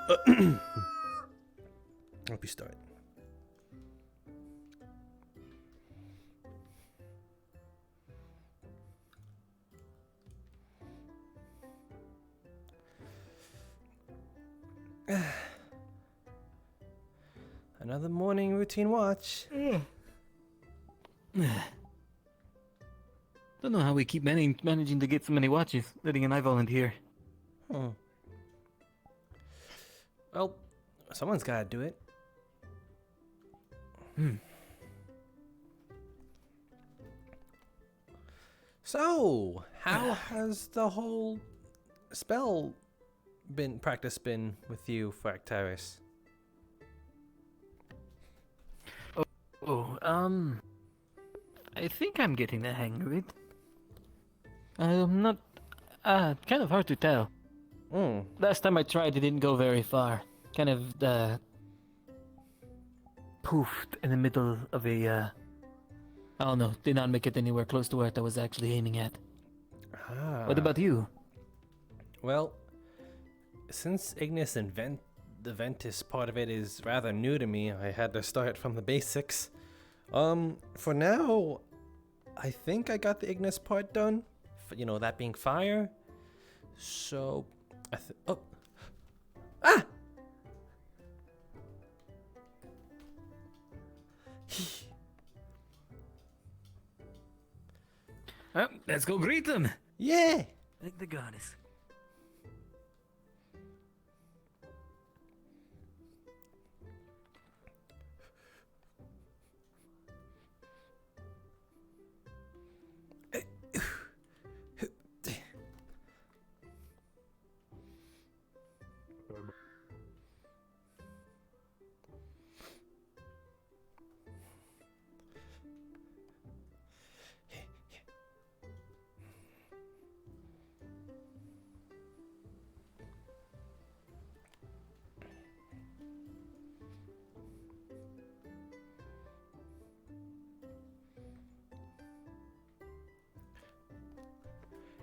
Hope you start. Another morning routine watch. Don't know how we keep managing to get so many watches, Lydia and I volunteer. Well, someone's gotta do it. So, how has the whole spell practice been with you for Arcturus? I think I'm getting the hang of it. I'm not, kind of hard to tell. Last time I tried, it didn't go very far. Kind of, poofed in the middle of a, I don't know, did not make it anywhere close to what I was actually aiming at. What about you? Well, since Ignis and the Ventus part of it is rather new to me, I had to start from the basics. For now, I think I got the Ignis part done. You know, that being fire. So, oh. Ah! Let's go greet them! Yeah! Thank the goddess.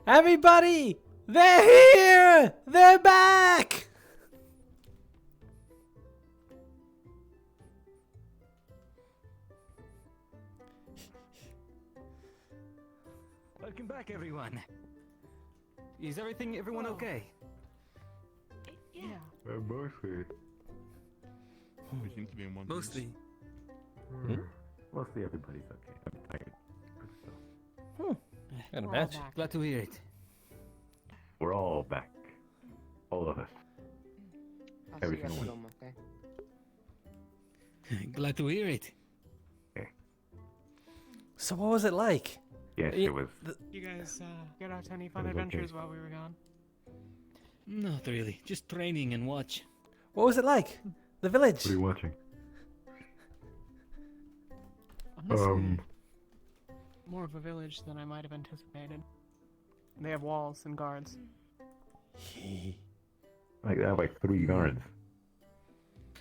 Everybody! They're here! They're back! Welcome back, everyone. Is everyone okay? Yeah. Mostly. We seem to be in one piece. Mostly. Mostly everybody's okay. I'm tired. Got a We're all match. back. Glad to hear it. We're all back. All of us. I'll Every see you single at one. home, okay? Glad to hear it. So what was it like? Yes, it was. You guys get out to any fun It was okay. adventures while we were gone? Not really. Just training and watch. What was it like? The village? What are you watching? Honestly, more of a village than I might have anticipated. They have walls and guards. Like they have like 3 guards.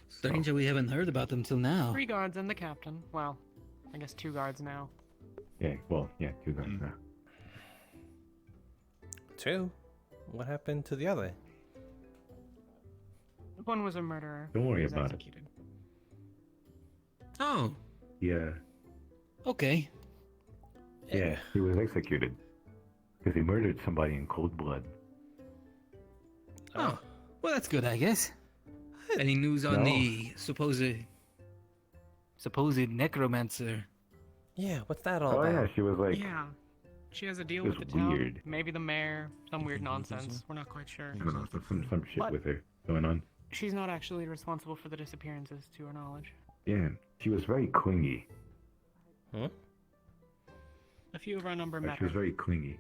Strange that we haven't heard about them till now. 3 guards and the captain. Well, I guess 2 guards now. Yeah, well, yeah, 2 guards now. 2? What happened to the other? One was a murderer. Don't worry He was about it. executed. Oh, Yeah, okay. yeah, he was executed because he murdered somebody in cold blood. Oh, well, that's good, I guess. Any news on No. the supposed necromancer? Yeah, what's that all Oh about? yeah, she was like, Yeah. She has a deal It with was the town. weird. Maybe the mayor. Some weird nonsense. We're not quite sure. I don't know, some shit What? with her going on. She's not actually responsible for the disappearances, to our knowledge. Yeah, she was very clingy. Huh? A few of our number Like, met she was her. very clingy.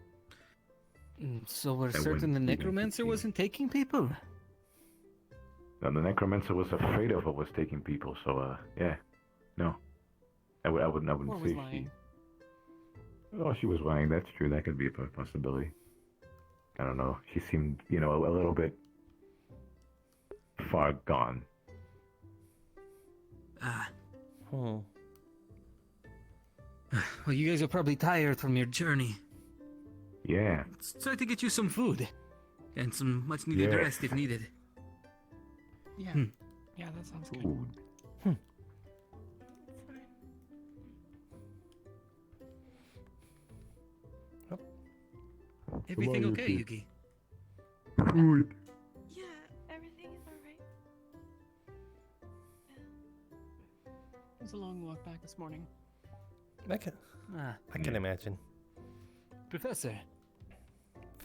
So we're That certain the went- necromancer wasn't taking people? Now, the necromancer was afraid of what was taking people, so yeah, no, I wouldn't Or was say lying. she. Oh, she was lying. That's true. That could be a possibility. I don't know. She seemed, a little bit far gone. Ah, Hmm. well, you guys are probably tired from your journey. Yeah. Let's try to get you some food. And some much needed Yeah. rest if needed. Yeah. Yeah, that sounds good. Food. It's fine. Everything on, okay, Yuki. Yuki? Food. Yeah, everything is alright. It was a long walk back this morning. I can imagine. Professor,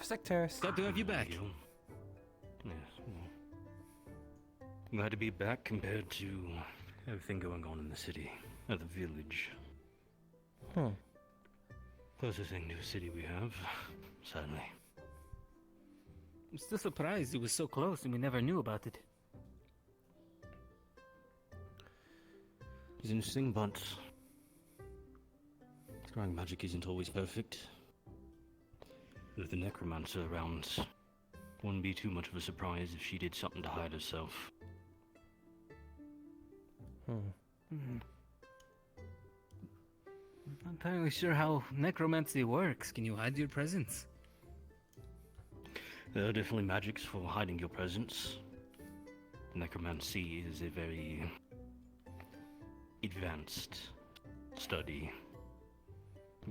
Sectors. Glad to have you back. Yes. Well, glad to be back compared to everything going on in the city, at the village. Closest thing to a city we have, sadly. I'm still surprised it was so close and we never knew about it. It's interesting, but scrying magic isn't always perfect. With the necromancer around, wouldn't be too much of a surprise if she did something to hide herself. I'm not entirely sure how necromancy works. Can you hide your presence? There are definitely magics for hiding your presence. Necromancy is a very advanced study,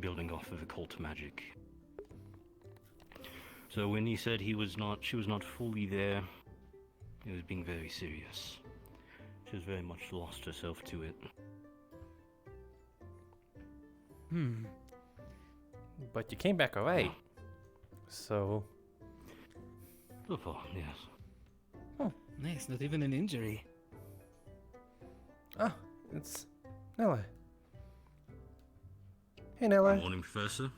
building off of occult magic. So when he said she was not fully there, he was being very serious. She was very much lost herself to it. But you came back alright. So, So far, yes. Nice, not even an injury. oh, it's Nella. Hey, Nella. Morning, Professor.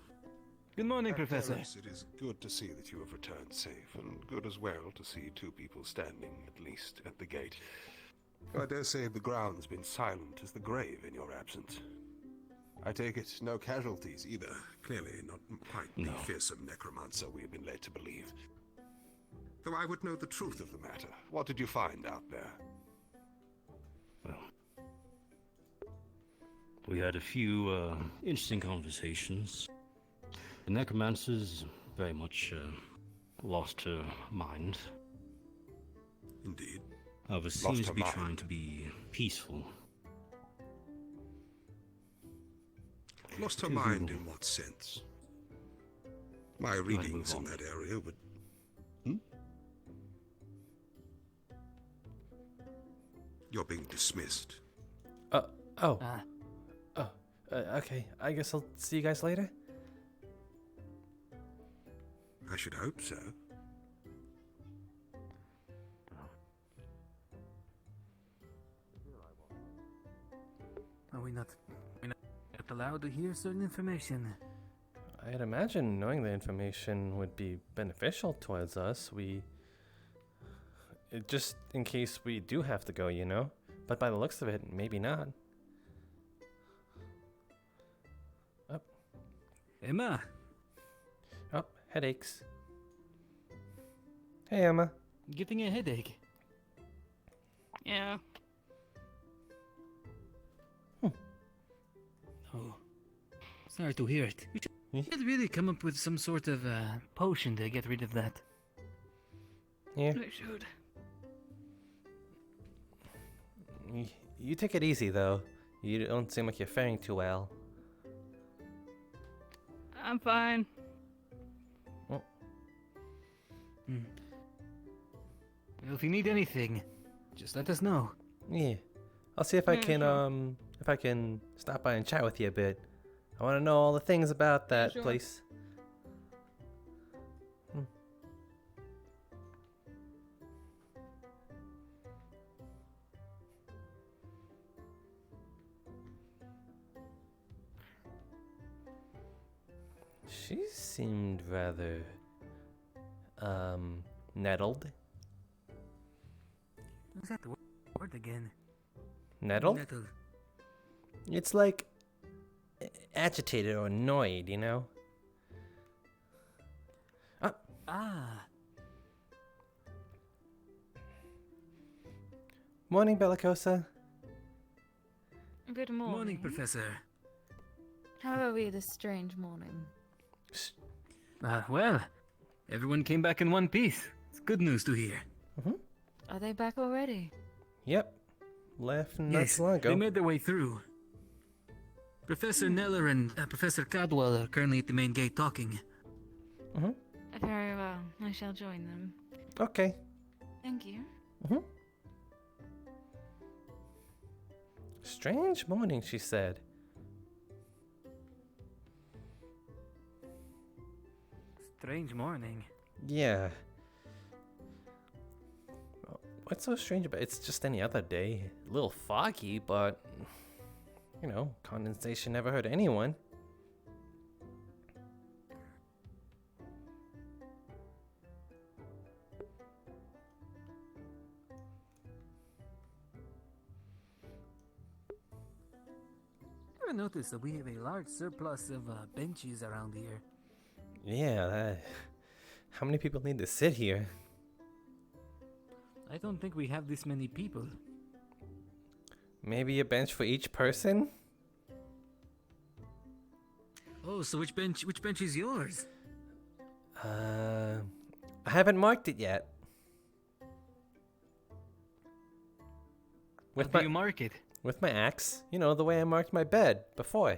Good morning, Professor. Terence, it is good to see that you have returned safe, and good as well to see two people standing, at least, at the gate. I dare say the ground's been silent as the grave in your absence. I take it no casualties either. Clearly not quite the No. fearsome necromancer we have been led to believe. Though I would know the truth of the matter. What did you find out there? Well, we had a few interesting conversations. The necromancer's very much lost her mind. Indeed. However, Lost seems her to be mind. trying to be peaceful. Lost her To mind who? in what sense? My ahead, readings move in on. that area would... You're being dismissed. Oh. Ah, Okay. I guess I'll see you guys later. I should hope so. are we not allowed to hear certain information? I'd imagine knowing the information would be beneficial towards us. Just in case we do have to go, you know? But by the looks of it, maybe not. Emma, Oh, headaches. Hey, Emma. getting a headache. Yeah. Oh, sorry to hear it. We Hmm? should really come up with some sort of potion to get rid of that. Yeah. I should. You take it easy, though. You don't seem like you're faring too well. I'm fine. Well, if you need anything, just let us know. Yeah. I'll see if I Yeah, can, sure. if I can stop by and chat with you a bit. I want to know all the things about that sure. place. She seemed rather, nettled. What's that word again? Nettled? Nettled. It's like agitated or annoyed, you know? Ah, Morning, Bellicosa. Good morning. morning, Professor. How are we this strange morning? Well, everyone came back in one piece. It's good news to hear. Are they back already? Yep. Left not Yes, so long ago. they made their way through. Professor Neller and Professor Cadwell are currently at the main gate talking. Very well. I shall join them. Okay. Thank you. Strange morning, she said. Strange morning. Yeah. What's so strange about it? It's just any other day. A little foggy, but you know, condensation never hurt anyone. Ever notice that we have a large surplus of benches around here? Yeah, how many people need to sit here? I don't think we have this many people. Maybe a bench for each person? Oh, so which bench is yours? I haven't marked it yet. How do you mark it? With my axe, you know, the way I marked my bed before.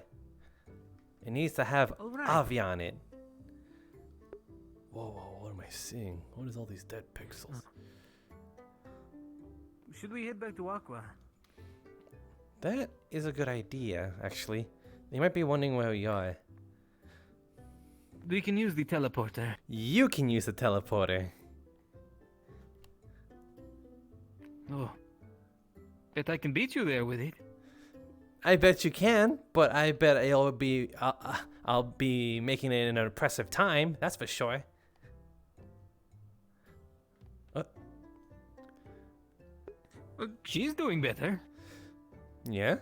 It needs to have Oh, right. Avi on it. Whoa, what am I seeing? What is all these dead pixels? Should we head back to Aqua? That is a good idea, actually. They might be wondering where we are. We can use the teleporter. You can use the teleporter. Oh. Bet I can beat you there with it. I bet you can, but I bet I'll be making it in an impressive time. That's for sure. Well, she's doing better. Yeah,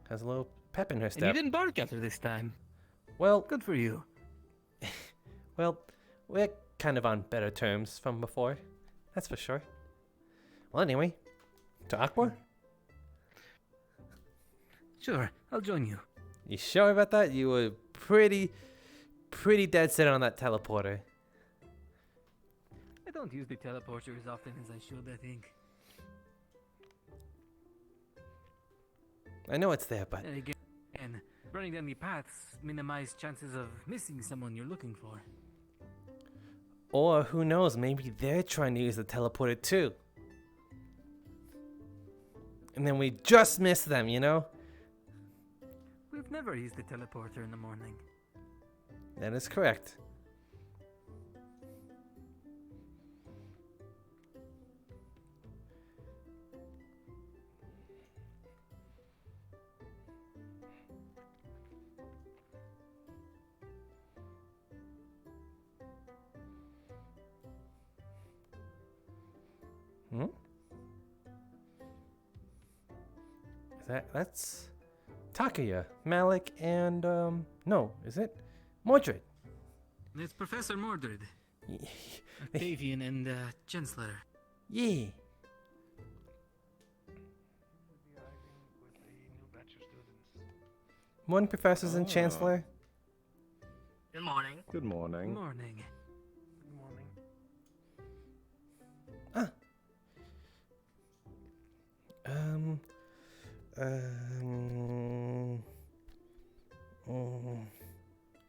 has a little pep in her And you step. didn't bark at her this time. Well, Good for you. well, we're kind of on better terms from before. That's for sure. Well, anyway, to Aqua? Sure, I'll join you. You sure about that? You were pretty dead set on that teleporter. I don't use the teleporter as often as I should, I think. I know it's there, but And again, running down the paths minimize chances of missing someone you're looking for. or who knows, maybe they're trying to use the teleporter too. And then we just miss them, you know? We've never used the teleporter in the morning. That is correct. Hmm? That's Takuya, Malik, and no, is it? Mordred. It's Professor Mordred, Octavian, and Chancellor. Yeah. Morning, professors and chancellor. Good morning. Good morning. Morning.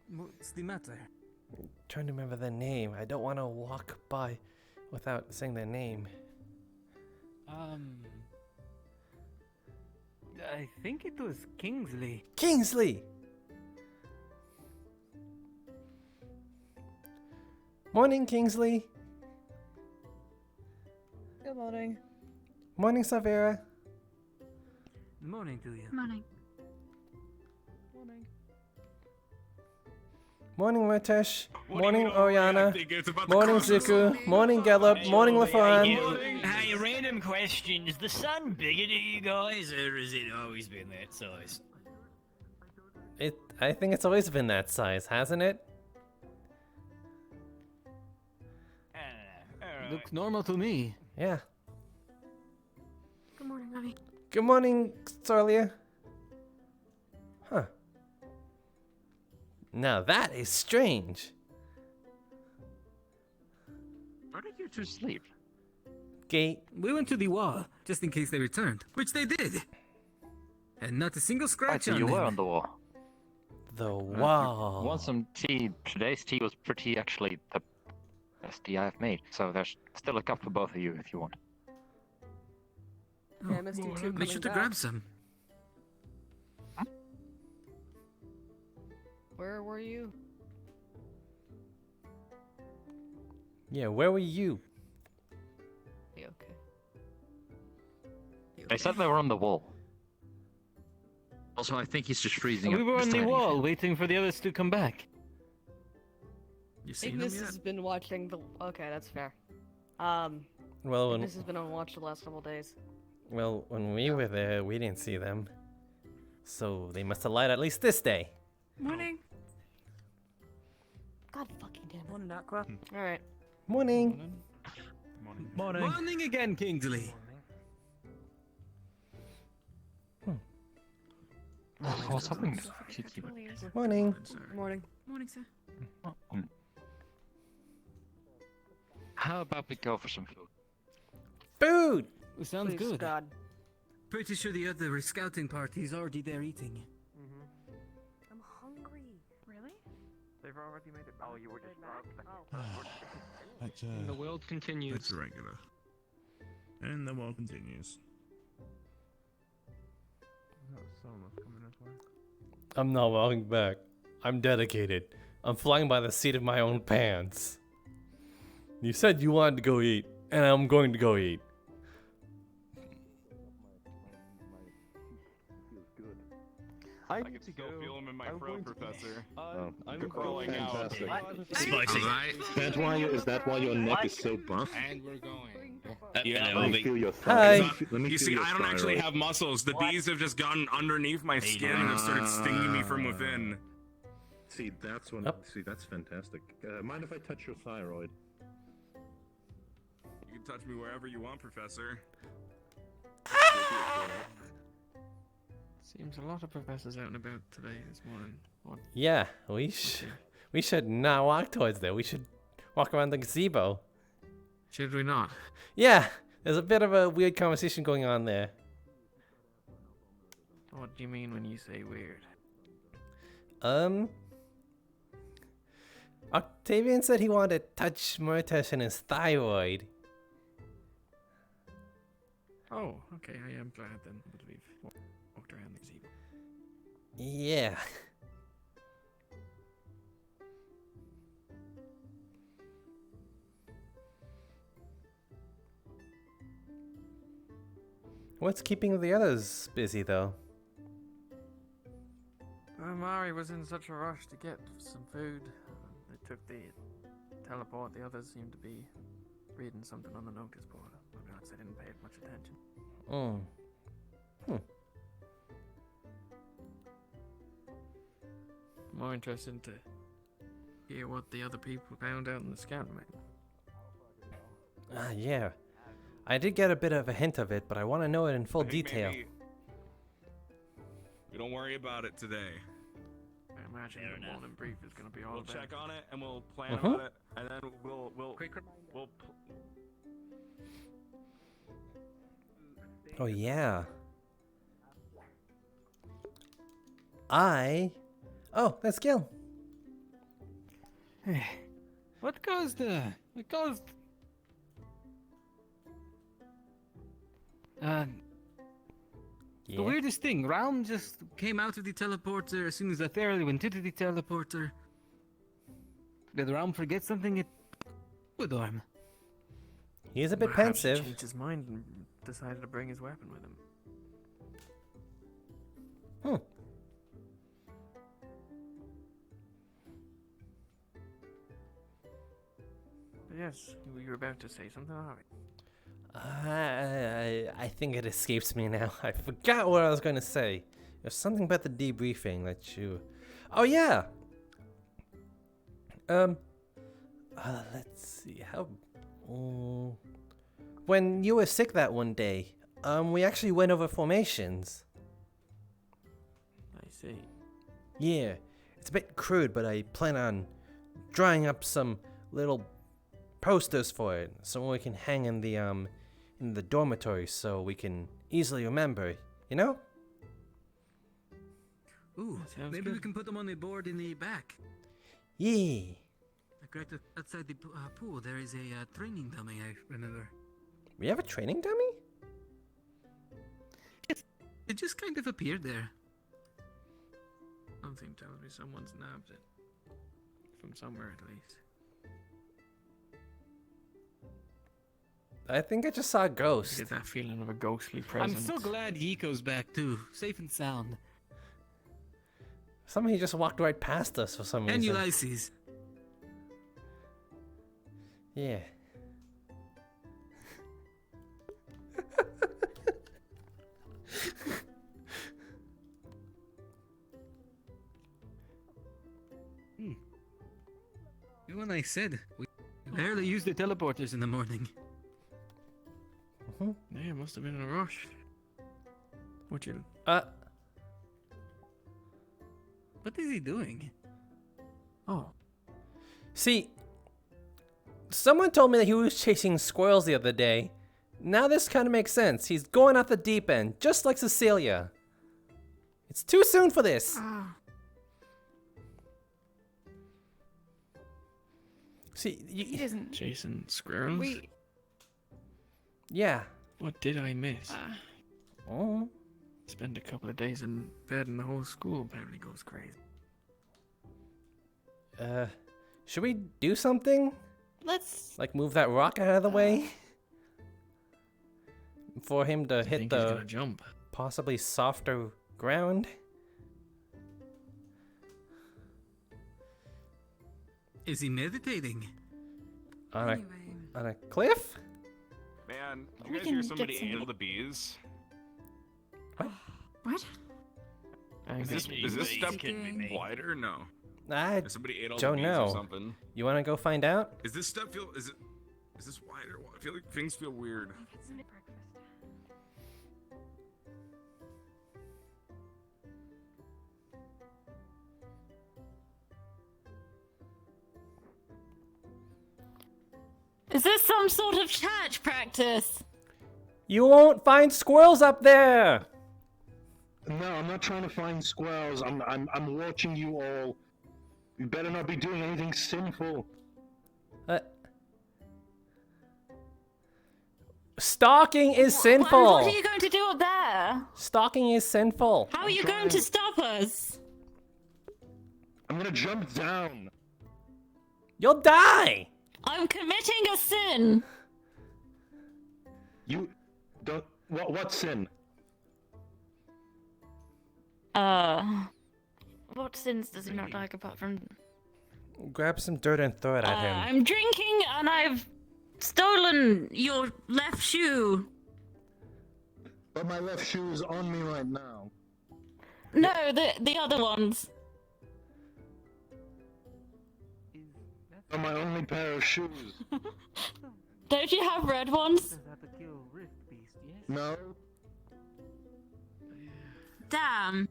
What's the matter? Trying to remember their name. I don't want to walk by without saying their name. I think it was Kingsley. Kingsley! Morning, Kingsley. Good morning. Morning, Savera. Morning to you. Morning. Morning. Morning, Ritesh. What do Morning, you know? Oriana. I think it's about to Morning, cross us. Zuko. Morning, Gallup. Morning, Lafan. Hey, random question. Is the sun bigger to you guys, or has it always been that size? I think it's always been that size, hasn't it? I don't know. Alright. Looks normal to me. Yeah. Good morning, Avi. Good morning, Sarlia. Huh. Now that is strange. Where did you two sleep? gate? We went to the wall, just in case they returned, which they did. And not a single scratch on you them. were on the wall. The wall. Want some tea? Today's tea was pretty, actually, the best tea I've made. So there's still a cup for both of you if you want. Yeah, I missed you too. Make sure to grab some. Where were you? Yeah, where were you? Yeah, okay. They said they were on the wall. Also, I think he's just freezing We up were on the beside you. wall waiting for the others to come back. You seen Ignis them yet? has been watching the. Okay, that's fair. Well, Ignis has been on watch the last couple days. when we were there, we didn't see them. So they must have lied at least this day. Morning. God fucking damn it. Morning, Aqua. All right. Morning. Morning again, Kingsley. What's happening? Morning. Morning. Morning, sir. How about we go for some food? Food! Sounds Please, good. God. Pretty sure the other scouting party is already there eating. I'm hungry. Really? They've already made it. Oh, you were just That's, The world continues. that's regular. And the wall continues. I'm not walking back. I'm dedicated. I'm flying by the seat of my own pants. You said you wanted to go eat, and I'm going to go eat. I can still feel him in my throat, Professor. I'm crawling out. Spicy. Is that why your neck is so buff? And we're going. Let me feel your Hi. You see, I don't actually have muscles. The bees have just gotten underneath my skin and have started stinging me from within. See, that's when. Yep. See, that's fantastic. Mind if I touch your thyroid? You can touch me wherever you want, Professor. Seems a lot of professors out and about today this morning. Yeah, we should not walk towards there. We should walk around the gazebo. Should we not? Yeah, there's a bit of a weird conversation going on there. What do you mean when you say weird? Octavian said he wanted to touch Murtash and his thyroid. Oh, okay. I am glad then that we've walked around the gazebo. Yeah. What's keeping the others busy, though? Mari was in such a rush to get some food. They took the teleport. The others seemed to be reading something on the notice board. I'll be honest, I didn't pay it much attention. More interested to hear what the other people found out in the scout map. Yeah. I did get a bit of a hint of it, but I want to know it in full I think detail. maybe we don't worry about it today. I imagine the morning brief is going to be all We'll about check on it and we'll plan Mhm. about it, and then we'll Oh, yeah. Oh, that's Gil. What caused the Yeah. weirdest thing? Realm just came out of the teleporter as soon as Ethereal went into the teleporter. Did Realm forget something at Woodorm? He's a bit Perhaps he pensive. changed his mind and decided to bring his weapon with him. But yes, you were about to say something, Harvey. I think it escapes me now. I forgot what I was going to say. There's something about the debriefing that you... Oh, yeah! Let's see, how... When you were sick that one day, we actually went over formations. I see. Yeah, it's a bit crude, but I plan on drawing up some little posters for it, so we can hang in the in the dormitory so we can easily remember, you know? Ooh, maybe we can put them on the board in the back. Yeah. Like right outside the pool, there is a training dummy, I remember. We have a training dummy? It just kind of appeared there. Something tells me someone's nabbed it. From somewhere, at least. I think I just saw a ghost. Get that feeling of a ghostly presence. I'm so glad Yiko's back too, safe and sound. Somebody just walked right past us for some reason. And Ulysses. Yeah. When I said we barely use the teleporters in the morning. Yeah, it must have been in a rush. What you? What is he doing? Oh. See, someone told me that he was chasing squirrels the other day. Now this kind of makes sense. He's going off the deep end, just like Cecilia. It's too soon for this. See, he doesn't chasing squirrels. We. Yeah. What did I miss? Oh. Spend a couple of days in bed and the whole school apparently goes crazy. Should we do something? Let's. Like move that rock out of the way? For him to hit he's the gonna jump. possibly softer ground? Is he meditating? On a cliff? Man, did We you guys can hear get somebody some- ate all the bees? What? Is this stuff wider? No. I Somebody ate all don't the bees know. or something. You want to go find out? Is this stuff feel? Is this wider? I feel like things feel weird. Is this some sort of church practice? You won't find squirrels up there. No, I'm not trying to find squirrels. I'm watching you all. You better not be doing anything sinful. Stalking is sinful. What are you going to do up there? Stalking is sinful. How are you going to stop us? I'm gonna jump down. You'll die. I'm committing a sin. You don't. What sin? What sins does he not like apart from? Grab some dirt and throw it at him. I'm drinking and I've stolen your left shoe. But my left shoe is on me right now. No, the other ones. They're my only pair of shoes. Don't you have red ones? No. Damn.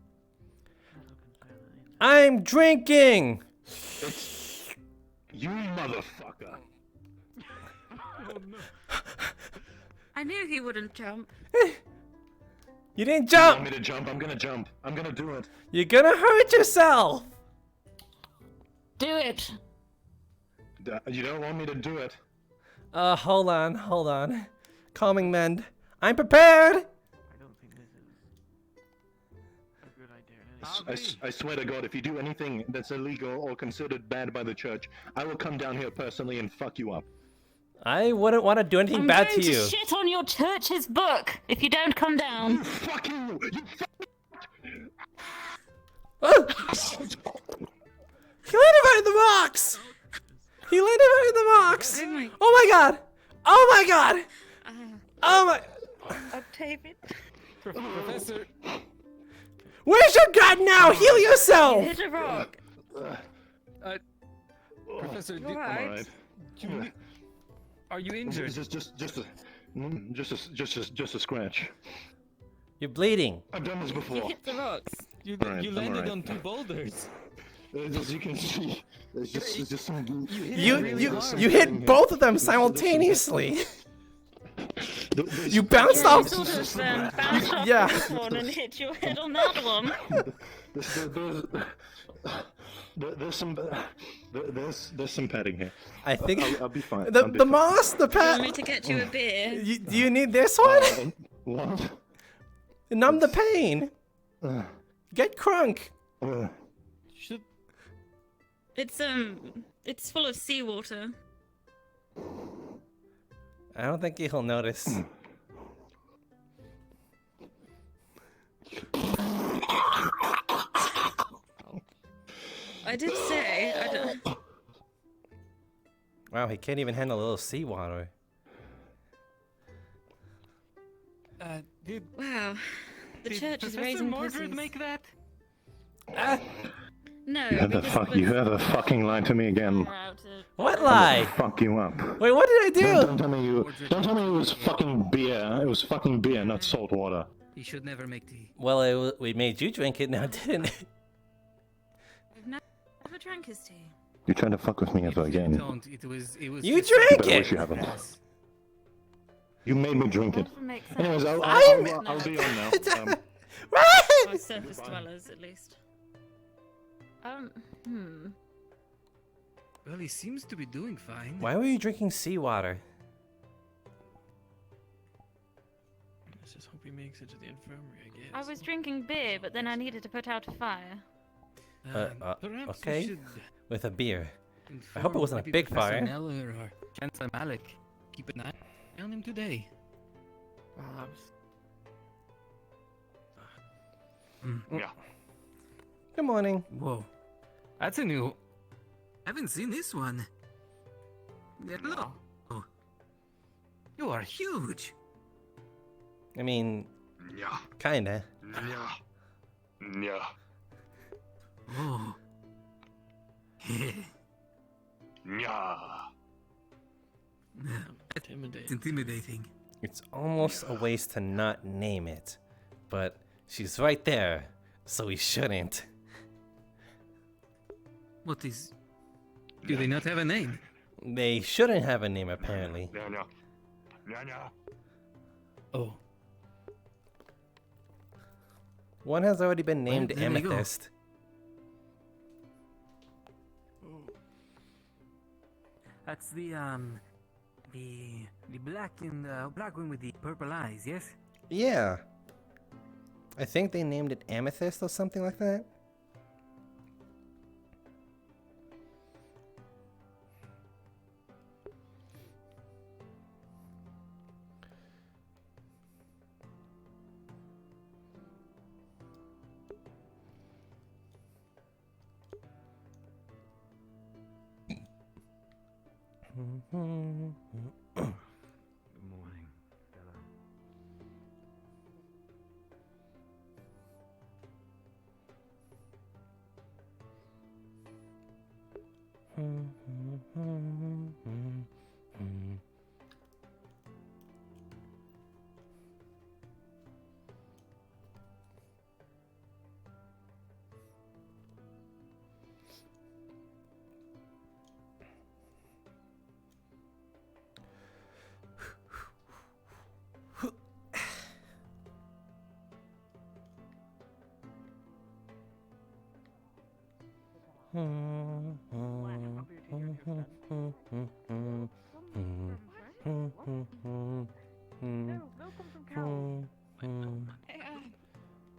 I'm drinking. It's you, motherfucker. I knew he wouldn't jump. You didn't You jump. want me to jump? I'm gonna jump. I'm gonna do it. You're gonna hurt yourself. Do it. You don't want me to do it. Hold on. Calming mend. I'm prepared. I don't think this is a good idea. I swear to God, if you do anything that's illegal or considered bad by the church, I will come down here personally and fuck you up. I wouldn't want to do anything I'm bad going to you. shit on your church's book if you don't come down. Fuck you! He landed right in the rocks. He landed right in the rocks. Oh my god. Oh my god. Oh my. Octavian. Professor. Where's your gun now? Heal yourself. You hit a rock. Professor, You're right. Are you injured? Just a scratch. You're bleeding. I've done this You before. hit the rocks. You Alright, I'm landed alright. on 2 boulders. As you can see, it's just some. You hit both of them simultaneously. You bounced Yeah, you off. sort of bounced off Yeah. this one and hit your head on that one. There's some padding here. I think I'll be fine. the moss, the Do you want pet. me to get you a beer? Do you need this one? What? Numb the pain. Get crunk. It's full of seawater. I don't think he'll notice. I did say, I don't... Wow, he can't even handle a little seawater. Wow, the did church is Professor raising Mordred pussies. make that? No, You ever fucking lied to me again. What lie? Fuck you up. Wait, what did I do? Don't tell me it was fucking beer. It was fucking beer, not salt water. You should never make tea. Well, we made you drink it, now didn't it? I've never drank his tea. You're trying to fuck with me ever again. Don't. It was. You just- drank But I wish it! you haven't. You made me drink it. Makes sense. Anyways, I'll be on now. Or surface dwellers, at least. Well, he seems to be doing fine. Why were you drinking seawater? Let's just hope he makes it to the infirmary, I guess. I was drinking beer, but then I needed to put out a fire. Perhaps we Okay. should With a beer. I inform hope it wasn't a maybe big Professor fire. Neller or Chancellor Malik. Keep an eye on him today. Yeah. Good morning. Whoa, that's a new. I haven't seen this one. Hello. You are huge. I mean, Yeah. kinda. Yeah. Yeah. Oh. Yeah. It's intimidating. It's almost a waste to not name it. But she's right there, so we shouldn't. What is? Do they not have a name? They shouldn't have a name, apparently. Yeah. Yeah. Yeah. Yeah. Oh. One has already been named there we go. Amethyst. That's the black and black one with the purple eyes, yes? Yeah. I think they named it Amethyst or something like that. Good morning, Stella.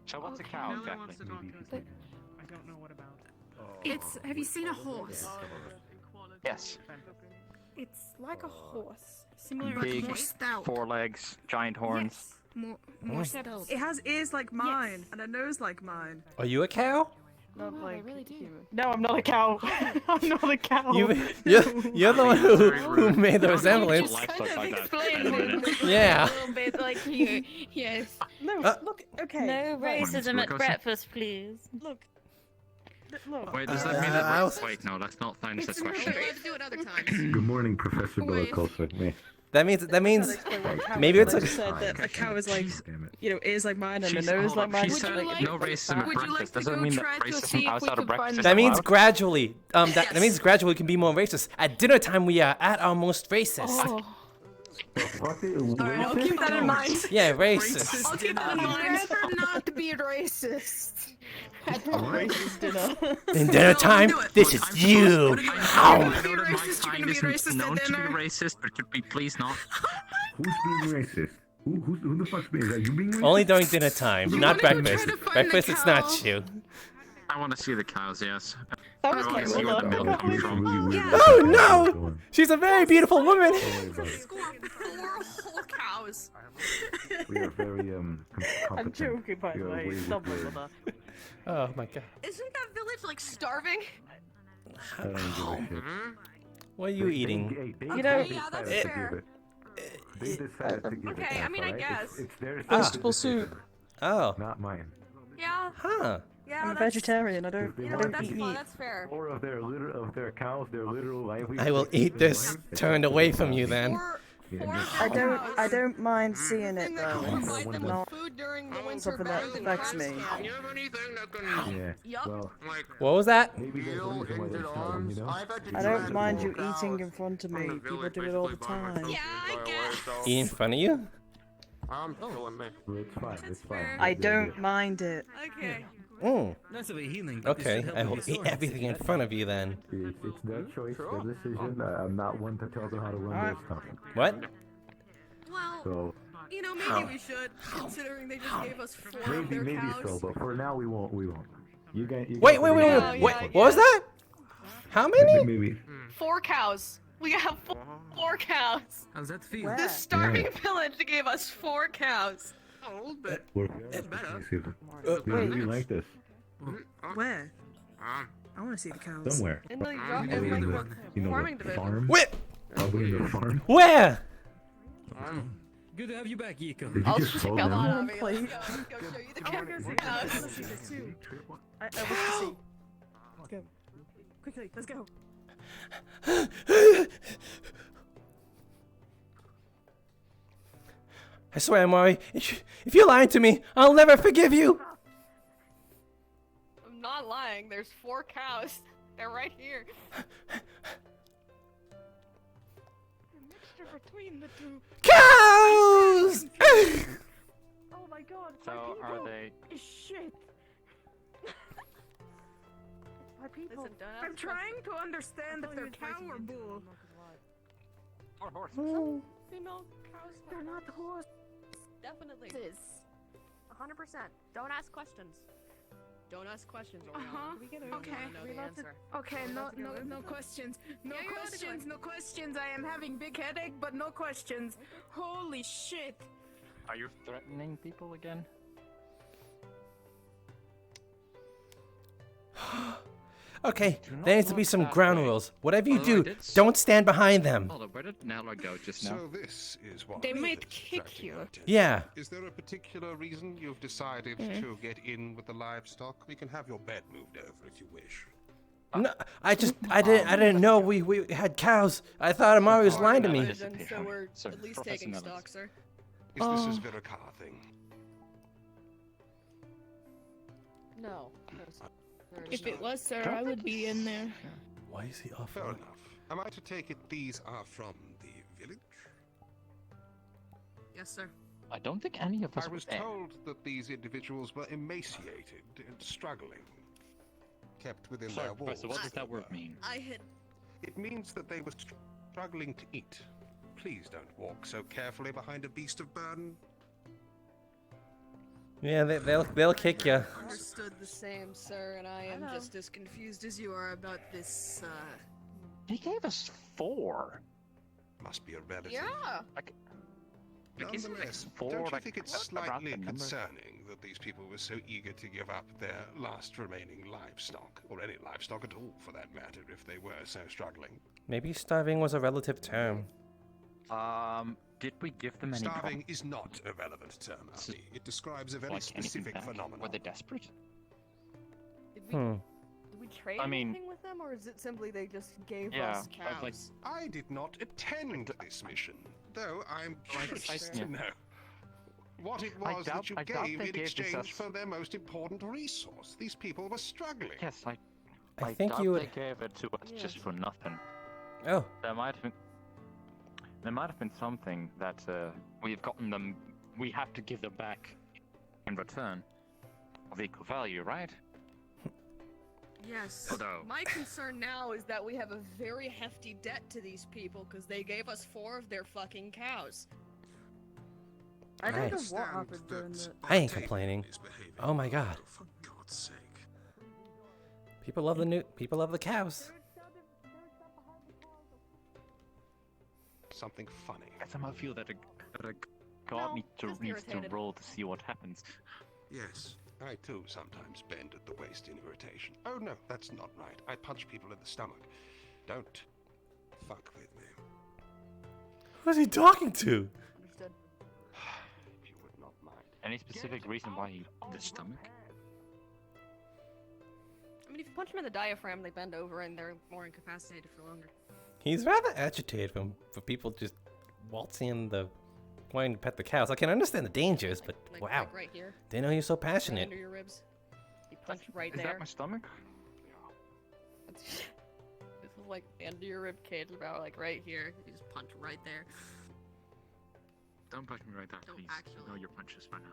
So what's a cow exactly? I don't know what about. It's. Have you seen a horse? Yes. It's like a horse, similar Big, more stout. 4 legs, giant horns. Yes, more stout. It has ears like mine and a nose like mine. Are you a cow? Not like I really do. No, I'm not a cow. I'm not a cow. You're the one who made the resemblance. Yeah. A little bit like you. Yes. No, look. Okay. No right. racism at breakfast, please. Look. Look. Wait, does that mean that? Wait, no, let's not finish this question. We'll have to do it other times. Good morning, Professor Billicolfer. Me. That means maybe it's like said that a cow is like, you know, ears like mine and a nose like mine. She said no racism at breakfast. Does that mean that racism outside of breakfast is that means allowed? gradually. That means gradually we can be more racist. At dinner time we are at our most racist. Alright, I'll keep that in mind. Yeah, racist. I'll keep that in mind. I'd rather not be racist. At the racist dinner. In dinner time, this is you. I know that my kind isn't known to be racist, but could we please not? Who's being racist? Who the fuck's being racist? Are you being racist? Only during dinner time, not breakfast. Breakfast, it's not you. I want to see the cows, yes. That I was want to see terrible. where the milk comes from. Oh no! She's a very beautiful woman. Score 4 whole cows. We are very I'm joking, by the way. Stop with that. Oh my god. Isn't that village like starving? What are you eating? You know, yeah, that's fair. They decided to give it. Okay, I mean, I guess. It's their Vegetable soup. Oh. Not mine. Yeah. Huh. Yeah, I'm a that's- vegetarian. I don't that's, eat well, meat. that's fair. Or of their cows, their literal livelihood. I will eat this turned away from you then. I don't mind seeing it though. Provide them with Not food during the winter something that bound affects me. Yeah. Well, What was that? maybe there's a reason why they're starving, you know? I don't mind you eating in front of me. People do it all the time. Yeah, I guess. Eat in front of you? I'm killing me. Well, it's fine. It's fine. I don't mind it. Okay. Mm. Nice of a healing. but this Okay, should I help will with eat your everything in front of you then. It's their choice, their decision. I'm not one to tell them how to run their stuff. What? Well, So you know, maybe we should, considering they just gave us 4 of their maybe cows. so, but for now we won't. You guys. Wait. What was that? How many? Maybe. 4 cows. We have 4 cows. How's that feel? The starving village gave us 4 cows. Oh, but We're very we really like this. Where? I want to see the cows. Somewhere. In the Probably in the, farming division. farm. Wait. Probably in the farm. Where? Good to have you back, Yiko. Did I'll you just just check call out them? on me. Let's go show you the cows. I want to see this too. I wish to see. Let's go. Quickly, let's go. I swear, Amari, if you're lying to me, I'll never forgive you. I'm not lying. There's 4 cows. They're right here. A mixture between the 2. Cows! Oh my god. So are they? Shit. My people. Listen, don't I'm ask trying to understand if they're cow or bull. Or horse? Female cows. They're not horse. Definitely. 100%. Don't ask questions. Don't ask questions. Okay. Know the answer. Okay. No questions. No Yeah, you're allowed to questions. No questions. I am having big headache, but no questions. Holy shit. Are you threatening people again? Okay, there needs to be some ground rules. Whatever you Although I do, did don't stand behind them. Hold on, where did Nala go just now? So this is what They is might kick attracting you. your attention. Yeah. Is there a particular reason you've decided to get in with the livestock? We can have your bed moved over if you wish. No, I didn't know we had cows. I thought Amari was lying to me. So we're at least taking stock, sir. Is this a Virakar thing? No. If it was, sir, I would be in there. Why is he Fair offering? enough. Am I to take it these are from the village? Yes, sir. I don't think any of us I was were there. told that these individuals were emaciated and struggling, kept within Sorry, their walls. Professor, what does as that it word were. mean? I had. It means that they were struggling to eat. Please don't walk so carefully behind a beast of burden. Yeah, they'll kick you. Understood the same, sir, and I am just as confused as you are about this, They gave us 4. Must be a relative. Yeah! Nonetheless, four, don't you like, think it's what about slightly the number? concerning that these people were so eager to give up their last remaining livestock, or any livestock at all for that matter, if they were so struggling? Maybe starving was a relative term. Did we give them any Starving is not a relevant term, Arnie. It describes a very like anything specific back? phenomenon. Were they desperate? Did we trade I mean- anything with them, or is it simply they just gave Yeah, us I was like- cows? I did not attend this mission, though I'm curious to know what it was that you I doubt gave they in gave this exchange us- for their most important resource. These people were struggling. Yes, I think doubt you would. they gave it to us just for nothing. Oh. There might have There might have been something that we've gotten them. We have to give them back in return of equal value, right? Yes. Although- My concern now is that we have a very hefty debt to these people because they gave us 4 of their fucking cows. I don't know Nice. what happened during the. I ain't complaining. Oh my god. For God's sake. People love the cows. Something funny. I somehow feel that a god needs to irritated. roll to see what happens. Yes, I too sometimes bend at the waist in irritation. Oh no, that's not right. I punch people in the stomach. Don't fuck with me. Who's he talking to? Understood. If you would not mind. Any specific reason why he the stomach? I mean, if you punch them in the diaphragm, they bend over and they're more incapacitated for longer. He's rather agitated for people just waltzing in the wanting to pet the cows. I can understand the dangers, but wow. Like right here. Didn't know you're so Right passionate. under your ribs. You punch right Is there. that my stomach? This is like the end of your rib cage, about like right here. You just punch right there. Don't punch me right there, Don't please. actually. You know your punches by now.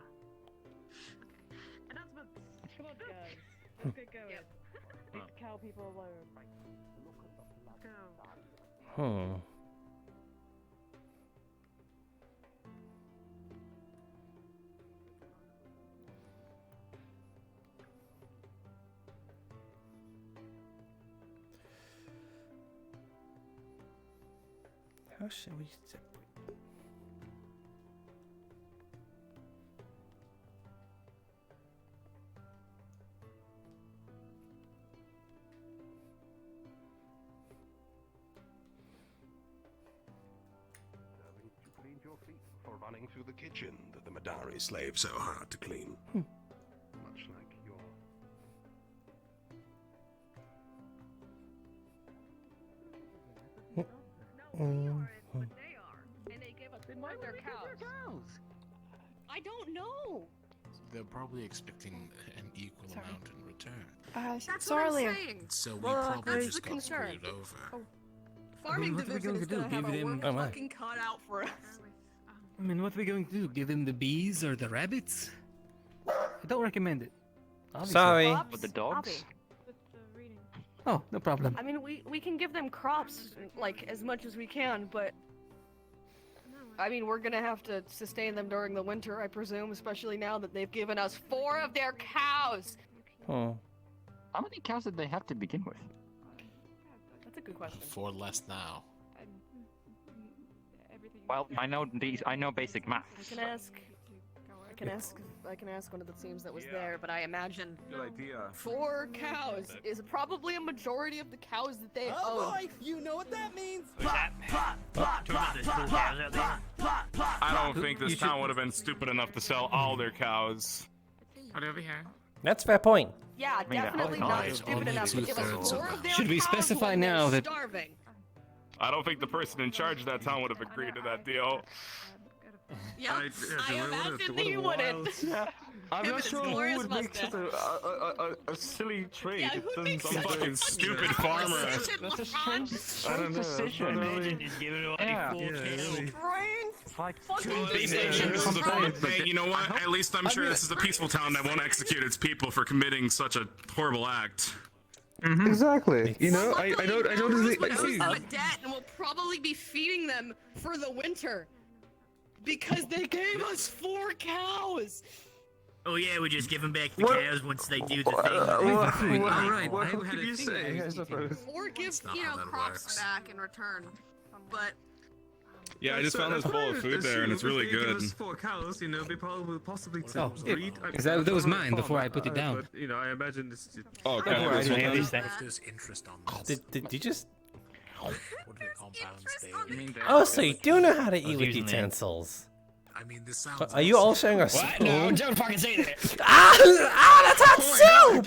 Announcement. Come on, guys. Let's get going. Oh. Leave the cow people alone. Go. Hmm. How should we separate? Haven't you cleaned your feet before running through the kitchen that the Madari slave so hard to clean? Much like your... And they gave us one of their cows. I don't know. They're probably expecting an equal Sorry. amount in return. That's what I'm Sorry. saying. So we Well, probably that's just the got concern. screwed over. Farming what are we division going is to do? gonna have Give a them- work Oh my. fucking cut out for us. I mean, what are we going to do? Give them the bees or the rabbits? I don't recommend it. Obviously. Sorry. With the dogs? Oh, no problem. I mean, we can give them crops, like, as much as we can, but... I mean, we're gonna have to sustain them during the winter, I presume, especially now that they've given us 4 of their cows! Oh. How many cows did they have to begin with? That's a good question. 4 less now. Well, I know basic math. I can ask one of the teams that was there, but I imagine Good idea. 4 cows is probably a majority of the cows that they Oh own. boy, you know what that means. I don't think this town would have been stupid enough to sell all their cows. Over here. That's a fair point. Yeah, mean, that definitely whole not cow is stupid only enough to give us 2/3 of 4 of them. their Should we cows specify when they're now that- starving. I don't think the person in charge of that town would have agreed to that deal. Yeah, I imagine that you wouldn't. I'm Him not and sure his who glorious would make such mustache. a silly trade. Yeah, It who doesn't makes sound Some like fucking stupid farmer. That's a strange don't know. decision. Imagine just giving away Yeah. 4 cows. It's like Hey, you know what? At least I'm sure this is a peaceful town that won't execute its people for committing such a horrible act. Exactly. You know, I don't Rosewood owes them a debt, and we'll probably be feeding them for the winter because they gave us 4 cows. Oh yeah, we just give them back the cows once they do the thing. Alright, what I had could a you thing say, I I was suppose? Or give, not you how know, that crops works. back in return. But Yeah, I just found this bowl of food there, and it's really good. 4 cows, you know, they probably possibly Oh, breed. that was mine before I put it down. But, you know, I imagine this. Oh, Don't worry, I okay. have this thing. If there's interest on this, Did you just? what are the compounds they... Oh, so you do know how to eat with using that. utensils. I mean, this sounds... So are you all sharing a What? spoon? No, don't fucking say that. That's hot soup!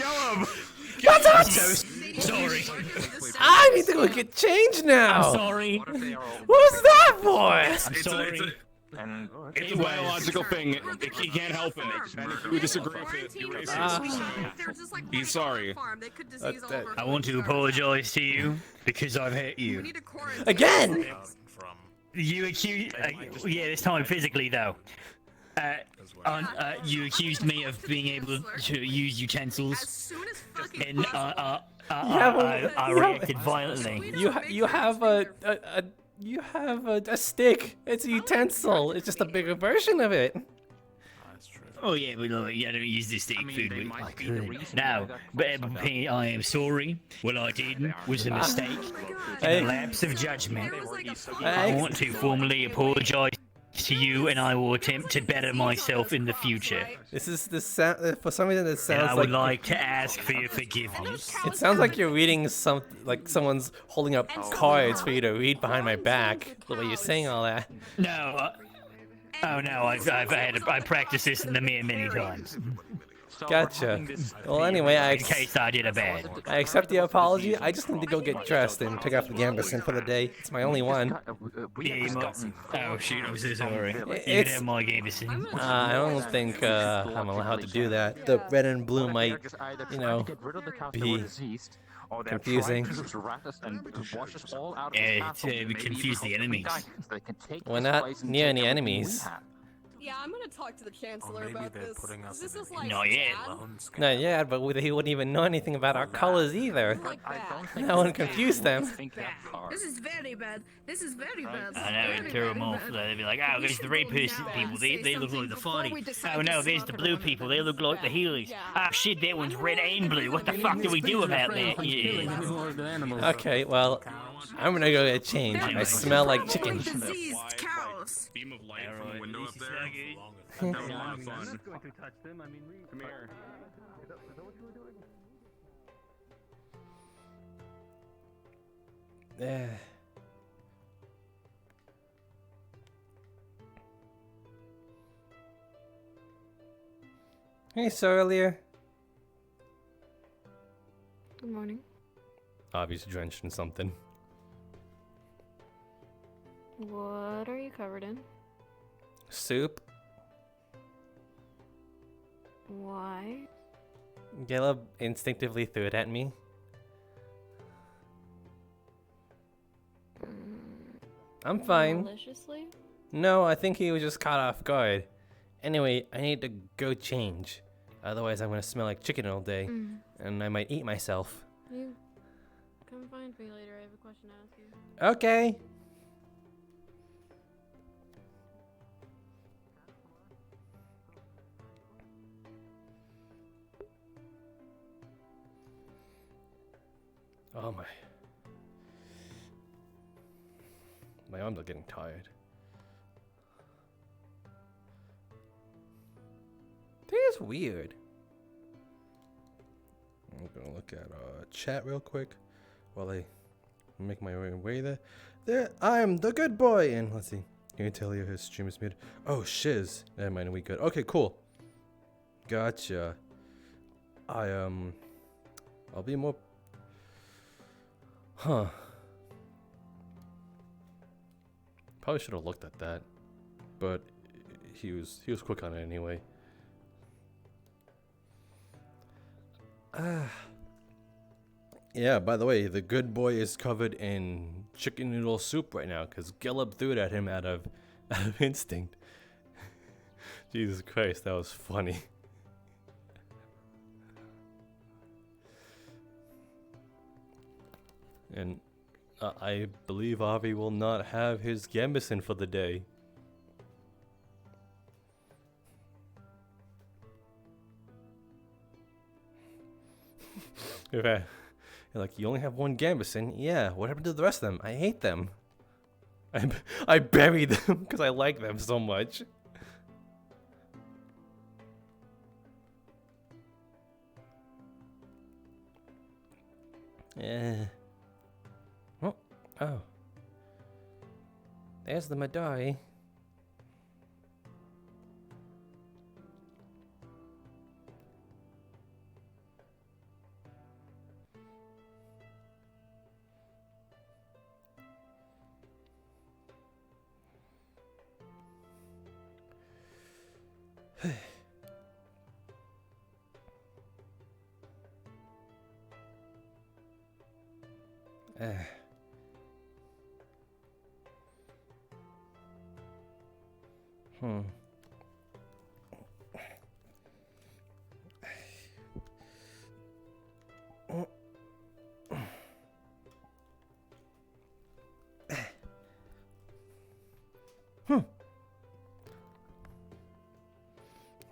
That's hot soup! Sorry. I need to go get change now. I'm sorry. Who's that boy? I'm sorry. It's a biological thing. He can't help it. And if you disagree with it, you're racist. He's sorry. I want to apologize to you because I've hurt you. Again? You accused. Yeah, this time physically though. You accused me of being able to use utensils, and I reacted violently. You have a stick. It's a utensil. It's just a bigger version of it. Oh yeah, but look, I don't use this to eat food with. I could. Now, but I am sorry. What I did was a mistake. A lapse of judgment. I want to formally apologize to you, and I will attempt to better myself in the future. For some reason it sounds and I would like to ask for your forgiveness. It sounds like you're reading like someone's holding up cards for you to read behind my back. The way you're saying all that. No. Oh no, I practiced this in the mirror many times. Gotcha. Well, anyway, in case I did a bad. I accept the apology. I just need to go get dressed and take off the gambeson for the day. It's my only one. Oh shoot, I'm so sorry. You It's- can have my gambeson. I don't think I'm allowed to do that. The red and blue might, be confusing. We confuse the enemies. We're not near any enemies. Yeah, I'm gonna talk to the Chancellor about this. This is like Not yet. Not yet, but he wouldn't even know anything about our colors either. That wouldn't confuse them. This is very bad. This is very bad. I know, and throw them off. They'd be like, oh, there's the red person people. They look like the fighting. Oh no, there's the blue people. They look like the healers. Ah shit, that one's red and blue. What the fuck do we do about that? Yeah. Okay, well, I'm gonna go get changed. I smell like chicken. Beam of light from the window up there. That was a lot of fun. I'm not going to touch them. I mean, come here. Is that what you were doing? Hey, earlier. Good morning. Obviously drenched in something. What are you covered in? Soup. Why? Caleb instinctively threw it at me. I'm fine. Maliciously? No, I think he was just caught off guard. Anyway, I need to go change. Otherwise, I'm gonna smell like chicken all day, and I might eat myself. You come find me later. I have a question to ask you. Okay. Oh my arms are getting tired. This is weird. I'm gonna look at chat real quick while I make my way there. There, I'm the good boy, and let's see. Can you tell you his stream is muted? Oh shiz. Never mind, we good. Okay, cool. Gotcha. I'll be more. Huh. Probably should have looked at that, but he was quick on it anyway. Yeah, by the way, the good boy is covered in chicken noodle soup right now because Gillib threw it at him out of instinct. Jesus Christ, that was funny. And I believe Avi will not have his gambeson for the day. You're like, you only have one gambeson? Yeah, what happened to the rest of them? I hate them. I buried them because I like them so much. Yeah. Oh. There's the Madari.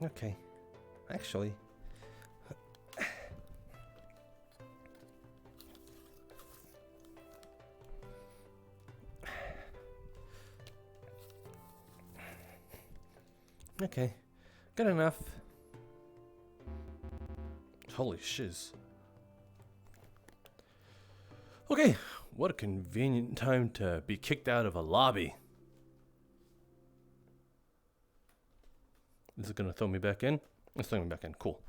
Okay. Actually. Okay. Good enough. Holy shiz. Okay. What a convenient time to be kicked out of a lobby. Is it gonna throw me back in? Let's throw me back in. Cool.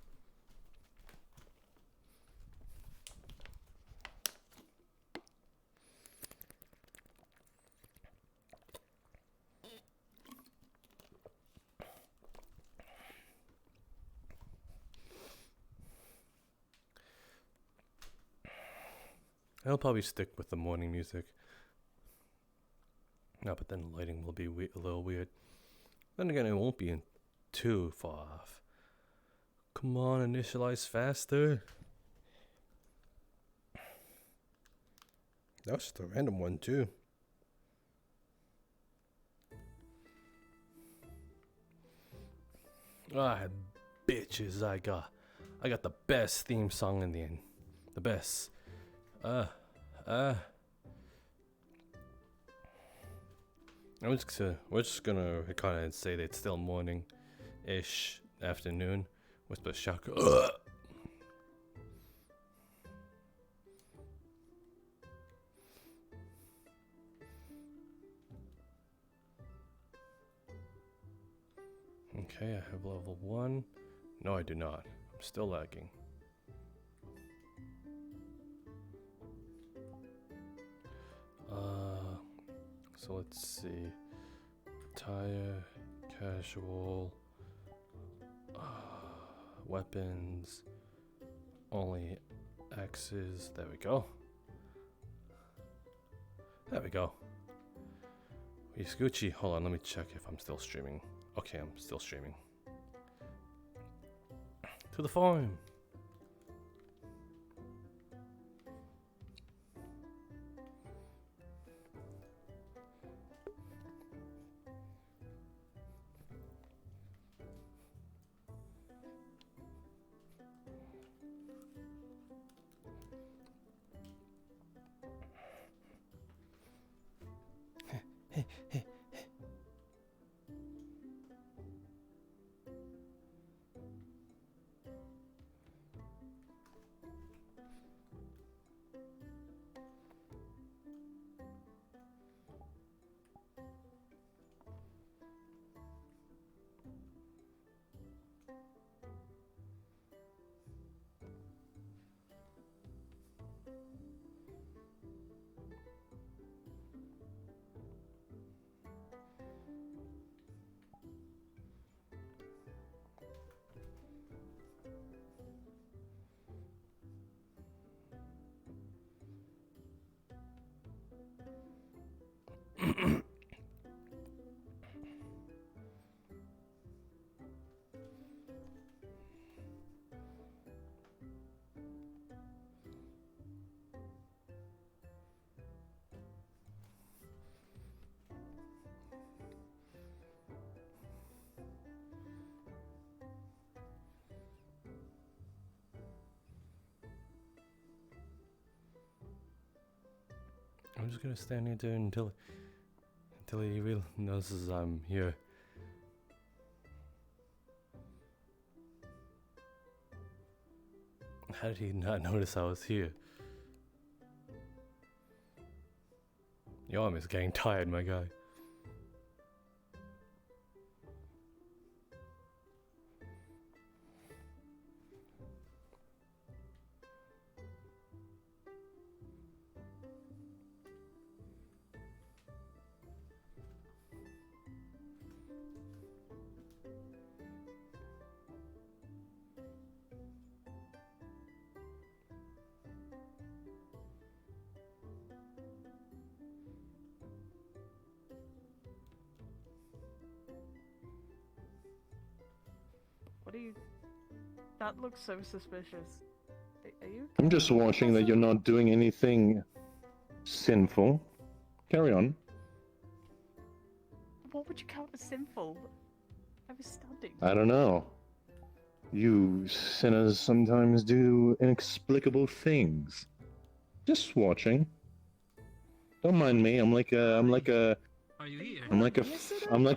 I'll probably stick with the morning music. No, but then the lighting will be a little weird. Then again, it won't be too far off. Come on, initialize faster. That was just a random one, too. Ah, bitches, I got the best theme song in the end. The best. We're just gonna kind of say that it's still morning-ish, afternoon. Whisper shock. Okay, I have level 1. No, I do not. I'm still lagging. So let's see. Tire, casual, weapons, only axes. There we go. There we go. Scoochie, hold on, let me check if I'm still streaming. Okay, I'm still streaming. To the farm. I'm just gonna stand here until he really knows I'm here. How did he not notice I was here? Your arm is getting tired, my guy. do you... That looks so suspicious. Are you... I'm just watching that you're not doing anything sinful. Carry on. What would you count as sinful? I was studying. I don't know. You sinners sometimes do inexplicable things. Just watching. Don't mind me. I'm like a Are you here? I'm like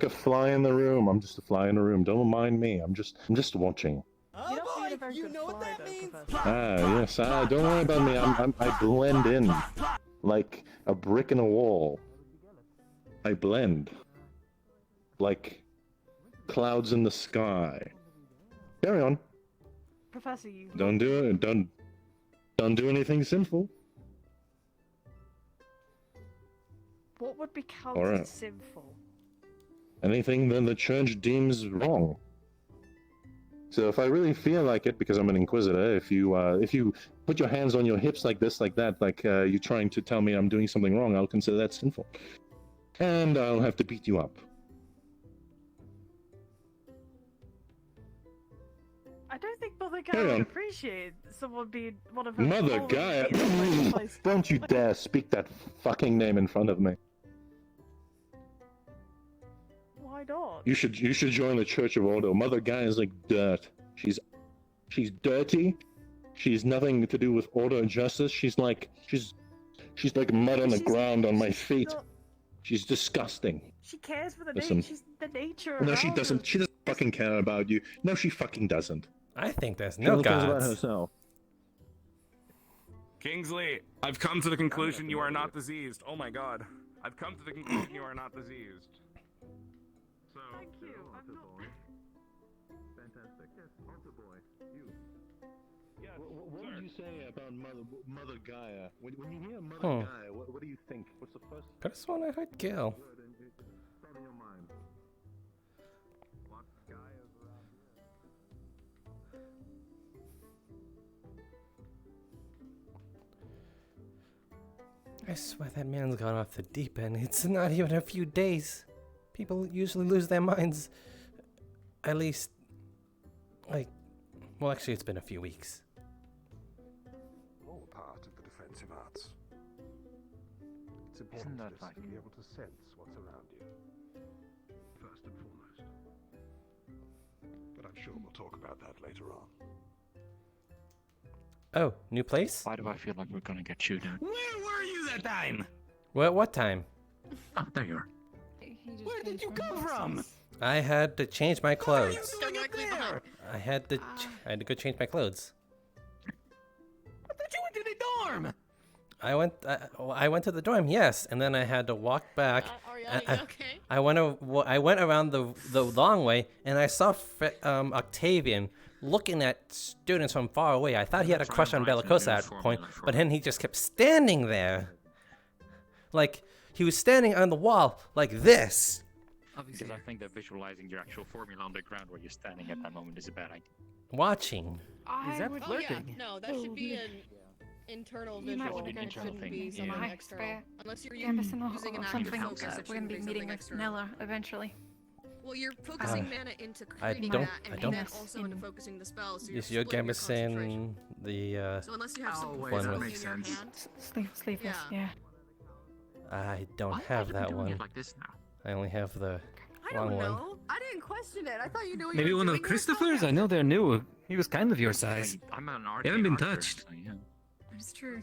a fly in the room. I'm just a fly in the room. Don't mind me. I'm just watching. Oh boy, you know what that means. Yes. Don't worry about me. I blend in like a brick in a wall. I blend like clouds in the sky. Carry on. Professor, you... Don't do it. Don't do anything sinful. What would be counted Alright. as sinful? Anything that the church deems wrong. So if I really feel like it, because I'm an inquisitor, if you put your hands on your hips like this, like that, like you're trying to tell me I'm doing something wrong, I'll consider that sinful. And I'll have to beat you up. I don't think Mother Carry Gaia on. would appreciate someone being one of her... Mother Gaia! Don't you dare speak that fucking name in front of me. Why not? You should join the Church of Ordo. Mother Gaia is like dirt. She's dirty. She's nothing to do with order and justice. She's like mud on the ground on my feet. She's disgusting. She cares for the Listen. nature. No, she around doesn't. her. She doesn't fucking care about you. No, she fucking doesn't. I think there's She no only cares about gods. herself. Kingsley, I've come to the conclusion you are not diseased. Oh my god. I've come to the conclusion you are not diseased. So, Thank you. I'm not... Fantastic. Yes, altar boy. You. Yes, What would you say about Mother Gaia? When you hear Mother Hmm. Gaia, what do you think? What's the first First one I heard kill. word in thought in your mind? What Gaia's around I swear that man's gone off the deep end. It's not even a few days. People usually lose their minds. At least, like, well, actually, it's been a few weeks. All part of the defensive arts. It's Isn't important that to be able to sense what's around you. First and foremost. But I'm sure we'll talk about that later on. Oh, new place? Why do I feel like we're gonna get chewed out? Where were you that time? What time? Oh, there you are. Where did you come from? I had to change my clothes. Directly there. I had to go change my clothes. I thought you went to the dorm. I went to the dorm, yes, and then I had to walk back. Okay? I went around the long way, and I saw Octavian looking at students from far away. I thought he had a crush on Bellicosa at that point, but then he just kept standing there. Like, he was standing on the wall like this. Because I think that visualizing your actual formula on the ground where you're standing at that moment is a bad idea. Watching. Is that Oh yeah, no, that should be an internal You might visual. want to go It shouldn't to be something my external. spare Unless you're Gambison or using an something. active focus, it We're going shouldn't to be be meeting something with external. Nella eventually. Well, you're focusing mana into I creating don't- that, I and don't- then also into focusing the spell. So you're Is your splitting your concentration. Gambison the So unless you have some one focus with? in your hand, Sleeveless, yeah. I don't Why have are you that doing one. it like this now? I only have the I long don't one. know. I didn't question it. I thought you knew what Maybe you were one doing. of Christopher's? I know they're new. He was kind of your size. I'm an You haven't been archer, touched. so yeah. It's true.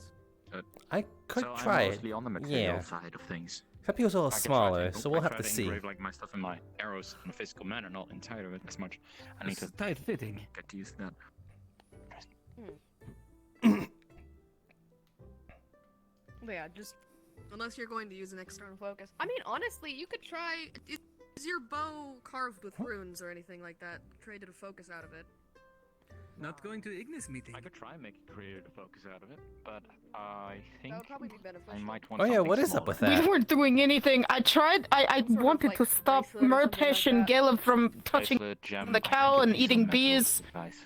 I could so try I'm it. mostly on the material Yeah. side of things. Except he was a little I can try smaller, to- so we'll I have try to see. engrave, like my stuff and my arrows in a physical manner, not inside of it as much. I need to tight fitting. get to use that. Yeah, just unless you're going to use an external focus. I mean, honestly, you could try. Is your bow carved with runes or anything like that? Created a focus out of it. Not going to Ignis meeting. I could try and make it create a focus out of it, but I think That would probably be beneficial. I might want Oh yeah, something what is up smaller. with We that? weren't doing anything. I tried. I wanted to stop Murpesh and Gale from touching Bracelet, gem, the I cow think and it'd be eating some metal bees. device.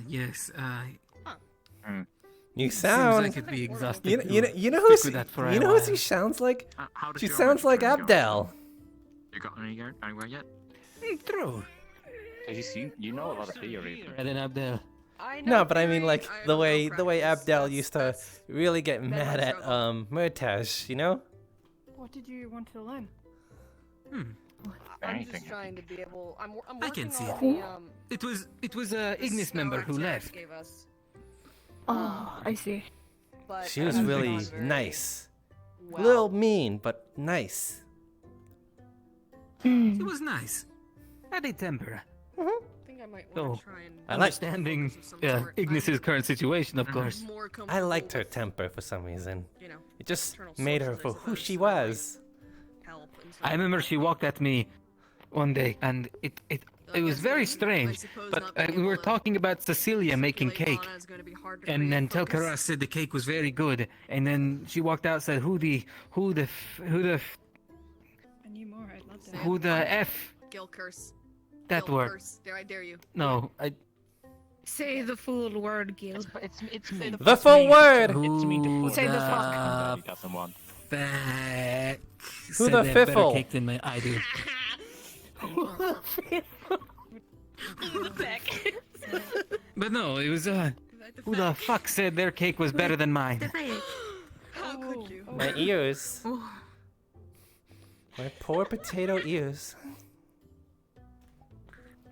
Yes, You seems sound. like it'd be exhausting. You know to who stick with that for a you know while. who she sounds like? How does She your sounds like magic journey go? Abdel. You got anywhere yet? True. You know a lot of theory. And then Abdel. No, but I mean like the way Abdel used to really get mad at Murtaj, you know? What did you want to learn? I'm just trying to be able. I'm working I can see on it. the It was a Ignis member who left. Gave us. Oh, I see. But She was as really not very nice. well. Little mean, but nice. It was nice. Had a temper. I think I might want to try and. Understanding Ignis's current situation, of course. I liked her temper for some reason. You know, it just made her for who she was. I remember she walked at me one day, and it was very strange. But we were talking about Cecilia making cake, and then Telkaras said the cake was very good, and then she walked out and said, "Who the I knew more. I'd love that. who the f Gil curse. that Gil word?" curse. Dare I dare you? No, I. Say the full word, Gil. It's me. The full word. It's me to Say the fuck. Got someone. Back. Who the fiffle? Cake than my I do. But no, it was who the fuck said their cake was better than mine? How could you? My ears. My poor potato ears.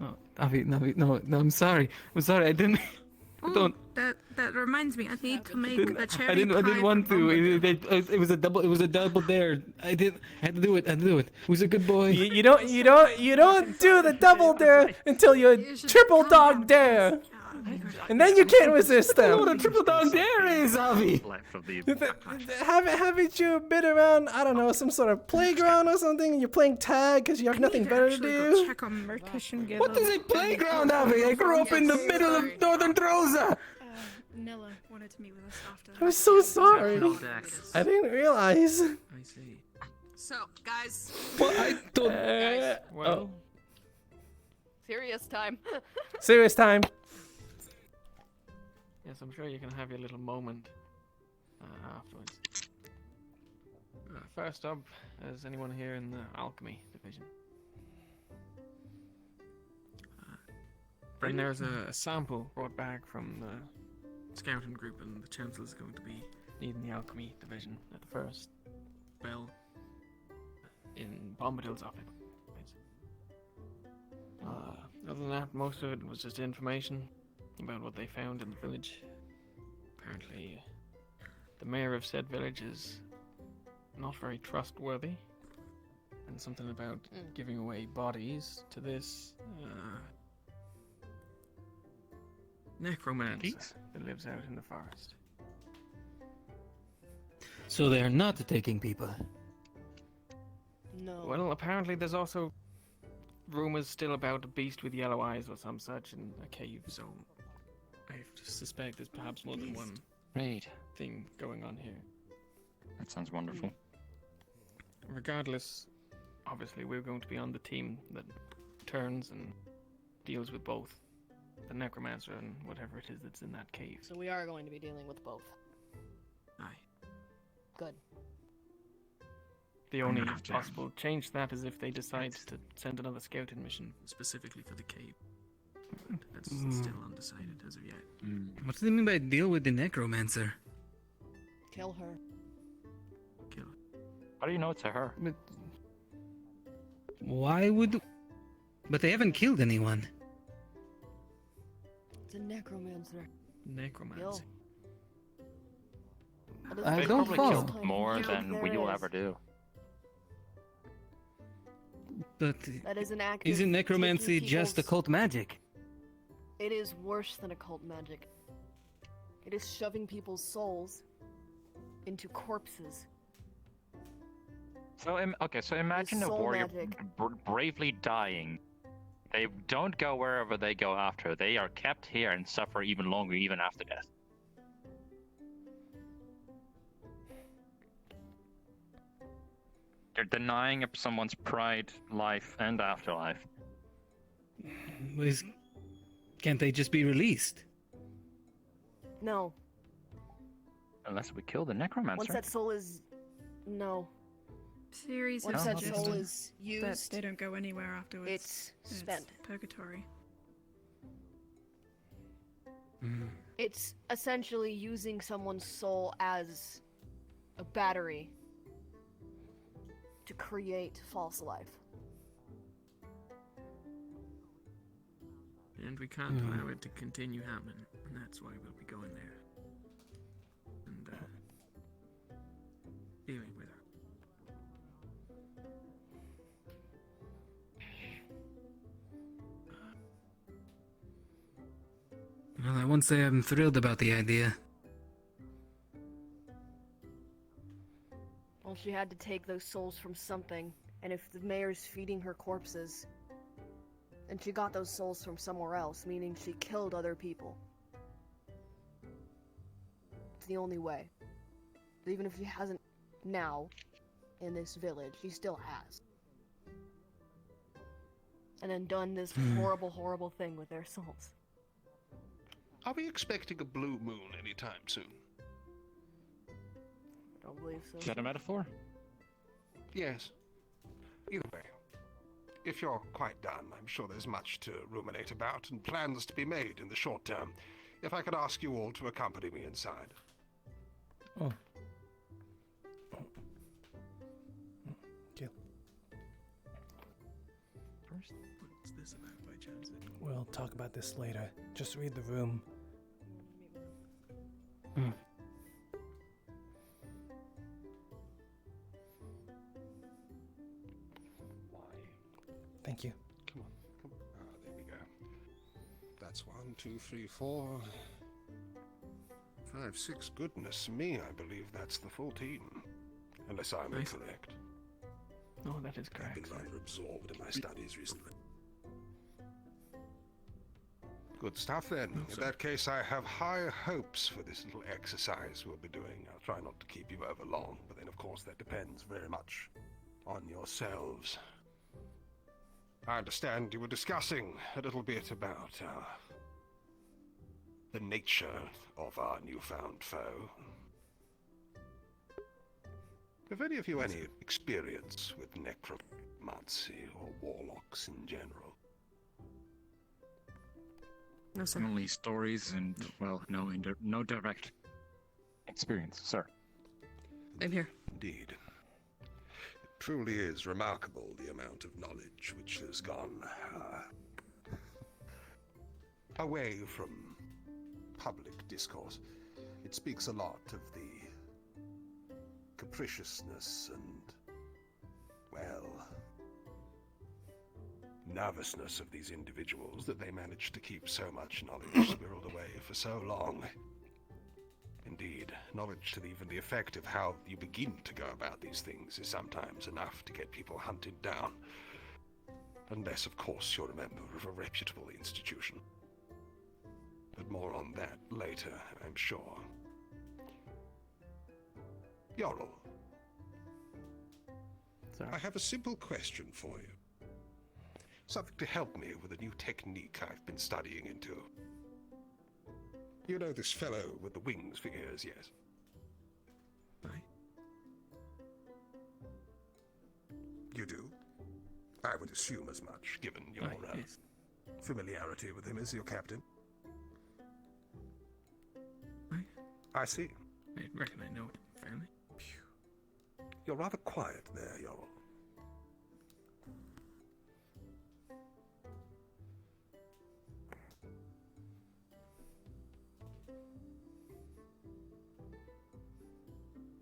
No, Avi, no, I'm sorry. I didn't. Don't. That reminds me. I need to make the cherry I didn't want to. It was a double dare. I had to do it. It was a good boy. You don't do the double dare until you triple dog dare. And then you can't resist them. I know what a triple dog dare is, Avi. Haven't you been around, I don't know, some sort of playground or something, and you're playing tag because you have nothing better to do? Check on Murtish and What is a playground, Avi? I grew up in the middle of northern Troza. Nilla wanted to meet with us after. I'm so sorry. I didn't realize. I see. So, guys. Well, I don't. Guys. Well. Serious time. Serious time. Yes, I'm sure you can have your little moment afterwards. First up, is anyone here in the alchemy division? And there's a sample brought back from the scouting group, and the chancellor is going to be leading the alchemy division at the first bell in Bombadil's office. Other than that, most of it was just information about what they found in the village. Apparently, the mayor of said village is not very trustworthy, and something about giving away bodies to this necromancer that lives out in the forest. So they're not taking people. No. Well, apparently there's also rumors still about a beast with yellow eyes or some such in a cave, so I suspect there's perhaps more than one thing going on here. That sounds wonderful. Regardless, obviously we're going to be on the team that turns and deals with both the necromancer and whatever it is that's in that cave. So we are going to be dealing with both. Aye. Good. The only possible change to that is if they decide to send another scouting mission specifically for the cave. That's still undecided as of yet. What do they mean by deal with the necromancer? Kill her. Kill her. How do you know it's a her? But why would? But they haven't killed anyone. It's a necromancer. Necromancer. They don't probably follow. killed more than we will ever do. But That is an act. isn't of necromancy taking just people's- occult magic? It is worse than occult magic. It is shoving people's souls into corpses. So imagine a soul warrior magic. bravely dying. They don't go wherever they go after. They are kept here and suffer even longer, even after death. They're denying someone's pride, life, and afterlife. Can't they just be released? No. Unless we kill the necromancer. Once that soul is... No. Series Once has that suggested soul is that used, they don't go anywhere afterwards. it's spent. Purgatory. It's essentially using someone's soul as a battery to create false life. And we can't allow it to continue happening, and that's why we'll be going there. And, dealing with her. Well, I won't say I'm thrilled about the idea. Well, she had to take those souls from something, and if the mayor's feeding her corpses, then she got those souls from somewhere else, meaning she killed other people. It's the only way. Even if she hasn't now, in this village, she still has. And then done this horrible, horrible thing with their souls. Are we expecting a blue moon anytime soon? Don't believe so. Is that a metaphor? Yes. Either way, if you're quite done, I'm sure there's much to ruminate about and plans to be made in the short term. If I could ask you all to accompany me inside. Oh. Keel. First, what's this about by chance? We'll talk about this later. Just read the room. Thank you. Come on. Ah, there we go. That's 1, 2, 3, 4, 5, 6. Goodness me, I believe that's the full team. Unless I'm incorrect. No, that is correct. I've been rather absorbed in my studies recently. Good stuff then. In that case, I have high hopes for this little exercise we'll be doing. I'll try not to keep you over long, but then of course that depends very much on yourselves. I understand you were discussing a little bit about the nature of our newfound foe. Have any of you any experience with necromancy or warlocks in general? No, sir. Only stories and, well, no direct experience, sir. I'm here. Indeed. It truly is remarkable the amount of knowledge which has gone away from public discourse. It speaks a lot of the capriciousness and, well, nervousness of these individuals that they manage to keep so much knowledge squirreled away for so long. Indeed, knowledge to even the effect of how you begin to go about these things is sometimes enough to get people hunted down. Unless, of course, you're a member of a reputable institution. But more on that later, I'm sure. Yorl. Sir. I have a simple question for you. Something to help me with a new technique I've been studying into. You know this fellow with the wings for ears, yes? Aye. You do? I would assume as much, given your yes. familiarity with him as your captain. Aye. I see. I reckon I know it fairly. You're rather quiet there, Yorl.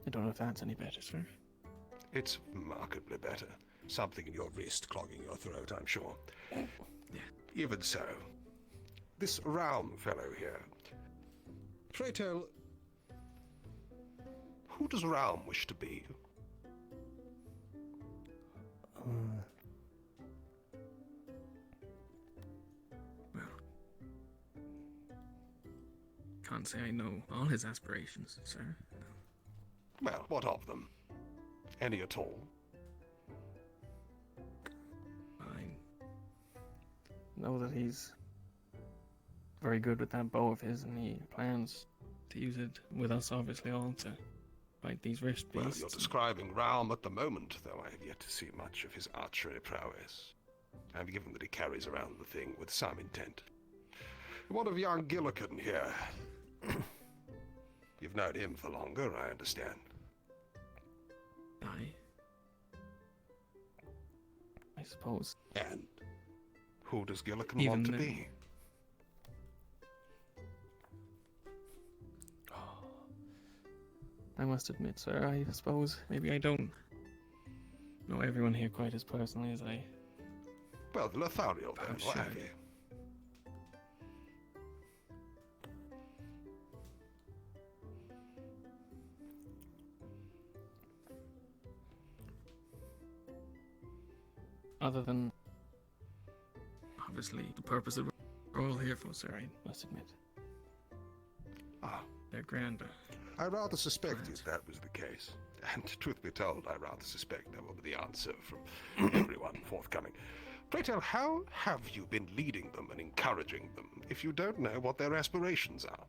I don't know if that's any better, sir. It's markedly better. Something in your wrist clogging your throat, I'm sure. Yeah. Even so, this Raum fellow here. Pray tell, who does Raum wish to be? Well, can't say I know all his aspirations, sir. Well, what of them? Any at all? I know that he's very good with that bow of his, and he plans to use it with us, obviously, all to fight these rift beasts. Well, you're describing Raum at the moment, though I have yet to see much of his archery prowess. I'm given that he carries around the thing with some intent. What of young Gilligan here? You've known him for longer, I understand. I suppose. And who does Gilligan Even want to then- be? I must admit, sir, I suppose maybe I don't know everyone here quite as personally as I. Well, Lothario then, what have you? Other than, obviously, the purpose that we're all here for, sir, I must admit. Ah. They're grand. I rather suspected that was the case. And truth be told, I rather suspect that will be the answer from everyone forthcoming. Pray tell, how have you been leading them and encouraging them if you don't know what their aspirations are?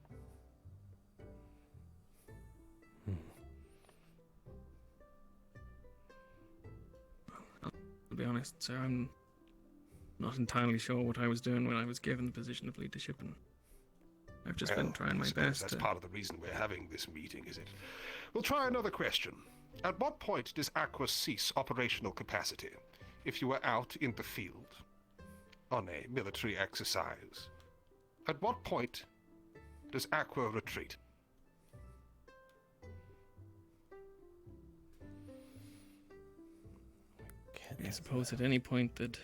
To be honest, sir, I'm not entirely sure what I was doing when I was given the position of leadership, and I've just been trying I my suppose best That's to... part of the reason we're having this meeting, is it? We'll try another question. At what point does Aqua cease operational capacity? If you were out in the field, on a military exercise, at what point does Aqua retreat? I suppose at any point that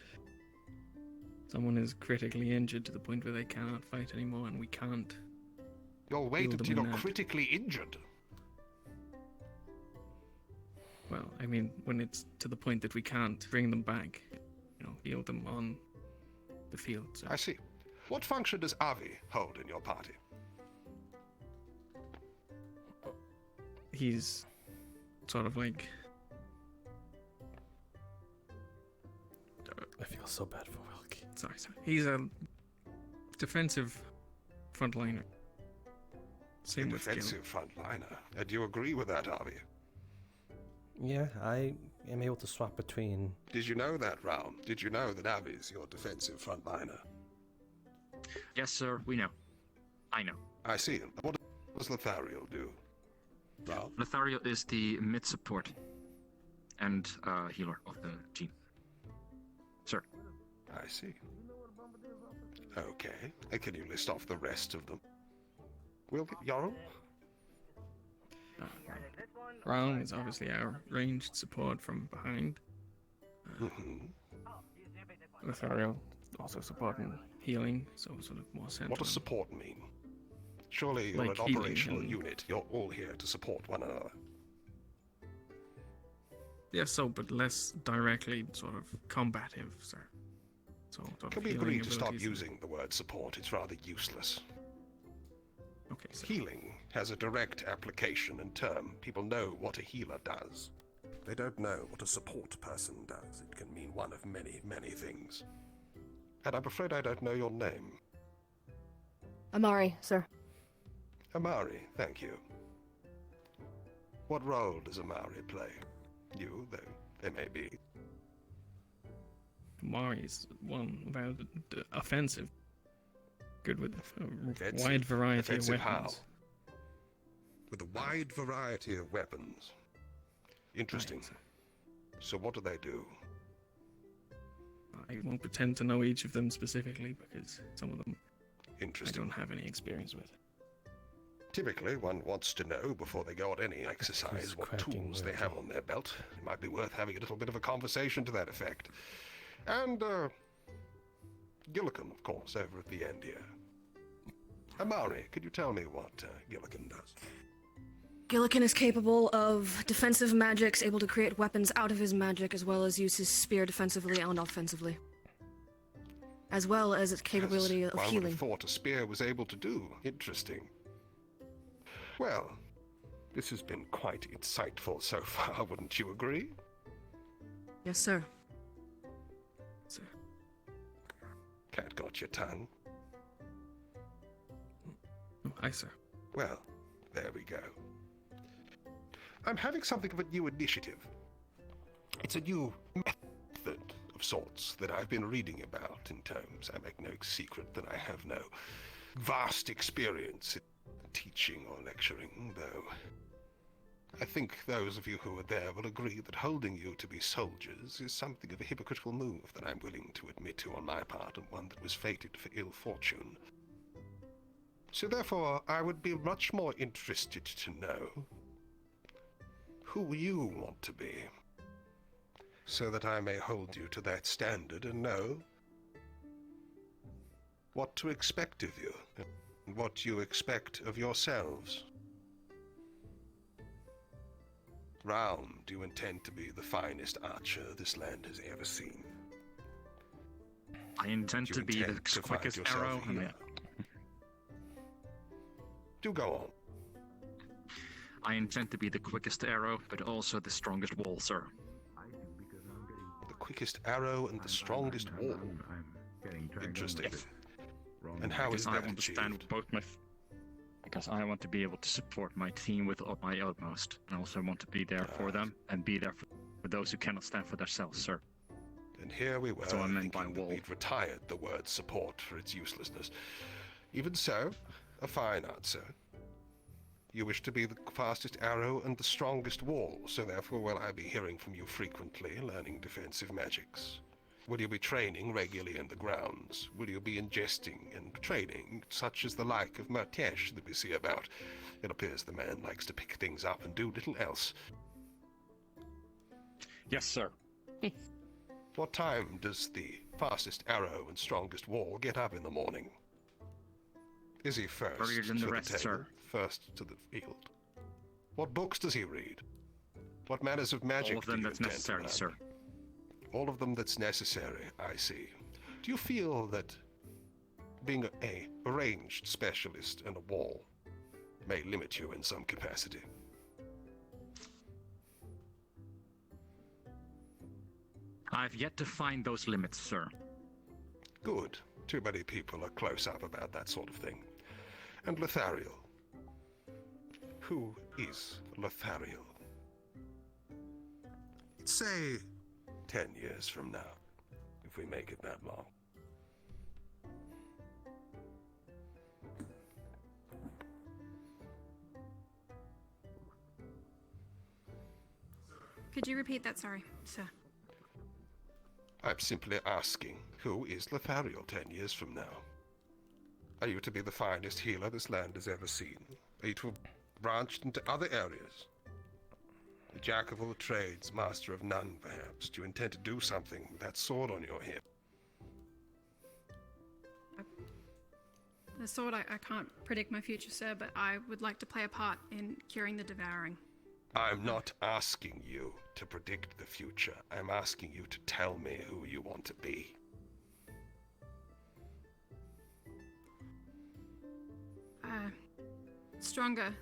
someone is critically injured to the point where they cannot fight anymore and we can't... You'll wait heal them until in you're that. critically injured. Well, I mean, when it's to the point that we can't bring them back, heal them on the field. So. I see. What function does Avi hold in your party? He's sort of like... I feel so bad for Wilkie. Sorry. He's a defensive frontliner. Same with defensive frontliner. Do you agree with that, Avi? Yeah, I am able to swap between. Did you know that, Raum? Did you know that Avi's your defensive frontliner? Yes, sir, we know. I know. I see. What does Lothario do? Raum? Lothario is the mid support and healer of the team. Sir. I see. Okay. And can you list off the rest of them? Yarrow? Raum is obviously our ranged support from behind. Lothario also supporting healing, so sort of more central. What does support mean? Surely you're Like an healing operational and- unit. You're all here to support one another. Yes, so, but less directly sort of combative, sir. So, sort of Can we healing agree to stop abilities. using the word support? It's rather useless. Okay, sir. Healing has a direct application and term. People know what a healer does. They don't know what a support person does. It can mean one of many, many things. And I'm afraid I don't know your name. Amari, sir. Amari, thank you. What role does Amari play? You, though they may be. Amari's one about offensive. Good with a Offensive? wide variety Offensive of weapons. how? With a wide variety of weapons. Interesting. So what do they do? I won't pretend to know each of them specifically because some of them I Interesting. don't have any experience with. Typically, one wants to know before they go on any exercise what cracking tools they Wilkie. have on their belt. It might be worth having a little bit of a conversation to that effect. And, Gilligan, of course, over at the end here. Amari, could you tell me what Gilligan does? Gillikin is capable of defensive magics, able to create weapons out of his magic, as well as use his spear defensively and offensively. As well as its capability of One would healing. have thought a spear was able to do. Interesting. Well, this has been quite insightful so far, wouldn't you agree? Yes, sir. Cat got your tongue. Aye, sir. Well, there we go. I'm having something of a new initiative. It's a new method of sorts that I've been reading about in tomes. I make no secret that I have no vast experience in teaching or lecturing, though I think those of you who are there will agree that holding you to be soldiers is something of a hypocritical move that I'm willing to admit to on my part, and one that was fated for ill fortune. So therefore, I would be much more interested to know who you want to be, so that I may hold you to that standard and know what to expect of you, and what you expect of yourselves. Round, you intend to be the finest archer this land has ever seen. I intend to be the quickest arrow. Do go on. I intend to be the quickest arrow, but also the strongest wall, sir. The quickest arrow and the strongest wall. Interesting. And how is that achieved? Because I want to be able to support my team with my utmost, and also want to be there for them and be there for those who cannot stand for themselves, sir. And here we were, So I meant by thinking that wall. we'd retired the word support for its uselessness. Even so, a fine answer. You wish to be the fastest arrow and the strongest wall, so therefore will I be hearing from you frequently, learning defensive magics. Will you be training regularly in the grounds? Will you be ingesting and training, such as the like of Murtesh that we see about? It appears the man likes to pick things up and do little else. Yes, sir. What time does the fastest arrow and strongest wall get up in the morning? Is he first Earlier than to the rest, table, sir. first to the field? What books does he read? What manners of magic All of them do you that's intend to necessary, learn? sir. All of them that's necessary, I see. Do you feel that being a ranged specialist in a wall may limit you in some capacity? I've yet to find those limits, sir. Good. Too many people are close up about that sort of thing. And Lothariel. Who is Lothariel? Say 10 years from now, if we make it that long. Could you repeat that? Sorry, sir. I'm simply asking, who is Lothariel 10 years from now? Are you to be the finest healer this land has ever seen? Are you to have branched into other areas? A jack of all trades, master of none, perhaps. Do you intend to do something with that sword on your hip? The sword, I can't predict my future, sir, but I would like to play a part in curing the devouring. I'm not asking you to predict the future. I'm asking you to tell me who you want to be. Stronger,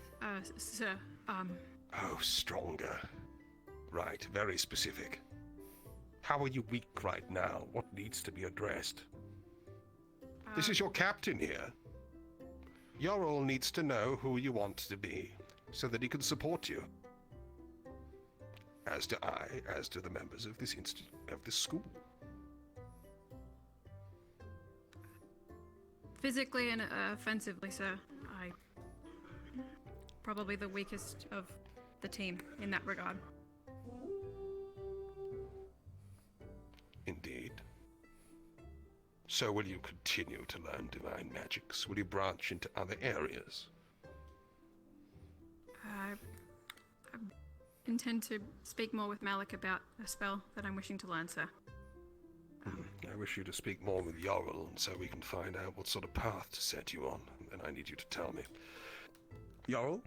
sir. Oh, stronger. Right, very specific. How are you weak right now? What needs to be addressed? This is your captain here. Jarl needs to know who you want to be, so that he can support you. As do I, as do the members of this school. Physically and offensively, sir. I probably the weakest of the team in that regard. Indeed. So will you continue to learn divine magics? Will you branch into other areas? I intend to speak more with Malik about a spell that I'm wishing to learn, sir. I wish you to speak more with Jarl, so we can find out what sort of path to set you on. And I need you to tell me. Jarl?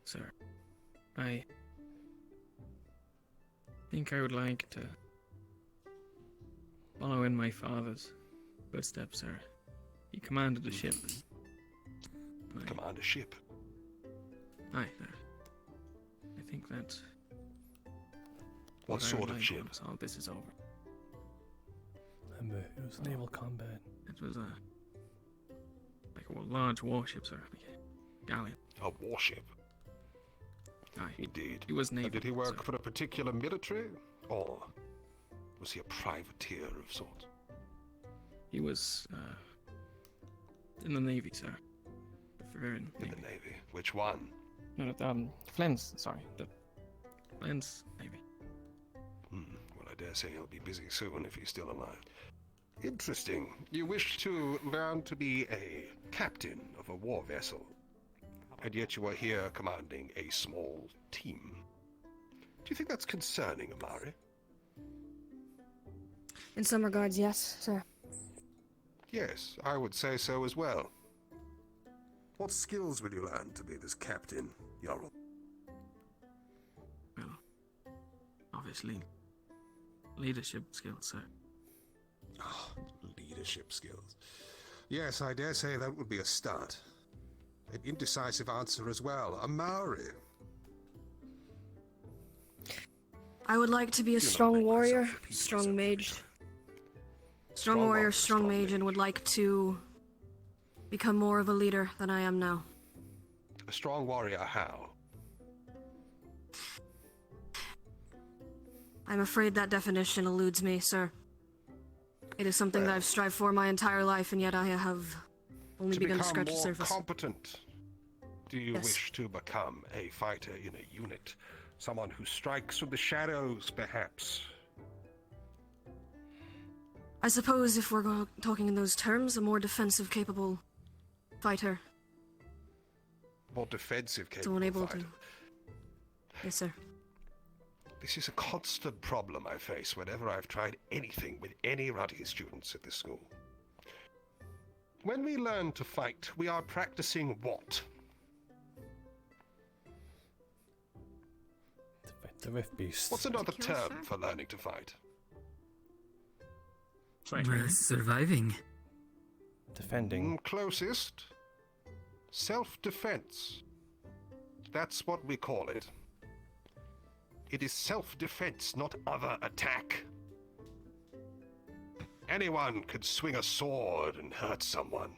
Sir, I think I would like to follow in my father's footsteps, sir. He commanded a ship. Command a ship? Aye, sir. I think that's What I sort would of like ship? once all this is over. It was naval combat. It was like a large warship, sir. Like a galleon. A warship? Aye. Indeed. He was naval. And did he work for a particular military? Or was he a privateer of sorts? He was in the Navy, sir. In the Navy. Which one? No, Flynn's. Sorry, the Flynn's Navy. Well, I dare say he'll be busy soon if he's still alive. Interesting. You wish to learn to be a captain of a war vessel, and yet you are here commanding a small team. Do you think that's concerning, Amari? In some regards, yes, sir. Yes, I would say so as well. What skills will you learn to be this captain, Jarl? Well, obviously, leadership skills, sir. Oh, leadership skills. Yes, I dare say that would be a start. An indecisive answer as well. Amari. I would like to be a strong warrior, strong mage. Strong warrior, strong mage, and would like to become more of a leader than I am now. A strong warrior, how? I'm afraid that definition eludes me, sir. It is something that I've strived for my entire life, and yet I have only begun to scratch the surface. Competent. Do you wish to become a fighter in a unit? Someone who strikes from the shadows, perhaps? I suppose if we're talking in those terms, a more defensive capable fighter. More defensive capable Someone able fighter. to... Yes, sir. This is a constant problem I face whenever I've tried anything with any ruddy students at this school. When we learn to fight, we are practicing what? To fight the rift beast. What's another term for learning to fight? Surviving. Defending. Closest. Self-defense. That's what we call it. It is self-defense, not other attack. Anyone could swing a sword and hurt someone.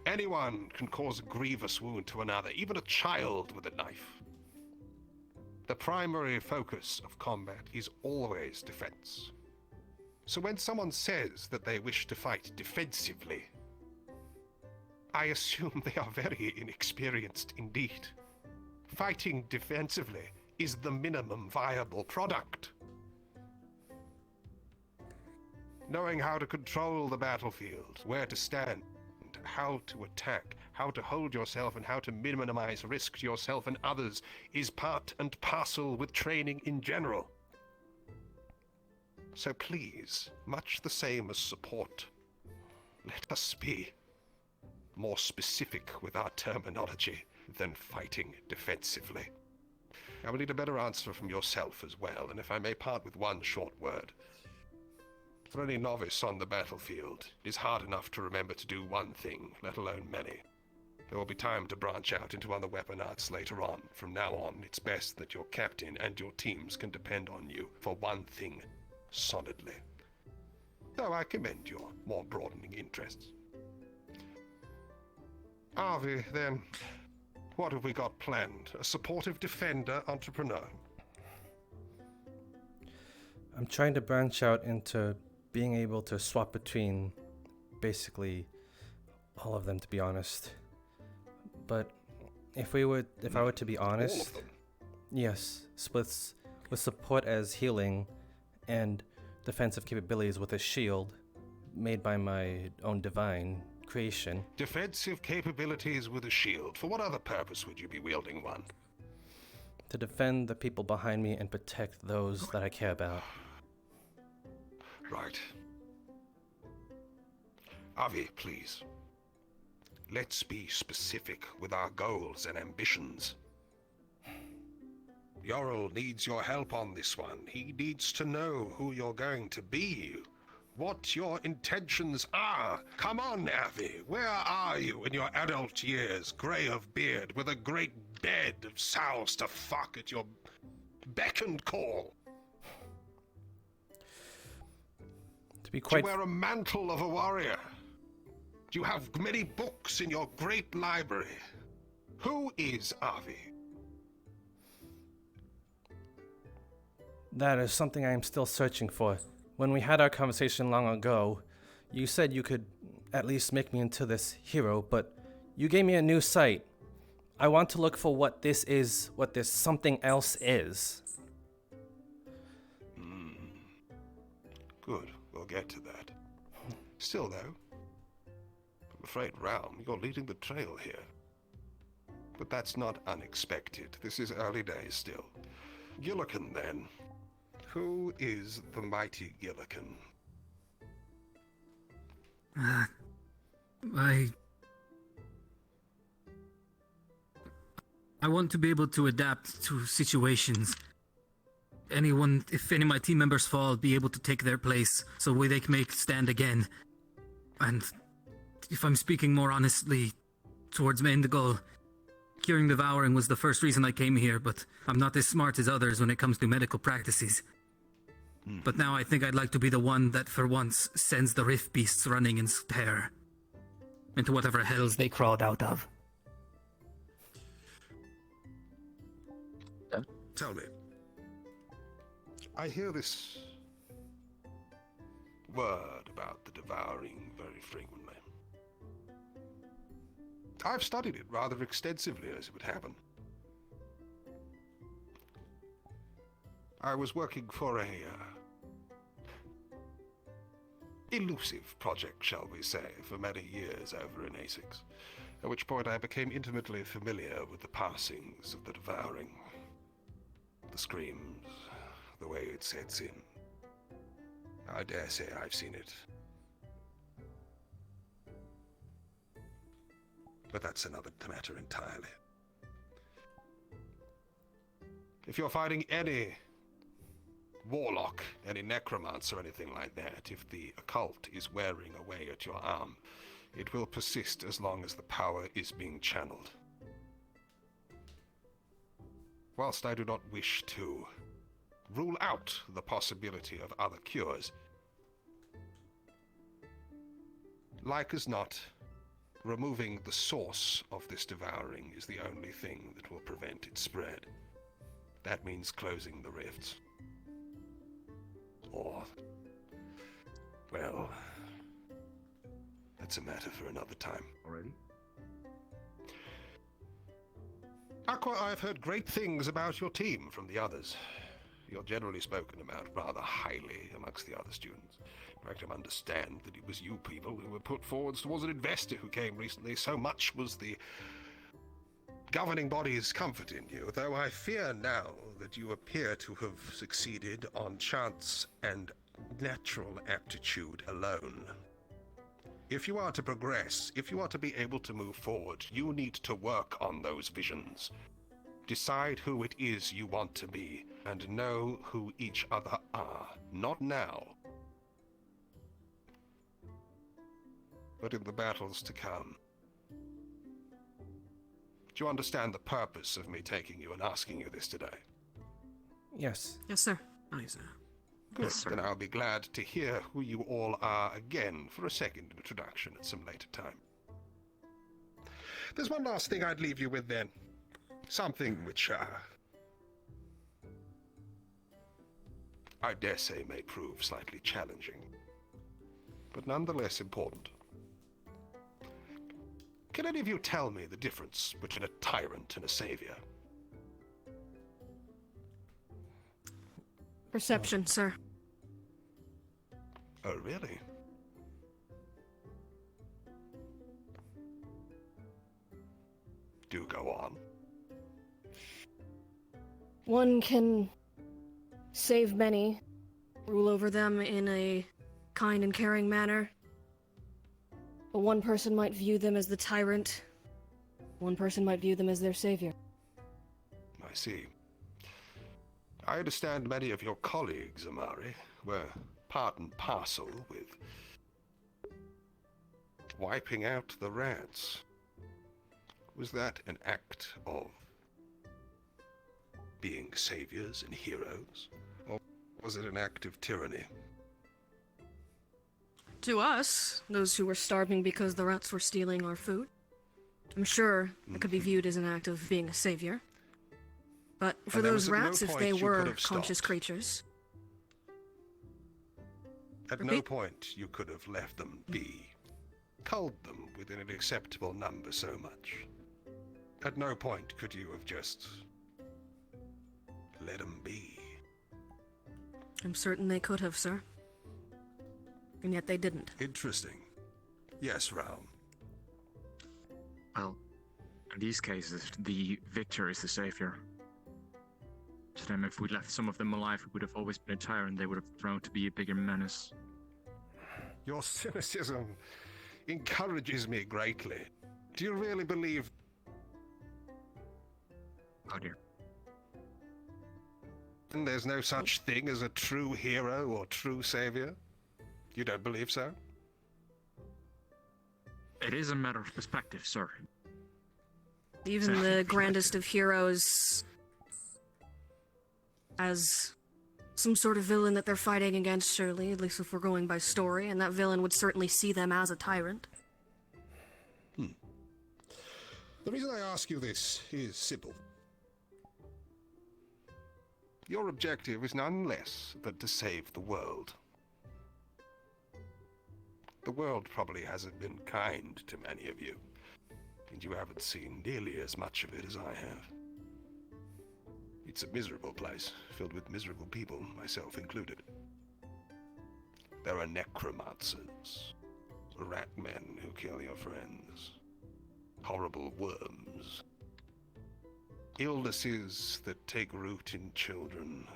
Anyone can cause a grievous wound to another, even a child with a knife. The primary focus of combat is always defense. So when someone says that they wish to fight defensively, I assume they are very inexperienced indeed. Fighting defensively is the minimum viable product. Knowing how to control the battlefield, where to stand, how to attack, how to hold yourself, and how to minimize risk to yourself and others is part and parcel with training in general. So please, much the same as support, let us be more specific with our terminology than fighting defensively. I will need a better answer from yourself as well, and if I may part with one short word. For any novice on the battlefield, it is hard enough to remember to do one thing, let alone many. There will be time to branch out into other weapon arts later on. From now on, it's best that your captain and your teams can depend on you for one thing solidly. So I commend your more broadening interests. Avi, then, what have we got planned? A supportive defender entrepreneur? I'm trying to branch out into being able to swap between basically all of them, to be honest. But if I were to be honest, all of them? Yes, splits with support as healing and defensive capabilities with a shield made by my own divine creation. Defensive capabilities with a shield. For what other purpose would you be wielding one? To defend the people behind me and protect those that I care about. Right. Avi, please. Let's be specific with our goals and ambitions. Yorl needs your help on this one. He needs to know who you're going to be, what your intentions are. Come on, Avi, where are you in your adult years, grey of beard, with a great bed of sows to fuck at your beck and call? To be quite... Do you wear a mantle of a warrior? Do you have many books in your great library? Who is Avi? That is something I am still searching for. When we had our conversation long ago, You said you could at least make me into this hero, but you gave me a new sight. I want to look for what this is, what this something else is. Good, we'll get to that. Still, though, I'm afraid, Realm, you're leading the trail here. But that's not unexpected. This is early days still. Gillikin, then. Who is the mighty Gillikin? I want to be able to adapt to situations. If any of my team members fall, be able to take their place so they can make stand again. And if I'm speaking more honestly towards my end goal, curing devouring was the first reason I came here, but I'm not as smart as others when it comes to medical practices. But now I think I'd like to be the one that for once sends the rift beasts running in terror into whatever hells they crawled out of. Tell me, I hear this word about the devouring very frequently. I've studied it rather extensively, as it would happen. I was working for a elusive project, shall we say, for many years over in Essex, at which point I became intimately familiar with the passings of the devouring. The screams, the way it sets in. I dare say I've seen it. But that's another matter entirely. If you're fighting any warlock, any necromancer or anything like that, if the occult is wearing away at your arm, it will persist as long as the power is being channeled. Whilst I do not wish to rule out the possibility of other cures, like as not, removing the source of this devouring is the only thing that will prevent its spread. That means closing the rifts. Or, well, that's a matter for another time. Already? Aqua, I've heard great things about your team from the others. You're generally spoken about rather highly amongst the other students. I can understand that it was you people who were put forwards towards an investor who came recently. So much was the governing body's comfort in you, though I fear now that you appear to have succeeded on chance and natural aptitude alone. If you are to progress, if you are to be able to move forward, you need to work on those visions. Decide who it is you want to be, and know who each other are. Not now, but in the battles to come. Do you understand the purpose of me taking you and asking you this today? Yes. Yes, sir. Aye, sir. Good, then I'll be glad to hear who you all are again for a second introduction at some later time. There's one last thing I'd leave you with then. Something which, I dare say may prove slightly challenging, but nonetheless important. Can any of you tell me the difference between a tyrant and a savior? Perception, sir. Oh, really? Do go on. One can save many, Rule over them in a kind and caring manner. but one person might view them as the tyrant. One person might view them as their savior. I see. I understand many of your colleagues, Amari, were part and parcel with wiping out the rats. Was that an act of being saviors and heroes, or was it an act of tyranny? To us, those who were starving because the rats were stealing our food, I'm sure it could be viewed as an act of being a savior. But for And there those was at no rats, if point they you could were have conscious stopped. creatures, At no point you could have left them be. Culled them within an acceptable number so much. At no point could you have just let them be. I'm certain they could have, sir. And yet they didn't. Interesting. Yes, Raoul. Well, in these cases, the victor is the savior. To them, if we left some of them alive, we would have always been a tyrant. They would have grown to be a bigger menace. Your cynicism encourages me greatly. Do you really believe... Oh dear. And there's no such thing as a true hero or true savior? You don't believe so? It is a matter of perspective, sir. Even the grandest of heroes, as some sort of villain that they're fighting against, surely, at least if we're going by story, and that villain would certainly see them as a tyrant. The reason I ask you this is simple. Your objective is none less than to save the world. The world probably hasn't been kind to many of you, and you haven't seen nearly as much of it as I have. It's a miserable place, filled with miserable people, myself included. There are necromancers, rat men who kill your friends, horrible worms, illnesses that take root in children,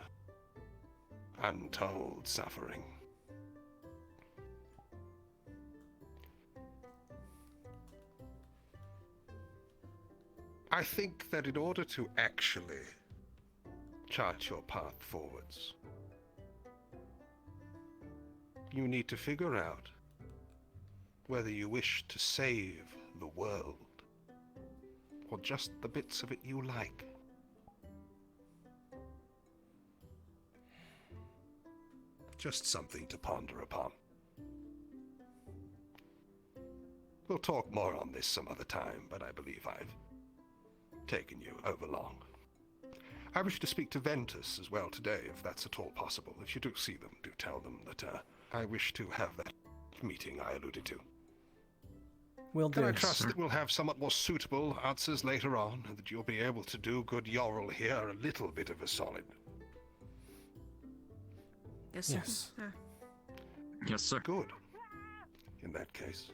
untold suffering. I think that in order to actually chart your path forwards, you need to figure out whether you wish to save the world or just the bits of it you like. Just something to ponder upon. We'll talk more on this some other time, but I believe I've taken you over long. I wish to speak to Ventus as well today, if that's at all possible. If you do see them, do tell them that I wish to have that meeting I alluded to. Will do. Can I trust that we'll have somewhat more suitable answers later on, and that you'll be able to do good Yorl here a little bit of a solid? Yes, sir. Yes. Yes, sir. Good. In that case,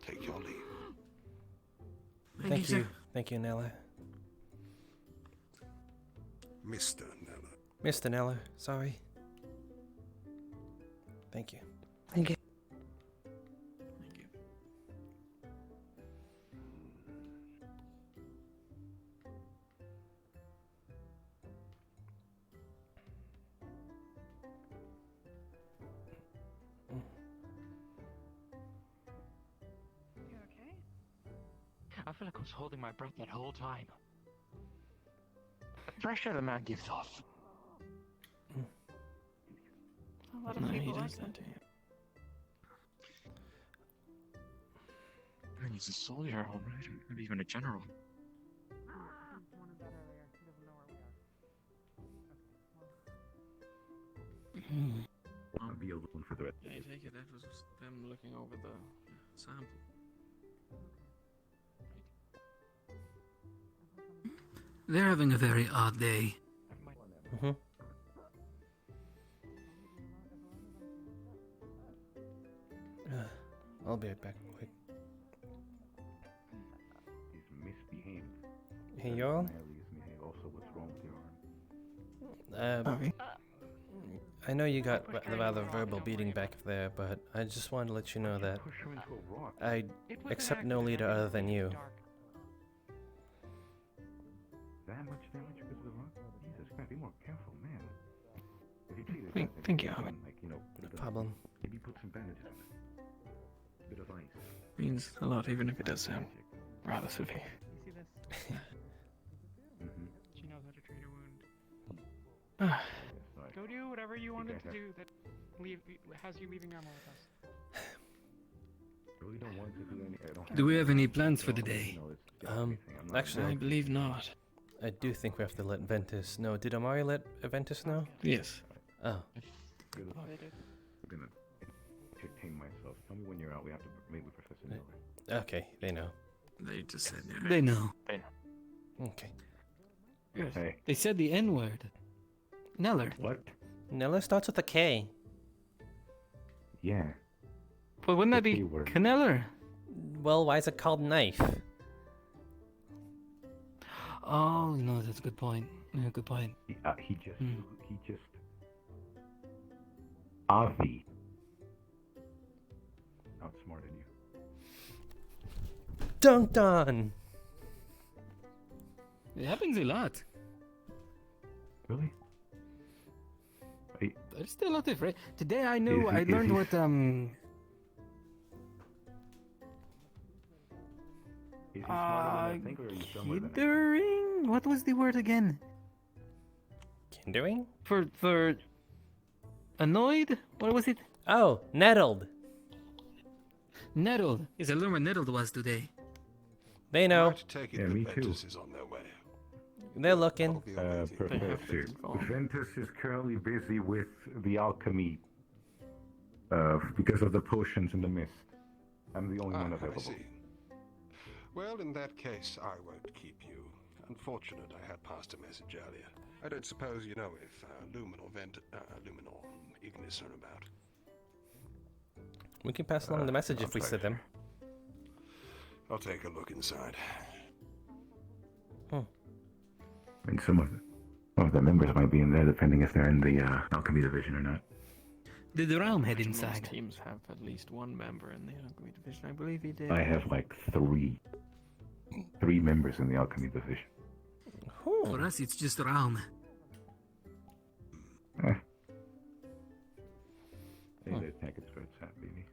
take your leave. Thank you. Thank you, Nella. Mr. Nella. Mr. Nella, sorry. Thank you. Thank you. I feel like I was holding my breath that whole time. The pressure the man gives off. A lot of people like that. I mean, he's a soldier, alright, maybe even a general. I'll be alone for the rest. Yeah, I take it that was them looking over the sample. They're having a very odd day. Mm-hmm. I'll be right back quick. He's misbehaved. Hey, y'all. Also, what's wrong with your arm? I know you got the rather verbal beating back there, but I just wanted to let you know that I accept no leader other than you. That much damage because of the rock? Jesus Christ, be more careful, man. If you treat it Thank you. like, No problem. Maybe put some bandages on it. Bit of ice. Means a lot, even if it does sound rather severe. You see this? She knows how to treat a wound. Go do whatever you wanted to do that has you leaving armor with us. I really don't want to do any. I don't Do we have any plans for the day? Actually, I believe not. I do think we have to let Ventus know. Did Amari let Ventus know? Yes. Oh. I'm gonna entertain myself. Tell me when you're out. We have to meet with Professor Miller. Okay, they know. They just said they know. Okay. Yes. Hey. They said the N-word. Neller. What? Neller starts with a K. Yeah. But wouldn't that be Kneller? Well, why is it called knife? Oh, no, that's a good point. Yeah, good point. He just. Avi. Outsmarted you. Dunked on. It happens a lot. Really? They're still not afraid. Today I learned what Is he smarter than I think, or are you dumber than I think? kindering? What was the word again? Kindering? For annoyed? What was it? Oh, nettled. Nettled. Yes, I learned what nettled was today. They know. Take it Yeah, the me too. Ventus is on their way. They're looking. Professor, Ventus is currently busy with the alchemy because of the potions in the mist. I'm the only one I available. see. Well, in that case, I won't keep you. Unfortunate, I had passed a message earlier. I don't suppose you know if Lumen or Ignis are about. We can pass along the message if we see them. I'll take a look inside. And some of the members might be in there, depending if they're in the alchemy division or not. Did the realm head Most inside? teams have at least one member in the alchemy division. I believe he did. I have like three members in the alchemy division. For us, it's just realm. Hey, the packets for chat, baby.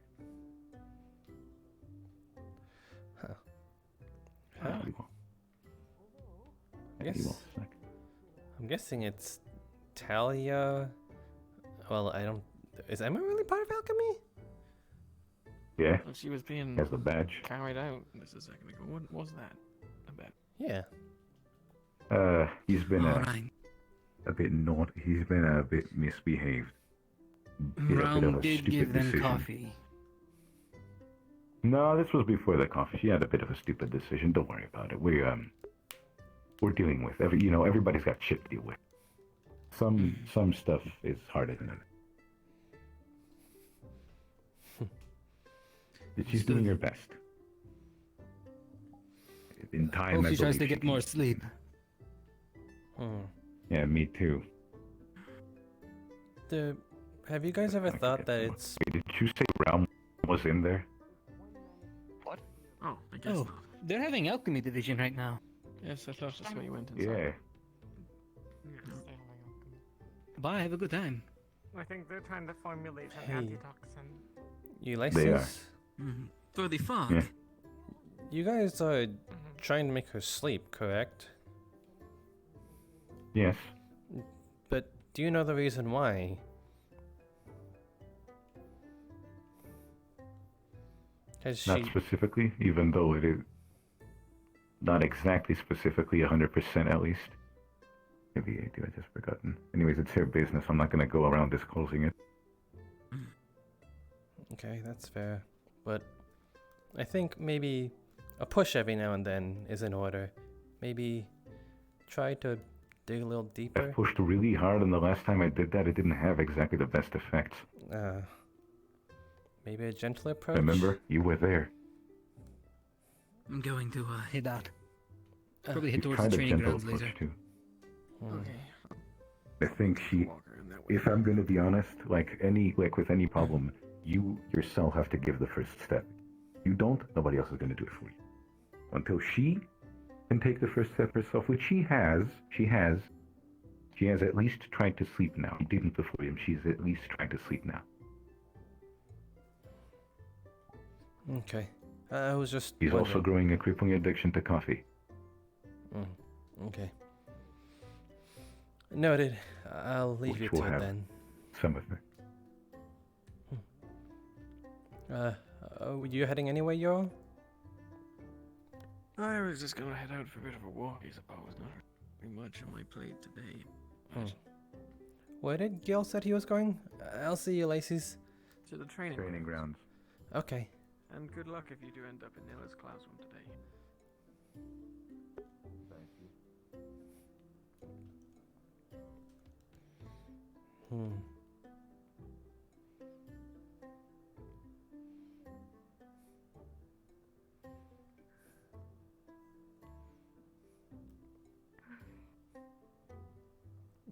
I'm guessing it's Talia. Well, I don't. Is Emma really part of alchemy? Yeah. Well, she was being Has the badge. carried out just a second ago. What was that about? Yeah. He's been a bit naughty. He's been a bit misbehaved. Realm did give them decision. coffee. No, this was before the coffee. She had a bit of a stupid decision. Don't worry about it. We're dealing with everybody's got shit to deal with. Some stuff is harder than others. She's doing her best. In time, Hope I she tries to believe get more sleep. Yeah, me too. Have you guys ever thought that it's? Wait, did you say Realm was in there? What? Oh, I guess not. They're having alchemy division right now. Yes, I thought that's where you went inside. Yeah. Bye, have a good time. I think they're trying to formulate an Hey. antitoxin. Ulysses? For the fog. Yeah. You guys are trying to make her sleep, correct? Yes. But do you know the reason why? Has Not she? specifically, even though it is not exactly specifically 100% at least. Maybe I do, I just forgotten. Anyways, it's her business. I'm not gonna go around disclosing it. Okay, that's fair. But I think maybe a push every now and then is in order. Maybe try to dig a little I deeper. pushed really hard, and the last time I did that, it didn't have exactly the best effects. Maybe a gentler approach. Remember? You were there. I'm going to head out. Probably You head towards tried the a training gentle grounds later. approach, too. Okay. I think if I'm gonna be honest, like with any problem, you yourself have to give the first step. You don't, nobody else is gonna do it for you. Until she can take the first step herself, which she has at least tried to sleep now. She didn't before him, she's at least trying to sleep now. Okay. I was just. He's also wondering. growing a crippling addiction to coffee. Okay. Noted. I'll leave Which you will to it have then. some of it. You heading anywhere, y'all? I was just gonna head out for a bit of a walk, I suppose. Not very much on my plate today. Where did Gil said he was going? I'll see you, Lacey's. To the training grounds. Okay. And good luck if you do end up in Nilla's classroom today.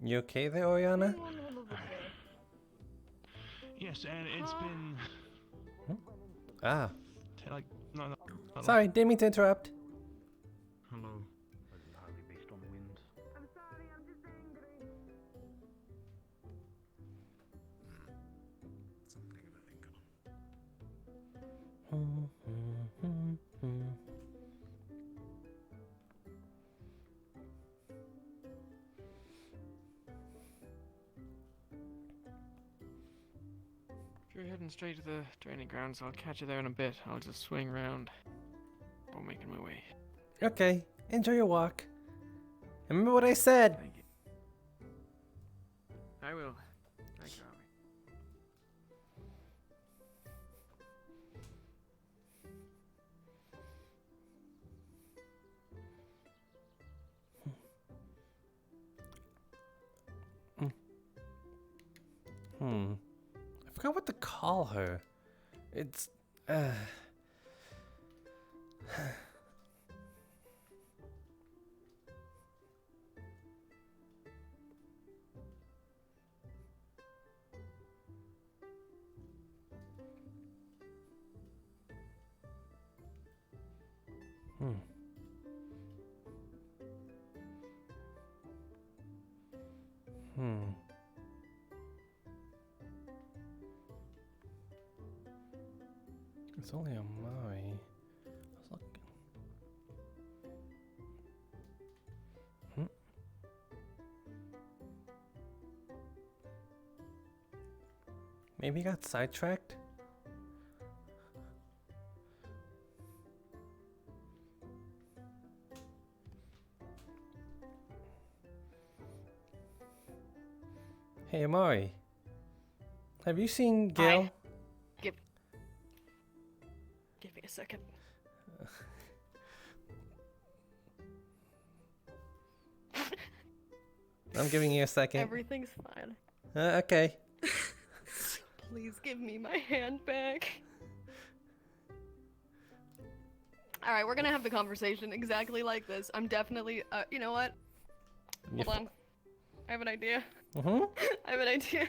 You okay there, Oriana? Yes, and it's been Ah. like no. Sorry, didn't mean to interrupt. Hello. Based on wind. Something to think If you're heading straight to the training grounds, I'll catch you there in a bit. I'll just swing round while making my way. Okay, enjoy your walk. And remember what I said. Thank you. I will. Thanks, Robbie. I forgot what to call her. It's It's only a Mari. I was looking. Maybe he got sidetracked? Hey, Amari. Have you seen Gil? Hi. Give me a second. I'm giving you a second. Everything's fine. Okay. Please give me my hand back. Alright, we're gonna have the conversation exactly like this. I'm definitely, you know what? Hold on. I have an idea. I have an idea.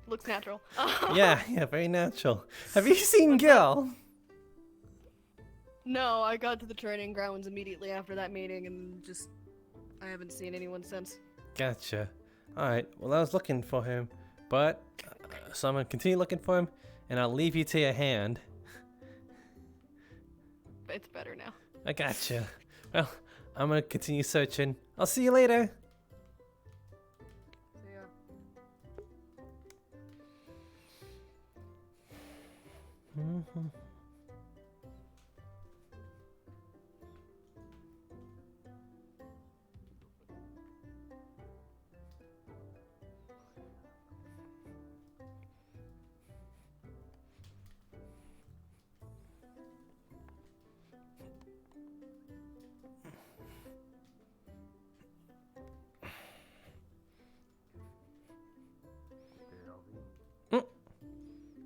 Looks natural. Yeah, very natural. Have you seen Gil? No, I got to the training grounds immediately after that meeting and just... I haven't seen anyone since. Gotcha. Alright, well I was looking for him, but... so I'm gonna continue looking for him, and I'll leave you to your hand. It's better now. I gotcha. Well, I'm gonna continue searching. I'll see you later. See ya.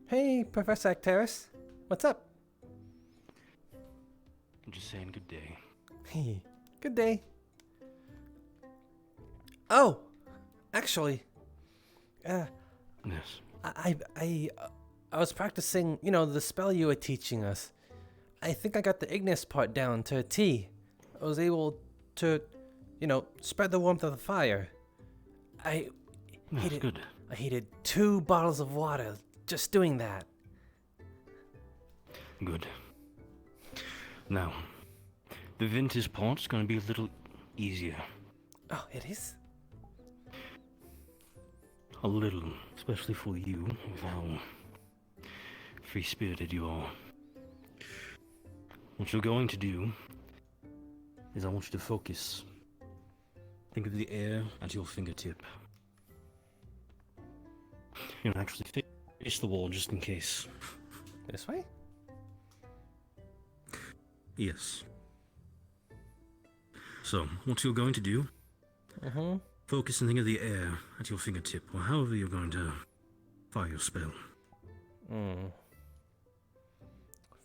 Hey, Professor Acteris. What's up? I'm just saying good day. Hey, good day. Oh, actually, Yes. I was practicing, the spell you were teaching us. I think I got the Ignis part down to a T. I was able to, spread the warmth of the fire. I heated 2 bottles of water just doing that. Good. Now, the Ventus part's gonna be a little easier. Oh, it is? A little, especially for you, with how free-spirited you are. What you're going to do is I want you to focus think of the air at your fingertip. Actually face the wall just in case. This way? Yes. So, what you're going to do, focus and think of the air at your fingertip, or however you're going to fire your spell.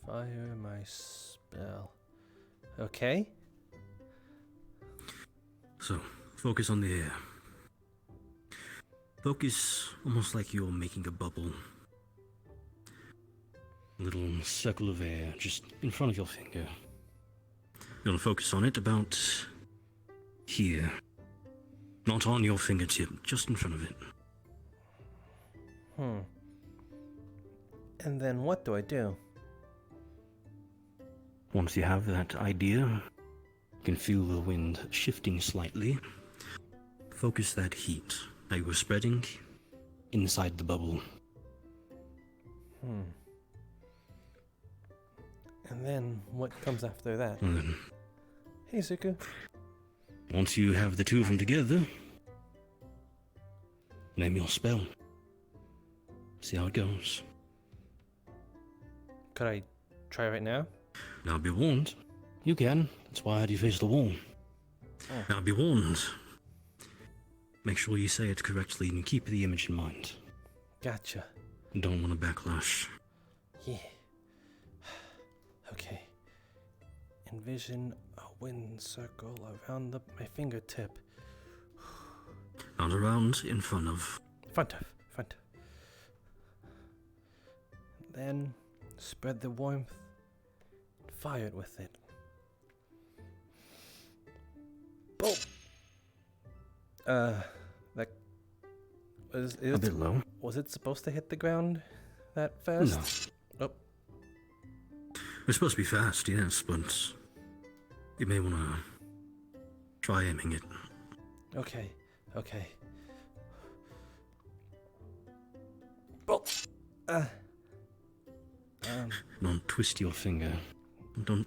Fire my spell. Okay. So, focus on the air. Focus almost like you're making a bubble. A little circle of air just in front of your finger. You're gonna focus on it about here. Not on your fingertip, just in front of it. And then what do I do? Once you have that idea, you can feel the wind shifting slightly. Focus that heat that you were spreading inside the bubble. And then what comes after that? And then, Hey, Zuko. once you have the two of them together, name your spell. See how it goes. Could I try right now? Now be warned. You can. That's why I had you face the wall. Now be warned. Make sure you say it correctly and keep the image in mind. Gotcha. Don't want a backlash. Yeah. Okay. Envision a wind circle around my fingertip. Not around, in front of. Front of. Then spread the warmth. Fire it with it. Boom! That was A bit low. Was it supposed to hit the ground that fast? No. Oh. It's supposed to be fast, yes, but you may want to try aiming it. Okay. Boom! Don't twist your finger. Don't.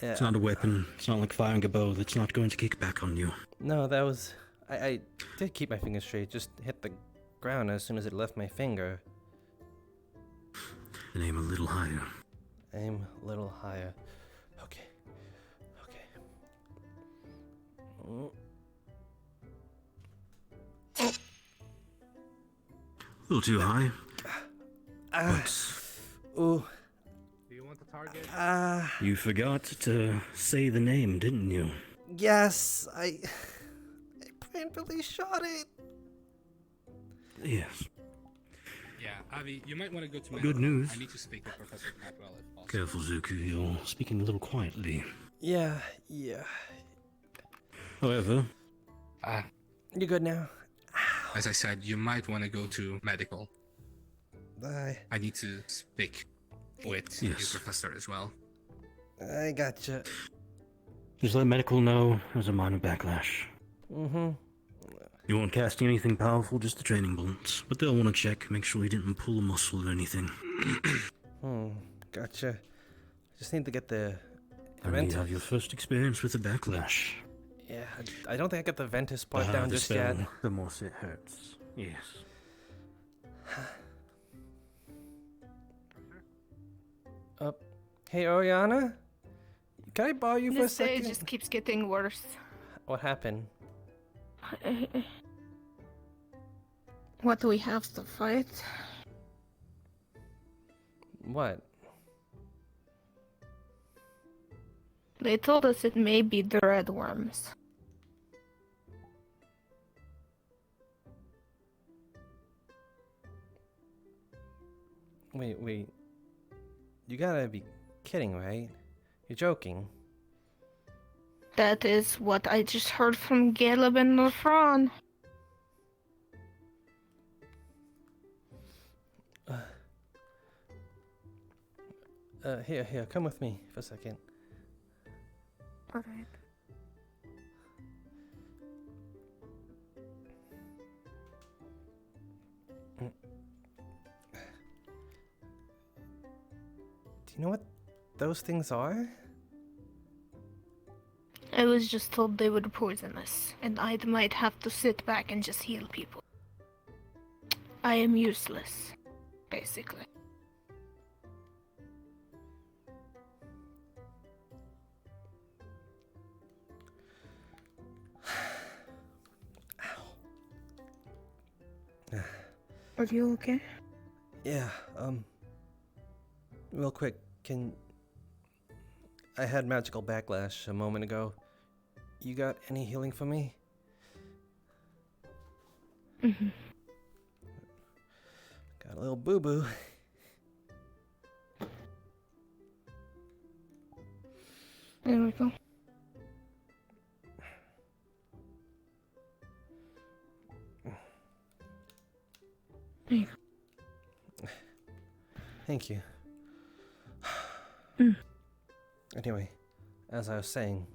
Yeah. It's not a weapon. It's not like firing a bow that's not going to kick back on you. No, that was... I did keep my finger straight, just hit the ground as soon as it left my finger. And aim a little higher. Aim a little higher. Okay. Oh. A little too high. Ooh. Do you want the target? You forgot to say the name, didn't you? Yes, I painfully shot it. Yes. Yeah, Avi, you might want to go to Good news. I need to speak with Professor Catwell if possible. Careful, Zuku. You're speaking a little quietly. Yeah. However... You good now? As I said, you might want to go to medical. I need to speak with Yes. you, Professor, as well. I gotcha. Just let medical know there's a minor backlash. You won't cast anything powerful, just the training bolts. But they'll want to check, make sure you didn't pull a muscle or anything. Gotcha. Just need to get the I mean, you have your first experience with the backlash. Yeah, I don't think I got the Ventus The part harder down the just spell, yet. the more it hurts. Yes. Hey, Oriana? Can I borrow you for a This day second? just keeps getting worse. What happened? What do we have to fight? What? They told us it may be the red worms. Wait. You gotta be kidding, right? You're joking. That is what I just heard from Caleb and Lafron. Here, come with me for a second. Alright. Do you know what those things are? I was just told they were poisonous, and I might have to sit back and just heal people. I am useless, basically. Are you okay? Yeah, real quick, I had magical backlash a moment ago. You got any healing for me? Mm-hmm. Got a little boo-boo. There we go. There you go. Thank you. Mm. Anyway, as I was saying,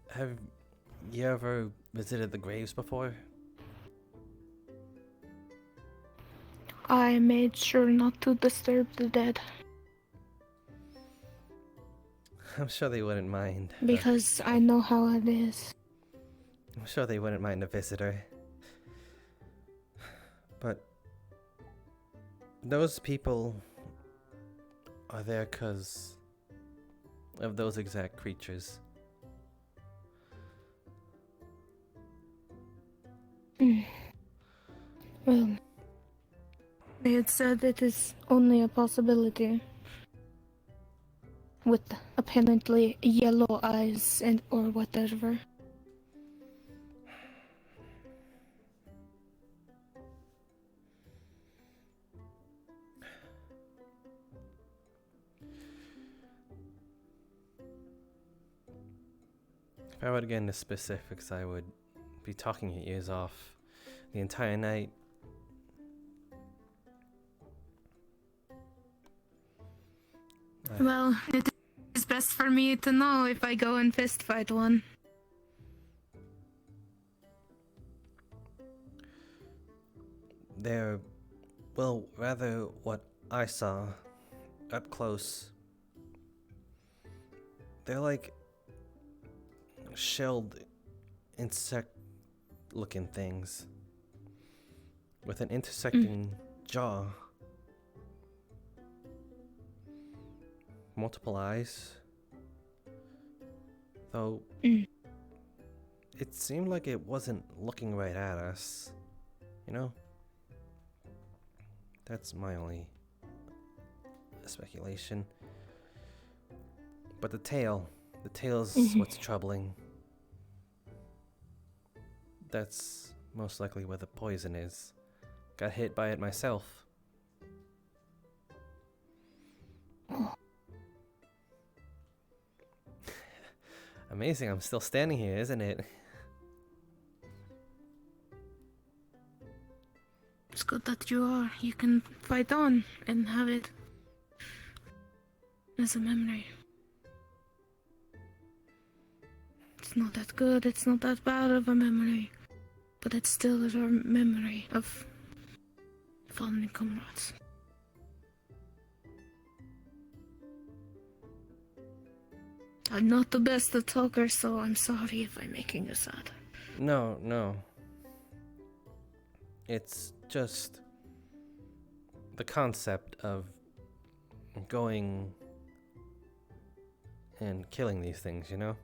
have you ever visited the graves before? I made sure not to disturb the dead. I'm sure they wouldn't mind. Because I know how it is. I'm sure they wouldn't mind a visitor. But those people are there because of those exact creatures. Well, they had said it is only a possibility. With apparently yellow eyes and or whatever. If I were to get into specifics, I would be talking your ears off the entire night. Well, it is best for me to know if I go and fist fight one. They're, well, rather what I saw up close. They're like shelled insect-looking things with an intersecting jaw. Multiple eyes. Though it seemed like it wasn't looking right at us. You know? That's my only speculation. But the tail's what's troubling. That's most likely where the poison is. Got hit by it myself. Amazing, I'm still standing here, isn't it? It's good that you are. You can fight on and have it as a memory. It's not that good, it's not that bad of a memory, but it's still a memory of fallen comrades. I'm not the best at talker, so I'm sorry if I'm making you sad. No. It's just the concept of going and killing these things, you know?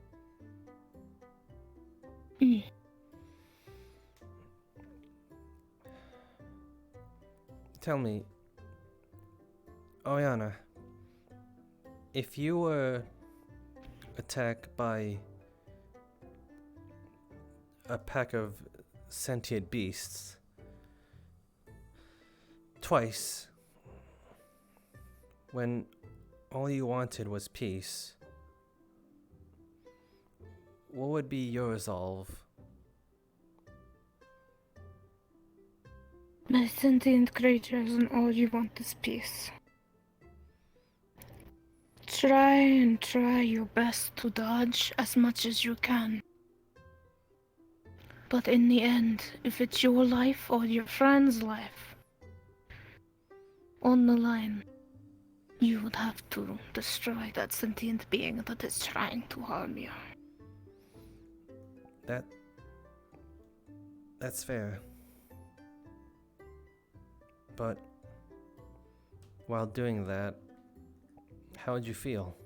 Tell me, Oyana, if you were attacked by a pack of sentient beasts twice, when all you wanted was peace, what would be your resolve? My sentient creatures and all you want is peace. Try your best to dodge as much as you can. But in the end, if it's your life or your friend's life on the line, you would have to destroy that sentient being that is trying to harm you. That's fair. But while doing that, how would you feel?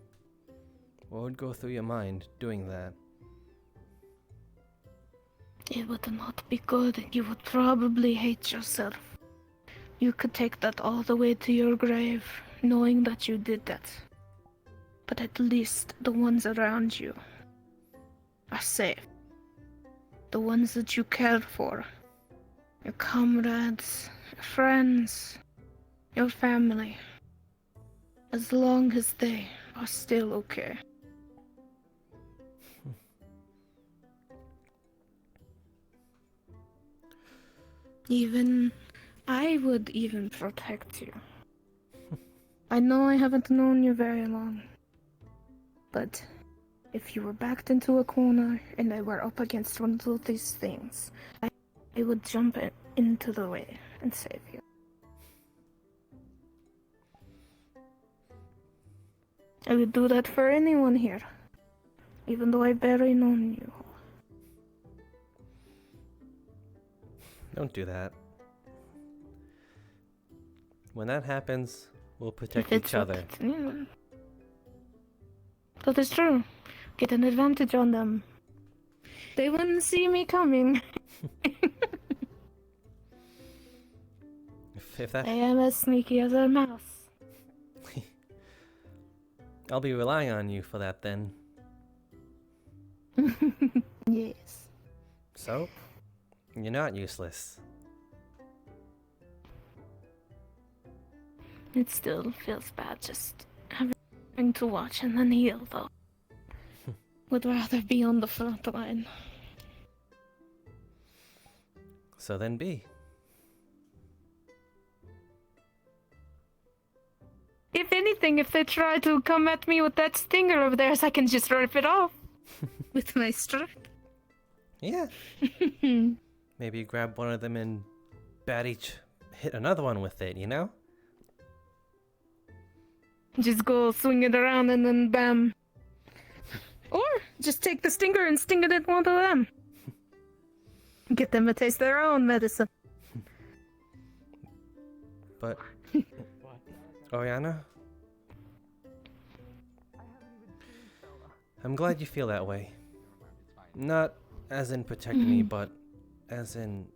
What would go through your mind doing that? It would not be good. You would probably hate yourself. You could take that all the way to your grave, knowing that you did that. But at least the ones around you are safe. The ones that you care for. Your comrades, your friends, your family. As long as they are still okay. I would even protect you. I know I haven't known you very long, but if you were backed into a corner and I were up against one of these things, I would jump into the way and save you. I would do that for anyone here, even though I've barely known you. Don't do that. When that happens, we'll protect each other. Yeah. That is true. Get an advantage on them. They wouldn't see me coming. If that, I am as sneaky as a mouse. I'll be relying on you for that then. Yes. So, you're not useless. It still feels bad just having to watch and then heal, though. Would rather be on the front line. So then be. If anything, if they try to come at me with that stinger of theirs, I can just rip it off. With my strike. Yeah. Maybe grab one of them and hit another one with it, you know? Just go swing it around and then bam. Or just take the stinger and sting it at one of them. Get them to taste their own medicine. But, Oriana, I'm glad you feel that way. Not as in protect me, but as in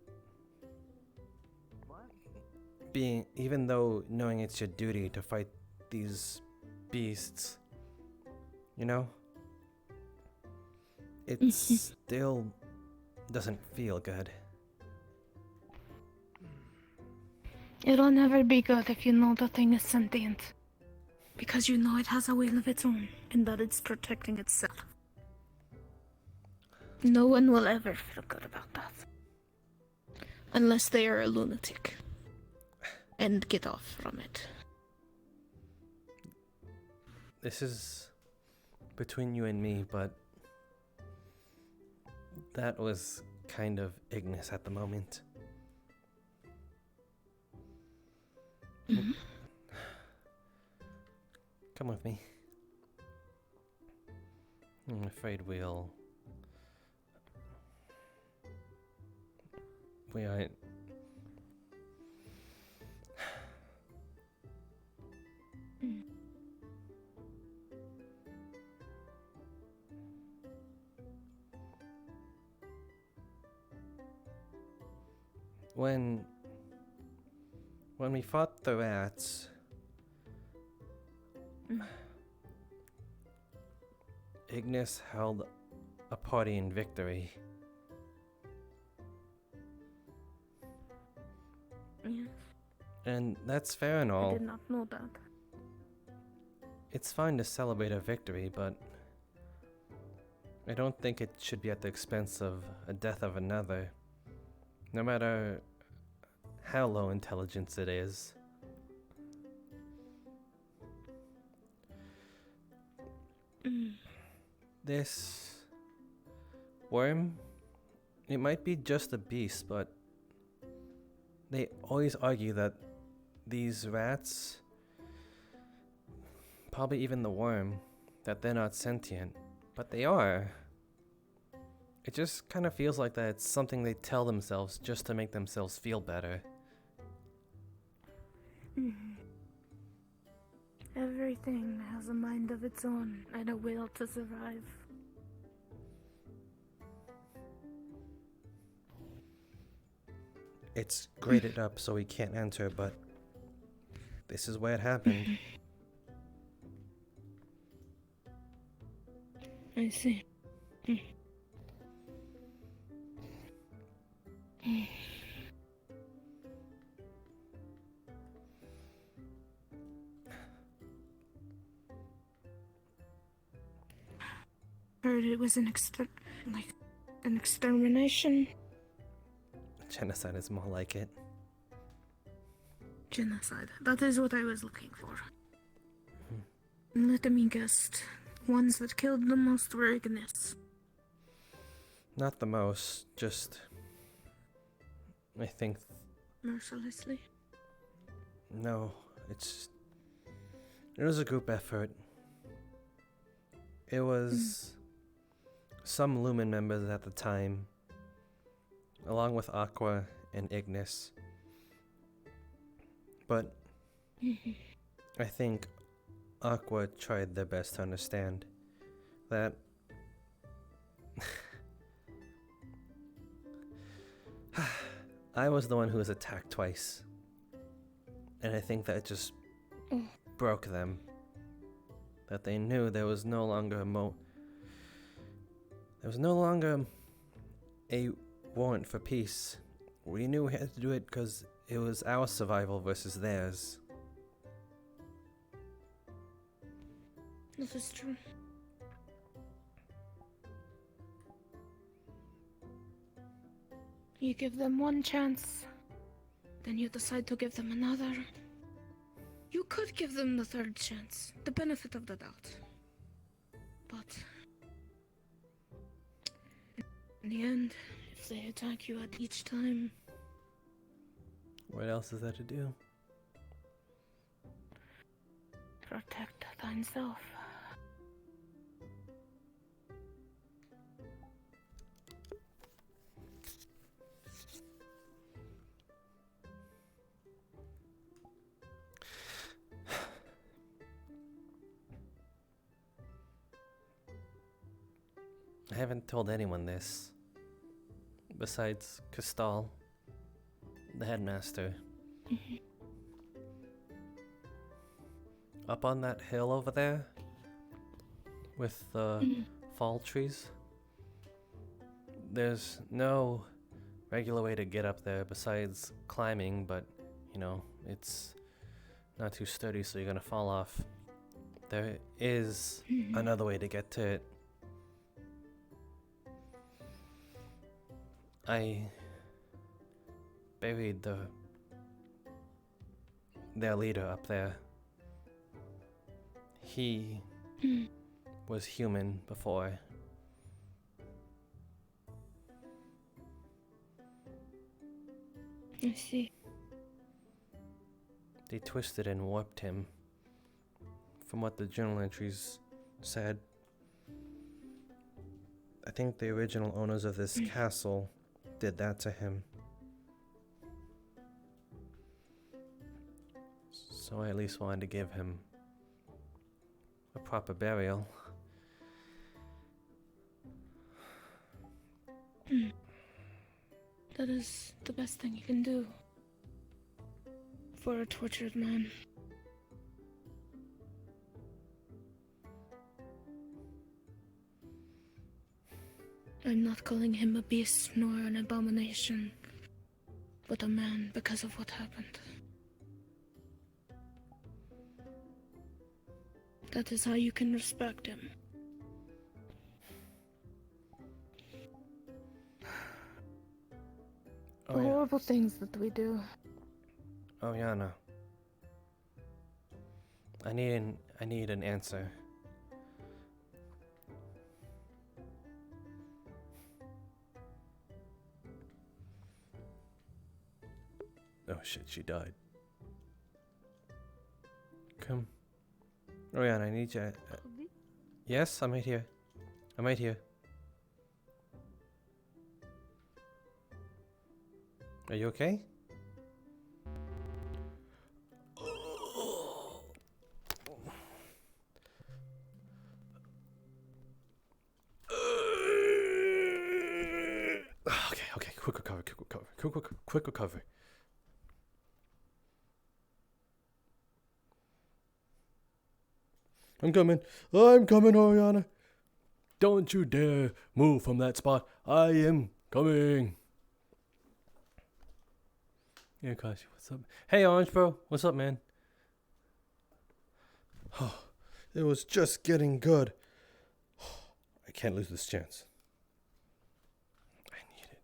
being, even though knowing it's your duty to fight these beasts, you know, it still doesn't feel good. It'll never be good if you know the thing is sentient. Because you know it has a will of its own, and that it's protecting itself. No one will ever feel good about that. Unless they are a lunatic. And get off from it. This is between you and me, but that was kind of Ignis at the moment. Come with me. I'm afraid we aren't. When we fought the rats, Ignis held a party in victory. Yes. And that's fair and all. I did not know that. It's fine to celebrate a victory, but I don't think it should be at the expense of a death of another, no matter how low intelligence it is. This worm, it might be just a beast, but they always argue that these rats, probably even the worm, that they're not sentient, but they are. It just kind of feels like that it's something they tell themselves just to make themselves feel better. Everything has a mind of its own and a will to survive. It's grated up so we can't enter, but this is where it happened. I see. Heard it was an extermination. Genocide is more like it. Genocide. That is what I was looking for. Let me guess. Ones that killed the most were Ignis. Not the most, just... I think... Mercilessly? No, it was a group effort. It was some Lumen members at the time, along with Aqua and Ignis. But I think Aqua tried their best to understand that I was the one who was attacked twice. And I think that just broke them. That they knew there was no longer a warrant for peace. We knew we had to do it because it was our survival versus theirs. This is true. You give them one chance, then you decide to give them another. You could give them the third chance, the benefit of the doubt. But in the end, if they attack you at each time... What else is there to do? Protect thyself. I haven't told anyone this, besides Castal, the headmaster. Up on that hill over there, with the fall trees, there's no regular way to get up there besides climbing, but, you know, it's not too sturdy, so you're gonna fall off. There is another way to get to it. I buried their leader up there. He was human before. I see. They twisted and warped him. From what the journal entries said, I think the original owners of this castle did that to him. So I at least wanted to give him a proper burial. That is the best thing you can do for a tortured man. I'm not calling him a beast nor an abomination, but a man because of what happened. That is how you can respect him. Oh, The yeah. horrible things that we do. Oh, Yana. I need an answer. Oh shit, she died. Come. Oriana, I need you. Yes, I'm right here. I'm right here. Are you okay? Okay, quick recovery. I'm coming, Oriana. Don't you dare move from that spot. I am coming. Yeah, Kashi, what's up? Hey, Orange Bro, what's up, man? Oh, it was just getting good. I can't lose this chance. I need it.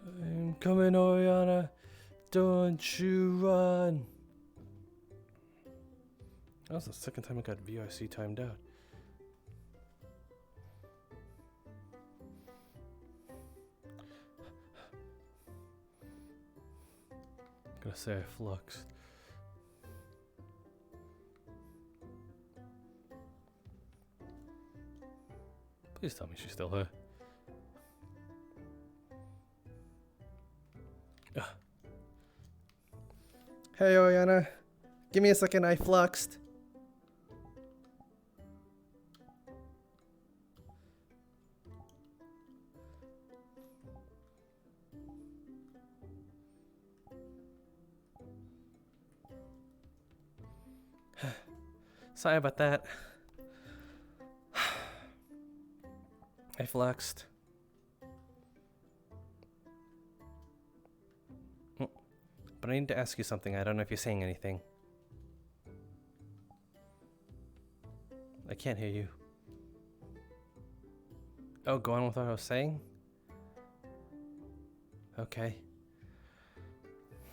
I'm coming, Oriana. Don't you run. That was the second time I got VRC timed out. I'm gonna say I fluxed. Please tell me she's still here. Ugh. Hey, Oriana. Give me a second, I fluxed. Sorry about that. I fluxed. But I need to ask you something. I don't know if you're saying anything. I can't hear you. Oh, go on with what I was saying? Okay.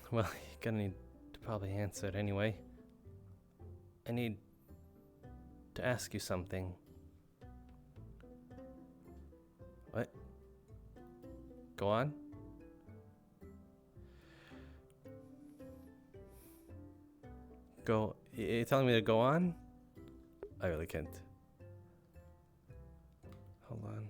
Well, you're gonna need to probably answer it anyway. I need to ask you something. What? Go on? Go. You're telling me to go on? I really can't. Hold on.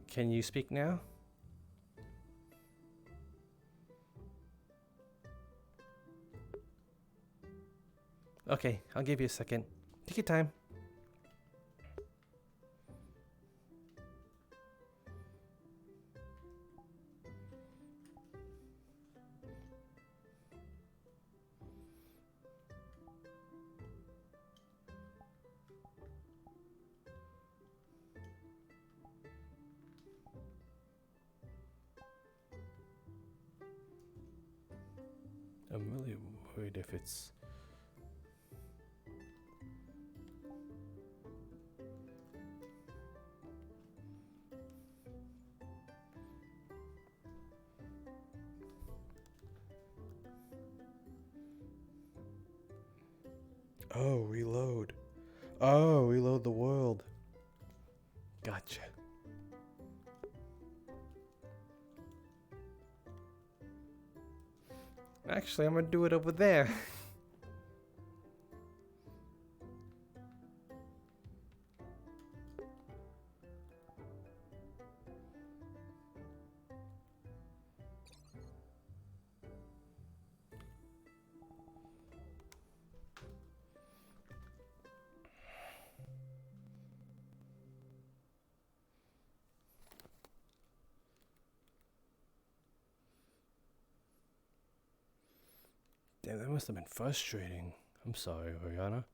Can you speak now? Okay, I'll give you a second. Take your time. I'm really worried if it's... Oh, reload. Oh, reload the world. Gotcha. Actually, I'm gonna do it over there. Damn, that must have been frustrating. I'm sorry, Oriana.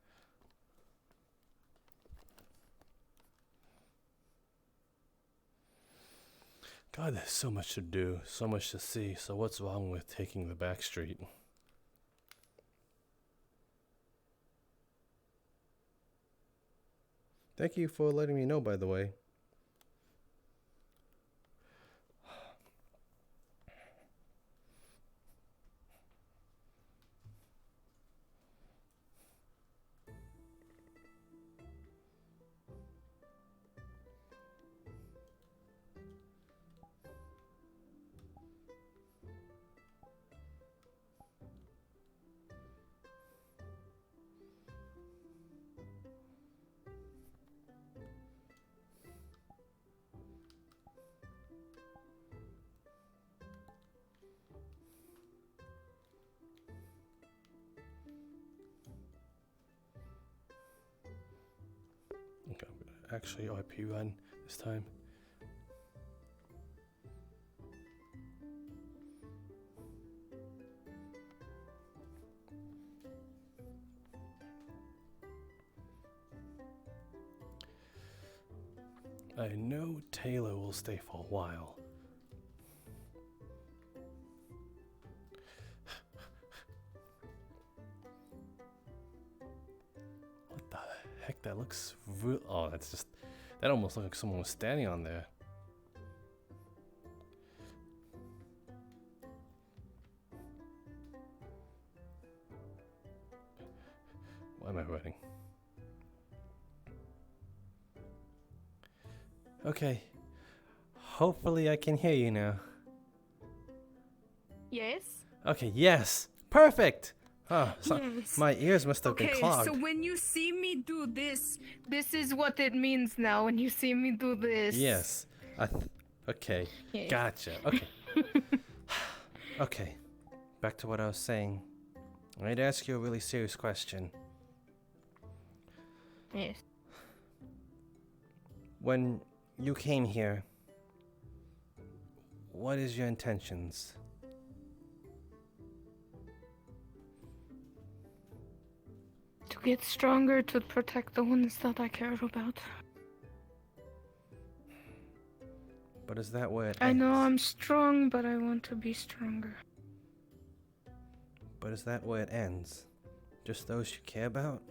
God, there's so much to do, so much to see, so what's wrong with taking the back street? Thank you for letting me know, by the way. Okay, I'm gonna actually IP run this time. I know Taylor will stay for a while. What the heck? That looks real. Oh, that's just. That almost looked like someone was standing on there. Why am I writing? Okay. Hopefully I can hear you now. Yes? Okay, yes! Perfect! Oh, so Yes. my ears must have been Okay, clogged. so when you see me do this, this is what it means now when you see me do this. Yes. Okay. Yes. Gotcha. Okay. Okay. Back to what I was saying. I'd ask you a really serious question. Yes. When you came here, what is your intentions? To get stronger, to protect the ones that I care about. But is that where it I ends? know I'm strong, but I want to be stronger. But is that where it ends? Just those you care about?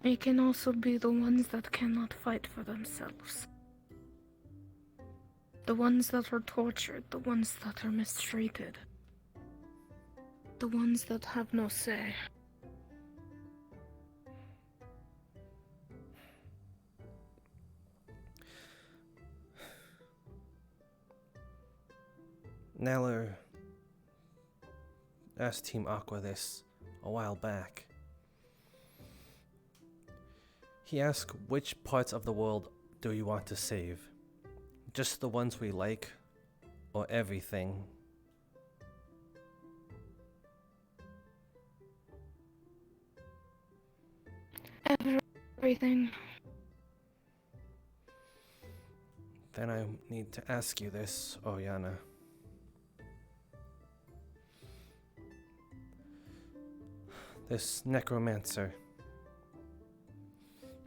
It can also be the ones that cannot fight for themselves. The ones that are tortured, the ones that are mistreated. The ones that have no say. Neller asked Team Aqua this a while back. He asked, which parts of the world do you want to save? Just the ones we like, or everything? Everything. Then I need to ask you this, Oriana. This necromancer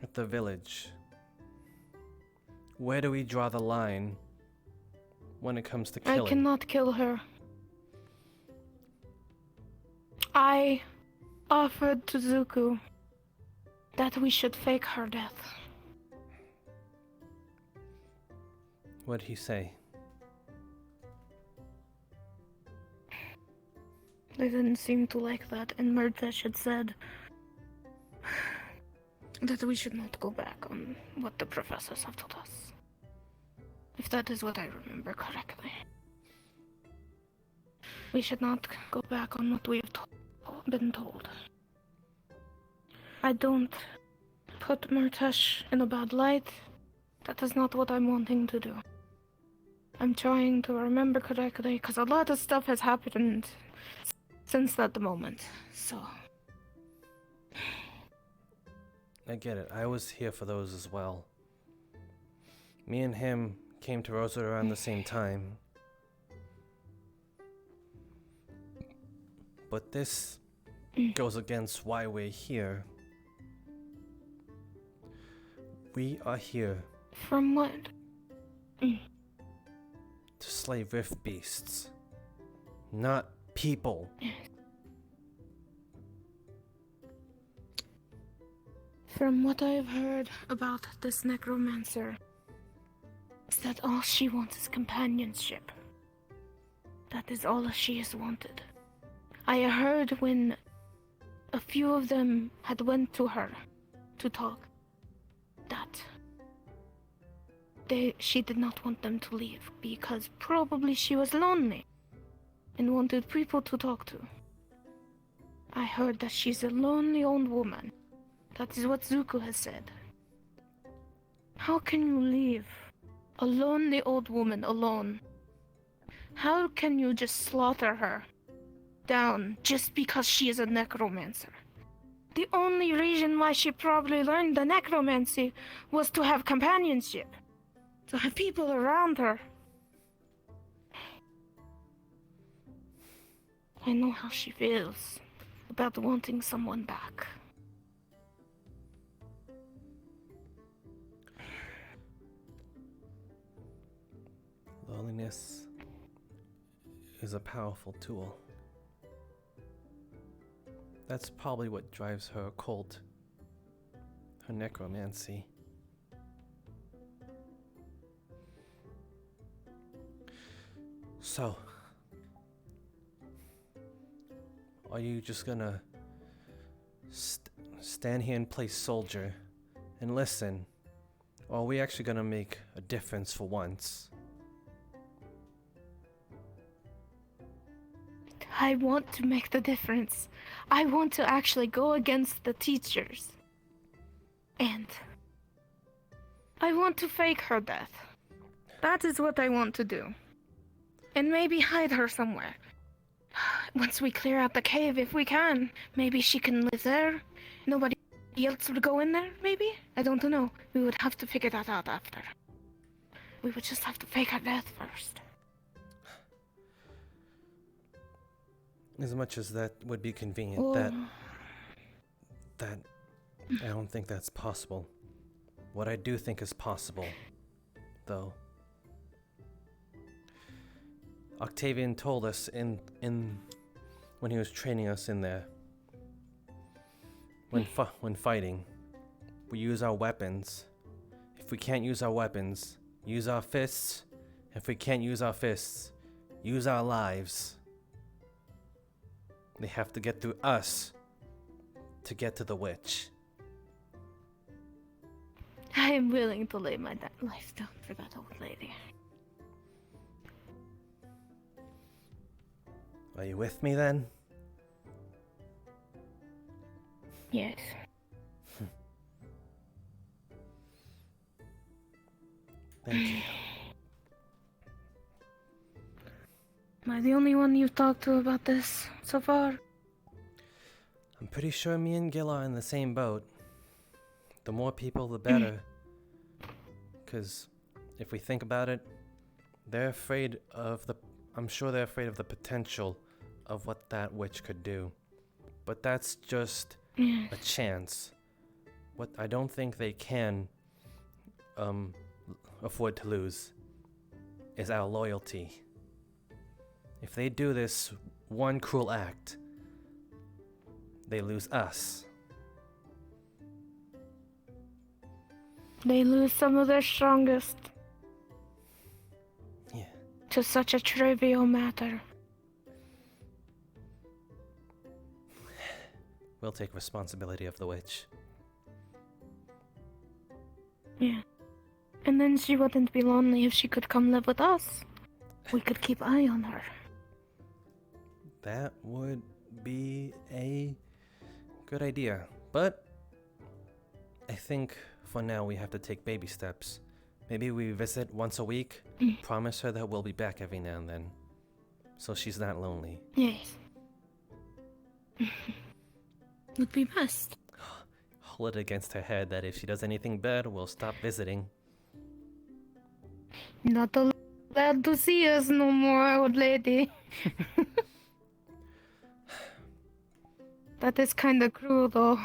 at the village. Where do we draw the line when it comes to killing? I cannot kill her. I offered to Zuko that we should fake her death. What'd he say? They didn't seem to like that, and Murdesh had said that we should not go back on what the professors have told us. If that is what I remember correctly. We should not go back on what we have been told. I don't put Murdesh in a bad light. That is not what I'm wanting to do. I'm trying to remember correctly, because a lot of stuff has happened since that moment, so... I get it. I was here for those as well. Me and him came to Rosewood around the same time. But this goes against why we're here. We are here From what? to slay rift beasts, not people. From what I've heard about this necromancer, is that all she wants is companionship. That is all she has wanted. I heard when a few of them had went to her to talk, that she did not want them to leave because probably she was lonely and wanted people to talk to. I heard that she's a lonely old woman. That is what Zuko has said. How can you leave a lonely old woman alone? How can you just slaughter her down just because she is a necromancer? The only reason why she probably learned the necromancy was to have companionship, to have people around her. I know how she feels about wanting someone back. Loneliness is a powerful tool. That's probably what drives her occult, her necromancy. So, are you just gonna stand here and play soldier and listen? Or are we actually gonna make a difference for once? I want to make the difference. I want to actually go against the teachers. And I want to fake her death. That is what I want to do. And maybe hide her somewhere. Once we clear out the cave, if we can, maybe she can live there. Nobody else would go in there, maybe? I don't know. We would have to figure that out after. We would just have to fake her death first. As much as that would be convenient, that I don't think that's possible. What I do think is possible, though, Octavian told us in when he was training us in there, when fighting, we use our weapons. If we can't use our weapons, use our fists. If we can't use our fists, use our lives. They have to get through us to get to the witch. I am willing to lay my life down for that old lady. Are you with me then? Yes. Thank you. Am I the only one you've talked to about this so far? I'm pretty sure me and Gil are in the same boat. The more people, the better. Because if we think about it, they're afraid of the... I'm sure they're afraid of the potential of what that witch could do. But that's just a chance. What I don't think they can afford to lose is our loyalty. If they do this one cruel act, they lose us. They lose some of their strongest. Yeah. To such a trivial matter. We'll take responsibility of the witch. Yeah. And then she wouldn't be lonely if she could come live with us. We could keep eye on her. That would be a good idea. But I think for now we have to take baby steps. Maybe we visit once a week. Promise her that we'll be back every now and then. So she's not lonely. Yes. Would be best. Hold it against her head that if she does anything bad, we'll stop visiting. Not allowed to see us no more, old lady. That is kind of cruel, though.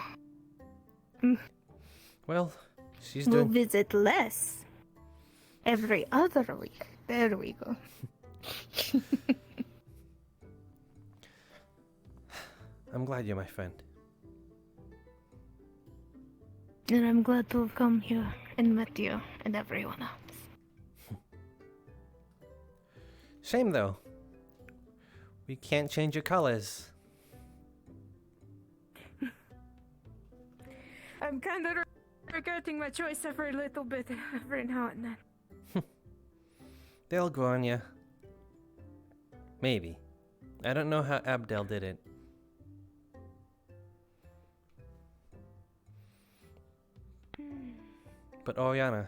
Well, she's We'll doing. visit less. Every other week. There we go. I'm glad you're my friend. And I'm glad to have come here and met you and everyone else. Shame though. We can't change your colors. I'm kind of regretting my choice every little bit, every now and then. They'll grow on you. Maybe. I don't know how Abdel did it. But Oriana.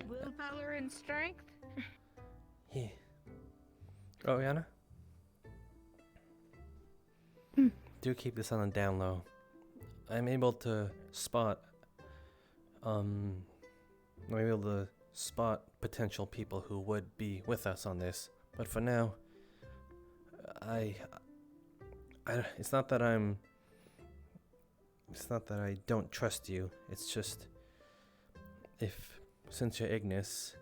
Willpower and strength? Yeah. Oriana? Do keep this on the down low. I'm able to spot potential people who would be with us on this. But for now, it's not that I don't trust you. It's just since you're Ignis,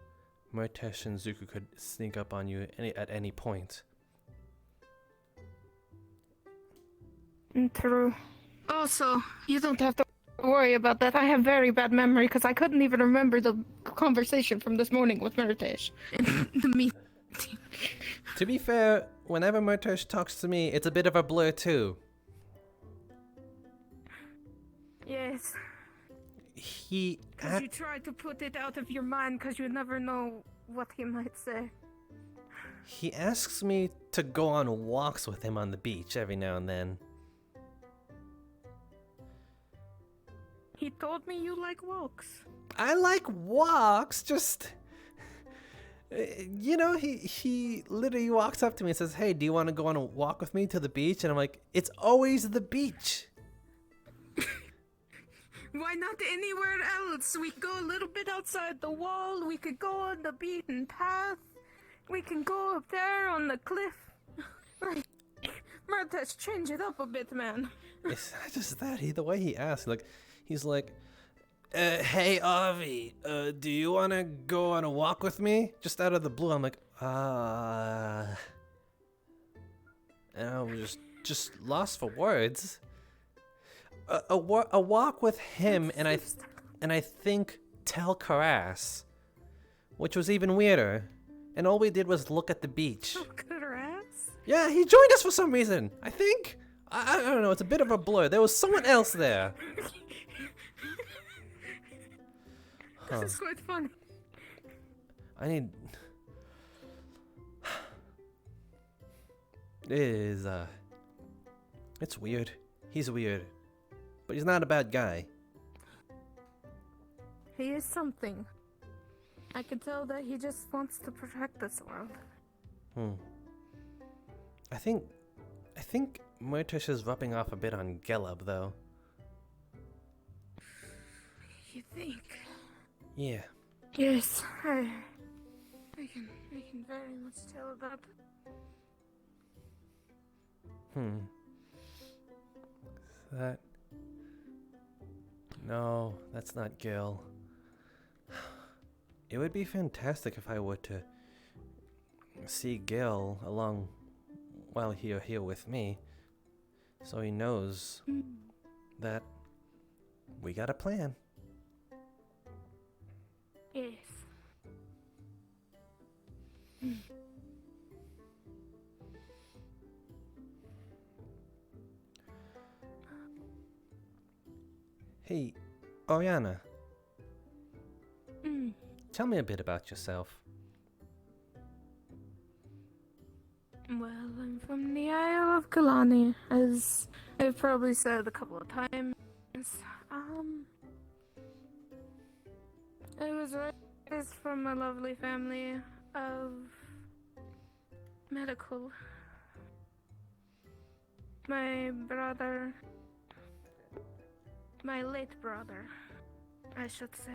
Murtesh and Zuko could sneak up on you at any point. True. Also, you don't have to worry about that. I have very bad memory because I couldn't even remember the conversation from this morning with Murtesh. The meeting. To be fair, whenever Murtesh talks to me, it's a bit of a blur too. Yes. He. Because you try to put it out of your mind because you never know what he might say. He asks me to go on walks with him on the beach every now and then. He told me you like walks. I like walks, just... You know, he literally walks up to me and says, "Hey, do you want to go on a walk with me to the beach?" And I'm like, it's always the beach. Why not anywhere else? We go a little bit outside the wall. We could go on the beaten path. We can go up there on the cliff. Like, Murtash, change it up a bit, man. It's not just that. The way he asks, he's like, "Hey, Avi, do you want to go on a walk with me?" Just out of the blue, I'm like, and I was just lost for words. A walk with him, and I think Tel Karas, which was even weirder. And all we did was look at the beach. Karas? Yeah, he joined us for some reason. I think. I don't know. It's a bit of a blur. There was someone else there. This is quite funny. I need. It is. It's weird. He's weird. But he's not a bad guy. He is something. I can tell that he just wants to protect this world. I think Murtish is rubbing off a bit on Gelub, though. You think? Yeah. Yes, I can very much tell that. That... No, that's not Gil. It would be fantastic if I were to see Gil along while you're here with me, so he knows that we got a plan. Yes. Hey, Oriana. Tell me a bit about yourself. Well, I'm from the Isle of Kalani, as I've probably said a couple of times. I was raised from a lovely family of medical. My late brother, I should say.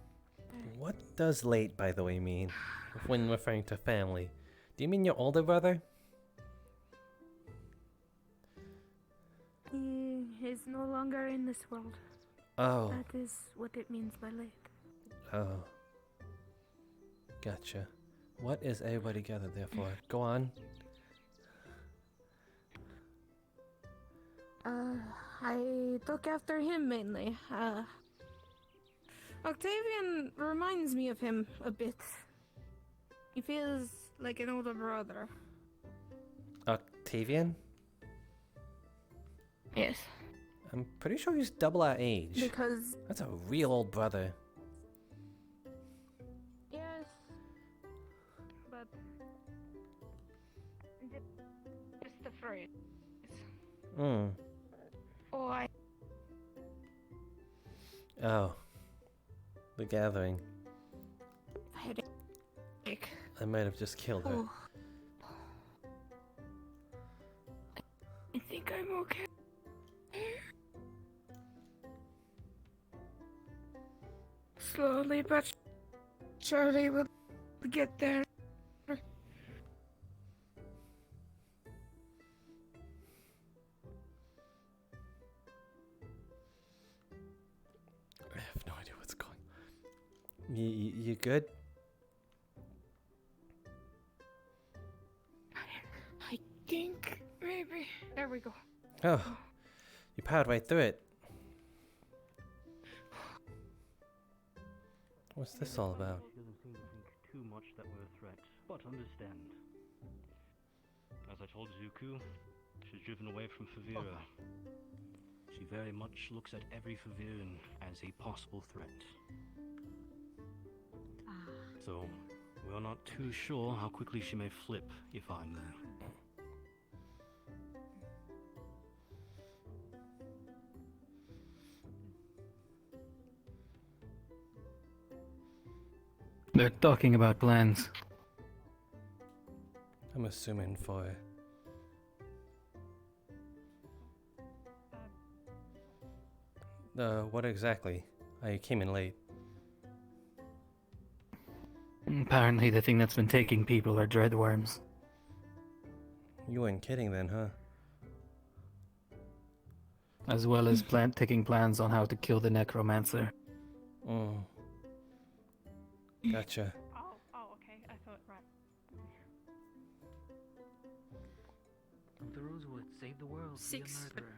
What does late, by the way, mean when referring to family? Do you mean your older brother? He is no longer in this world. Oh. That is what it means by late. Oh. Gotcha. What is everybody gathered there for? Go on. I look after him mainly. Octavian reminds me of him a bit. He feels like an older brother. Octavian? Yes. I'm pretty sure he's double our age. Because... That's a real old brother. Yes. But... Just the phrase. Hmm. Oh, Oh. The gathering. Headache. I might have just killed her. Oh. I think I'm okay. Slowly but surely we'll get there. I have no idea what's going on. You good? I think maybe. There we go. Oh. You powered right through it. What's this all about? She doesn't seem to think too much that we're a threat, but understand. As I told Zuku, she's driven away from Favira. She very much looks at every Faviran as a possible threat. So, we're not too sure how quickly she may flip if I'm there. They're talking about plans. I'm assuming for... what exactly? I came in late. Apparently the thing that's been taking people are dreadworms. You weren't kidding then, huh? As well as taking plans on how to kill the necromancer. Mm. Gotcha. Oh, okay. I thought, right. The Rosewood, save the world, be a 6, murderer.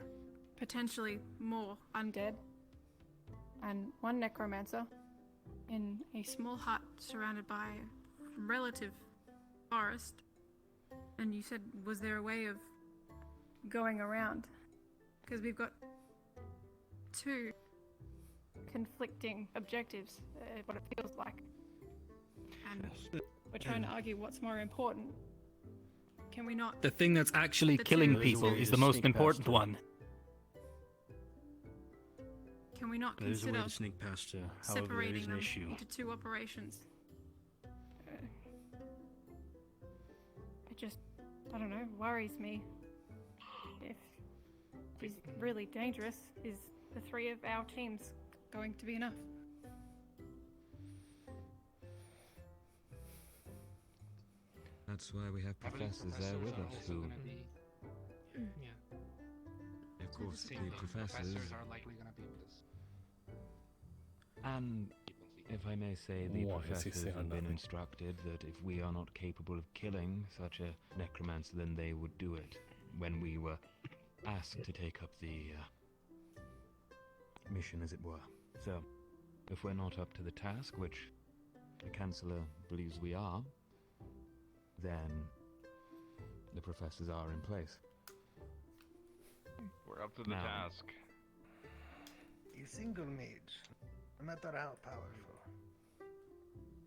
potentially more undead, and one necromancer in a small hut surrounded by relative forest. And you said, was there a way of going around? Because we've got 2 conflicting objectives, what it feels like. And we're trying to argue what's more important. Can we not... The thing that's actually The killing two- people is the most important one. Can we not There's a way consider to sneak past her, however there separating is an them issue. into 2 operations? It just, I don't know, worries me. If she's really dangerous, is the 3 of our teams going to be enough? That's why we have professors there with us who... Of course, the professors... are likely going to be with us. And, if I may say, the Why is he professors saying have been nothing? instructed that if we are not capable of killing such a necromancer, then they would do it. When we were asked to take up the mission, as it were. So, if we're not up to the task, which the Chancellor believes we are, then the professors are in place. We're up to the Now- task. A single mage, no matter how powerful,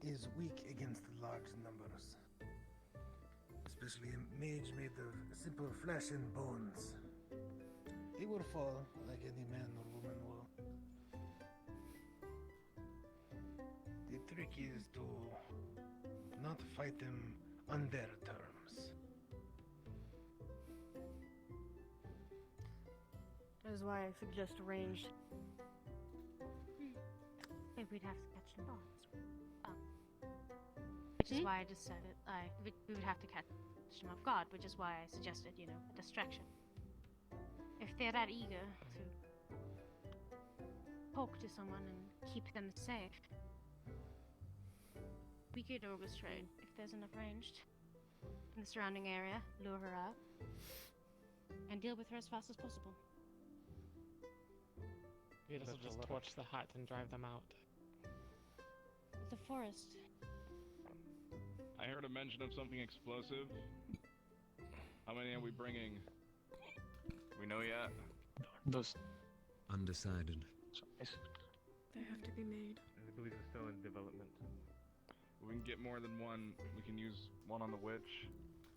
is weak against large numbers. Especially a mage made of simple flesh and bones. They will fall like any man or woman will. The trick is to not fight them on their terms. That is why I suggest ranged. Maybe we'd have to catch them off. Which is why I just said it. We would have to catch them off guard, which is why I suggested, a distraction. If they're that eager to talk to someone and keep them safe, we could orchestrate if there's enough ranged in the surrounding area, lure her out, and deal with her as fast as possible. We'd also just torch the hut and drive them out. The forest. I heard a mention of something explosive. How many are we bringing? We know yet? Those Undecided. They have to be made. I believe it's still in development. We can get more than one. We can use one on the witch.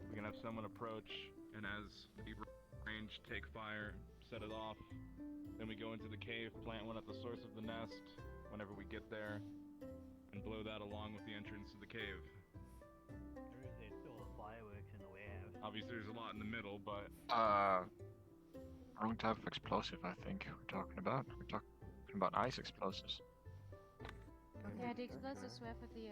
We can have someone approach, and as the range take fire, set it off. Then we go into the cave, plant one at the source of the nest whenever we get there, and blow that along with the entrance to the cave. There is still fireworks in the warehouse. Obviously there's a lot in the middle, but... Wrong type of explosive, I think we're talking about. We're talking about ice explosives. Yeah, the explosives were for the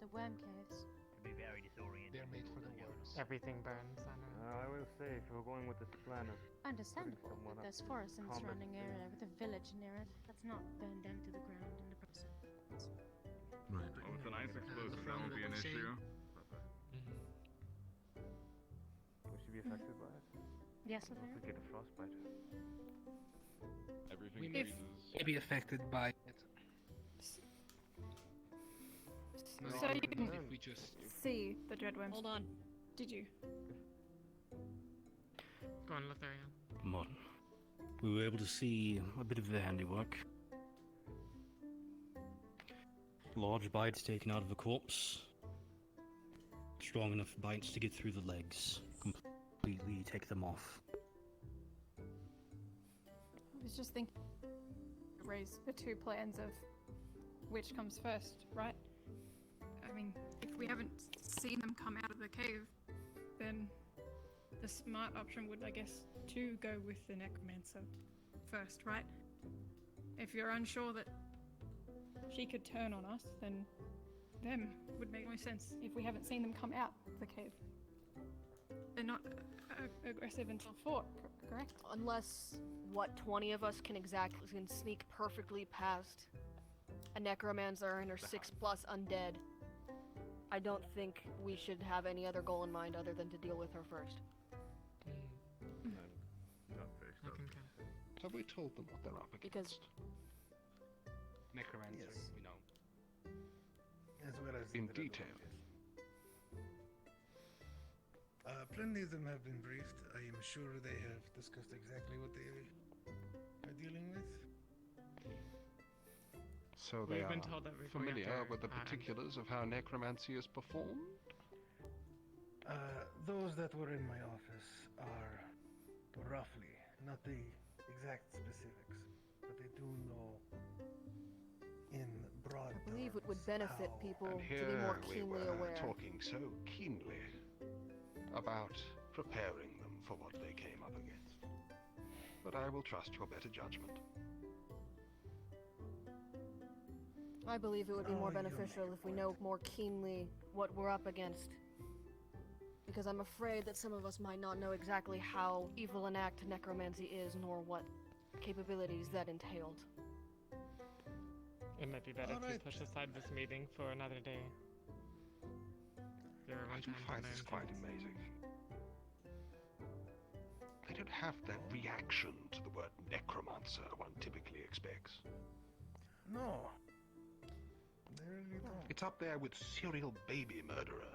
worm caves. To be very disorienting. They're made for the worms. Everything burns, I know. I will say, if we're going with this plan of Understandable, but there's forest in the surrounding area with a village near it that's not burned down to the ground in the process. Right. Well, with an ice explosive, that won't be an issue. we should be affected by it. Yes, If we get a frostbite. Everything We may freezes. be affected by it. So you can If we just see the dreadworms. Hold on. Did you? Go on, Lothario. Morton. We were able to see a bit of their handiwork. Large bites taken out of a corpse. Strong enough bites to get through the legs. Completely take them off. I was just thinking, raise the two plans of which comes first, right? I mean, if we haven't seen them come out of the cave, then the smart option would, I guess, to go with the necromancer first, right? If you're unsure that she could turn on us, then them would make more sense if we haven't seen them come out of the cave. They're not aggressive until fought, correct? Unless, 20 of us can sneak perfectly past a necromancer and her 6+ undead. I don't think we should have any other goal in mind other than to deal with her first. Have we told them what they're up against? Because necromancer, Yes. we know. As well as In the detail. Plenty of them have been briefed. I am sure they have discussed exactly what they are dealing with. So they We've been are told that before we have familiar to, with the particulars of how necromancy is performed? Those that were in my office are roughly, not the exact specifics, but they do know in broad I believe it would terms benefit how- people And to here be more we keenly were aware. talking so keenly about preparing them for what they came up against. But I will trust your better judgment. I believe it would be Oh, more you make beneficial a if we know more keenly what we're up against. Because I'm afraid that some of us might not know exactly how evil an act necromancy is, nor what capabilities that entailed. It might be better to Alright. push aside this meeting for another day. Give everyone I do time to find learn this quite things. amazing. They don't have that reaction to the word necromancer one typically expects. No. They really don't. It's up there with serial baby murderer,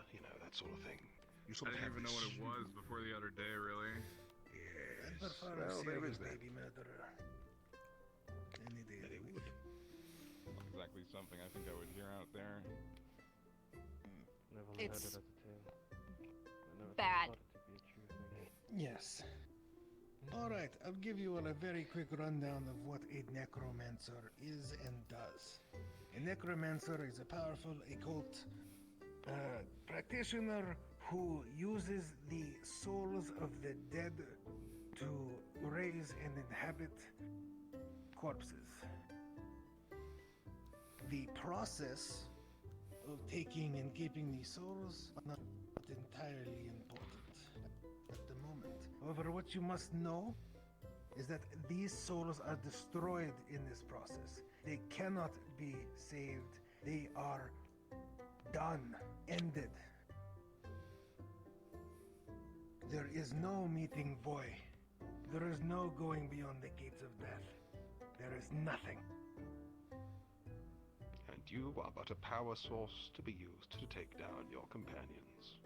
that sort of thing. You I sort of didn't have even know this what it was before the other day, really. I'd Yes. prefer a Well, there serial is that. baby murderer. Any day of They the week. would. Not exactly something I think I would hear out there. Never It's heard it as a tale. I never bad. thought it to be a true thing. Yes. Alright, I'll give you all a very quick rundown of what a necromancer is and does. A necromancer is a powerful occult practitioner who uses the souls of the dead to raise and inhabit corpses. The process of taking and keeping these souls are not entirely important at the moment. However, what you must know is that these souls are destroyed in this process. They cannot be saved. They are done, ended. There is no meeting boy. There is no going beyond the gates of death. There is nothing. And you are but a power source to be used to take down your companions.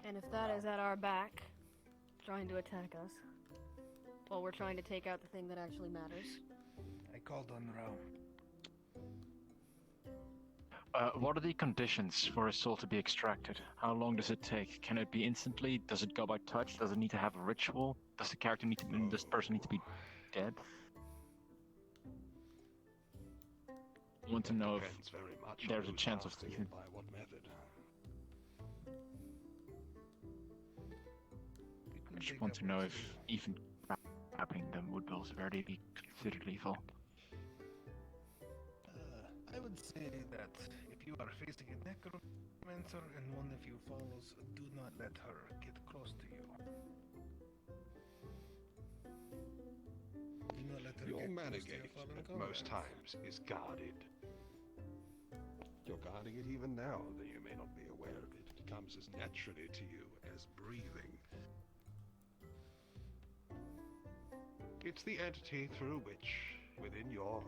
And if that is at our back, trying to attack us, while we're trying to take out the thing that actually matters. I called on Rao. What are the conditions for a soul to be extracted? How long does it take? Can it be instantly? Does it go by touch? Does it need to have a ritual? Does the character need to be, this person need to be dead? I want to know if Depends very much there's on a chance of casting even... and by what method. I just want to know if even grabbing them would also already be considered lethal. I would say that if you are facing a necromancer and one of you falls, do not let her get close to you. Do not let her Your get mana close to your gate fallen at most comrades. times is guarded. You're guarding it even now, though you may not be aware of it. It comes as naturally to you as breathing. It's the entity through which, within your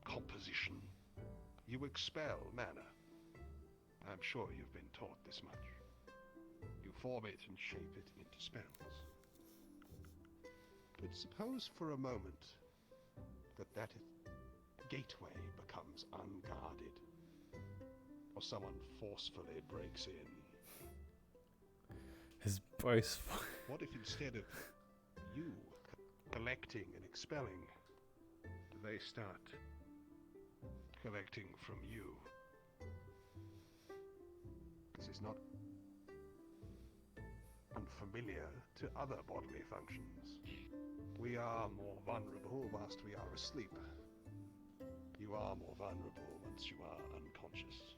composition, you expel mana. I'm sure you've been taught this much. You form it and shape it into spells. But suppose for a moment that gateway becomes unguarded, or someone forcefully breaks in. His voice. What if instead of you collecting and expelling, they start collecting from you? This is not unfamiliar to other bodily functions. We are more vulnerable whilst we are asleep. You are more vulnerable once you are unconscious.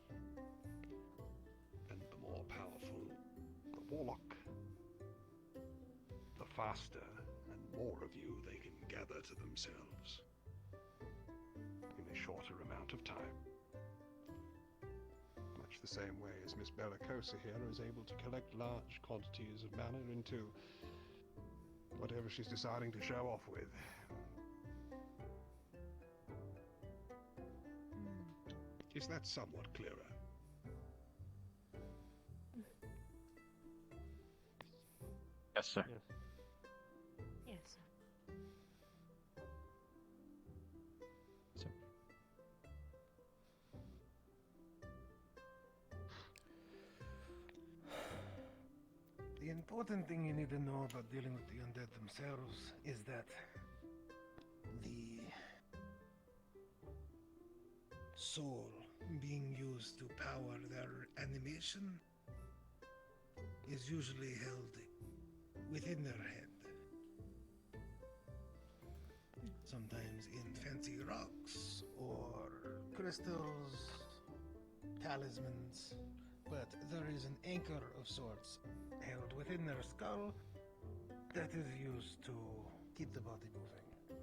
And the more powerful the warlock, the faster and more of you they can gather to themselves in a shorter amount of time. Much the same way as Miss Bellicosa here is able to collect large quantities of mana into whatever she's deciding to show off with. Is that somewhat clearer? Yes, sir. Yes. Sir. The important thing you need to know about dealing with the undead themselves is that the soul being used to power their animation is usually held within their head. Sometimes in fancy rocks or crystals, talismans, but there is an anchor of sorts held within their skull that is used to keep the body moving.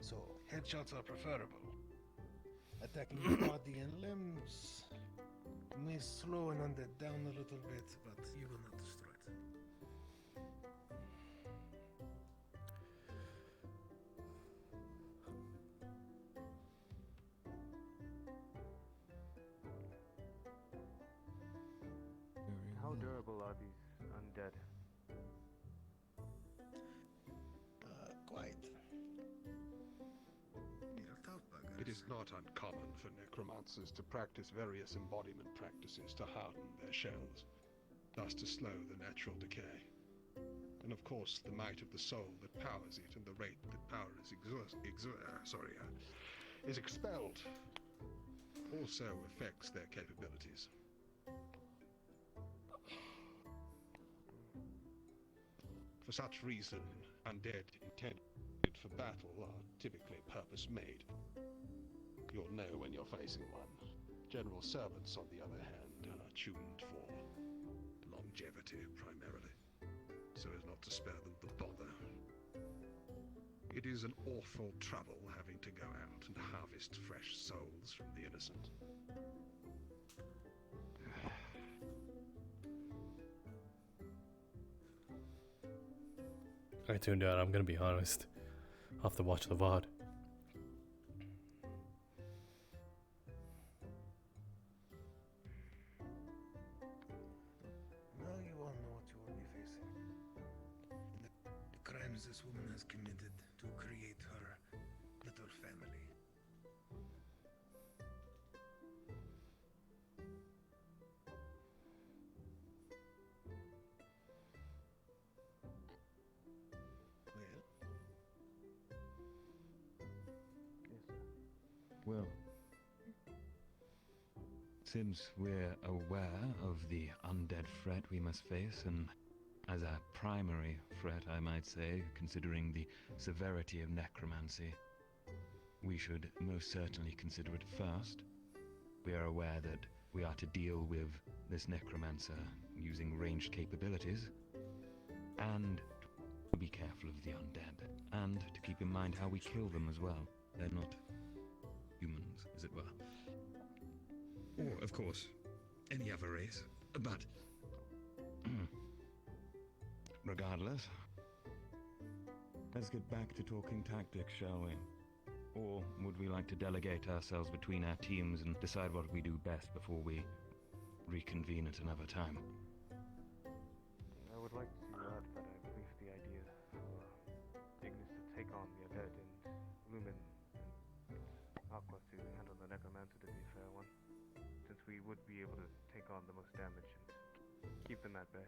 So headshots are preferable. Attacking the body and limbs may slow an undead down a little bit, but you will not destroy it. How durable are these undead? Quite. They're tough buggers. It is not uncommon for necromancers to practice various embodiment practices to harden their shells, thus to slow the natural decay. And of course, the might of the soul that powers it and the rate that power is is expelled also affects their capabilities. For such reason, undead intended for battle are typically purpose-made. You'll know when you're facing one. General servants, on the other hand, are tuned for security, primarily, so as not to spare them the bother. It is an awful trouble having to go out and harvest fresh souls from the innocent. I tuned out, I'm gonna be honest. I'll have to watch the VOD. Now you all know what you will be facing. The crimes this woman has committed to create her little family. Well, since we're aware of the undead threat we must face, and as a primary threat, I might say, considering the severity of necromancy, we should most certainly consider it first. We are aware that we are to deal with this necromancer using ranged capabilities, and to be careful of the undead, and to keep in mind how we kill them as well. They're not humans, as it were. Or, of course, any other race. But regardless, let's get back to talking tactics, shall we? Or would we like to delegate ourselves between our teams and decide what we do best before we reconvene at another time? I would like to add that I believe the idea for Ignis to take on the undead and Lumen and Aqua to handle the necromancer to be a fair one, since we would be able to take on the most damage and keep them at bay.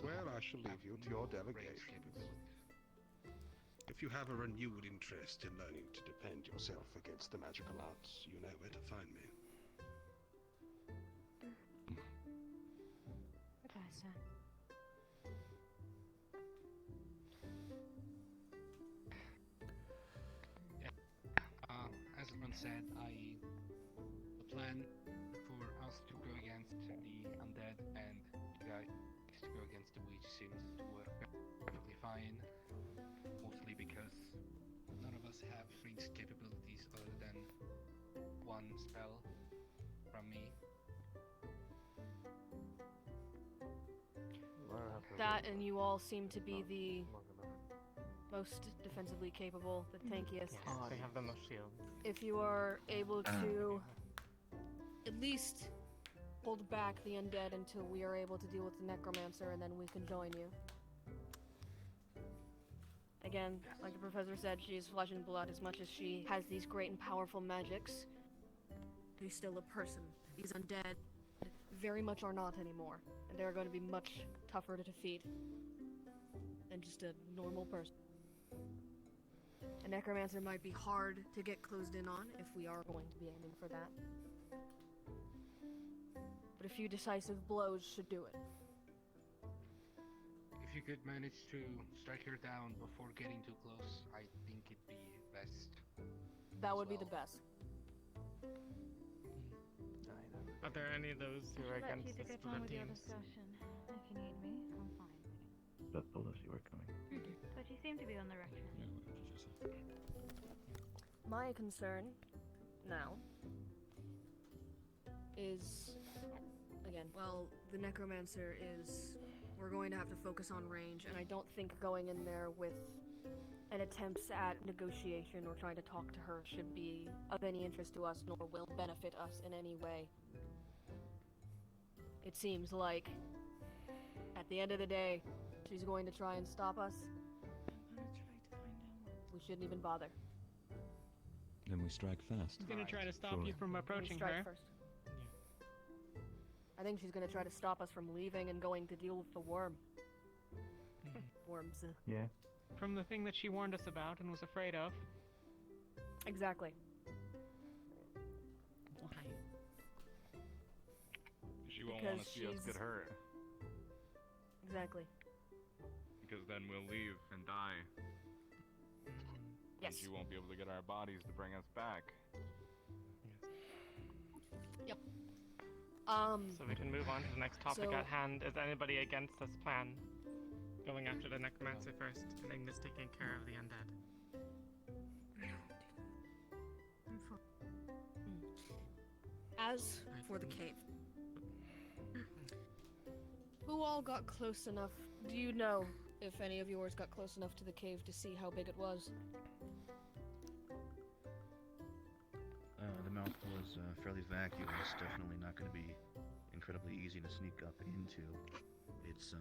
Well, I shall leave you to your delegation. If you have a renewed interest in learning to defend yourself against the magical arts, you know where to find me. Goodbye, sir. As everyone said, the plan for us to go against the undead and you guys to go against the witch seems to work perfectly fine. Mostly because none of us have ranged capabilities other than one spell from me. That and you all seem to be the most defensively capable, the tankiest. Oh, they have the most shield. If you are able to at least hold back the undead until we are able to deal with the necromancer, and then we can join you. Again, like the professor said, she is flesh and blood. As much as she has these great and powerful magics, she's still a person. These undead very much are not anymore, and they're going to be much tougher to defeat than just a normal person. A necromancer might be hard to get closed in on if we are going to be aiming for that. But a few decisive blows should do it. If you could manage to strike her down before getting too close, I think it'd be best. That would be the best. Are there any of those who are Let against you to the get on split with your teams? discussion. If you need me, I'm fine. That told us you were coming. But you seem to be on the right track. My concern now is, again, well, the necromancer is, we're going to have to focus on range, and I don't think going in there with an attempt at negotiation or trying to talk to her should be of any interest to us, nor will benefit us in any way. It seems like, at the end of the day, she's going to try and stop us. We shouldn't even bother. Then we strike first. She's gonna try to stop you from approaching Strike her. first. I think she's gonna try to stop us from leaving and going to deal with the worm. Worms. Yeah. From the thing that she warned us about and was afraid of. Exactly. Why? She won't want to Because see us get she's- hurt. Exactly. Because then we'll leave and die. Yeah. means you won't be able to get our bodies to bring us back. Yep. So we can move on to the next topic so- at hand. Is anybody against this plan? Going after the necromancer first, and Ignis taking care of the undead. As for the cave, who all got close enough? Do you know if any of yours got close enough to the cave to see how big it was? The mouth was fairly vacuous. Definitely not going to be incredibly easy to sneak up into. It's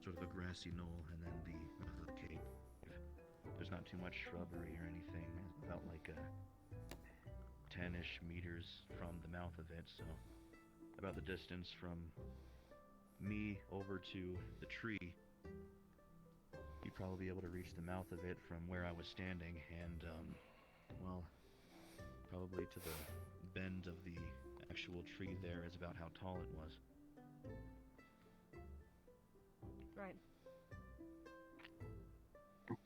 sort of a grassy knoll, and then the mouth of the cave. There's not too much shrubbery or anything. About like 10-ish meters from the mouth of it, so about the distance from me over to the tree. You'd probably be able to reach the mouth of it from where I was standing, and well, probably to the bend of the actual tree there is about how tall it was. Right.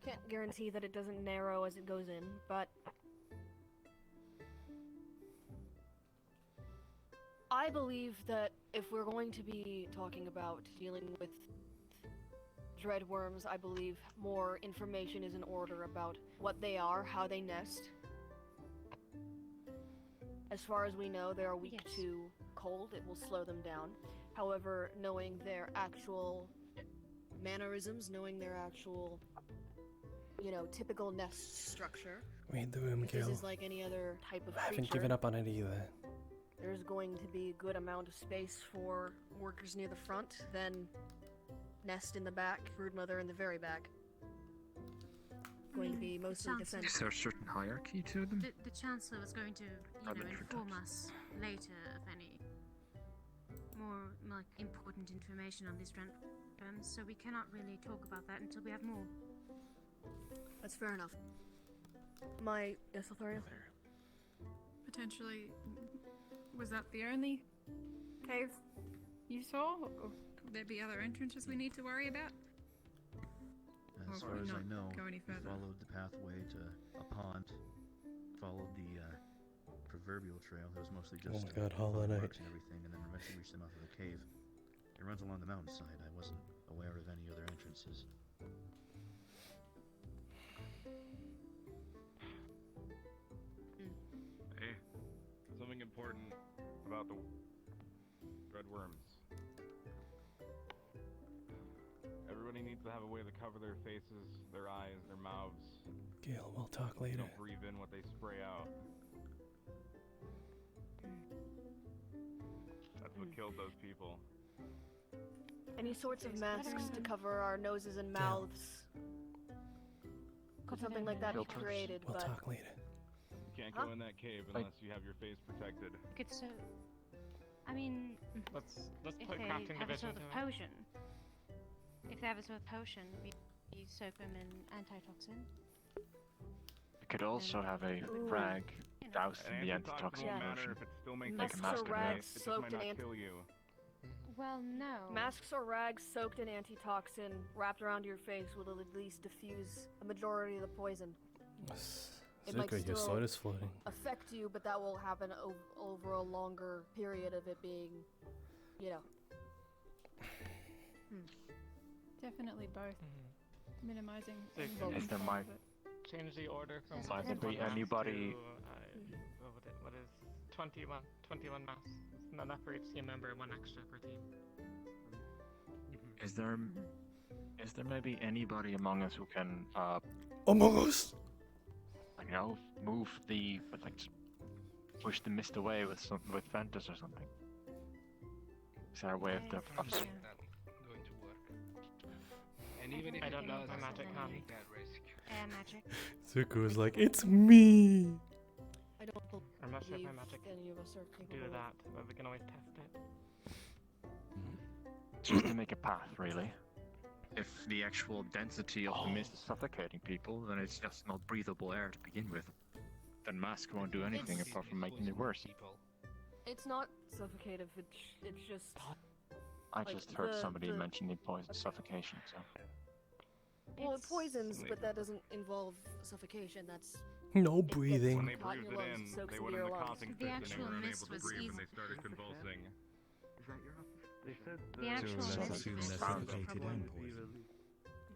Can't guarantee that it doesn't narrow as it goes in, but I believe that if we're going to be talking about dealing with dreadworms, I believe more information is in order about what they are, how they nest. As far as we know, they are weak to cold. It will slow them down. However, knowing their actual mannerisms, knowing their actual, typical nest structure. Read the room, if this Keel. is like any other type of I haven't creature, given up on it either. there's going to be a good amount of space for workers near the front, then nest in the back, broodmother in the very back. Going to be mostly defensive. Is there a certain hierarchy to them? The Chancellor was going to, inform us later of any more important information on these dreadworms, so we cannot really talk about that until we have more. That's fair enough. Yes, Lothario? Potentially, was that the only cave you saw? Or could there be other entrances we need to worry about? As Or far as I not know, go any we further? followed the pathway to a pond, followed the proverbial trail. It was mostly Oh just my God, Hollow Knight. marks and everything, and then eventually reached the mouth of the cave. It runs along the mountainside. I wasn't aware of any other entrances. Hey, something important about the dreadworms. Everybody needs to have a way to cover their faces, their eyes, their mouths. Gil, we'll talk later. Don't breathe in what they spray out. That's what killed those people. Any sorts of masks to cover our noses and mouths. Could something like that be Filters. created, We'll but talk later. You can't go in that cave unless you have your face protected. Good, so, I mean, Let's if put they crafting have a division sort of to it. potion, if they have a sort of potion, we soak them in antitoxin. We could also have a rag doused in the antitoxin won't matter potion. if it still makes Like a masks mask or of rags it. It just soaked might in not kill you. Well, no. masks or rags soaked in antitoxin wrapped around your face will at least diffuse a majority of the poison. It might Zuko, your still sword is floating. affect you, but that will happen over a longer period of it being, Definitely both. Minimizing. So any can- Is there my- Change the order from Might there be 1 mass anybody- to, what is 21 mass. It's not enough for each team member, 1 extra per team. Is there maybe anybody among us who can Among Us? move the push the mist away with Ventus or something? Is there a way of Going to work. And even if I don't it know does, if my magic we'll can. take that risk. Air magic. Zuko is like, it's me! I don't I'm not sure if believe my magic any of us are can capable do of that, but we can always test it. just to make a path, really? If the actual density of the mist is suffocating people, then it's just not breathable air to begin with. Then mask won't do anything apart from making it worse. It's not suffocative. It's just. I like, just heard the- somebody the- mention the poison suffocation, so. Well, it poisons, but that doesn't involve suffocation. That's No it gets breathing. When they caught breathed your it lungs, in, soaks they into went in your the lungs. coughing The fit and they actual weren't mist able to was breathe and easy. they started convulsing. Is that your They said The actual So let's mist assume was they're easy. suffocated and poisoned.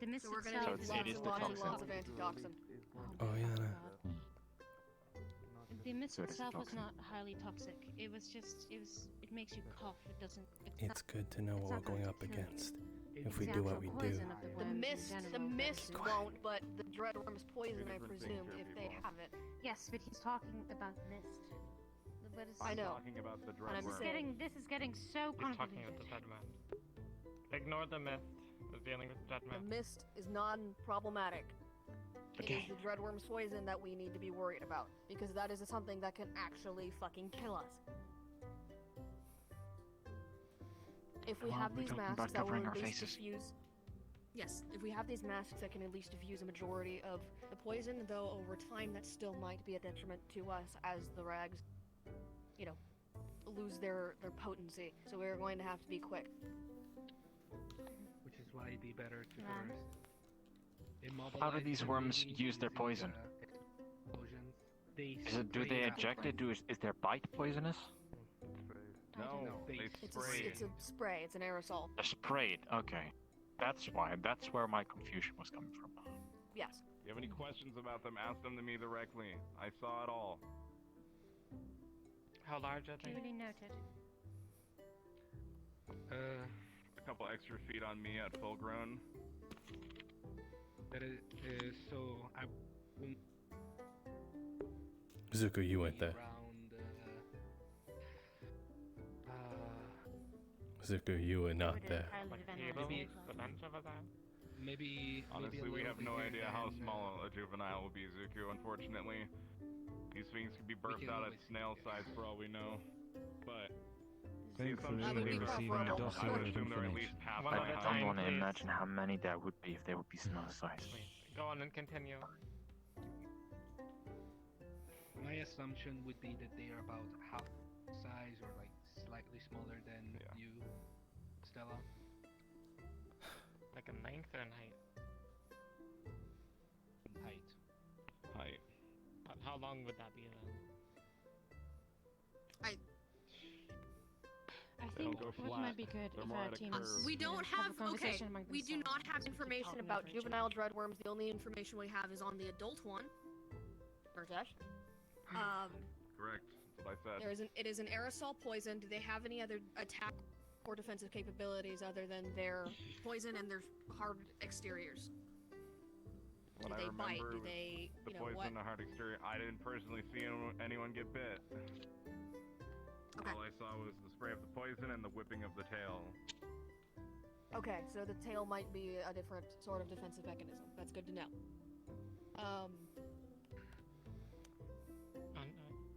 The mist So we're itself gonna need is lots easy and to lots and control. lots of antitoxin. Oh yeah. The mist So it is itself was toxic. not highly toxic. It makes you cough. It doesn't. It's good to know it's what not we're going going up to kill you. against. It's If we the do what actual we do. poison of the worms in The general that mist kills. won't, but the dreadworm's poison, I presume, if they have it. Yes, but he's talking about mist. But it's, I know. Talking about the I'm dreadworm. this is getting so He's talking convoluted. about the dead man. Ignore the myth. We're dealing with the dead The man. mist is non-problematic. It is Okay. the dreadworm's poison that we need to be worried about, because that is something that can actually fucking kill us. If we Well, have we're these talking masks about that will covering at our least faces. diffuse... Yes, if we have these masks that can at least diffuse a majority of the poison, though over time that still might be a detriment to us as the rags, you know, lose their potency. So we're going to have to be quick. Which is why it'd be better to Ram? first immobilize How do these the worms enemy use their using, poison? explosions. They Do spray they acid eject it? poison. Is their bite poisonous? No, They- they It's spray. a spray. It's an aerosol. They're sprayed. Okay, that's why. That's where my confusion was coming from. Yes. If you have any questions about them, ask them to me directly. I saw it all. How large are they? Duly noted. A couple extra feet on me at full grown. That is, so I won't Zuko, you went be there. around, Zuko, you were not there. Maybe the bench over there? maybe Honestly, maybe a we little have bit no here idea and how then, small a juvenile will be, Zuko, unfortunately. These things could be birthed can out at always- snail size for all we know. But Thankfully, That would we're be receiving a preferable. dossier I would of assume they're at least information. half One my at a height. time, I want to please. imagine how many there would be if they would be snail sized. Go on and continue. my assumption would be that they are about half size or like slightly smaller than you, Stella. Like a length or an height? Height. Height. How long would that be then? I They don't think go what flat. might be good They're if more our at a team curve. is, We you know, don't have a have, okay, conversation among we do themselves not have and keep information talking about over each other. juvenile dreadworms. The only information we have is on the adult one. Rajesh. Correct. That's what I said. It is an aerosol poison. Do they have any other attack or defensive capabilities other than their poison and their hard exteriors? What Do I they bite? remember Do was they, the you know, poison what? and the hard exterior. I didn't personally see anyone get bit. Okay. All I saw was the spray of the poison and the whipping of the tail. Okay, so the tail might be a different sort of defensive mechanism. That's good to know.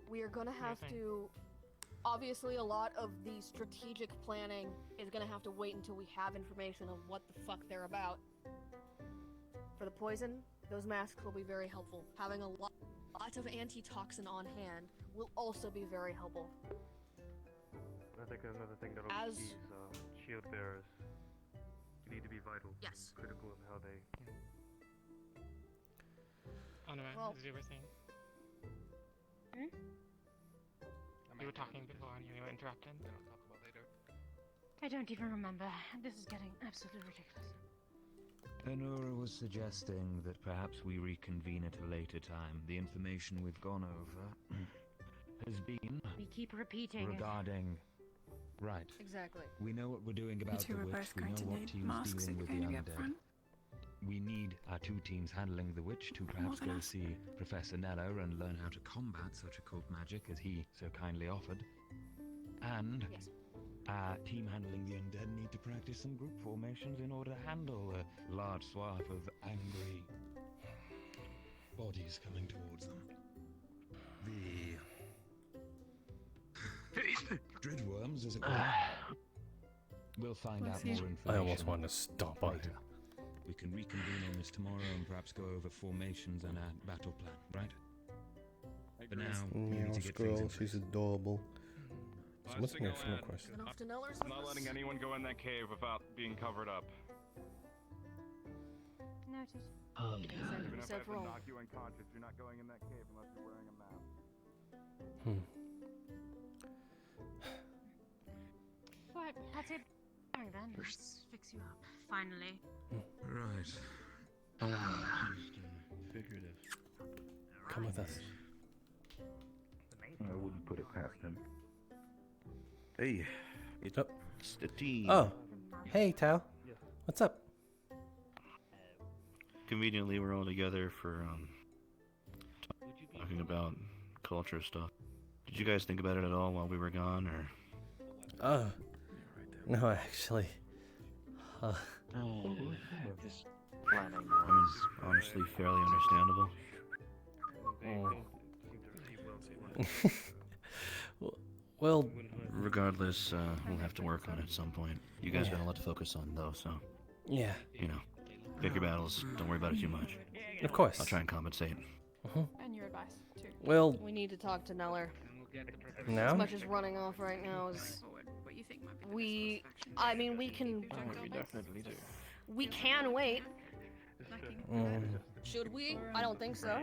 We are gonna have Anything? to. Obviously, a lot of the strategic planning is gonna have to wait until we have information of what the fuck they're about. For the poison, those masks will be very helpful. Having a lot of antitoxin on hand will also be very helpful. I think another thing that'll As- be key is shield bearers. You need to be vital. Yes. Critical of how they. Anyway, Well- as you were saying. Hmm? You were talking before and you were interrupted. I'll talk about later. I don't even remember. This is getting absolutely ridiculous. Enora was suggesting that perhaps we reconvene at a later time. The information we've gone over has been We keep repeating. regarding... Right. Exactly. We know what we're doing You about two the are witch. both We know going to what need team's masks dealing if with you're the going to be undead. upfront. We need our two teams handling the witch to perhaps than go us. see Professor Nello and learn how to combat such occult magic as he so kindly offered. And Yes. our team handling the undead need to practice some group formations in order to handle a large swath of angry bodies coming towards them. The dreadworms, as it were. We'll find out more information. I almost want to stomp on later. him. We can reconvene on this tomorrow and perhaps go over formations and our battle plan, right? For now, we need Meow to get things in Squirrel, she's adorable. So Last what's thing next? I'll No add, question. Enough to know or I'm not letting anyone go in that cave without being covered up. Noted. Even if I have to roll. knock you unconscious, you're not going in that cave unless you're wearing a mask. Right, that's it. Alright then, let's fix you up. Finally. Right. Figurative. Come with us. I wouldn't put it past him. Hey, it's the team. Oh, hey Tao. What's up? Conveniently, we're all together for talking about culture stuff. Did you guys think about it at all while we were gone, or? Oh, no, actually. I mean, honestly, fairly understandable. Well, regardless, we'll have to work on it at some point. You guys got a lot to focus on, though, so. Yeah. You know, pick your battles. Don't worry about it too much. Of course. I'll try and compensate. And your advice, too. Well, We need to talk to Neller. Now? As much as running off right now is. We can. We definitely do. We can wait. Mm, Should we? I don't think so.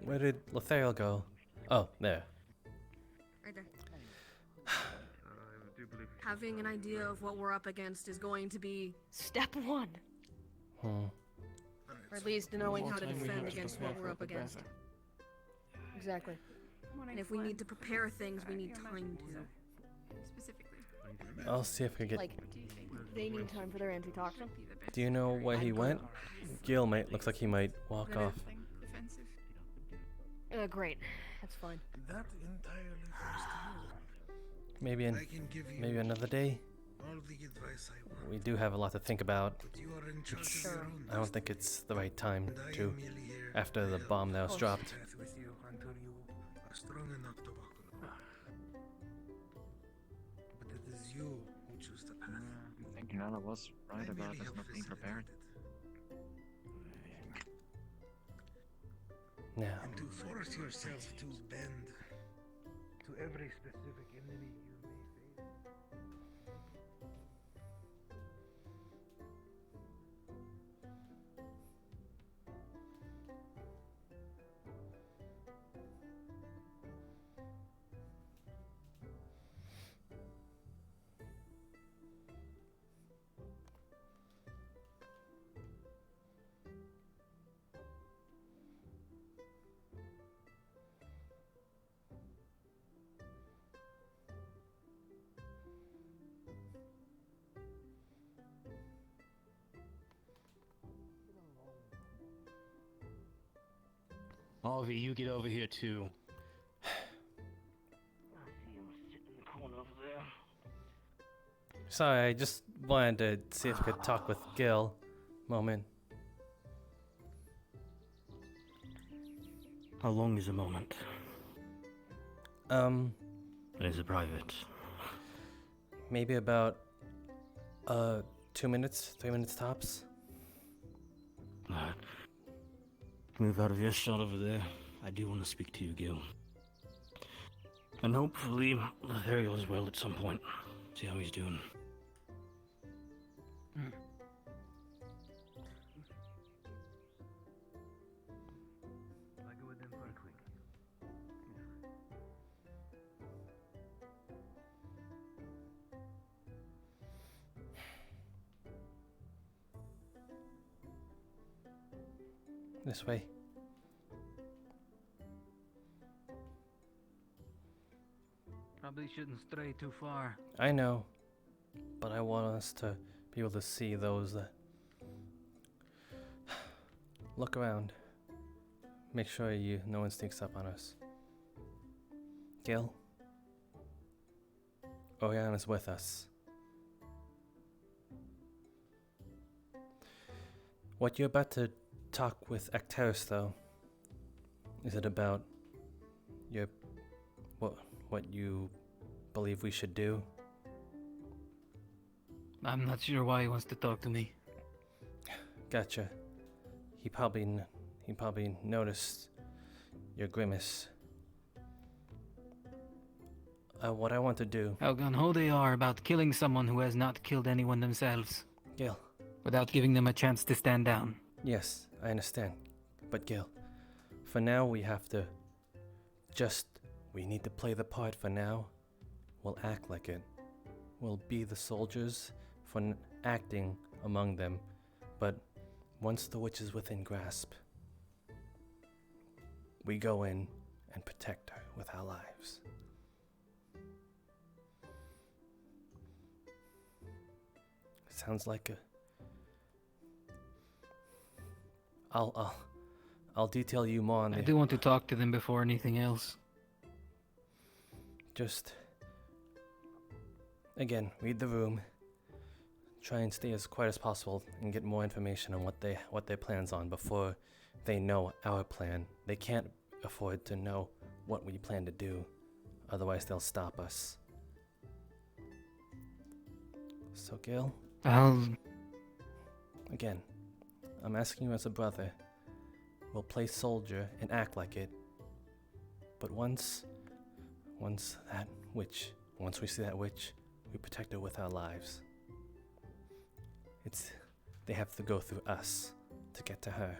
where did Lothario go? Oh, there. Right there. Having an idea of what we're up against is going to be step one. Or at least knowing how to defend against what we're up against. Exactly. And if we need to prepare things, we need time to. Specifically. I'll see if I can get. Like, they need time for their antitoxin. Do you know where he went? Gil looks like he might walk off. Defensive. Great. That's fine. That entirely falls to you. Maybe I can give you maybe another day. all the advice I want. We do have a lot to think about. But you are in charge of your own I don't think it's the right time And I to. am merely here After the bomb that was dropped. path with you until you are strong enough to walk alone. But it is you who choose the path. I think Nala was right I about merely us have not being prepared. Now. And to force yourself to bend to every specific enemy you may face. Harvey, you get over here too. Sorry, I just wanted to see if I could talk with Gil. Moment. How long is a moment? Is it private? Maybe about 2 minutes, 3 minutes tops. Alright. Move out of your shot over there. I do want to speak to you, Gil. And hopefully, Lothario as well at some point. See how he's doing. I go with them for a quick. This way. Probably shouldn't stray too far. I know, but I want us to be able to see those that. Look around. Make sure no one sneaks up on us. Gil? Oriana's with us. What you're about to talk with Acteris, though, is it about what you believe we should do? I'm not sure why he wants to talk to me. Gotcha. He probably noticed your grimace. What I want to do. How gung ho they are about killing someone who has not killed anyone themselves. Gil, without giving them a chance to stand down. Yes, I understand. But Gil, for now we have to we need to play the part for now. We'll act like it. We'll be the soldiers for acting among them. But once the witch is within grasp, we go in and protect her with our lives. Sounds like a... I'll detail you more on the... I do want to talk to them before anything else. Just... Again, read the room. Try and stay as quiet as possible and get more information on what their plans on before they know our plan. They can't afford to know what we plan to do. Otherwise they'll stop us. So Gil? Again, I'm asking you as a brother. We'll play soldier and act like it. But once we see that witch, we protect her with our lives. They have to go through us to get to her.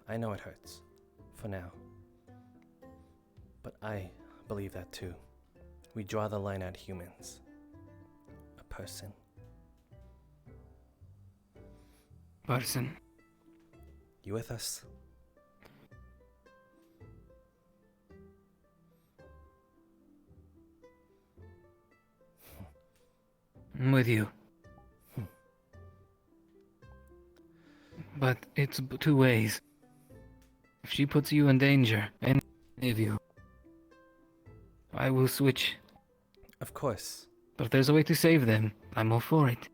I know it hurts, for now. But I believe that too. We draw the line at humans. A person. Person. You with us? I'm with you. But it's two ways. If she puts you in danger, any of you, I will switch. Of course. But if there's a way to save them, I'm all for it.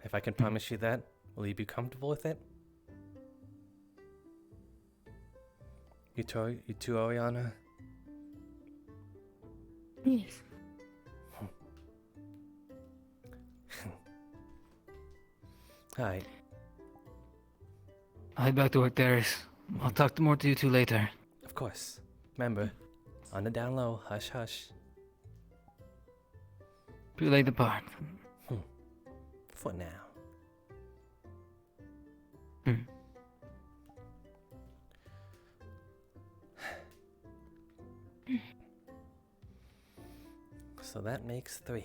If I can promise you that, will you be comfortable with it? You too, Oriana? Yes. Alright. I'll head back to work, Darius. I'll talk more to you two later. Of course. Remember, on the down low, hush hush. Play the part. For now. So that makes 3.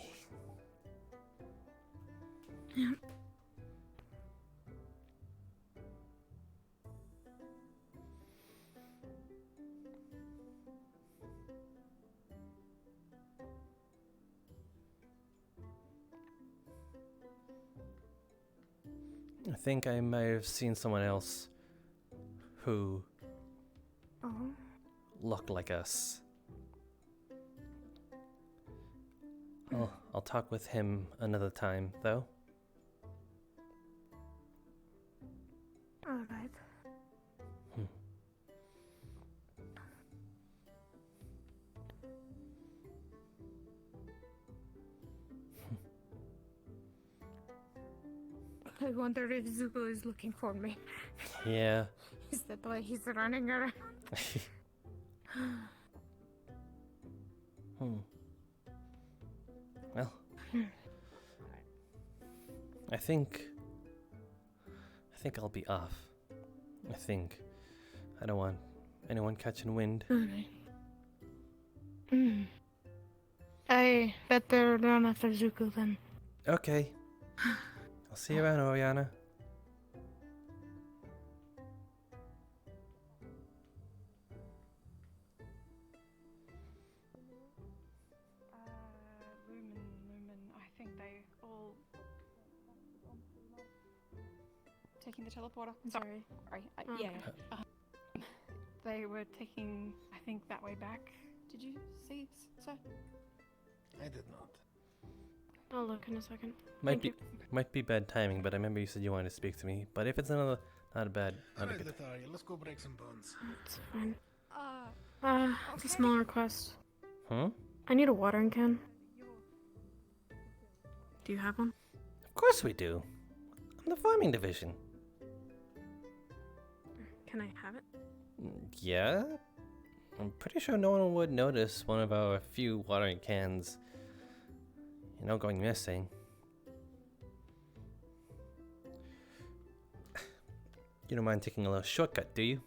Yeah. I think I might have seen someone else who looked like us. I'll talk with him another time, though. Alright. I wonder if Zuko is looking for me. Yeah. Is that why he's running around? Well, I think I'll be off. I don't want anyone catching wind. Alright. I better run after Zuko then. Okay. I'll see you around, Oriana. Lumen, I think they all taking the teleporter. Sorry. Yeah. They were taking, I think, that way back. Did you see, sir? I did not. I'll look in a second. Might be bad timing, but I remember you said you wanted to speak to me. But if it's not a bad. Alright, Lotharia, let's go break some bones. It's fine. It's a small request. Huh? I need a watering can. Do you have one? Of course we do. I'm the farming division. Can I have it? Yeah? I'm pretty sure no one would notice one of our few watering cans, going missing. You don't mind taking a little shortcut, do you?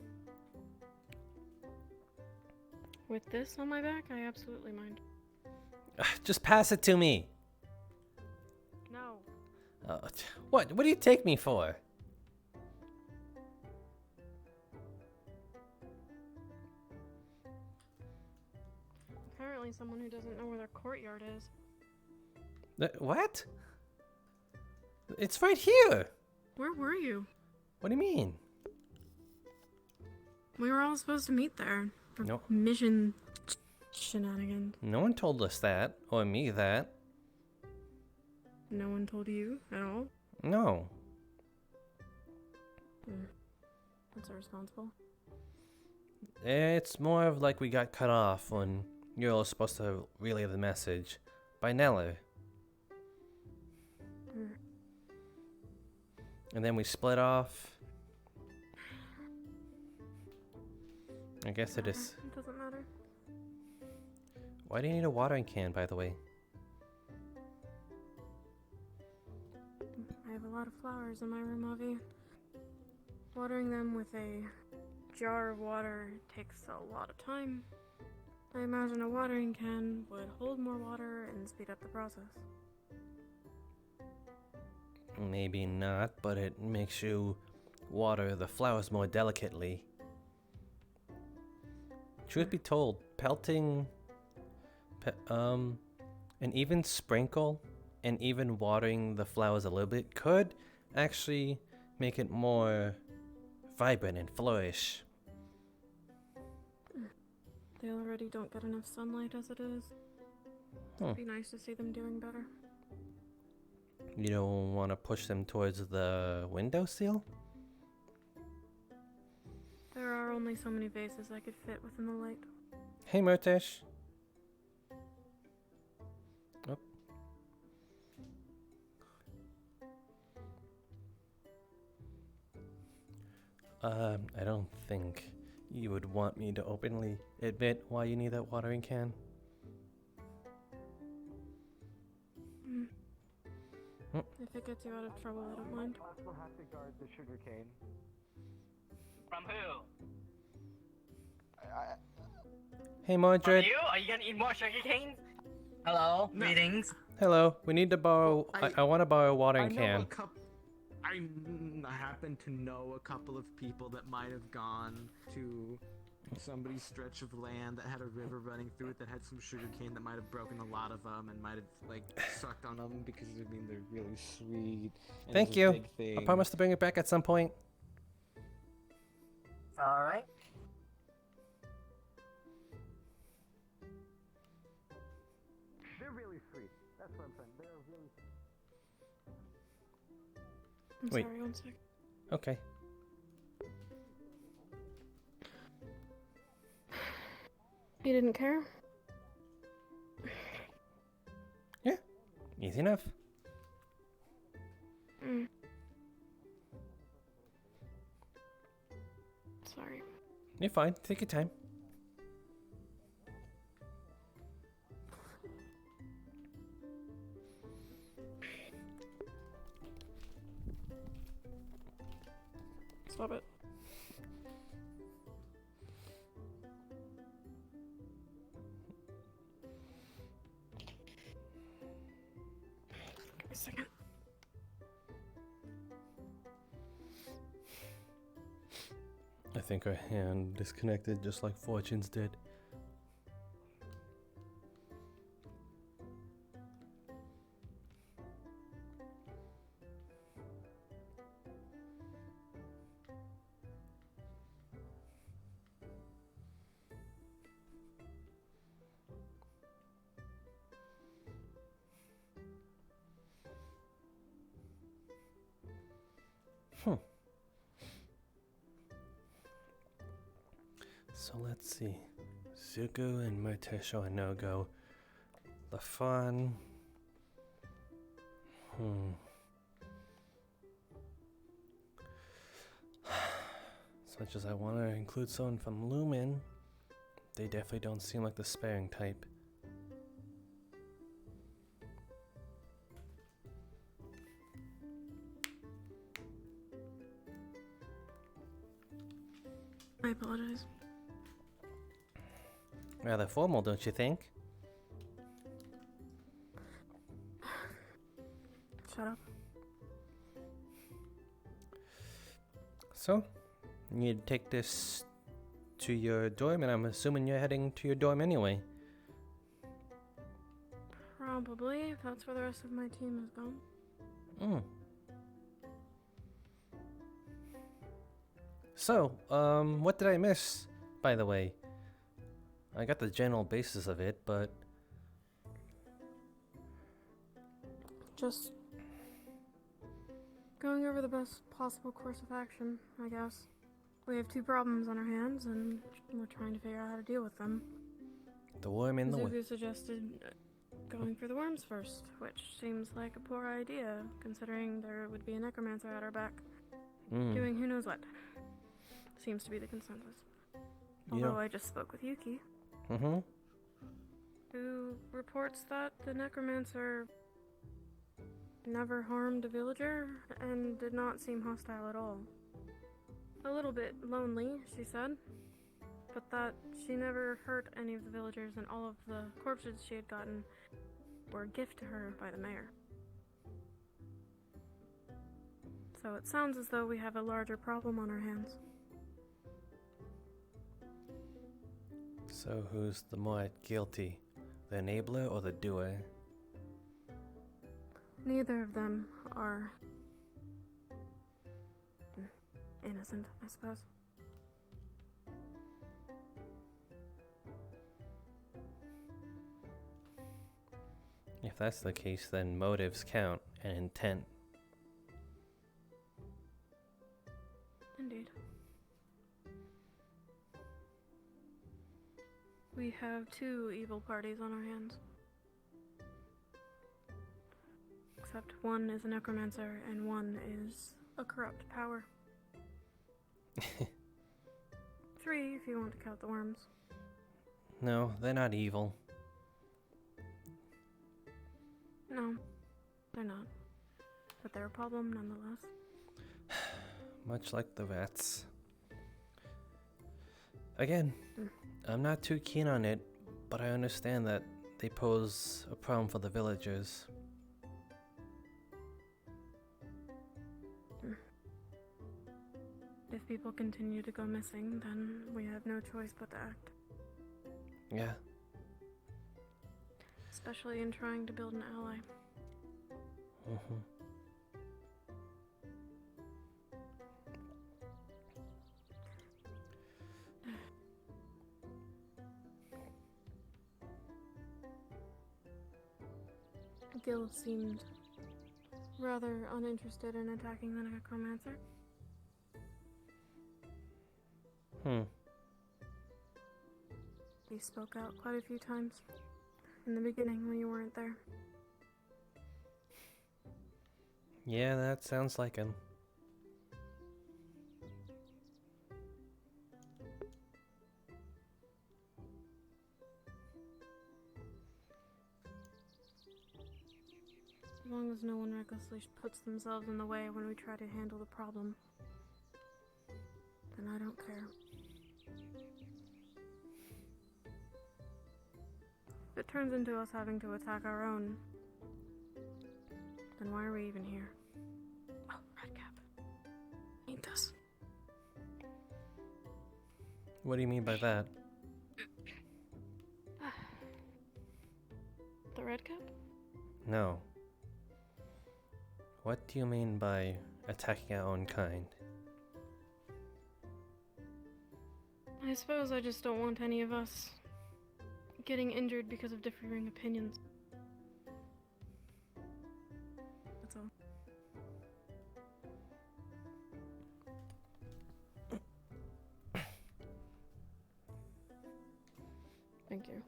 With this on my back, I absolutely mind. Just pass it to me. No. What do you take me for? Apparently someone who doesn't know where their courtyard is. What? It's right here. Where were you? What do you mean? We were all supposed to meet there. For No. mission shenanigans. No one told us that, or me that. No one told you at all? No. That's irresponsible. It's more of like we got cut off when you're all supposed to relay the message by Neller. And then we split off. I guess it is. It doesn't matter. Why do you need a watering can, by the way? I have a lot of flowers in my room, Avi. Watering them with a jar of water takes a lot of time. I imagine a watering can would hold more water and speed up the process. Maybe not, but it makes you water the flowers more delicately. Truth be told, pelting, and even sprinkle, and even watering the flowers a little bit could actually make it more vibrant and flourish. They already don't get enough sunlight as it is. It'd be nice to see them doing better. You don't want to push them towards the windowsill? There are only so many vases I could fit within the light. Hey, Murtish. Oh. I don't think you would want me to openly admit why you need that watering can. If it gets you out of trouble, I don't mind. We'll have to guard the sugar cane. From who? Hey, Mordred. From you? Are you gonna eat more sugar canes? Hello? No. Greetings. Hello. We need to borrow. I want to borrow a watering can. I happen to know a couple of people that might have gone to somebody's stretch of land that had a river running through it that had some sugarcane that might have broken a lot of them and might have sucked on them because they're really sweet. And Thank it's a you. big thing. I promise to bring it back at some point. Alright. They're really sweet. That's what I'm saying. They're really sweet. I'm Wait. sorry, one sec. Okay. You didn't care? Yeah. Easy enough. Sorry. You're fine. Take your time. Stop it. Give me a second. I think our hand disconnected just like Fortune's did. So let's see. Zuko and Murtish are no-go. Lafon. As much as I want to include someone from Lumen, They definitely don't seem like the sparing type. I apologize. Rather formal, don't you think? Shut up. So, you take this to your dorm, and I'm assuming you're heading to your dorm anyway. Probably, if that's where the rest of my team has gone. Mm. So, what did I miss, by the way? I got the general basis of it, but... Just going over the best possible course of action, I guess. We have two problems on our hands, and we're trying to figure out how to deal with them. The worm in the way. Zugu suggested going for the worms first, which seems like a poor idea, considering there would be a necromancer at our back, doing who knows what. Seems to be the consensus. Although I just spoke with Yuki, who reports that the necromancer never harmed a villager and did not seem hostile at all. A little bit lonely, she said, but that she never hurt any of the villagers, and all of the corpses she had gotten were a gift to her by the mayor. So it sounds as though we have a larger problem on our hands. So who's the more guilty? The enabler or the doer? Neither of them are innocent, I suppose. If that's the case, then motives count and intent. Indeed. We have two evil parties on our hands. Except one is a necromancer and one is a corrupt power. Three, if you want to count the worms. No, they're not evil. No, they're not. But they're a problem nonetheless. Much like the rats. Again, I'm not too keen on it, but I understand that they pose a problem for the villagers. If people continue to go missing, then we have no choice but to act. Yeah. Especially in trying to build an ally. Gil seemed rather uninterested in attacking the necromancer. He spoke out quite a few times in the beginning when you weren't there. Yeah, that sounds like him. As long as no one recklessly puts themselves in the way when we try to handle the problem, then I don't care. If it turns into us having to attack our own, then why are we even here? Oh, Redcap. Ain't this? What do you mean by that? The Redcap? No. What do you mean by attacking our own kind? I suppose I just don't want any of us getting injured because of differing opinions. That's all. Thank you.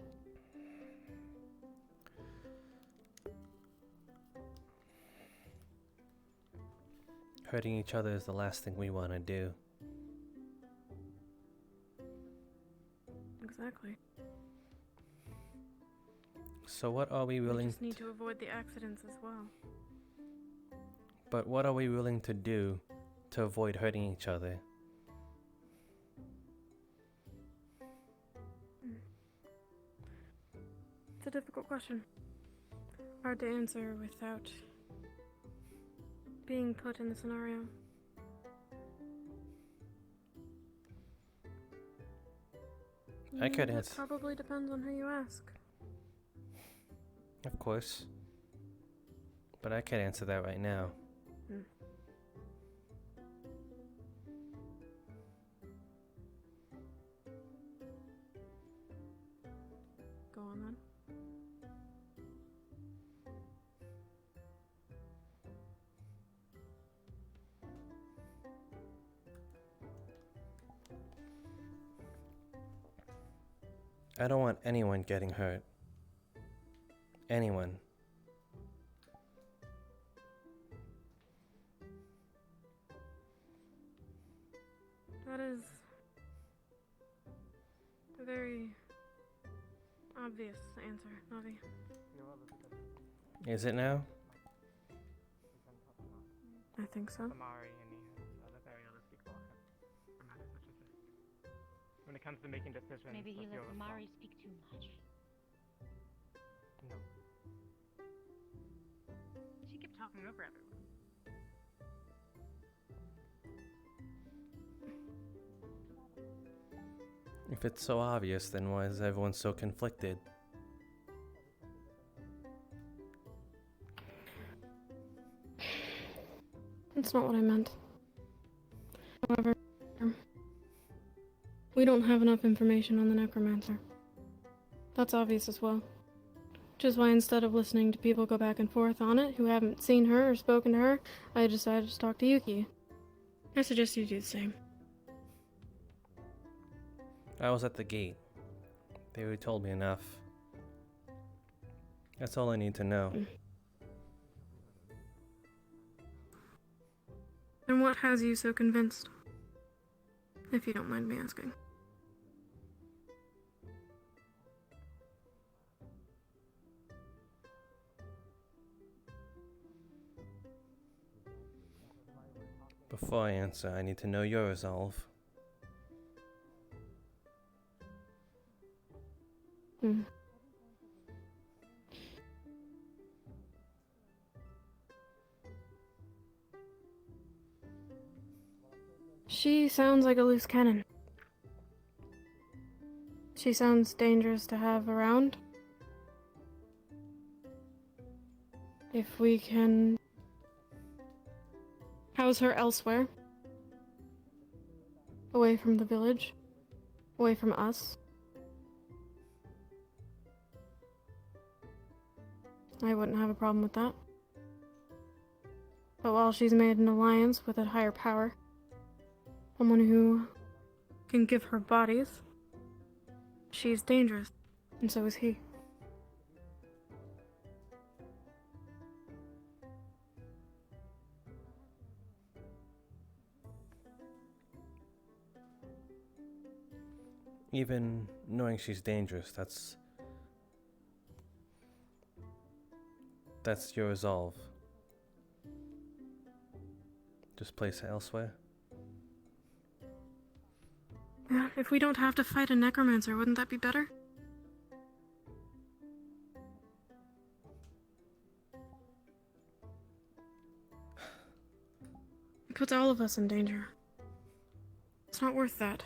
Hurting each other is the last thing we want to do. Exactly. exactly. So what are we We willing just need to avoid the accidents as well. But what are we willing to do to avoid hurting each other? It's a difficult question. Hard to answer without being put in the scenario. I could It answer. probably depends on who you ask. Of course. But I can't answer that right now. Hmm. Go on then. I don't want anyone getting hurt. Anyone. That is a very obvious answer, Navi. Is it now? I think so. When it comes to making decisions, Maybe he what's let your Amari speak too much. No. She kept talking over everyone. If it's so obvious, then why is everyone so conflicted? That's not what I meant. However, we don't have enough information on the necromancer. That's obvious as well. Which is why instead of listening to people go back and forth on it who haven't seen her or spoken to her, I decided to talk to Yuki. I suggest you do the same. I was at the gate. They already told me enough. That's all I need to know. And what has you so convinced? If you don't mind me asking. Before I answer, I need to know your resolve. Hmm. She sounds like a loose cannon. She sounds dangerous to have around. If we can house her elsewhere, away from the village, away from us, I wouldn't have a problem with that. But while she's made an alliance with a higher power, someone who can give her bodies, she's dangerous, and so is he. Even knowing she's dangerous, that's your resolve. Just place her elsewhere. Yeah, if we don't have to fight a necromancer, wouldn't that be better? It puts all of us in danger. It's not worth that.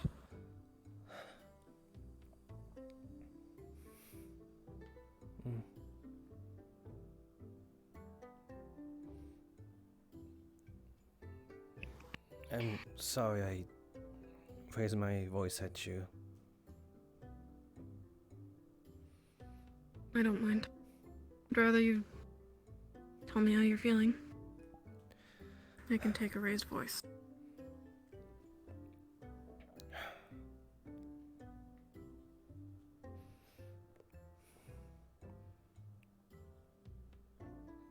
I'm sorry I raised my voice at you. I don't mind. I'd rather you tell me how you're feeling. I can take a raised voice.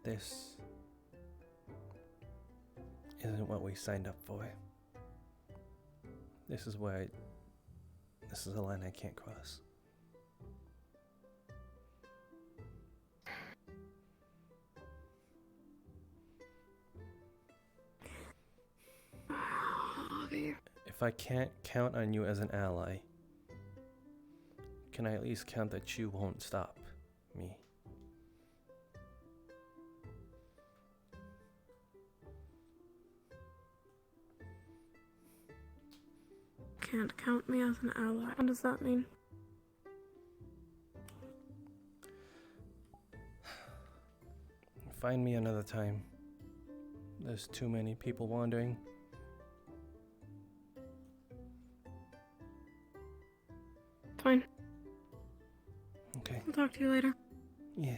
This isn't what we signed up for. This is a line I can't cross. leave. If I can't count on you as an ally, can I at least count that you won't stop me? Can't count me as an ally. What does that mean? Find me another time. There's too many people wandering. Fine. Okay. I'll talk to you later. Yeah.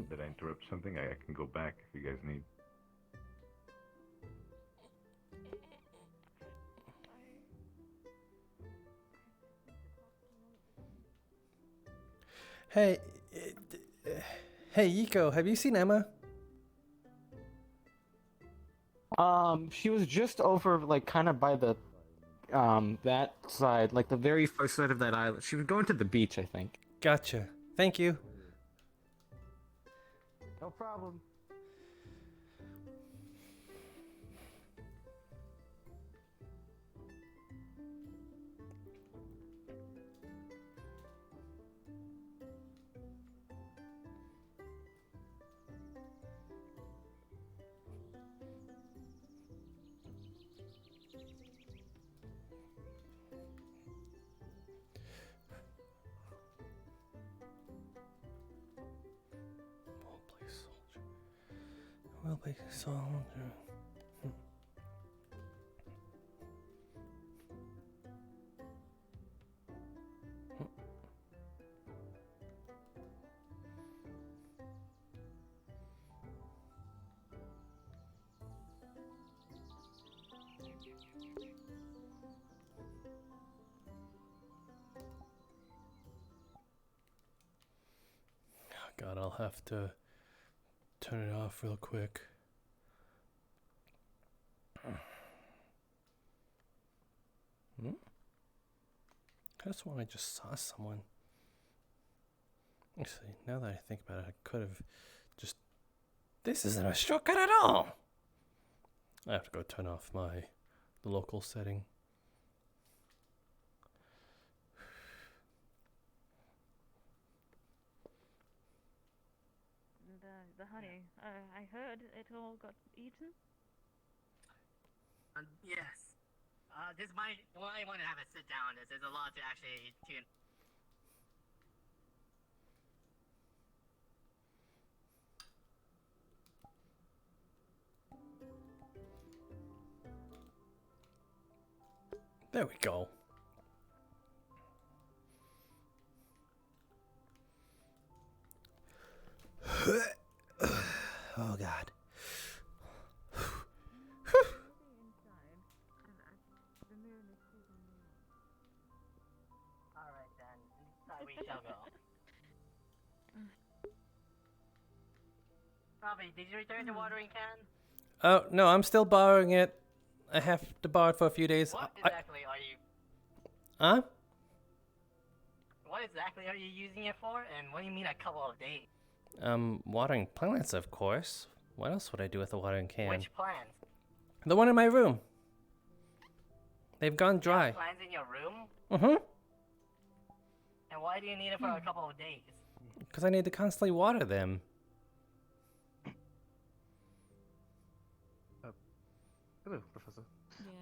Did I interrupt something? I can go back if you guys need. Hey, hey, Yiko, have you seen Emma? She was just over, like, kind of by the, that side, like the very first side of that island. She was going to the beach, I think. Gotcha. Thank you. No problem. Well, play soldier. God, I'll have to turn it off real quick. I just want I just saw someone. Actually, now that I think about it, I could have just... This isn't a shortcut at all! I have to go turn off the local setting. The honey, I heard it all got eaten? Yes. This might want to have a sit down. There's a lot to actually tune. There we go. Oh God. Alright then, inside we shall go. Robbie, did you return the watering can? Oh, no, I'm still borrowing it. I have to borrow it for a few days. What exactly are you... Huh? What exactly are you using it for? And what do you mean a couple of days? Watering plants, of course. What else would I do with a watering can? Which plants? The one in my room. They've gone dry. You have plants in your room? Mm-hmm. And why do you need it for a couple of days? Because I need to constantly water them. Hello, Professor.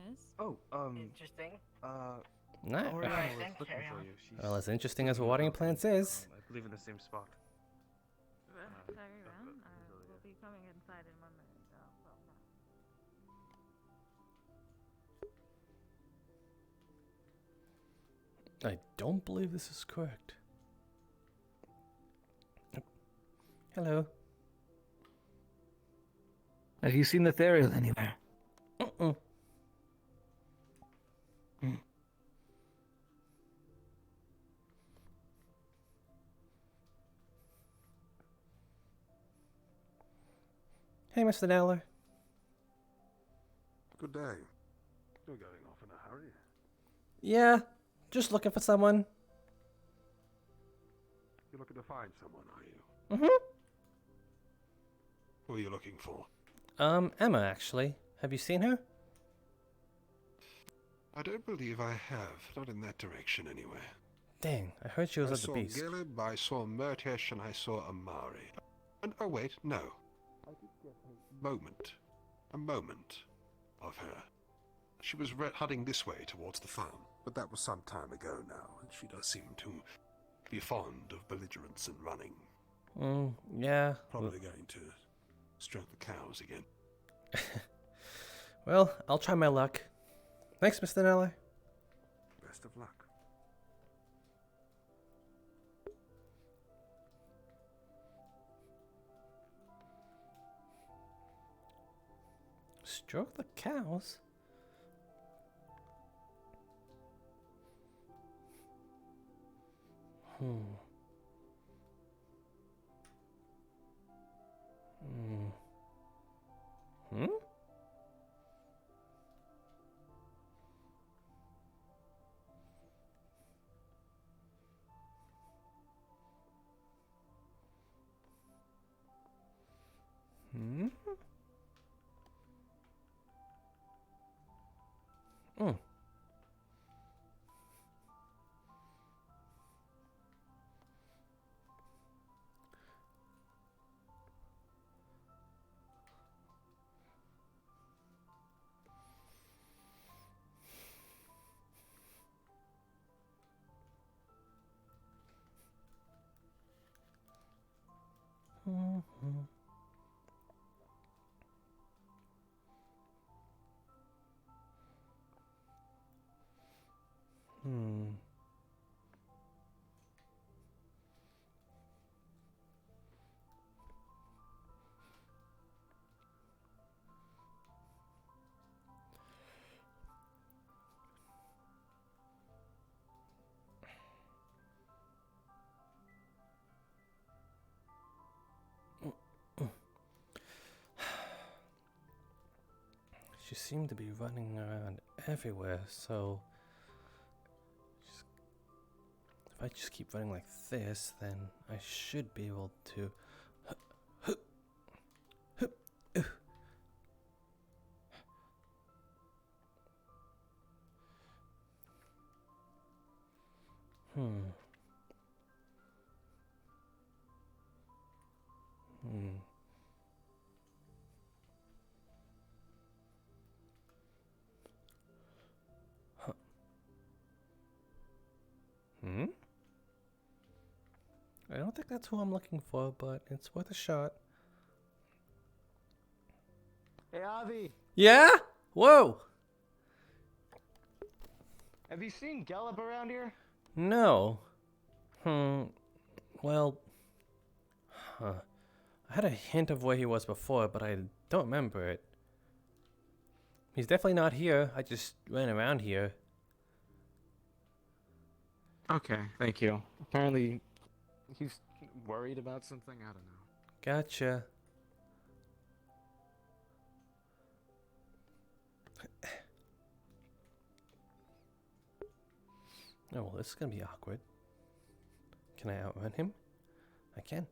Yes. Oh, Interesting. Nah. Oriana Alright, was then looking carry for on. you. She's Well, as interesting as watering plants is. I believe in the same spot. Very well. I will be coming inside in 1 minute. I don't believe this is correct. Hello. Have you seen the Therial anywhere? Uh-uh. Hey, Mr. Naylor. Good day. You're going off in a hurry. Yeah, just looking for someone. You're looking to find someone, are you? Mm-hmm. Who are you looking for? Emma, actually. Have you seen her? I don't believe I have. Not in that direction, anyway. Dang, I heard she was at the beast. I saw Gilib, I saw Murtish, and I saw Amari. And, oh wait, no. I did get a moment of her. She was heading this way towards the farm, but that was some time ago now, and she does seem to be fond of belligerence and running. Yeah. Probably going to stroke the cows again. Well, I'll try my luck. Thanks, Mr. Naylor. Best of luck. Stroke the cows? Hmm. Hmm? Hmm. Mm-hmm. Hmm. She seemed to be running around everywhere, so if I just keep running like this, then I should be able to. Hmm. Huh. I don't think that's who I'm looking for, but it's worth a shot. Hey, Avi. Yeah? Whoa! Have you seen Gelb around here? No. Well, I had a hint of where he was before, but I don't remember it. He's definitely not here. I just ran around here. Okay, thank you. Apparently, he's worried about something. I don't know. Gotcha. Oh, well, this is gonna be awkward. Can I outrun him? I can.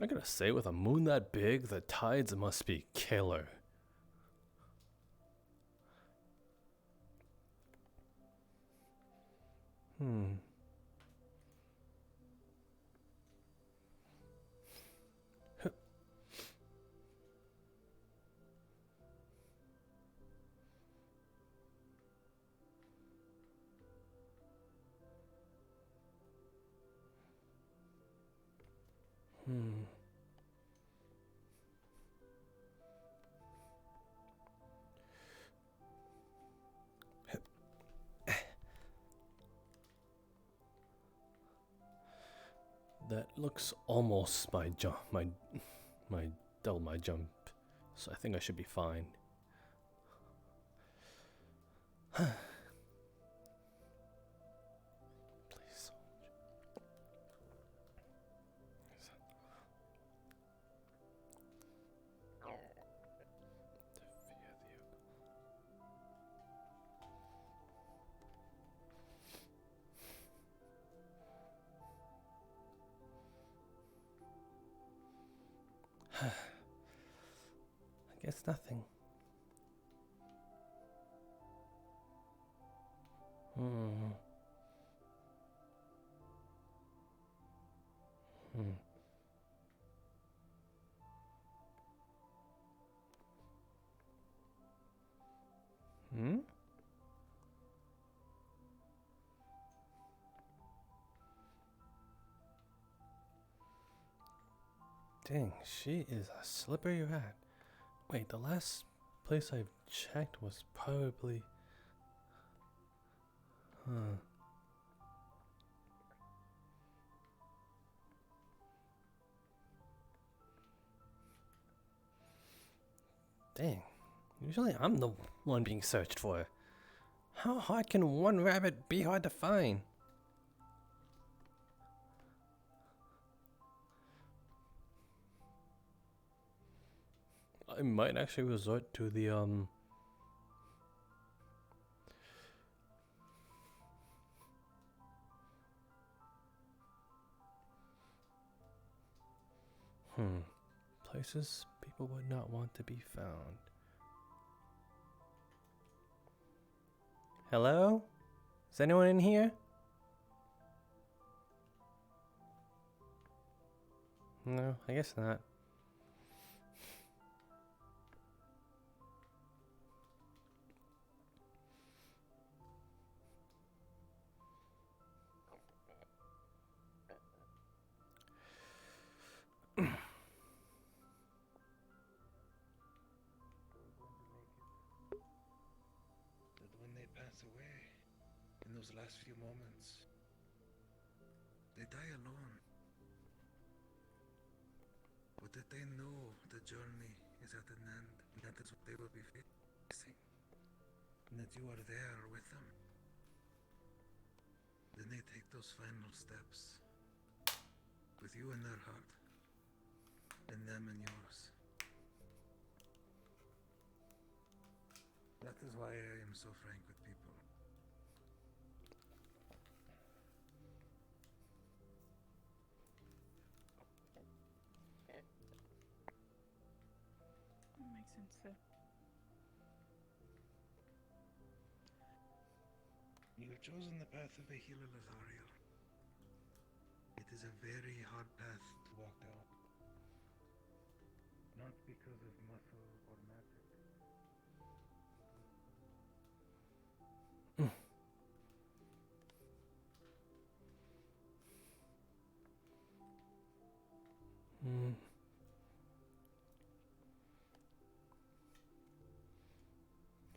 I gotta say, with a moon that big, the tides must be killer. That looks almost my jump, my double my jump so I think I should be fine. Please. I guess nothing. Hmm. Hmm. Hmm? Dang, she is a slippery rat. Wait, the last place I've checked was probably... Huh. Dang. Usually I'm the one being searched for. How hard can one rabbit be hard to find? I might actually resort to the places people would not want to be found. Hello? Is anyone in here? No, I guess not. That when they pass away, in those last few moments, they die alone. But that they know the journey is at an end, and that is what they will be facing. And that you are there with them. Then they take those final steps, with you in their heart, and them in yours. That is why I am so frank with people. Makes sense, sir. You have chosen the path of a healer, Lothario. It is a very hard path to walk down. Not because of muscle or magic.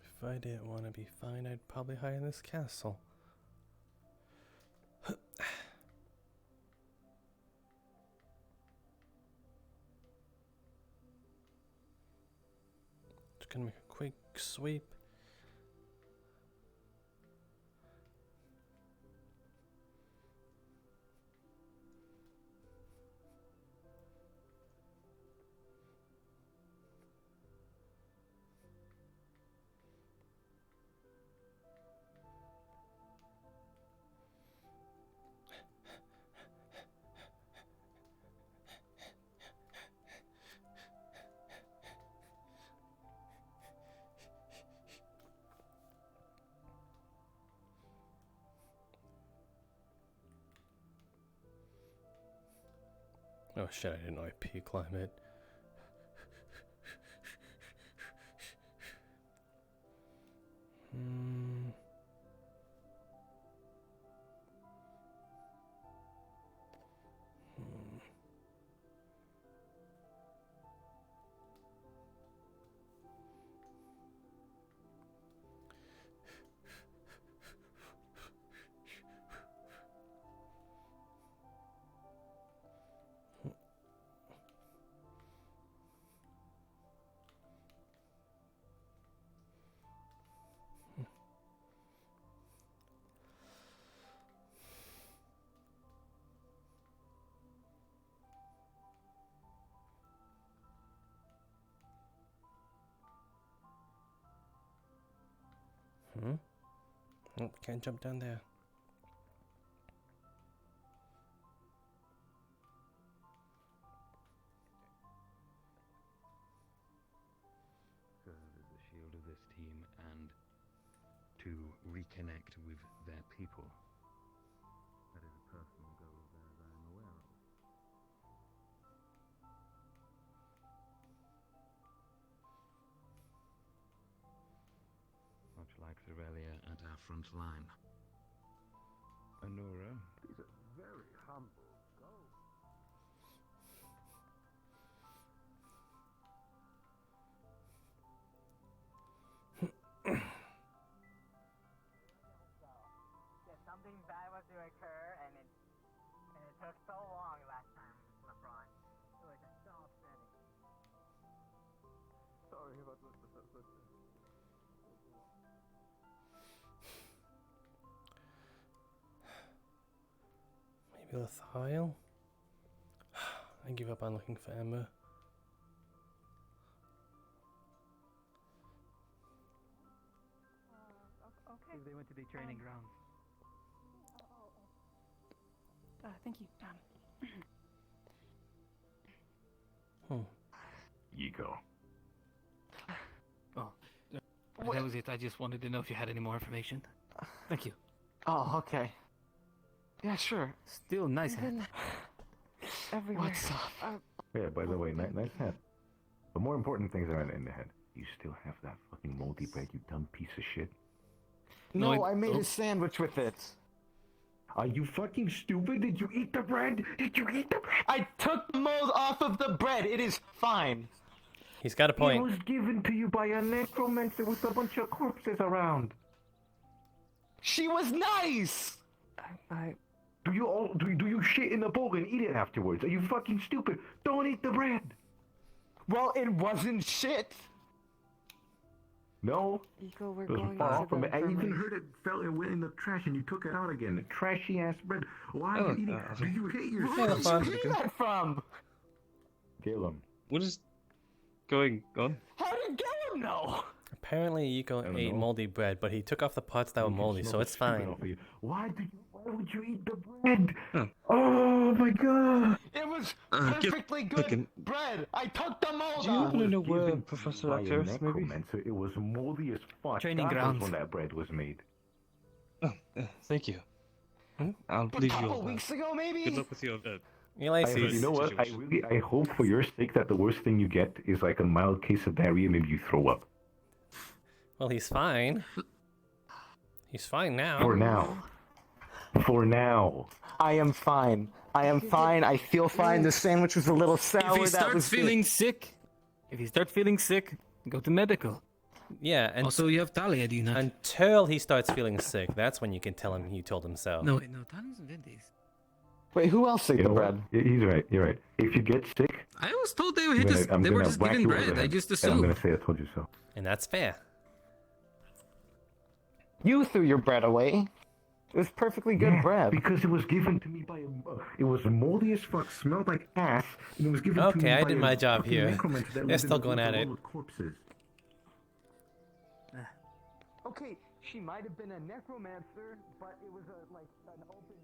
If I didn't want to be fine, I'd probably hide in this castle. Just gonna make a quick sweep. Oh shit, I didn't IP climb it. Oh, can't jump down there. Serve as the shield of this team and to reconnect with their people. That is a personal goal of theirs I am aware of. Much like Therelia at our front line. Anora, These are very humble goals. Something bad was to occur, and it took so long last time, LeBron. It was just so upsetting. Sorry about this. Maybe Lethile? I give up on looking for Emma. Okay. They went to the training grounds. Thank you. Ego. Oh, that was it. I just wanted to know if you had any more information. Thank you. Oh, okay. Yeah, sure. Still nice hat. Everywhere. What's up? Yeah, by the way, nice hat. The more important things are in the head. You still have that fucking moldy bread, you dumb piece of shit. No, I made a sandwich with it. Are you fucking stupid? Did you eat the bread? Did you eat the bread? I took the mold off of the bread. It is fine. He's got a point. It was given to you by a necromancer with a bunch of corpses around. She was nice. Do you shit in the bowl and eat it afterwards? Are you fucking stupid? Don't eat the bread. Well, it wasn't shit. No. Ego, we're It was going far to off from the it. I even infirmary. heard it fell and went in the trash and you took it out again. Trashy ass bread. Why are you eating? Do you hate yourself? Where did you hear that from? Kill him. What is going on? How did Galen know? Apparently, Yuko don't ate know. moldy bread, but he took off the parts that were You can moldy, smell so the it's stupid fine. off of you. Why would you eat the bread? Oh my god! It was Give- perfectly good fucking- bread. I took the mold Do you off. happen to know where Given Professor by a Actaris maybe? necromancer, it was moldy as fuck. Training God knows grounds. when that bread was made. Thank you. I'll A leave you couple all weeks ago, maybe. Good luck with your You know what? I hope for your sake that the worst thing you get is like a mild case of diarrhea, maybe you throw up. Well, he's fine. He's fine now. For now. For now. I am fine. I am fine. I feel fine. The sandwich was a little sour. If he that starts was feeling sick, go to medical. Yeah, and Also, you have Talia, do you not? until he starts feeling sick, that's when you can tell him you told him so. No, wait, no, Talia's in this. Wait, who else ate You the know bread? what? He's right. You're right. If you get sick, I was told they were, I'm gonna, I'm they were gonna just whack given you over bread. the I head, just and I'm assumed. gonna say I told you so. And that's fair. You threw your bread away. It was perfectly good Yeah, bread. because it was given to me by a. It was moldy as fuck, smelled like ass, and it was given to me Okay, I by did a my job fucking here. necromancer that They're lived in still a going group at it. along with corpses. Okay, she might have been a necromancer, but it was an open.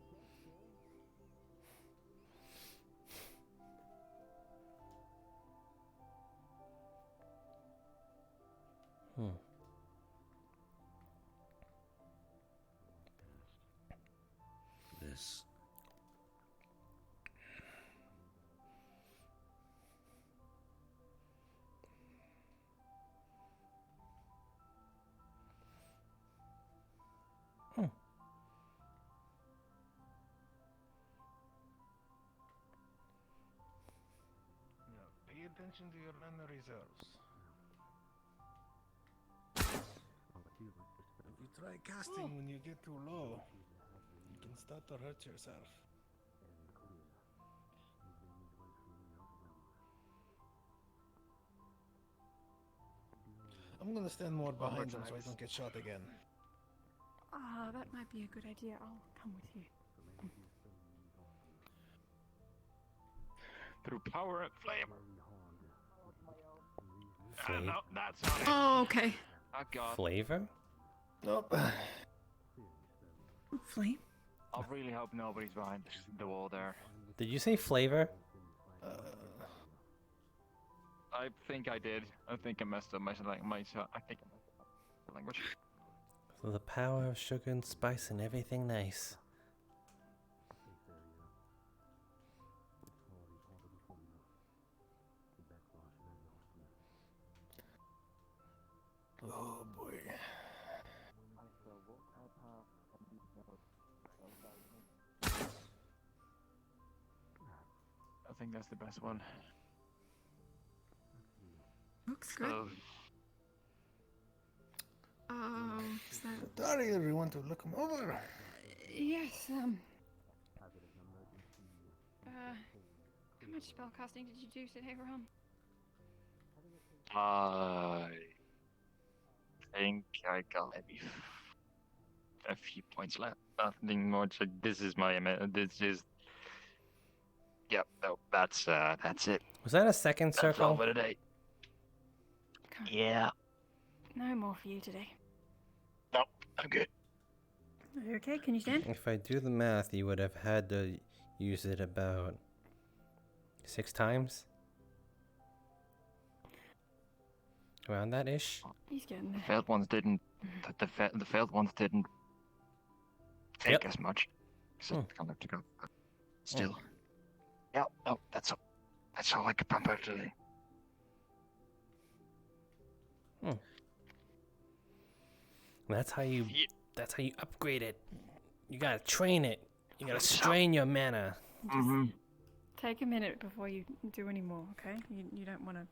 This. Pay attention to your mana reserves. If you try casting when you get too low, you can start to hurt yourself. I'm gonna stand more behind them so I don't get shot again. That might be a good idea. I'll come with you. Through power and flame. Flavor? No, that's not it. Oh, okay. Oh god. Flavor? Nope. Hopefully. I really hope nobody's behind the wall there. Did you say flavor? I think I did. I think I messed up my language. So the power of sugar and spice and everything nice. Oh boy. I think that's the best one. Looks good. Is that... Sorry, everyone, to look them over. Yes, how much spellcasting did you do today, Ron? I think I got maybe a few points left. Nothing much. Like, this is my. This is. Yep. No, that's it. Was that a second That's all circle? for today. Yeah. No more for you today. Nope. I'm good. Are you okay? Can you stand? If I do the math, you would have had to use it about 6 times. Around that ish. He's getting there. Failed ones didn't. The failed ones didn't take as much. So it's kind of to go. But still. Yeah. No. That's all. That's all I could pump out today. That's how you. That's how you upgrade it. You gotta train it. You gotta strain your mana. Take a minute before you do any more, okay? You don't want to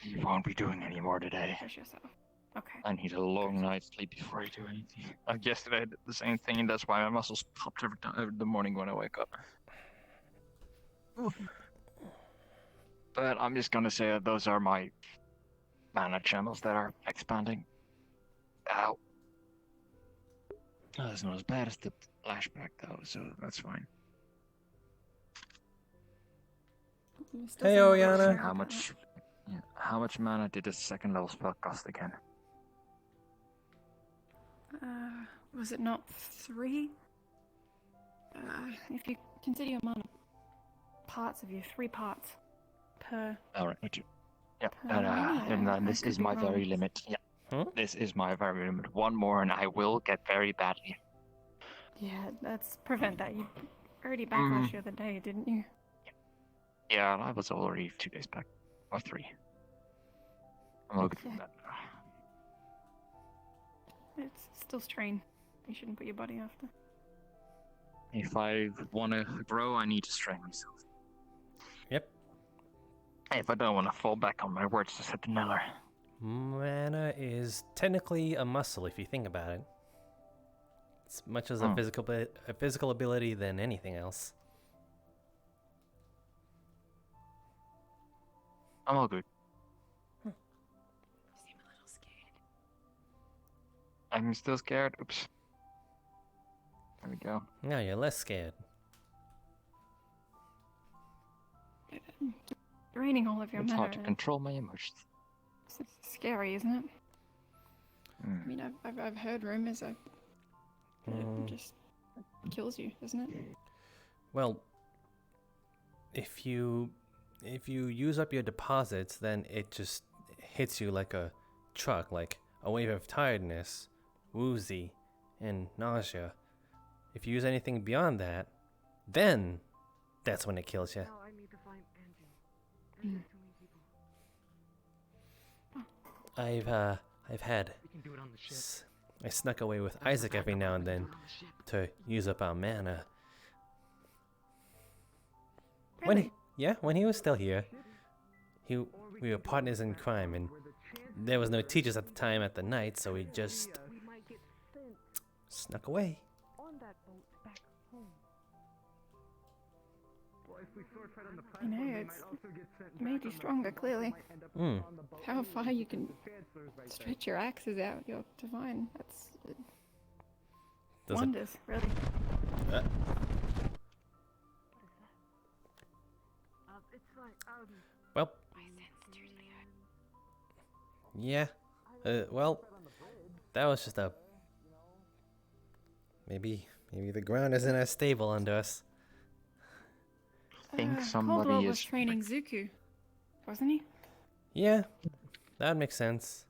You won't be doing any more today. push yourself. Okay. I need a long night's sleep before I do anything. Yesterday I did the same thing, and that's why my muscles popped every the morning when I wake up. But I'm just gonna say that those are my mana channels that are expanding. Ow. Oh, that's not as bad as the flashback though, so that's fine. Hey, Oriana. How much mana did the second level spell cost again? Was it not 3? If you consider your mana parts of you, 3 parts per. Alright, yeah, mini, I this could is be my wrong. very limit. Yeah. This is my very limit. One more and I will get very badly. Yeah, let's prevent that. You already backlashed the other day, didn't you? Yeah, I was already 2 days back. Or 3. I'm looking at that. It's still strain. You shouldn't put your body after. If I want to grow, I need to strain myself. Yep. If I don't want to fall back on my words to set the Neller. Mana is technically a muscle if you think about it. As much as a physical ability than anything else. I'm all good. You seem a little scared. I'm still scared. Oops. There we go. Now you're less scared. Draining all of your It's mana. hard to control my emotions. It's scary, isn't it? I mean, I've heard rumors that it just kills you, doesn't it? Well, if you use up your deposits, then it just hits you like a truck, like a wave of tiredness, woozy, and nausea. If you use anything beyond that, then that's when it kills you. I need to find Angie. There's too many people. I've had. We can do it on the ship. I snuck away with Isaac every now and then to use up our mana. When he was still here, we were partners in crime, and there was no teachers at the time at the night, so we just snuck away. On that boat back home. You know, it's made you stronger, clearly. How far you can stretch your axes out, you're divine. That's wonders, really. It's fine. Well. Yeah. Well, that was just maybe Maybe the ground isn't as stable under us. I think Caldwell somebody was is. training Zuku, wasn't he? Yeah, that makes sense.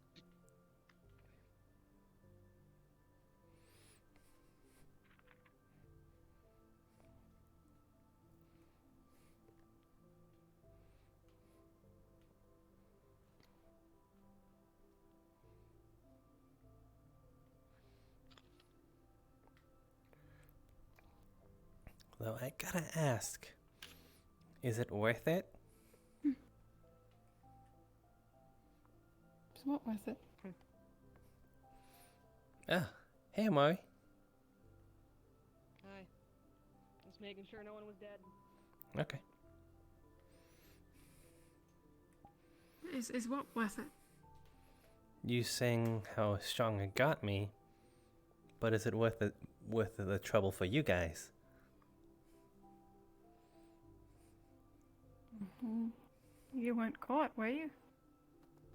Though I gotta ask, is it worth it? It's not worth it. Ah, hey Amari. Hi. Just making sure no one was dead. Okay. Is what worth it? You saying how strong it got me, but is it worth the trouble for you guys? You weren't caught, were you?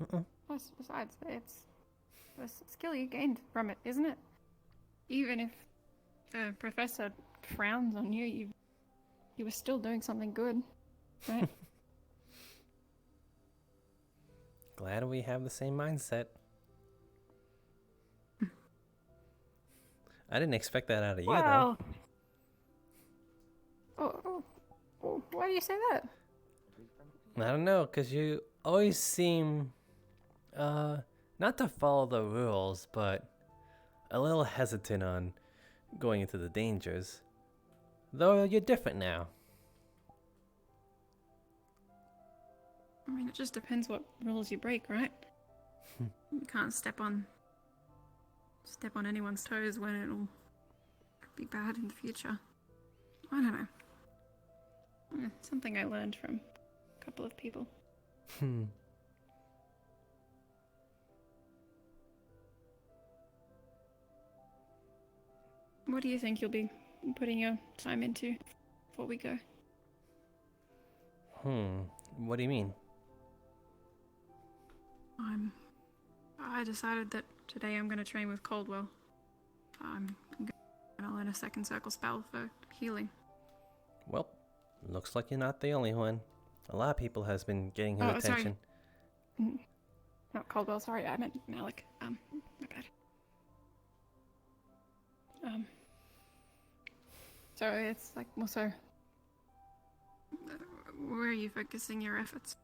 Mm-mm. Plus, besides, it's a skill you gained from it, isn't it? Even if the professor frowns on you, you were still doing something good, right? Glad we have the same mindset. I didn't expect that out of you, though. Why do you say that? I don't know, because you always seem, not to follow the rules, but a little hesitant on going into the dangers. Though you're different now. I mean, it just depends what rules you break, right? You can't step on anyone's toes when it'll be bad in the future. I don't know. Something I learned from a couple of people. What do you think you'll be putting your time into before we go? What do you mean? I decided that today I'm going to train with Caldwell. I'm going to learn a second circle spell for healing. Well, looks like you're not the only one. A lot of people has been getting him attention. Sorry. Not Caldwell, sorry, I meant Malik. My bad. So it's like, well, so where are you focusing your efforts?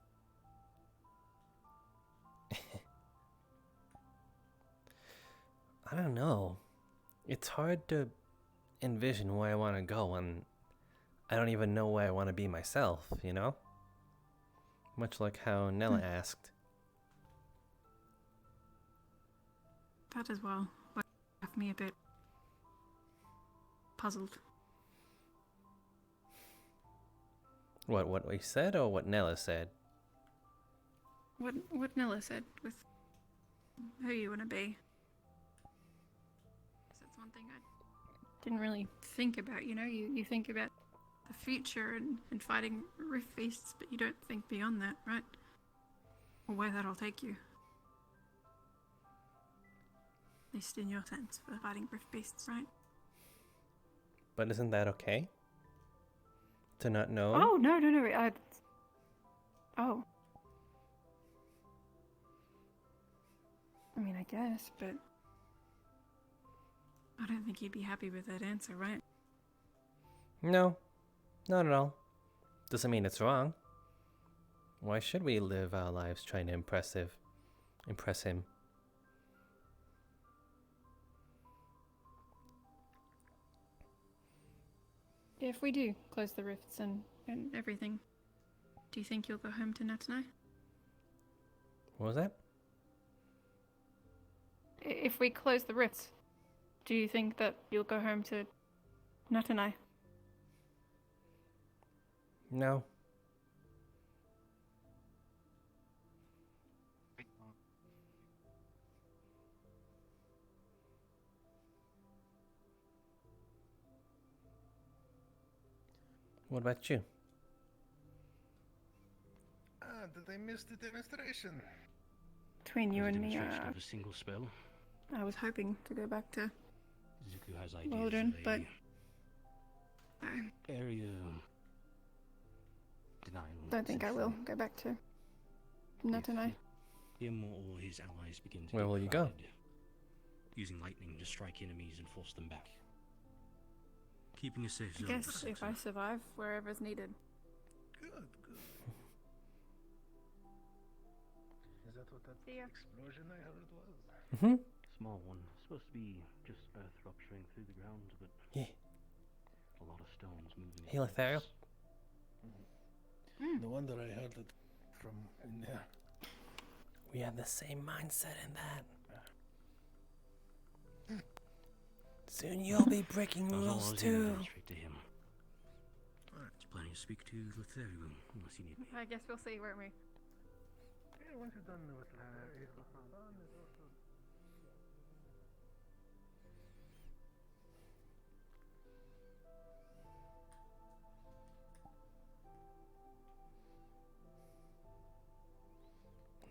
I don't know. It's hard to envision where I want to go, and I don't even know where I want to be myself, you know? Much like how Nella asked. That as well left me a bit puzzled. What we said or what Nella said? What Nella said with who you want to be. That's one thing I didn't really think about, you know? You think about the future and fighting rift beasts, but you don't think beyond that, right? Or where that'll take you. At least in your sense for fighting rift beasts, right? But isn't that okay? To not know? Oh, no. Oh. I mean, I guess, but I don't think you'd be happy with that answer, right? No, not at all. Doesn't mean it's wrong. Why should we live our lives trying to impress him? If we do close the rifts and everything, do you think you'll go home to Natanai? What was that? If we close the rifts, do you think that you'll go home to Natanai? No. What about you? Did I miss the demonstration? Between you and me, Demonstration of a single spell. I was hoping to go back to Zuku has ideas Waldron, of a but Area denial. Don't think I will go back to. Not tonight. Him or his allies begin to Where get will you go? crowded, using lightning to strike enemies and force them back. Keeping a safe I zone. guess if I survive, wherever's needed. Good, good. Is that what that explosion I heard was? Mm-hmm. Small one. Supposed to be just earth rupturing through the ground, but Yeah. a lot of stones moving. Hey, Lothario. No wonder I heard it from in there. We have the same mindset in that. Soon you'll be breaking That was all I rules was gonna too. demonstrate to him. Just planning to speak to Lothario unless you need me. I guess we'll see, won't we? Yeah, once you're done with it was fun. It's also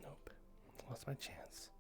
Nope. Lost my chance.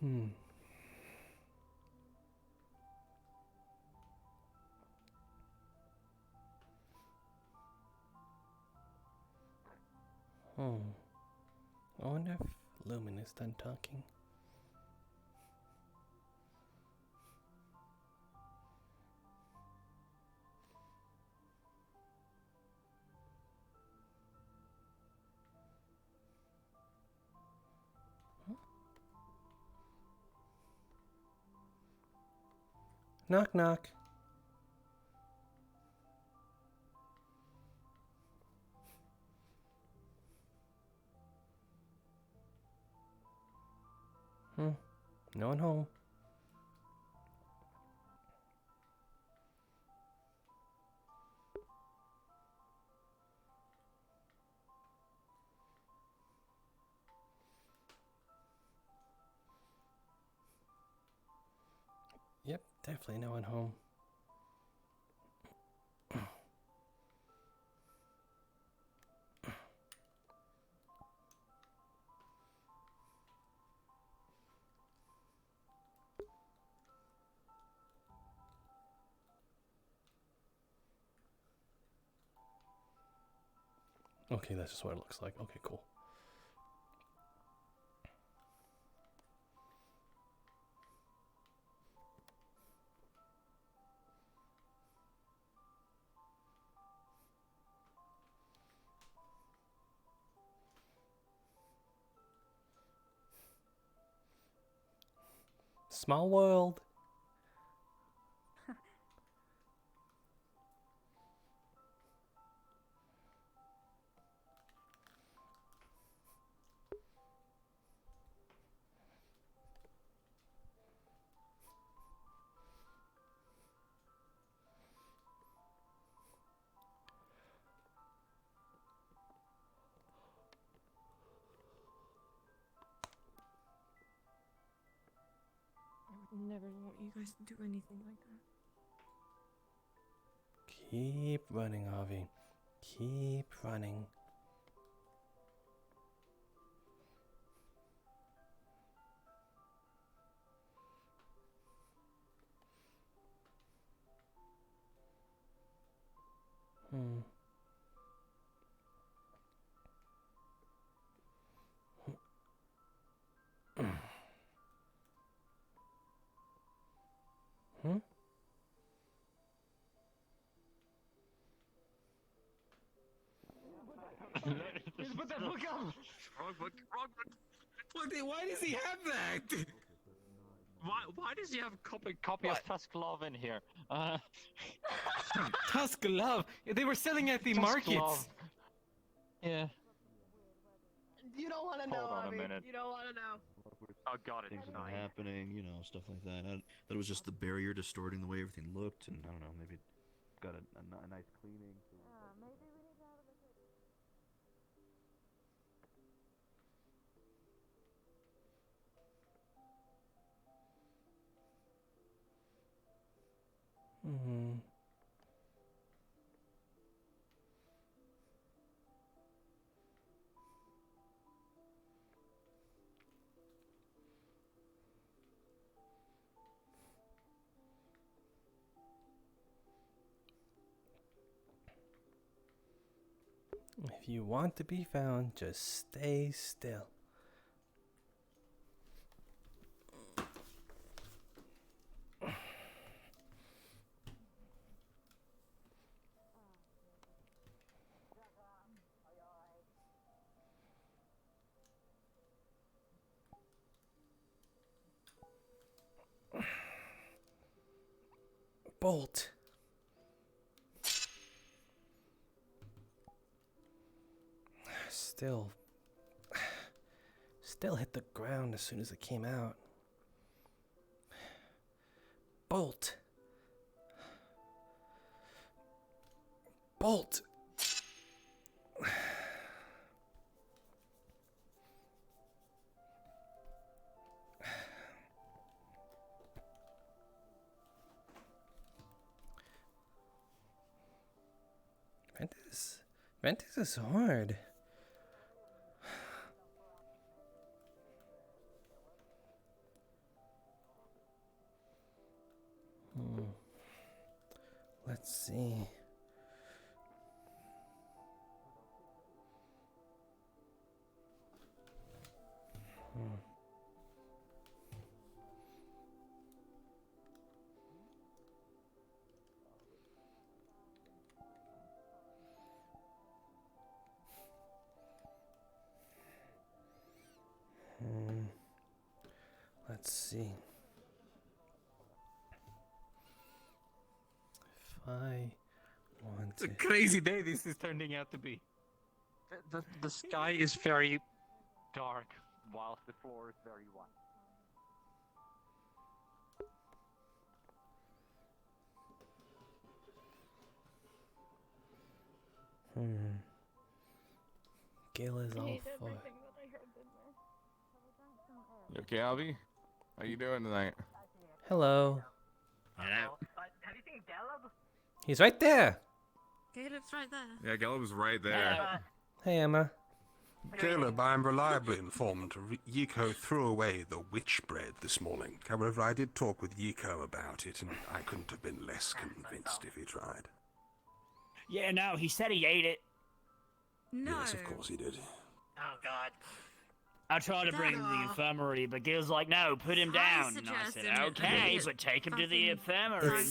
Hmm. I wonder if Lumen is done talking. Knock knock. No one home. Yep, definitely no one home. Okay, that's just what it looks like. Okay, cool. Small world. I would never want you guys to do anything like that. Keep running, Avi. Keep running. Hmm. Hmm? Just put that book up! Wrong book, wrong book. Why does he have that? Why does he have a copy of Tusk Love in here? Tusk Love. They were selling at the Tusk markets. Love. Yeah. You don't want to know. Hold on a Abby. minute. You don't want to know. Oh god, Things it's have been nine. happening, you know, stuff like that. That was just the barrier distorting the way everything looked, and I don't know, maybe got a nice cleaning. Maybe we need to have a look at Hmm. If you want to be found, just stay still. Bolt. Still hit the ground as soon as it came out. Bolt. Bolt. Ventus is hard. Let's see. Let's see. If I want It's a crazy day this is turning out to be. The sky is very dark, whilst the floor is very white. Gil is all hate for. everything that I heard in there. You okay, Albie? How you doing tonight? Hello. Have you seen Caleb? He's right there. Caleb's right there. Yeah, Caleb was right there. Hey, Emma. Caleb, I am reliably informed Yiko threw away the witch bread this morning. However, I did talk with Yiko about it, and I couldn't have been less convinced if he tried. Yeah, no, he said he ate it. No. Yes, of course he did. Oh god. I tried to bring him to the infirmary, but Gil's like, no, put him down. And I said, okay, but take him to the infirmary.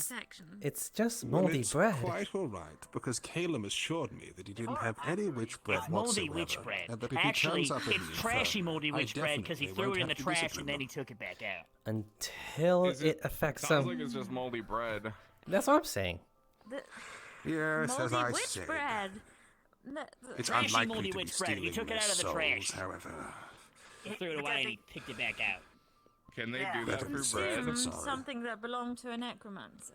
It's just Well, moldy it's bread. quite all right, because Caleb assured me that he didn't have any witch bread It's moldy whatsoever, witch bread. and that if Actually, he turns up in it's the trashy infirmary, moldy I witch bread because he definitely threw it in won't the have to trash discipline and then he them. took it back out. Until it affects Sounds some. like it's just moldy bread. That's what I'm saying. Yes, as Moldy I witch said. bread. No, It's Trashy unlikely moldy to be witch bread. He stealing took it their out of the souls, trash. however. He threw it away and he picked it back out. Can they do that for bread? Consumed something that belonged to a necromancer.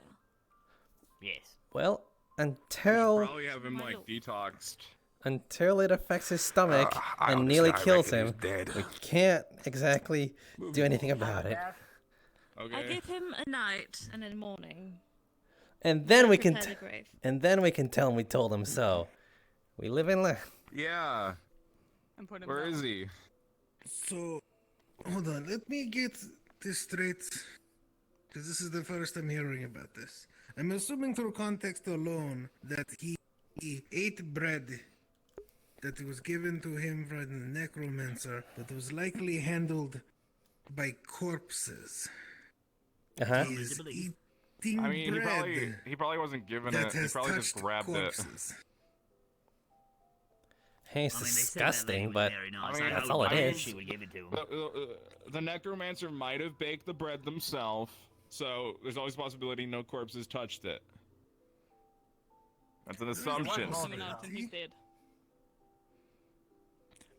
Yes. Well, We until should probably have him like detoxed. until it affects his stomach and honestly, nearly I kills reckon him, he's dead. we can't exactly do anything about it. I give him a night and a morning. And then we can, Prepare the grave. and then we can tell him we told him so. We live and learn. Yeah. Where is he? So, hold on. Let me get this straight, because this is the first I'm hearing about this. I'm assuming through context alone that he ate bread that was given to him from the necromancer that was likely handled by corpses. Uh-huh. He is eating I mean, bread he probably wasn't given that it. He has probably just touched grabbed corpses. It's I mean, they said that disgusting, lady was but very nice. I mean, that's I all it hope is. she would give it to him. The necromancer might have baked the bread themselves, so there's always a possibility no corpses touched it. That's an assumption. He's dead.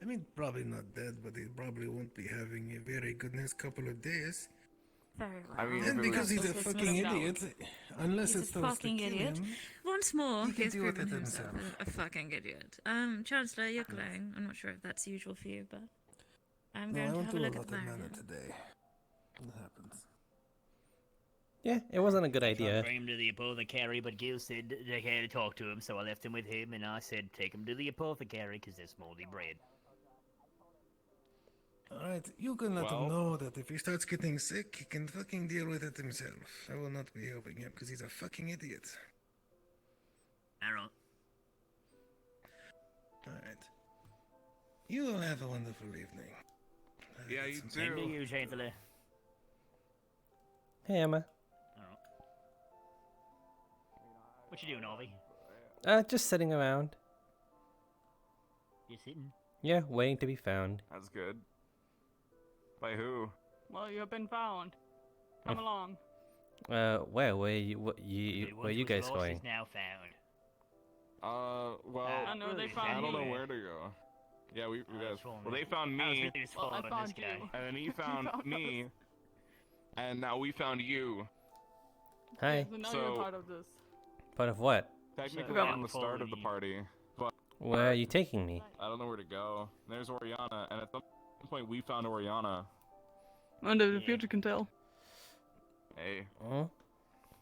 I mean, probably not dead, but he probably won't be having a very good next couple of days. Very well. I mean, And because he's a It's fucking not idiot, unless He's it's a supposed to fucking kill idiot. him. Once more, He can he's deal with proven it himself himself. a fucking idiot. Chancellor, you're glowing. I'm not sure if that's usual for you, but I'm No, I going to went have to a a look lot at of the mana Marion. today. What happens? Yeah, it wasn't a good I tried to idea. bring him to the apothecary, but Gil said they had to talk to him, so I left him with him, and I said take him to the apothecary because there's moldy bread. Alright, you can let him know that if he starts getting sick, he can fucking deal with it himself. I will not be helping him because he's a fucking idiot. Alright. Alright. You will have a wonderful evening. Yeah, you Same to too. you, Chancellor. Hey, Emma. What you doing, Ollie? Just sitting around. You sitting? Yeah, waiting to be found. That's good. By who? Well, you've been found. Come along. Where you guys Lost going? is now found. Well, I know they found I don't know you. where to go. Yeah, we guys. told Well, me. they found me, Well, I found you. and then he found me, and now we found you. Hi. So now So- you're part of this. Part of what? Technically, So- I'm the start of the party, but Where are you taking me? I don't know where to go. There's Oriana, and at some point we found Oriana. Only the future can tell. Hey, Oh,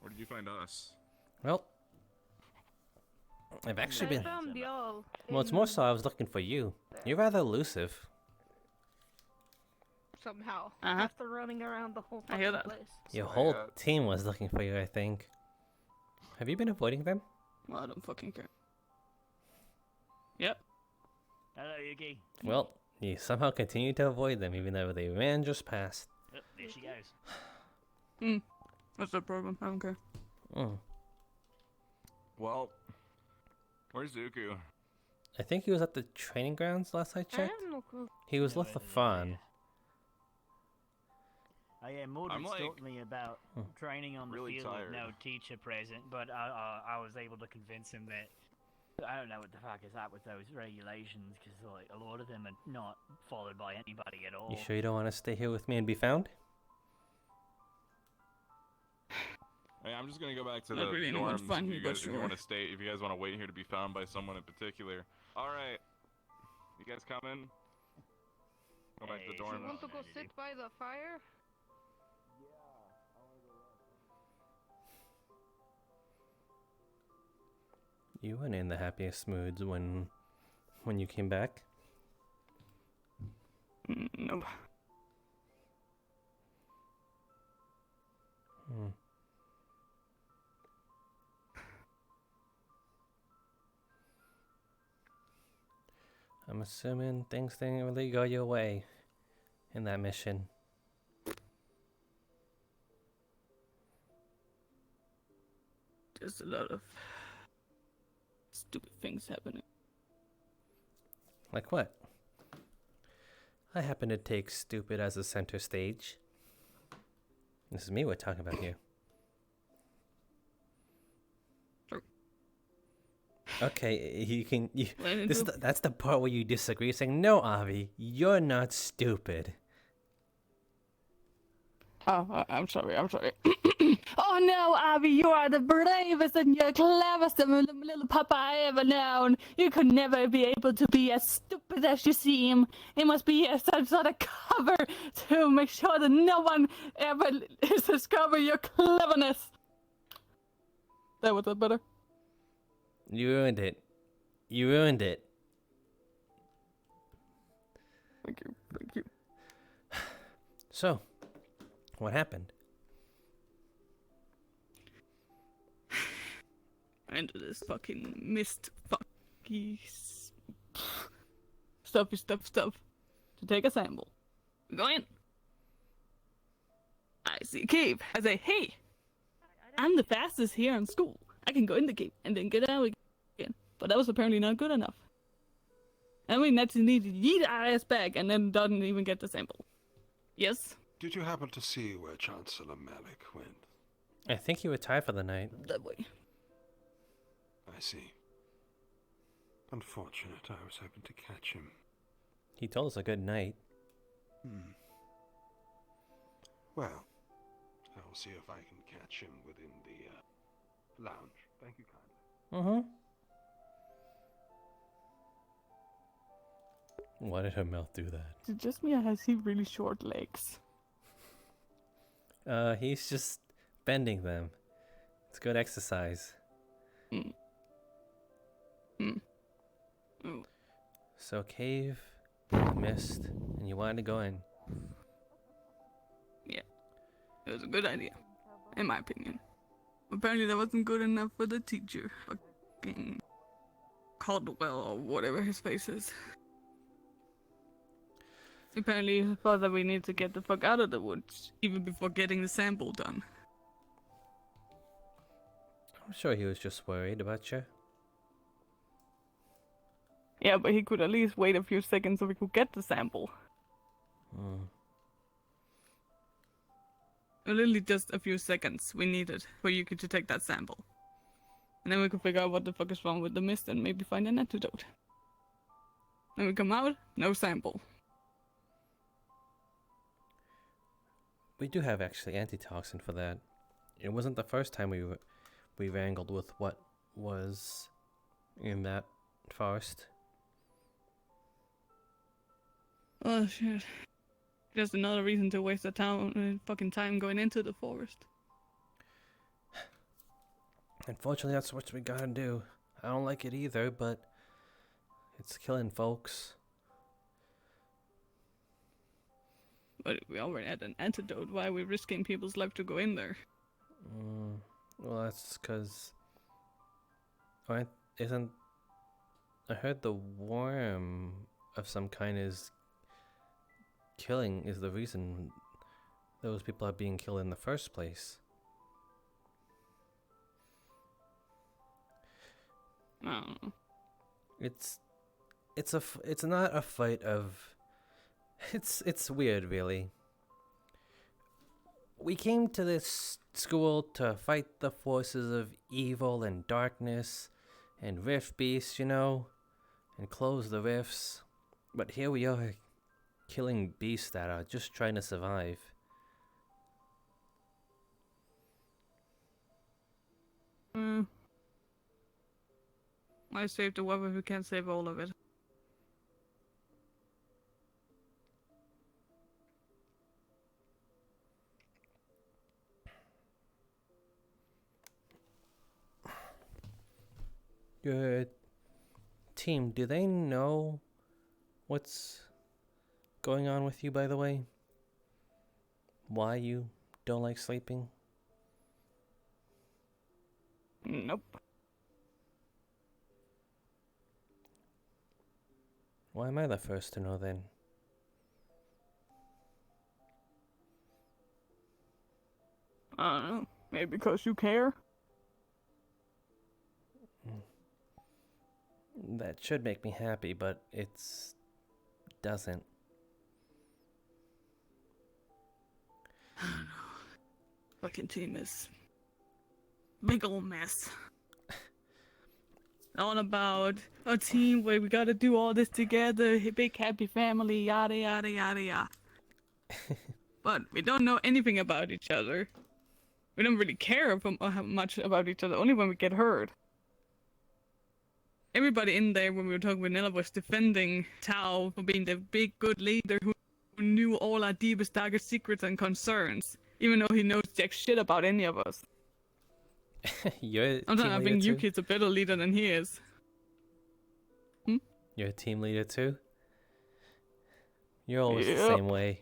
where did you find us? well, I've actually been. found y'all. Well, it's more so I was looking for you. You're rather elusive. Somehow. Uh-huh. After running around the whole I hear fucking that. place. Your whole team was looking for you, I think. Have you been avoiding them? Well, I don't fucking care. Yep. Hello, Yuki. Well, you somehow continue to avoid them, even though they ran just past. Oh, there she goes. What's the problem? I don't care. Mm. Well, where's Zuku? I think he was at the training grounds last I I checked. have no clue. He was with the fawn. Oh yeah, Mordred I'm, like, talked to me about training on the really field tired. with no teacher present, but I was able to convince him that I don't know what the fuck is up with those regulations, because like a lot of them are not followed by anybody at all. You sure you don't want to stay here with me and be found? Hey, I'm just gonna go back to Not the really anyone dorms. find If me, you but guys, if you sure. want to stay, if you guys want to wait here to be found by someone in particular. All right, you guys coming? Go back to the dorm. You want to go sit by the fire? You weren't in the happiest moods when you came back. Nope. Hmm. I'm assuming things didn't really go your way in that mission. There's a lot of stupid things happening. Like what? I happen to take stupid as a center stage. This is me we're talking about here. Okay, you can. That's the part where you disagree, saying, "No, Avi, you're not stupid." Oh, I'm sorry. Oh no, Abby, you are the bravest and you're cleverest little papa I ever known. You could never be able to be as stupid as you seem. It must be some sort of cover to make sure that no one ever discover your cleverness. That was that better? You ruined it. You ruined it. Thank you. So, what happened? Into this fucking mist fucky stuff to take a sample. Go in. I see a cave. I say, hey, I'm the fastest here in school. I can go in the cave and then get out again. But that was apparently not good enough. And we naturally need to yeet our ass back and then doesn't even get the sample. Yes? Did you happen to see where Chancellor Malik went? I think he retired for the night. That way. I see. Unfortunate, I was hoping to catch him. He told us a good night. Well, I'll see if I can catch him within the lounge. Thank you kindly. Why did her mouth do that? Is it just me or has he really short legs? He's just bending them. It's good exercise. So cave, mist, and you wanted to go in. Yeah. It was a good idea. In my opinion. Apparently that wasn't good enough for the teacher. Fucking Caldwell or whatever his face is. Apparently he thought that we need to get the fuck out of the woods, even before getting the sample done. I'm sure he was just worried about you. Yeah, but he could at least wait a few seconds so we could get the sample. Literally just a few seconds we needed for you to take that sample. And then we could figure out what the fuck is wrong with the mist and maybe find an antidote. Then we come out, no sample. We do have actually antitoxin for that. It wasn't the first time we wrangled with what was in that forest. Oh shit. Just another reason to waste the fucking time going into the forest. Unfortunately, that's what we gotta do. I don't like it either, but it's killing folks. But we already had an antidote. Why are we risking people's life to go in there? Well, that's because... I heard the worm of some kind is the reason those people are being killed in the first place. I don't know. It's not a fight of... It's weird, really. We came to this school to fight the forces of evil and darkness and rift beasts, and close the rifts. But here we are, killing beasts that are just trying to survive. I saved the weather, we can't save all of it. Your team, do they know what's going on with you, by the way? Why you don't like sleeping? Nope. Why am I the first to know then? I don't know. Maybe because you care? That should make me happy, but doesn't. I don't know. Fucking team is big ol' mess. All about a team where we gotta do all this together, a big happy family, yada yada yada yada. But we don't know anything about each other. We don't really care much about each other, only when we get hurt. Everybody in there, when we were talking with Nilla, was defending Tao for being the big good leader who knew all our deepest, darkest secrets and concerns, even though he knows jack shit about any of us. You're a I'm team I leader think too? Yuki's a better leader than he is. You're a team leader too? You're always the Yep. same way.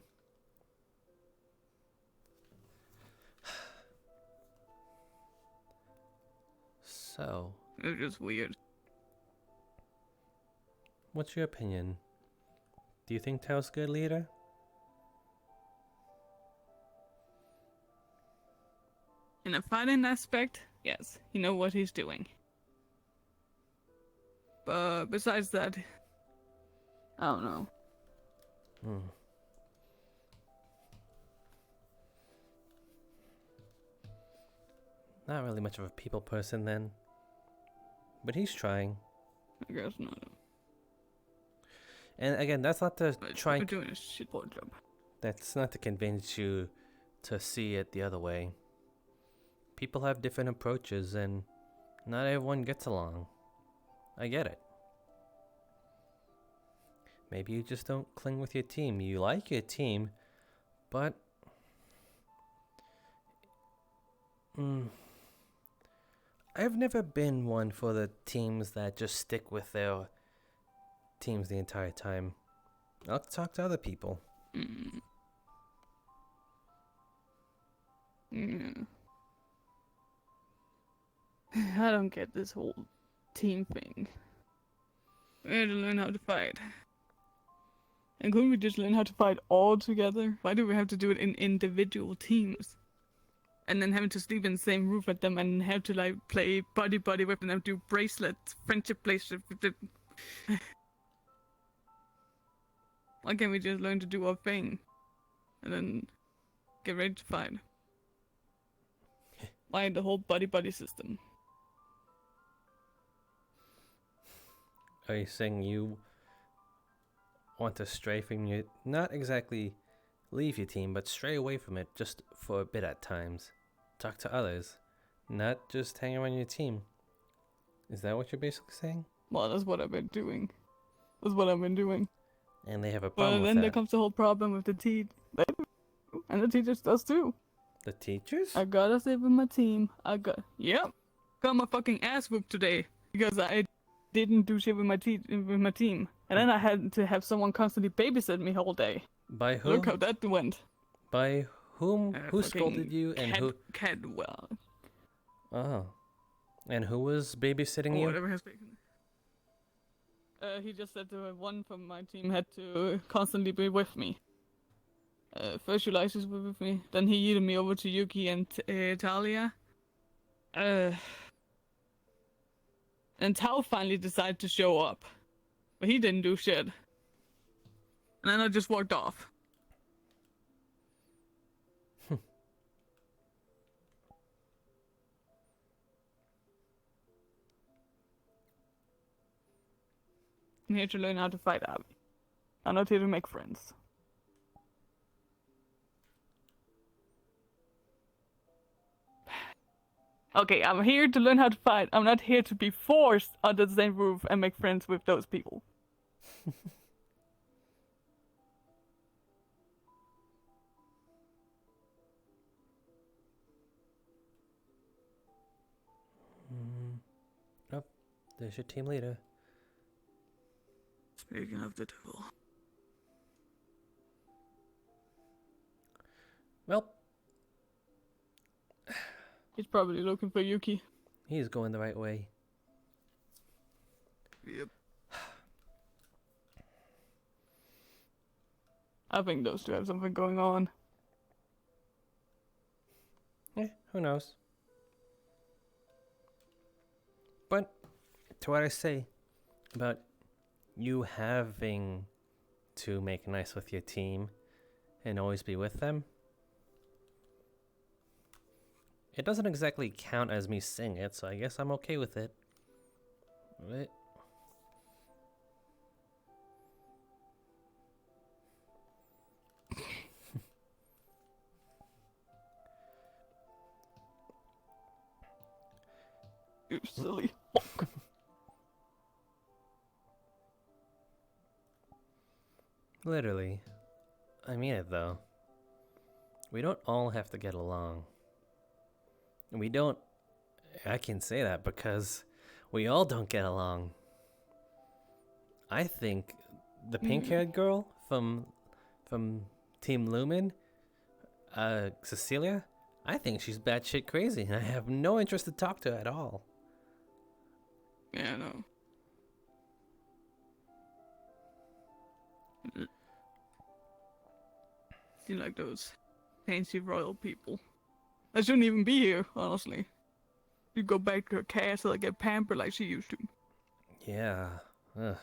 So, It's just weird. what's your opinion? Do you think Tao's a good leader? In a fighting aspect, yes, he knows what he's doing. But besides that, I don't know. Hmm. Not really much of a people person then. But he's trying. I guess not. And again, that's not to try. We're doing a shitball job. That's not to convince you to see it the other way. People have different approaches, and not everyone gets along. I get it. Maybe you just don't cling with your team. You like your team, but I've never been one for the teams that just stick with their teams the entire time. I'll talk to other people. Yeah. I don't get this whole team thing. We had to learn how to fight. And couldn't we just learn how to fight all together? Why do we have to do it in individual teams? And then having to sleep in the same roof with them and have to like play buddy with them, do bracelets, friendship bracelets with them. Why can't we just learn to do our thing? And then get ready to fight? Why the whole buddy system? Are you saying you want to stray from your... Not exactly leave your team, but stray away from it just for a bit at times. Talk to others. Not just hang around your team. Is that what you're basically saying? Well, that's what I've been doing. That's what I've been doing. And they have a But problem with then that. there comes the whole problem with the and the teachers does too. The teachers? I gotta stay with my team. Yep. Got my fucking ass whooped today because I didn't do shit with my team. And then I had to have someone constantly babysit me whole day. By who? Look how that went. By whom? Who Fucking scolded you and who? Cadwell. Oh. And who was babysitting you? Whatever has been. He just said that one from my team had to constantly be with me. First Ulysses was with me, then he yeeted me over to Yuki and Talia. And Tao finally decided to show up. But he didn't do shit. And then I just walked off. I'm here to learn how to fight, Abby. I'm not here to make friends. Okay, I'm here to learn how to fight. I'm not here to be forced under the same roof and make friends with those people. Oh, there's your team leader. Speaking of the devil. Well, he's probably looking for Yuki. He's going the right way. Yep. I think those two have something going on. Yeah, who knows? But to what I say about you having to make nice with your team and always be with them, it doesn't exactly count as me saying it, so I guess I'm okay with it. Right? You silly. Literally. I mean it though. We don't all have to get along. We don't... I can say that because we all don't get along. I think the pink-haired girl from Team Lumen, Cecilia, I think she's batshit crazy, and I have no interest to talk to her at all. Yeah, no. You like those fancy royal people. I shouldn't even be here, honestly. You go back to her castle and get pampered like she used to. Yeah. Ugh.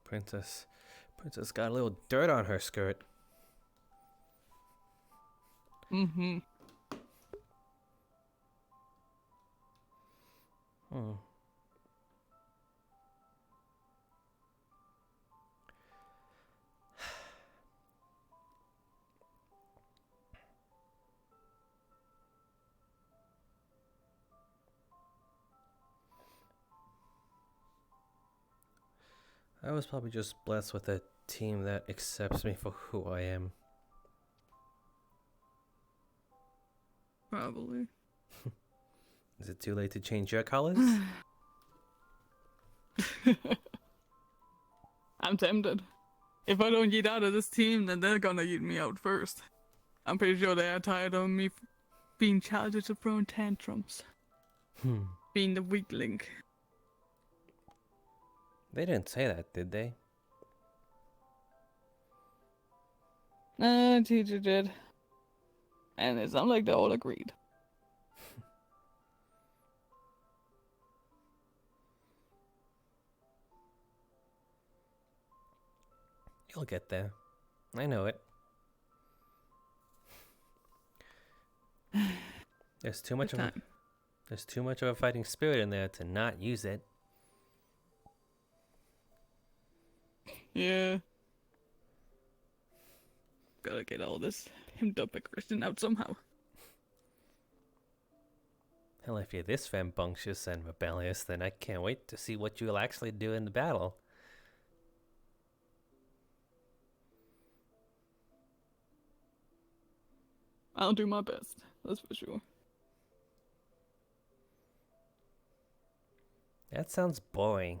Princess got a little dirt on her skirt. Mm-hmm. Hmm. I was probably just blessed with a team that accepts me for who I am. Probably. Is it too late to change your colors? I'm tempted. If I don't get out of this team, then they're gonna eat me out first. I'm pretty sure they are tired of me being childish of throwing tantrums. Being the weak link. They didn't say that, did they? Teacher did. And it sounds like they all agreed. You'll get there. I know it. There's too much of a fighting spirit in there to not use it. Yeah. Gotta get all this hemmed up Christian out somehow. Hell, if you're this rambunctious and rebellious, then I can't wait to see what you'll actually do in the battle. I'll do my best, that's for sure. That sounds boring.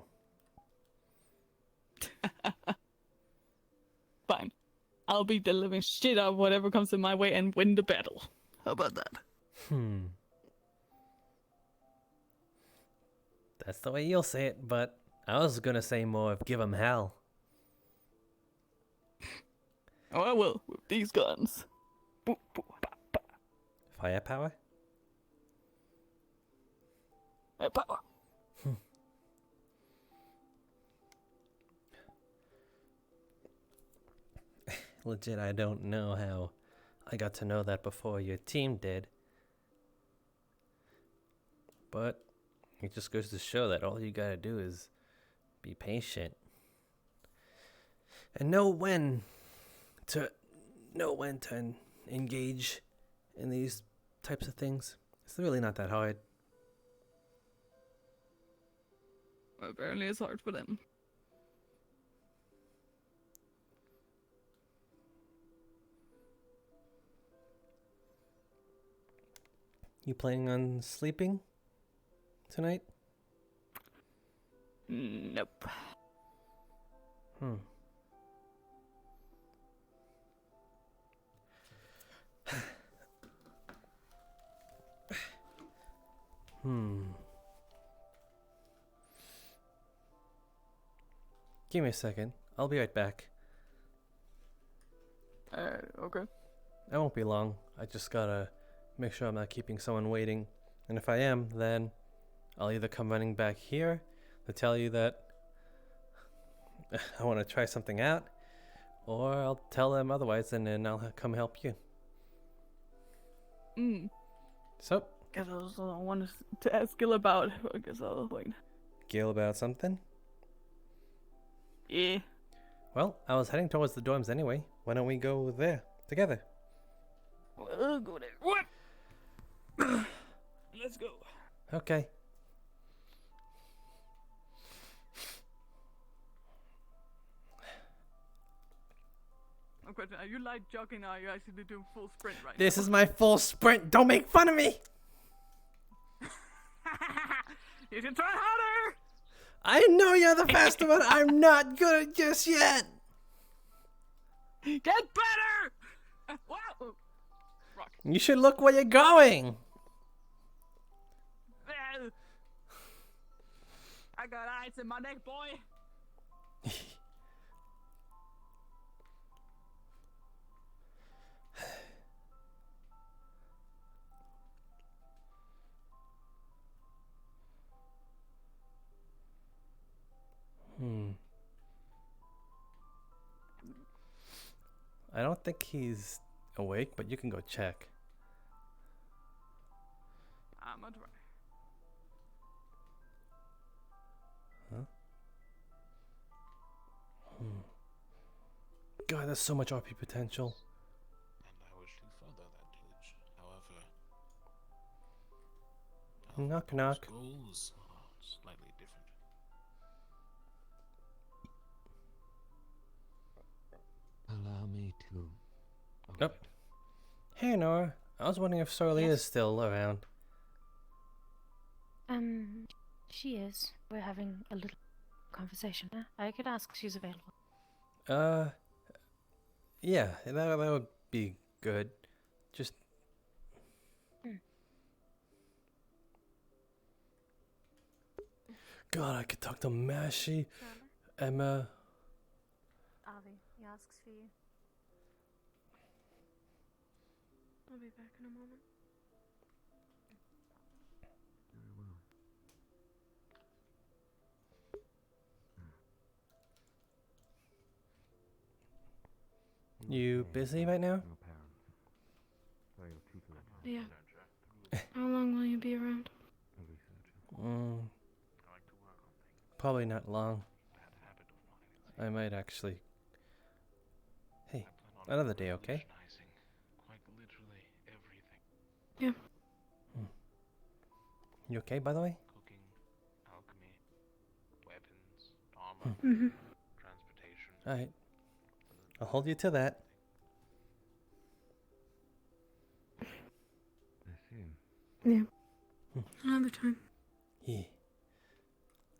Fine. I'll beat the living shit out of whatever comes in my way and win the battle. How about that? That's the way you'll say it, but I was gonna say more of give 'em hell. Oh, I will, with these guns. Firepower? Power. Legit, I don't know how I got to know that before your team did. But it just goes to show that all you gotta do is be patient. And know when to engage in these types of things. It's really not that hard. Apparently it's hard for them. You planning on sleeping tonight? Nope. Give me a second. I'll be right back. Okay. I won't be long. I just gotta make sure I'm not keeping someone waiting. And if I am, then I'll either come running back here to tell you that I want to try something out, or I'll tell them otherwise and then I'll come help you. So? Guess I was wanted to ask Gil about. I guess I'll wait. Gil about something? Yeah. Well, I was heading towards the dorms anyway. Why don't we go there together? We'll go there. What? Let's go. Okay. Question, are you light jogging or are you actually doing full sprint right now? This is my full sprint. Don't make fun of me. You should try harder. I know you're the faster one. I'm not good just yet. Get better. Wow. Rock. You should look where you're going. I got eyes in my neck, boy. I don't think he's awake, but you can go check. I'm gonna try. Huh? God, there's so much RP potential. And I wish to further that village. However, Knock knock. goals are slightly different. Allow me to. Yep. Hey Nora, I was wondering if Sorley is still around. She is. We're having a little conversation. I could ask if she's available. Yeah, that would be good. Just. God, I could talk to Mashi, Emma. Avi, he asks for you. I'll be back in a moment. Very well. You busy right now? Yeah. How long will you be around? Probably not long. I might actually. Hey, another day, okay? Quite literally everything. Yeah. You okay, by the way? Cooking, alchemy, weapons, armor, transportation. Alright. I'll hold you to that. I see. Yeah. Another time. Yeah.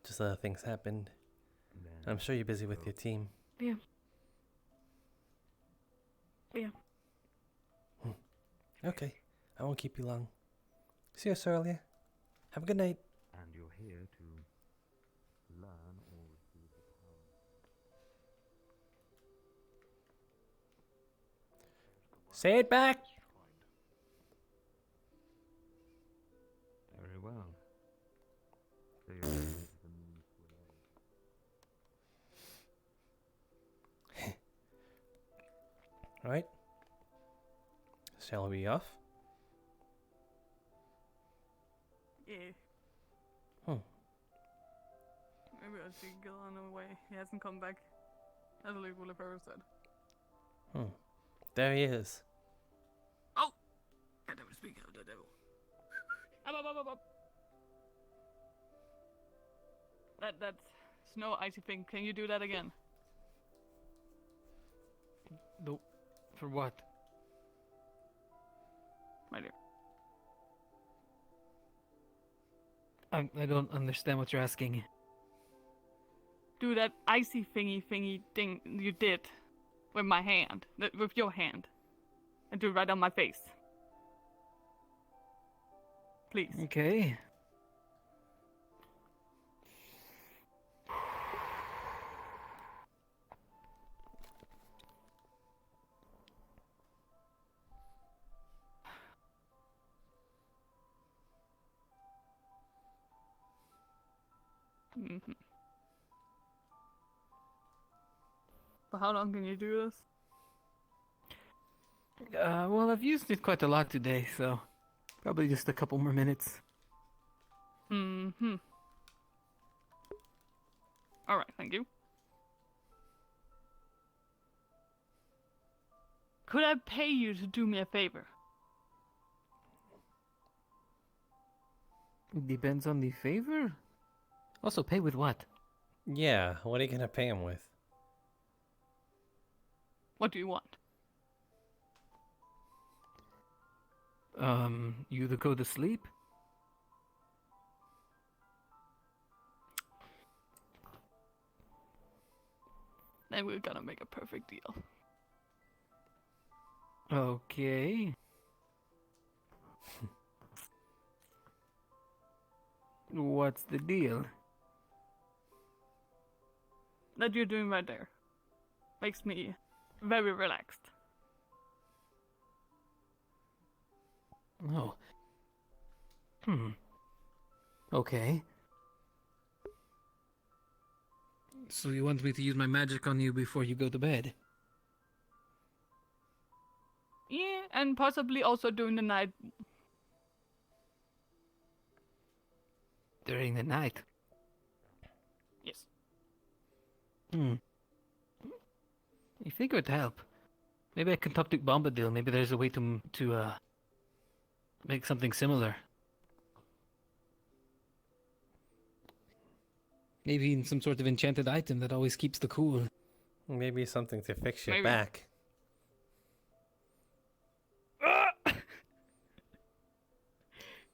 Just other things happened. I'm sure you're busy with your team. Yeah. Yeah. Okay. I won't keep you long. See you earlier. Have a good night. And you're here to learn or receive the power. Say it back! Very well. So you're ready for the means to Alright. Shall we off? Yeah. Maybe I should go on away. He hasn't come back. As Luke will have ever said. There he is. Oh! I never speak of the devil. Up. That snow icy thing. Can you do that again? No. For what? My dear. I don't understand what you're asking. Do that icy thingy thing you did with my hand. With your hand. And do it right on my face. Please. Okay. For how long can you do this? Well, I've used it quite a lot today, so probably just a couple more minutes. Alright, thank you. Could I pay you to do me a favor? Depends on the favor. Also, pay with what? Yeah, what are you gonna pay him with? What do you want? You to go to sleep? Then we're gonna make a perfect deal. Okay. What's the deal? That you're doing right there makes me very relaxed. Oh. Okay. So you want me to use my magic on you before you go to bed? And possibly also during the night. During the night. Yes. You think it would help? Maybe I can talk to Bombadil. Maybe there's a way to make something similar. Maybe in some sort of enchanted item that always keeps the cool. Maybe something to fix your Maybe. back.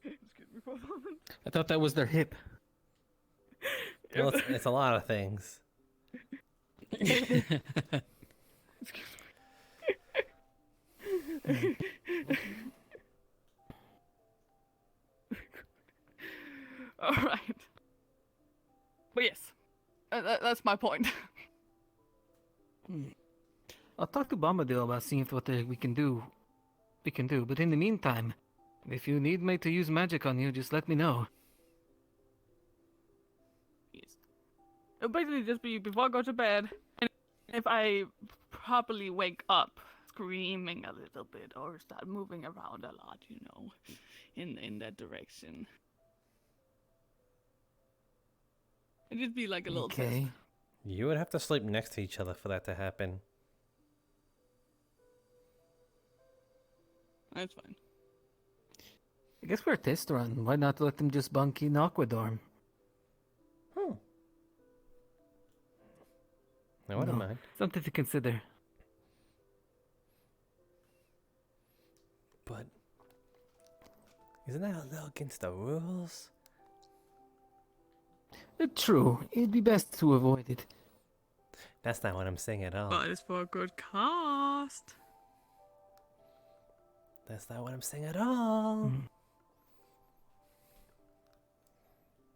Excuse me for a moment. I thought that was their hip. Well, it's a lot of things. All right. But yes, that's my point. I'll talk to Bombadil about seeing if we can do. But in the meantime, if you need me to use magic on you, just let me know. Yes. It'll basically just be before I go to bed, and if I properly wake up screaming a little bit or start moving around a lot, you know, in that direction. It'd just be like a little test. You would have to sleep next to each other for that to happen. That's fine. I guess for a test run, why not let them just bunk in Aquadorm? I wouldn't mind. Something to consider. But isn't that a little against the rules? True. It'd be best to avoid it. That's not what I'm saying at all. But it's for a good cost. That's not what I'm saying at all.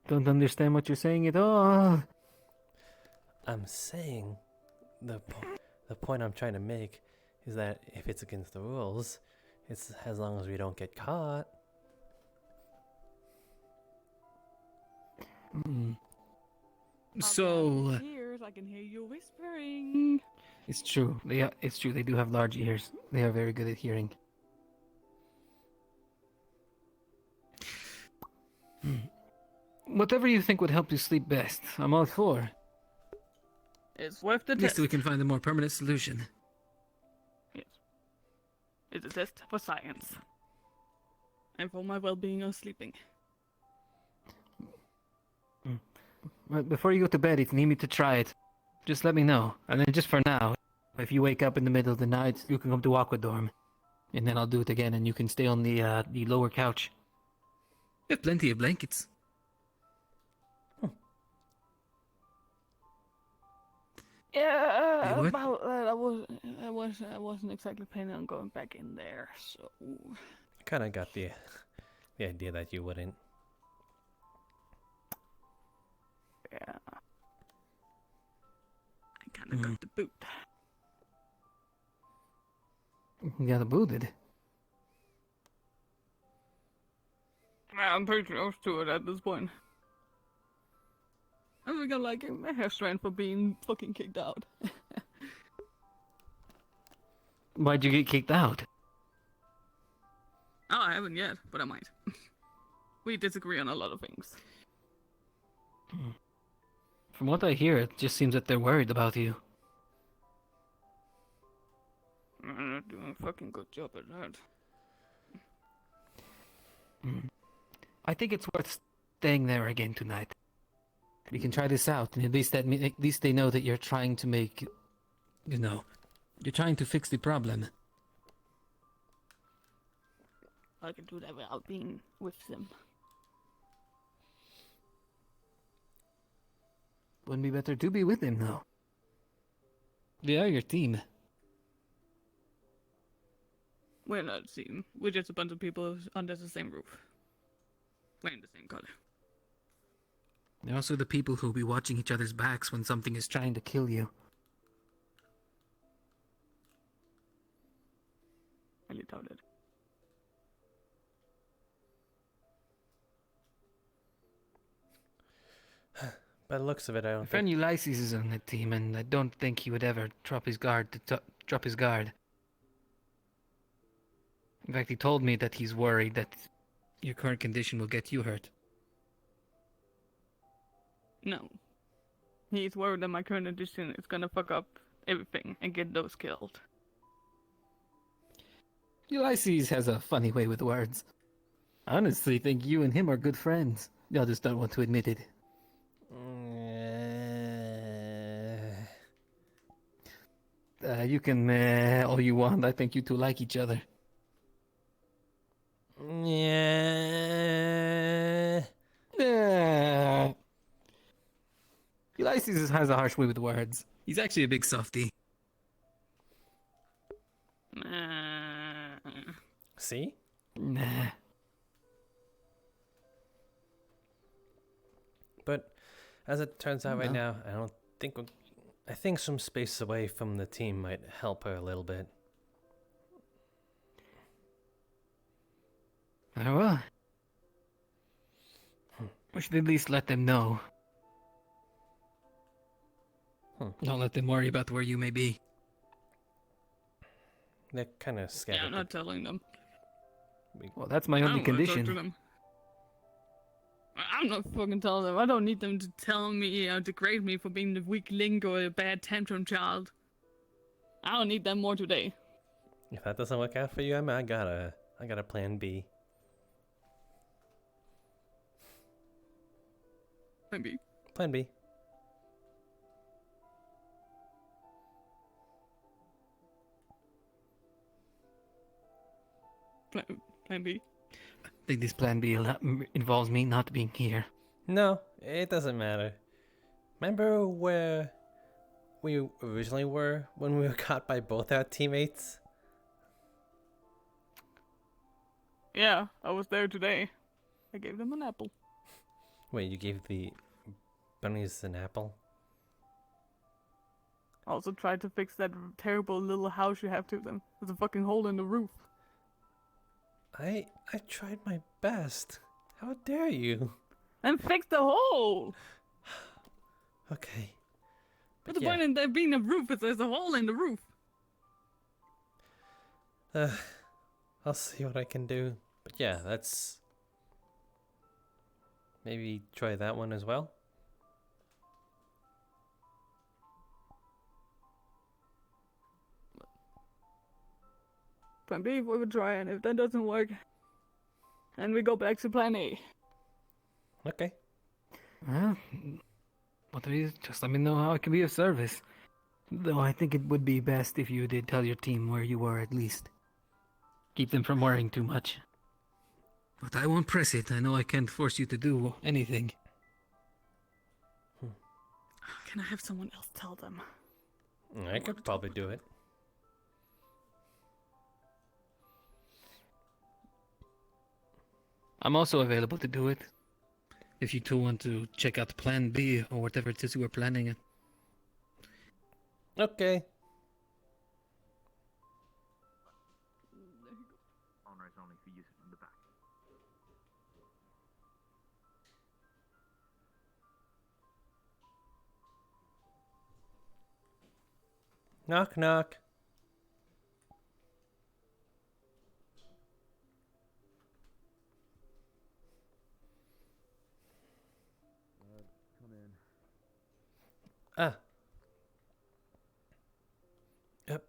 Don't understand what you're saying at all. I'm saying the point I'm trying to make is that if it's against the rules, it's as long as we don't get caught. So Ears, I can hear you whispering. it's true. It's true. They do have large ears. They are very good at hearing. Whatever you think would help you sleep best, I'm all for. It's worth the At least test. we can find a more permanent solution. Yes. It's a test for science. And for my well-being of sleeping. But before you go to bed, if you need me to try it, just let me know. And then just for now, if you wake up in the middle of the night, you can come to Aquadorm. And then I'll do it again, and you can stay on the lower couch. We have plenty of blankets. Yeah, You what? about that. I wasn't exactly planning on going back in there, so. I kind of got the idea that you wouldn't. Yeah. I kind of got the boot. You got booted. I'm pretty close to it at this point. I think I'm like my hair strand for being fucking kicked out. Why'd you get kicked out? Oh, I haven't yet, but I might. We disagree on a lot of things. From what I hear, it just seems that they're worried about you. I'm not doing a fucking good job at that. I think it's worth staying there again tonight. We can try this out, and at least they know that you're trying to make, you're trying to fix the problem. I can do that without being with them. Wouldn't be better to be with him, though. They are your team. We're not a team. We're just a bunch of people under the same roof. Wearing the same color. They're also the people who'll be watching each other's backs when something is trying to kill you. Highly doubt it. By the looks of it, I don't My friend Ulysses is on the team, and I don't think he would ever drop his guard. In fact, he told me that he's worried that your current condition will get you hurt. No. He's worried that my current condition is gonna fuck up everything and get those killed. Ulysses has a funny way with words. I honestly think you and him are good friends. Y'all just don't want to admit it. You can all you want. I think you two like each other. Yeah. Ulysses has a harsh way with words. He's actually a big softie. See? Nah. But as it turns out right now, I think some space away from the team might help her a little bit. Oh, well. We should at least let them know. Don't let them worry about where you may be. They're kind of scared. Yeah, I'm not telling them. Well, that's my I only don't wanna talk to condition. them. I'm not fucking telling them. I don't need them to tell me, degrade me for being the weak link or a bad tantrum child. I don't need them more today. If that doesn't work out for you, I got a plan B. Plan B. Plan B. Plan B. I think this plan B involves me not being here. No, it doesn't matter. Remember where we originally were when we were caught by both our teammates? Yeah, I was there today. I gave them an apple. Wait, you gave the bunnies an apple? I also tried to fix that terrible little house you have to them. There's a fucking hole in the roof. I tried my best. How dare you? Then fix the hole! Okay. What's the point in there being a roof if there's a hole in the roof? I'll see what I can do. But yeah, that's... Maybe try that one as well? Plan B, we would try, and if that doesn't work, then we go back to plan A. Okay. Well, just let me know how I can be of service. Though I think it would be best if you did tell your team where you were at least. Keep them from worrying too much. But I won't press it. I know I can't force you to do anything. Can I have someone else tell them? I could probably do it. I'm also available to do it. If you two want to check out Plan B or whatever it is you were planning it. Okay. Honors only for use in the back. Knock, knock. Come in. Ah. Yep.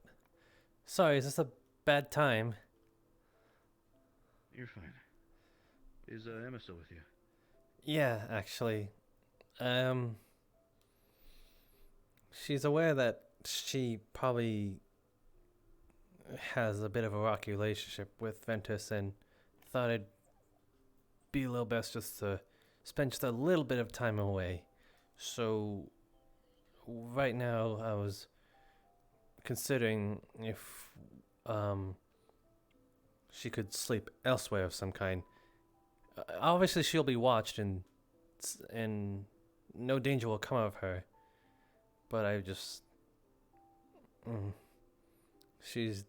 Sorry, is this a bad time? You're fine. Is Emma still with you? Yeah, actually. She's aware that she probably has a bit of a rocky relationship with Ventus and thought it'd be a little best just to spend just a little bit of time away. So right now I was considering if she could sleep elsewhere of some kind. Obviously she'll be watched and no danger will come of her. But I just she's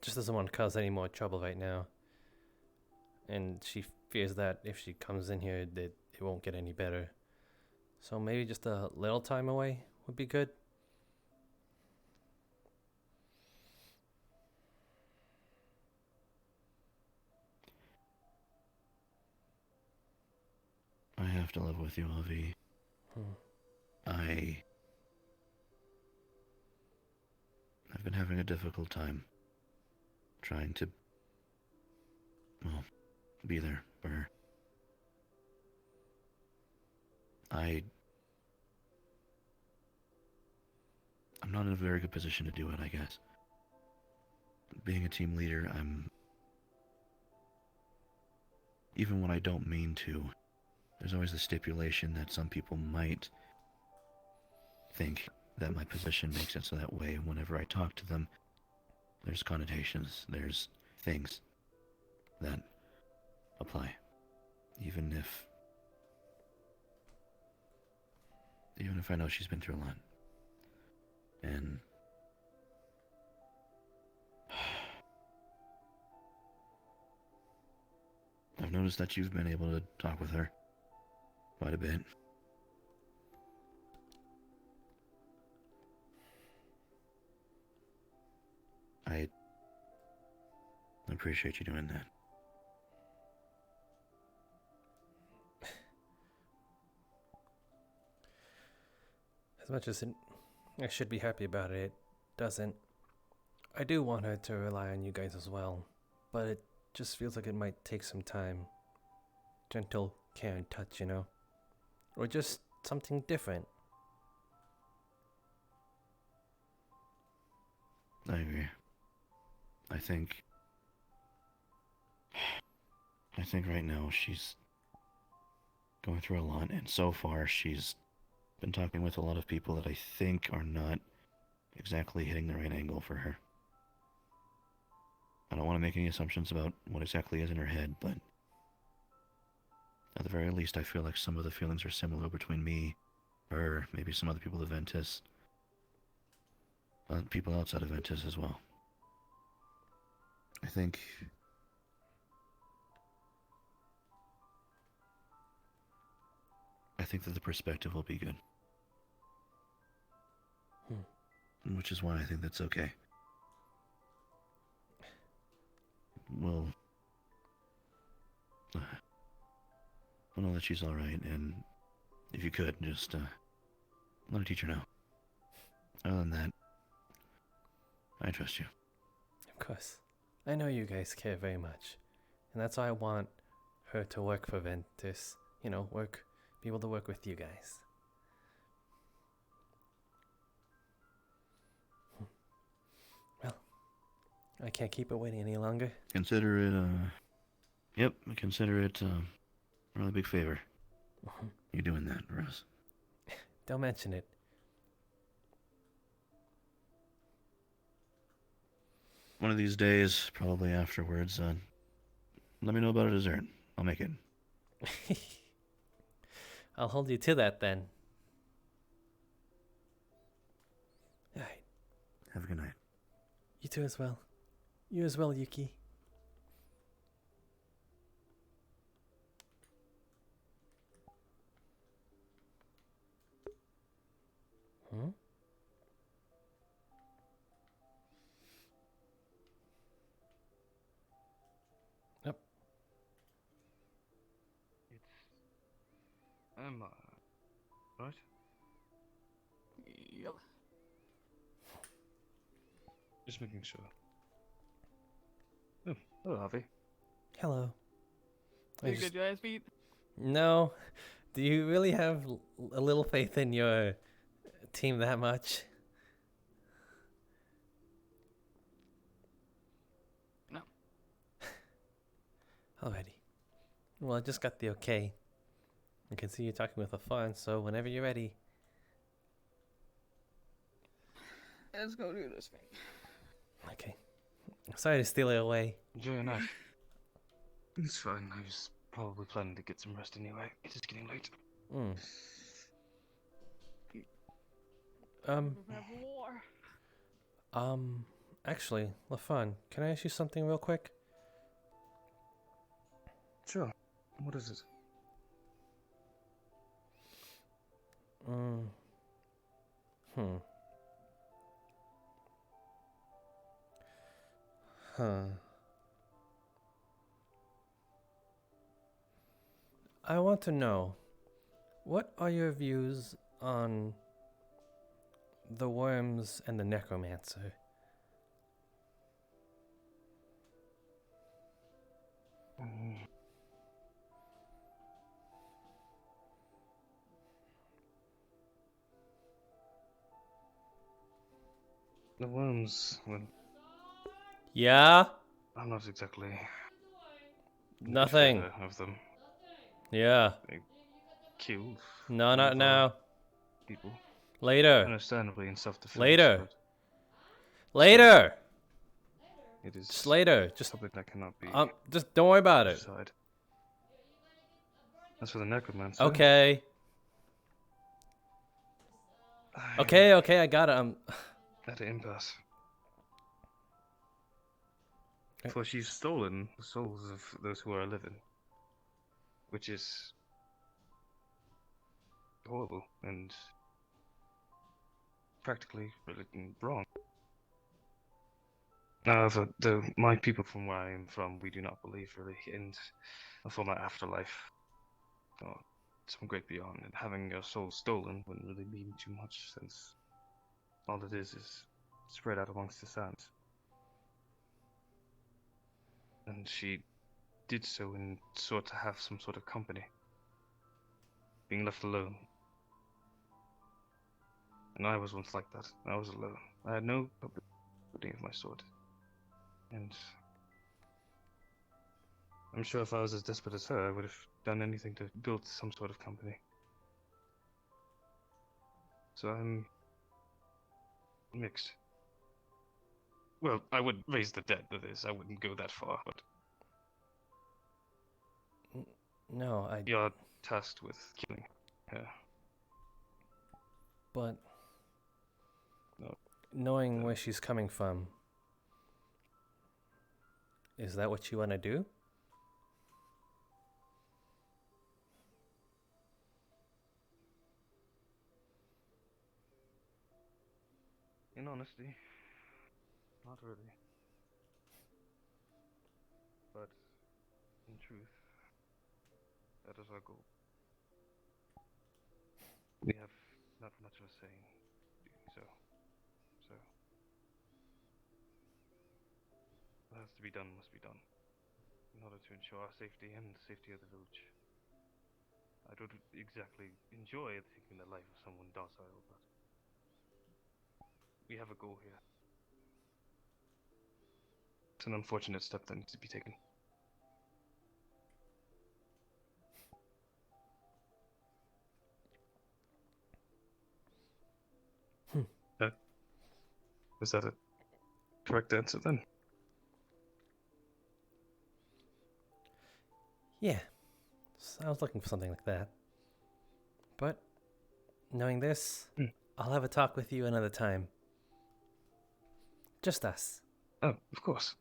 just doesn't want to cause any more trouble right now. And she fears that if she comes in here that it won't get any better. So maybe just a little time away would be good. I have to live with you, Avi. I've been having a difficult time trying to, well, be there for her. I'm not in a very good position to do it, I guess. Being a team leader, even when I don't mean to, there's always the stipulation that some people might think that my position makes it so that way whenever I talk to them, there's connotations, there's things that apply. Even if I know she's been through a lot. And I've noticed that you've been able to talk with her quite a bit. I appreciate you doing that. As much as I should be happy about it, it doesn't. I do want her to rely on you guys as well, but it just feels like it might take some time. Gentle care and touch, you know? Or just something different. I agree. I think right now she's going through a lot, and so far she's been talking with a lot of people that I think are not exactly hitting the right angle for her. I don't want to make any assumptions about what exactly is in her head, but at the very least I feel like some of the feelings are similar between me, her, maybe some other people at Ventus, people outside of Ventus as well. I think that the perspective will be good. Which is why I think that's okay. We'll know that she's alright, and if you could, just let a teacher know. Other than that, I trust you. Of course. I know you guys care very much. And that's why I want her to work for Ventus. You know, be able to work with you guys. Well, I can't keep it waiting any longer. Consider it, consider it a really big favor. You doing that, Rose. Don't mention it. One of these days, probably afterwards, let me know about a dessert. I'll make it. I'll hold you to that then. Alright. Have a good night. You too as well. You as well, Yuki. Huh? Yep. Emma, right? Yep. Just making sure. Oh, hello, Harvey. Hello. Did you get your ass beat? No. Do you really have a little faith in your team that much? No. Alrighty. Well, I just got the okay. I can see you talking with a fawn, so whenever you're ready. Let's go do this thing. Okay. Sorry to steal it away. Enjoy your night. It's fine. I was probably planning to get some rest anyway. It is getting late. Actually, LaFawn, can I ask you something real quick? Sure. What is it? I want to know, What are your views on the worms and the necromancer? The worms, well, Yeah? I'm not exactly in Nothing. favor of them. Yeah. They kill. No, not now. People. Later. Understandably in self-defense. Later. But Later. it is Just later. Just something that cannot be. Just don't worry about it. Decide. As for the necromancer. Okay. Okay, I got it. At an impasse. For she's stolen the souls of those who are living. Which is horrible and practically really wrong. However, my people from where I am from, we do not believe really in a form of afterlife. Or some great beyond, and having your soul stolen wouldn't really mean too much, since all it is spread out amongst the sands. And she did so in sort to have some sort of company. Being left alone. And I was once like that. I was alone. I had no publicity of my sort. And I'm sure if I was as desperate as her, I would have done anything to build some sort of company. So I'm mixed. Well, I would raise the dead, that is. I wouldn't go that far, but... No, You're tasked with killing her. But... No. Knowing where she's coming from... Is that what you want to do? In honesty, not really. But, in truth, that is our goal. We have not much of a say in doing so. What has to be done must be done, in order to ensure our safety and the safety of the village. I don't exactly enjoy taking the life of someone docile, but we have a goal here. It's an unfortunate step that needs to be taken. Is that a correct answer then? Yeah. I was looking for something like that. But, knowing this, I'll have a talk with you another time. Just us. Oh, of course.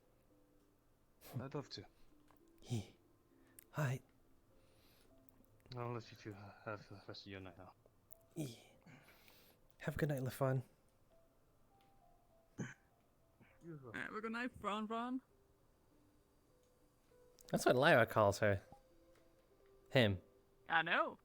I'd love to. Yeah. Alright. I'll let you two have the rest of your night now. Yeah. Have a good night, LaFon. Have a good night, Fron. That's what Lyra calls her. Him. I know.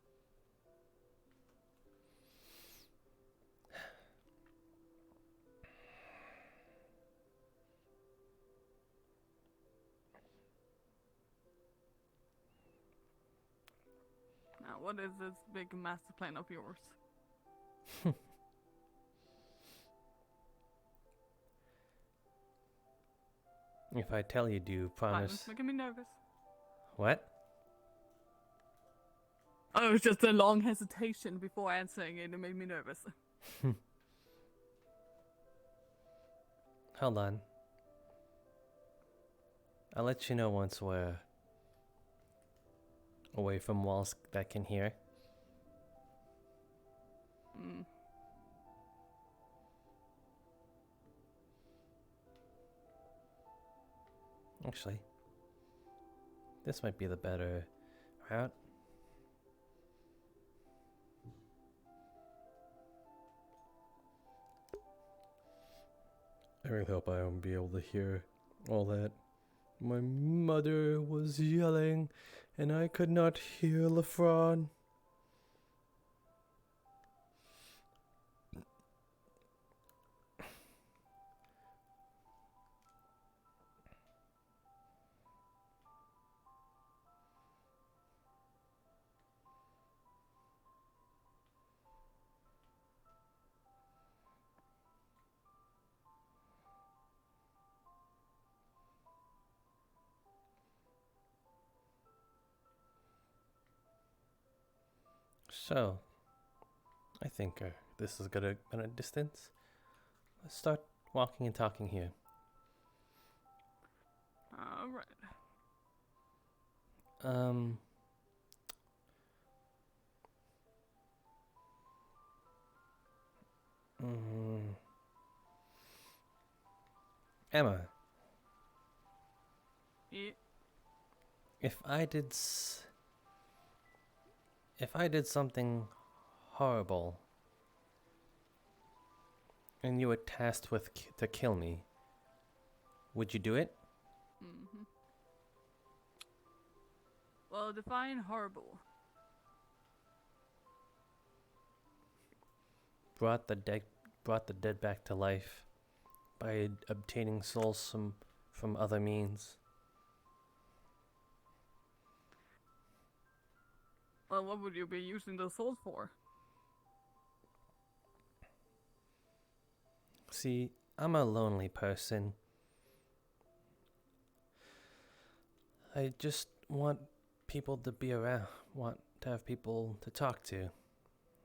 Now, what is this big master plan of yours? If I tell you, do you promise? It's making me nervous. What? Oh, it was just a long hesitation before answering it. It made me nervous. Hold on. I'll let you know once we're away from walls that can hear. Actually, this might be the better route. I really hope I won't be able to hear all that. My mother was yelling, and I could not hear LaFron. So, I think this is good a distance. Let's start walking and talking here. Alright. Emma, Yeah. if I did something horrible and you were tasked with to kill me, would you do it? Mm-hmm. Well, define horrible. Brought the dead back to life by obtaining souls from other means. Well, what would you be using those souls for? See, I'm a lonely person. I just want people to be around, want to have people to talk to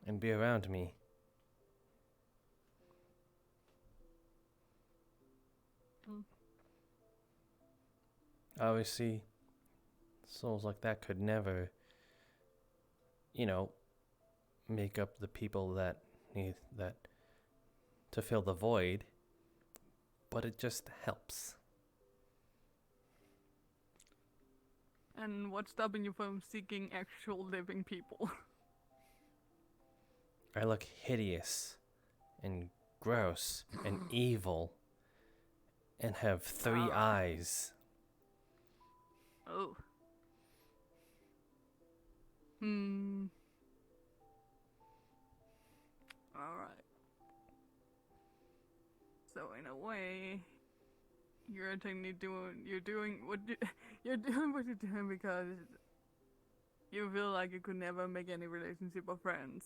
and be around me. Obviously, souls like that could never, make up the people that need that to fill the void, but it just helps. And what's stopping you from seeking actual living people? I look hideous and gross and evil and have 3 eyes. Oh. Alright. So in a way, you're technically doing what you're doing because you feel like you could never make any relationship or friends.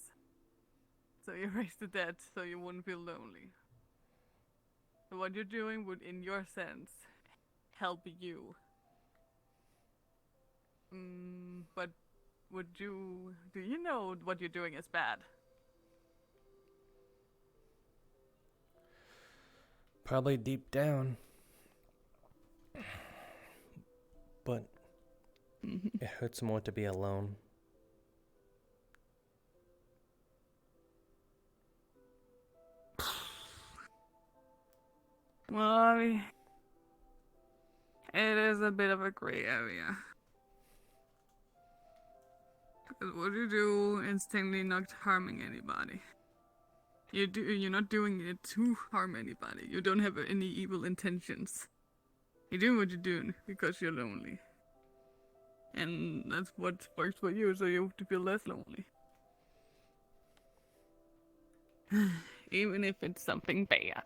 So you raise the dead so you wouldn't feel lonely. So what you're doing would, in your sense, help you. But do you know what you're doing is bad? Probably deep down. But it hurts more to be alone. Well, it is a bit of a gray area. Because what you do is technically not harming anybody. You're not doing it to harm anybody. You don't have any evil intentions. You're doing what you're doing because you're lonely. And that's what works for you, so you have to feel less lonely. Even if it's something bad.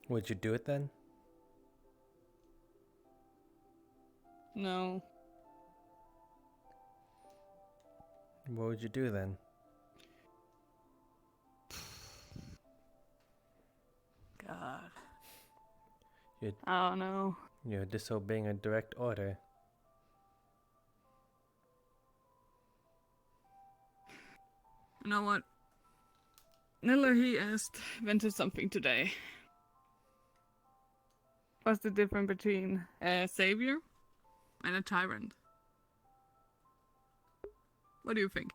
Would you do it then? No. What would you do then? God. You're, I don't know. You're disobeying a direct order. You know what? Nilla, he asked Ventus something today. What's the difference between a savior and a tyrant? What do you think?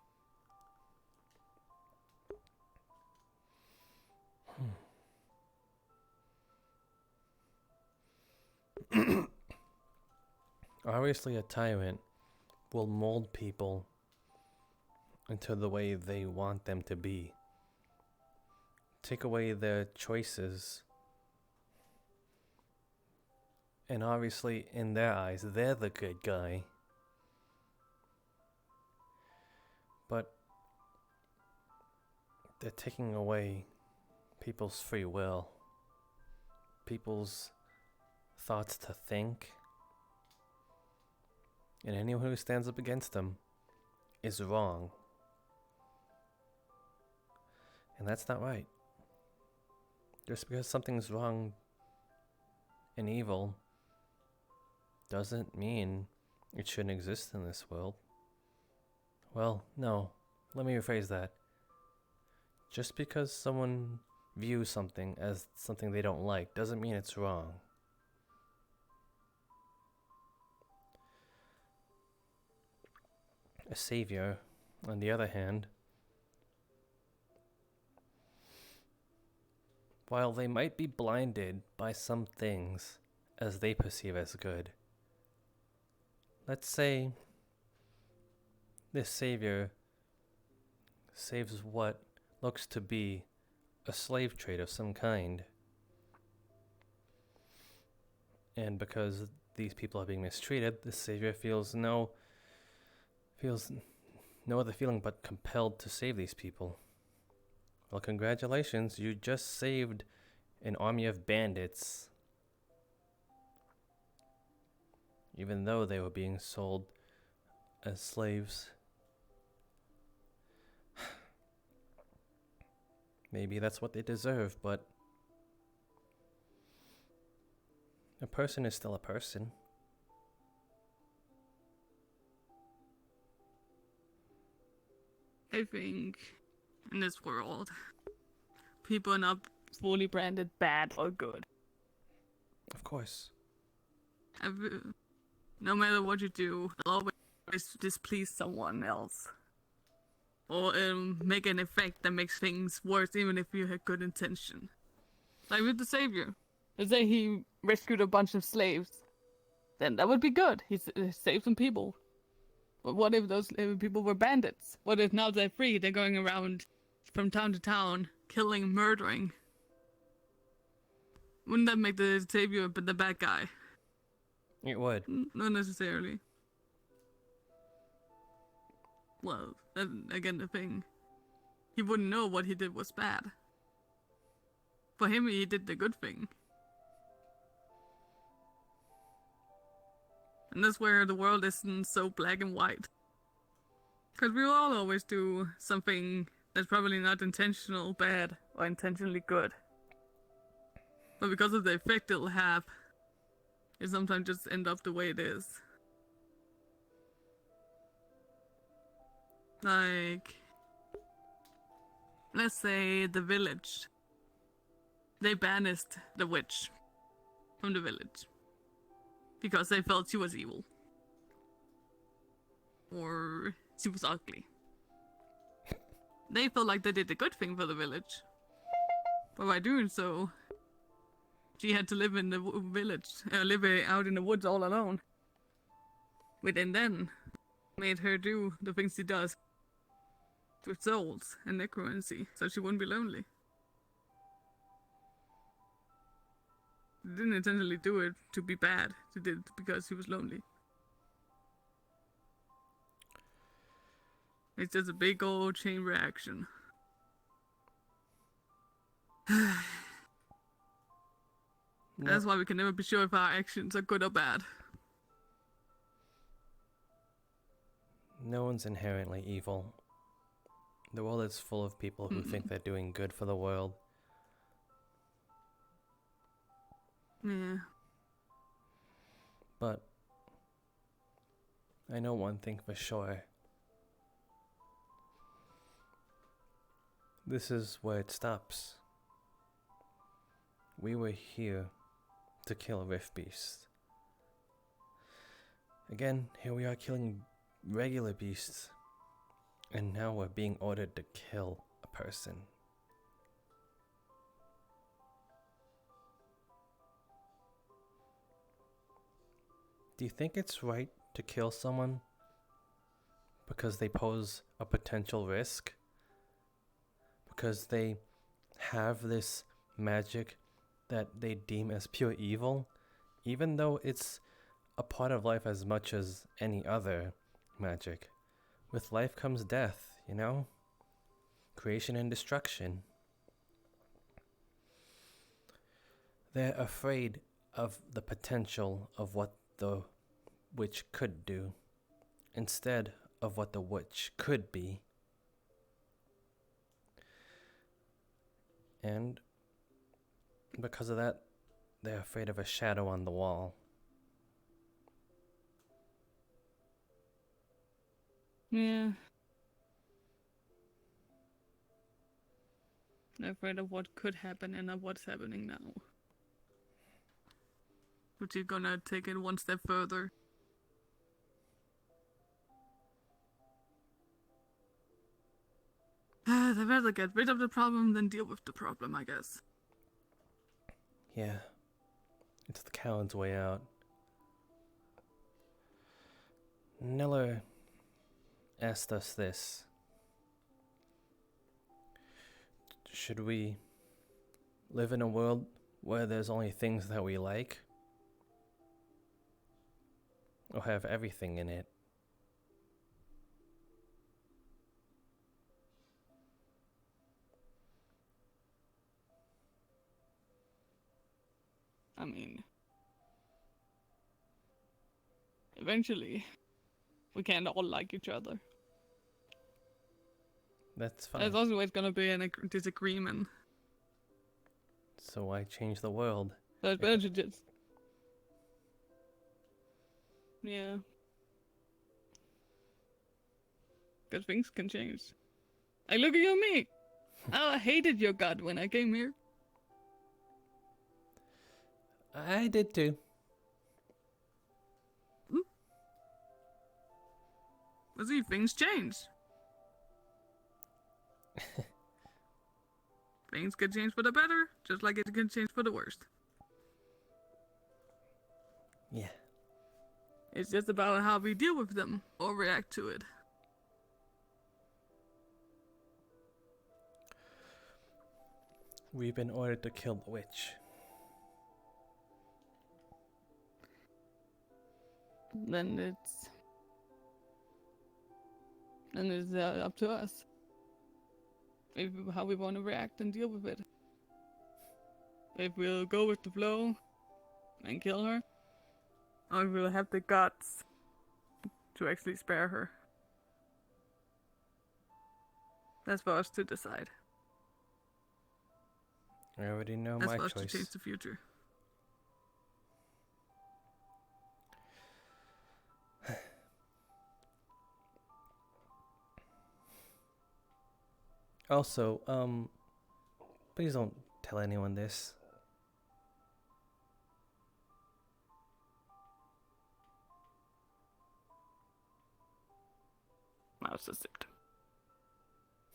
Obviously, a tyrant will mold people into the way they want them to be. Take away their choices. And obviously, in their eyes, they're the good guy. But they're taking away people's free will, people's thoughts to think. And anyone who stands up against them is wrong. And that's not right. Just because something's wrong and evil doesn't mean it shouldn't exist in this world. Well, no. Let me rephrase that. Just because someone views something as something they don't like doesn't mean it's wrong. A savior, on the other hand, while they might be blinded by some things as they perceive as good, let's say this savior saves what looks to be a slave trade of some kind. And because these people are being mistreated, the savior feels no other feeling but compelled to save these people. Well, congratulations, you just saved an army of bandits, even though they were being sold as slaves. Maybe that's what they deserve, but a person is still a person. I think in this world, people are not fully branded bad or good. Of course. No matter what you do, you'll always displease someone else. Or make an effect that makes things worse even if you had good intention. Like with the Savior. Let's say he rescued a bunch of slaves. Then that would be good. He saved some people. But what if those people were bandits? What if now they're free, they're going around from town to town, killing, murdering? Wouldn't that make the Savior the bad guy? It would. Not necessarily. Well, again, the thing. He wouldn't know what he did was bad. For him, he did the good thing. And that's where the world isn't so black and white. Because we all always do something that's probably not intentional bad or intentionally good. But because of the effect it'll have, it sometimes just end up the way it is. Like, let's say the village. They banished the witch from the village because they felt she was evil. Or she was ugly. They felt like they did a good thing for the village. But by doing so, she had to live in the village, live out in the woods all alone. Within then, made her do the things she does with souls and necromancy, so she wouldn't be lonely. She didn't intentionally do it to be bad. She did it because she was lonely. It's just a big old chain reaction. That's why we can never be sure if our actions are good or bad. No one's inherently evil. The world is full of people who think they're doing good for the world. Yeah. But I know one thing for sure. This is where it stops. We were here to kill a rift beast. Again, here we are killing regular beasts. And now we're being ordered to kill a person. Do you think it's right to kill someone because they pose a potential risk? Because they have this magic that they deem as pure evil, even though it's a part of life as much as any other magic. With life comes death, you know? Creation and destruction. They're afraid of the potential of what the witch could do, instead of what the witch could be. And because of that, they're afraid of a shadow on the wall. Yeah. They're afraid of what could happen and of what's happening now. But you're gonna take it one step further. They'd rather get rid of the problem than deal with the problem, I guess. Yeah. It's the coward's way out. Niller asked us this. Should we live in a world where there's only things that we like? Or have everything in it? I mean, eventually, we can't all like each other. That's fine. There's always gonna be a disagreement. So why change the world? So it's better to just... Yeah. Because things can change. Like, look at you and me! Oh, I hated your god when I came here. I did too. But see, things change. Things can change for the better, just like it can change for the worst. Yeah. It's just about how we deal with them or react to it. We've been ordered to kill the witch. Then it's up to us. How we want to react and deal with it. If we'll go with the flow and kill her, or if we'll have the guts to actually spare her. That's for us to decide. I already know That's my for us choice. to change the future. Also, please don't tell anyone this. Mouse is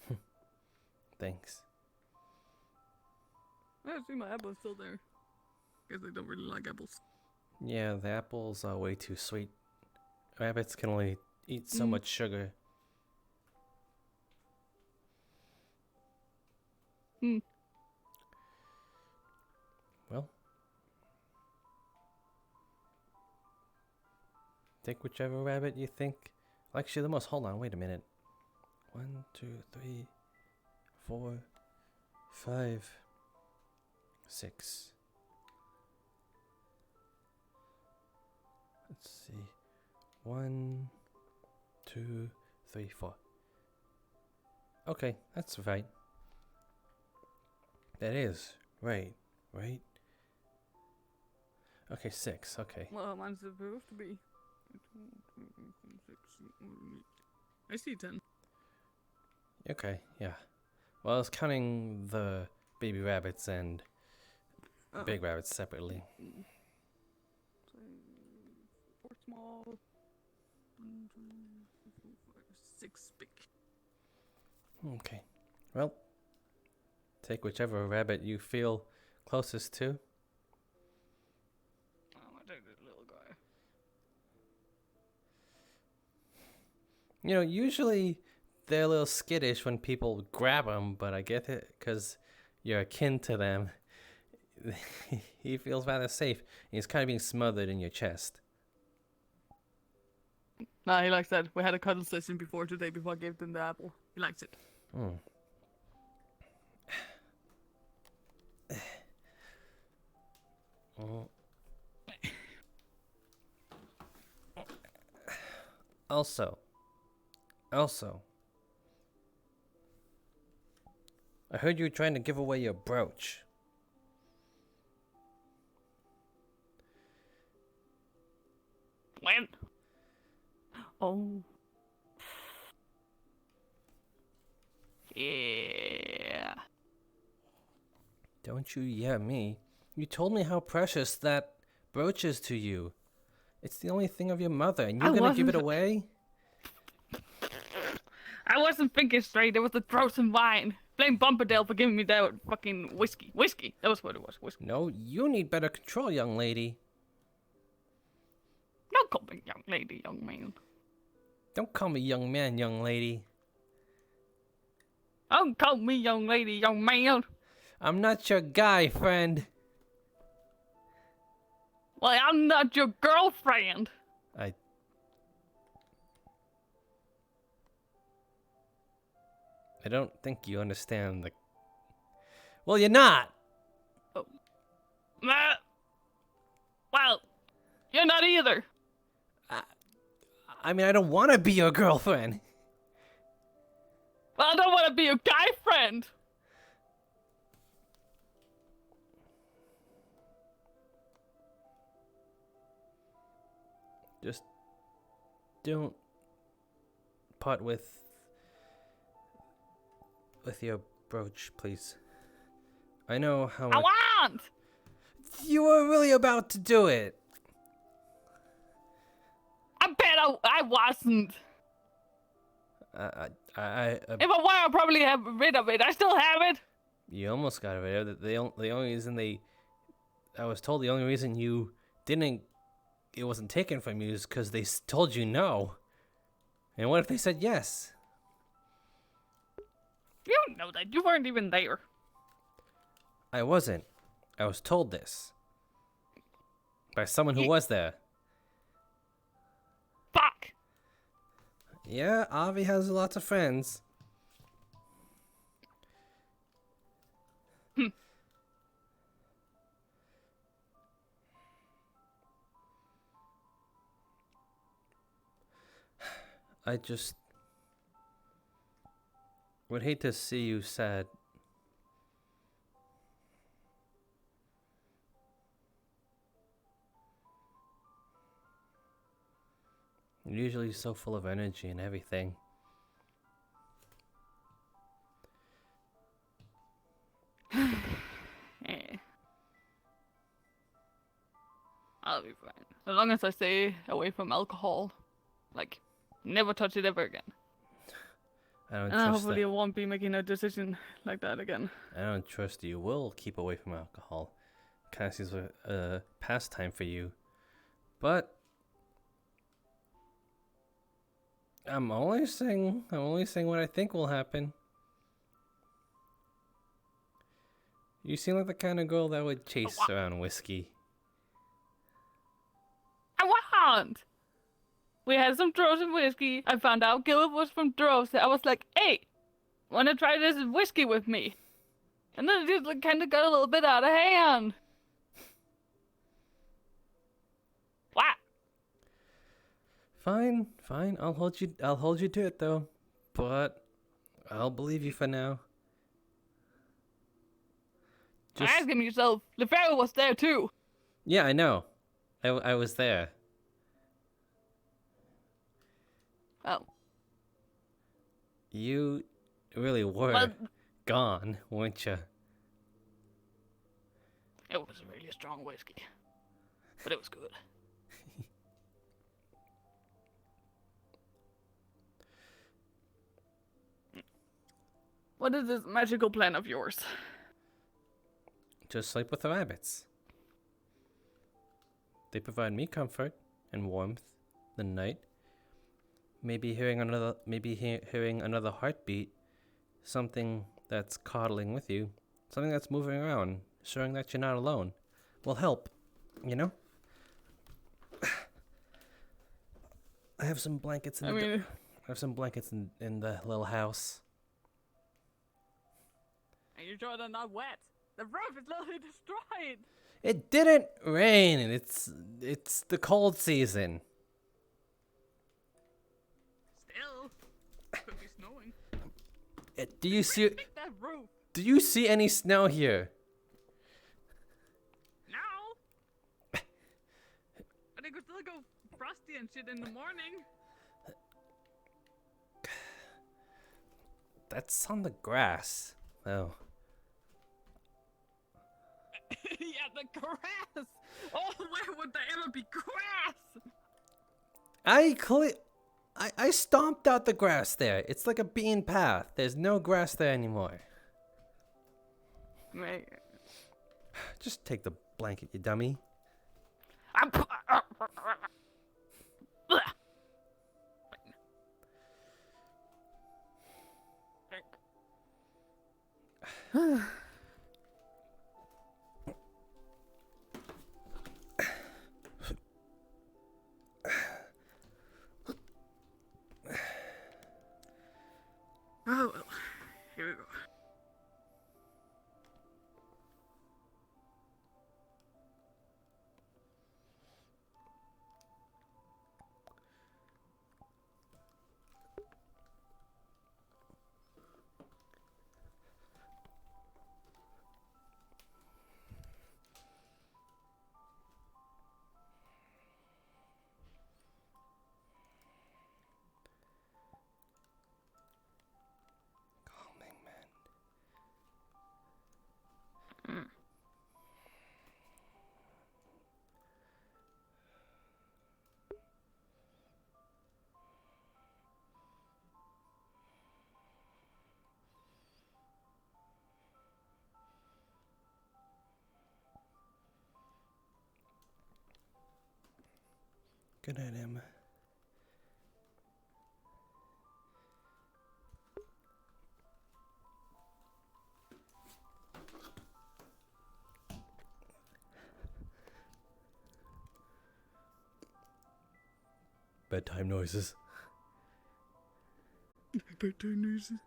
it. Thanks. I see my apple's still there. Guess I don't really like apples. Yeah, the apples are way too sweet. Rabbits can only eat so much sugar. Well, take whichever rabbit you think likes you the most. Hold on, wait a minute. 1, 2, 3, 4, 5, 6. Let's see. 1, 2, 3, 4. Okay, that's right. That is right. Okay, 6. Okay. Well, mine's supposed to be. I see 10. Okay, yeah. Well, I was counting the baby rabbits and big rabbits separately. 4 small. 1, 2, 3, 4, 5, 6 big. Okay. Well, take whichever rabbit you feel closest to. I take this little guy. You know, usually they're a little skittish when people grab them, but I get it because you're akin to them. He feels rather safe. He's kind of being smothered in your chest. Nah, he likes that. We had a cuddle session before today before I gave him the apple. He likes it. Also, I heard you were trying to give away your brooch. When? Oh. Yeah. Don't you yeah me. You told me how precious that brooch is to you. It's the only thing of your mother, and you're gonna give it away? I wasn't thinking straight. It was the frozen wine. Blame Bumperdale for giving me that fucking whiskey. Whiskey. That was what it was. Whiskey. No, you need better control, young lady. Don't call me young lady, young man. Don't call me young man, young lady. Don't call me young lady, young man. I'm not your guy, friend. Well, I'm not your girlfriend. I don't think you understand the... Well, you're not! Oh. Well, you're not either. I mean, I don't want to be your girlfriend. Well, I don't want to be your guy friend. Just don't part with your brooch, please. I know how much... I want! You were really about to do it. I bet I wasn't. If I were, I'd probably have rid of it. I still have it. You almost got rid of it. The only reason I was told the only reason you didn't... It wasn't taken from you is because they told you no. And what if they said yes? You don't know that. You weren't even there. I wasn't. I was told this. By someone who was there. Fuck! Yeah, Avi has lots of friends. I just would hate to see you sad. You're usually so full of energy and everything. Yeah. I'll be fine. As long as I stay away from alcohol. Like, never touch it ever again. I don't And trust hopefully that. I won't be making a decision like that again. I don't trust you will keep away from alcohol. Kind of seems like a pastime for you. But I'm only saying what I think will happen. You seem like the kind of girl that would chase around whiskey. I want! We had some Droves and whiskey. I found out Gilbert was from Droves. I was like, hey, wanna try this whiskey with me? And then it just kind of got a little bit out of hand. What? Fine. I'll hold you to it though. But I'll believe you for now. Ask him yourself. LeFaro was there too. Yeah, I know. I was there. Oh. You really were gone, weren't you? It was a really strong whiskey. But it was good. What is this magical plan of yours? Just sleep with the rabbits. They provide me comfort and warmth the night. Maybe hearing another heartbeat, something that's coddling with you, something that's moving around, showing that you're not alone, will help, you know? I have some blankets in the little house. Are you sure they're not wet? The roof is literally destroyed. It didn't rain, and it's the cold season. Still, could be snowing. Do you see? That roof. Do you see any snow here? No. But they could still go frosty and shit in the morning. That's on the grass. Oh. Yeah, the grass. Oh, where would there ever be grass? I stomped out the grass there. It's like a bean path. There's no grass there anymore. Wait. Just take the blanket, you dummy. Oh, well. Here we go. Good night, Emma. Bedtime noises. Bedtime noises.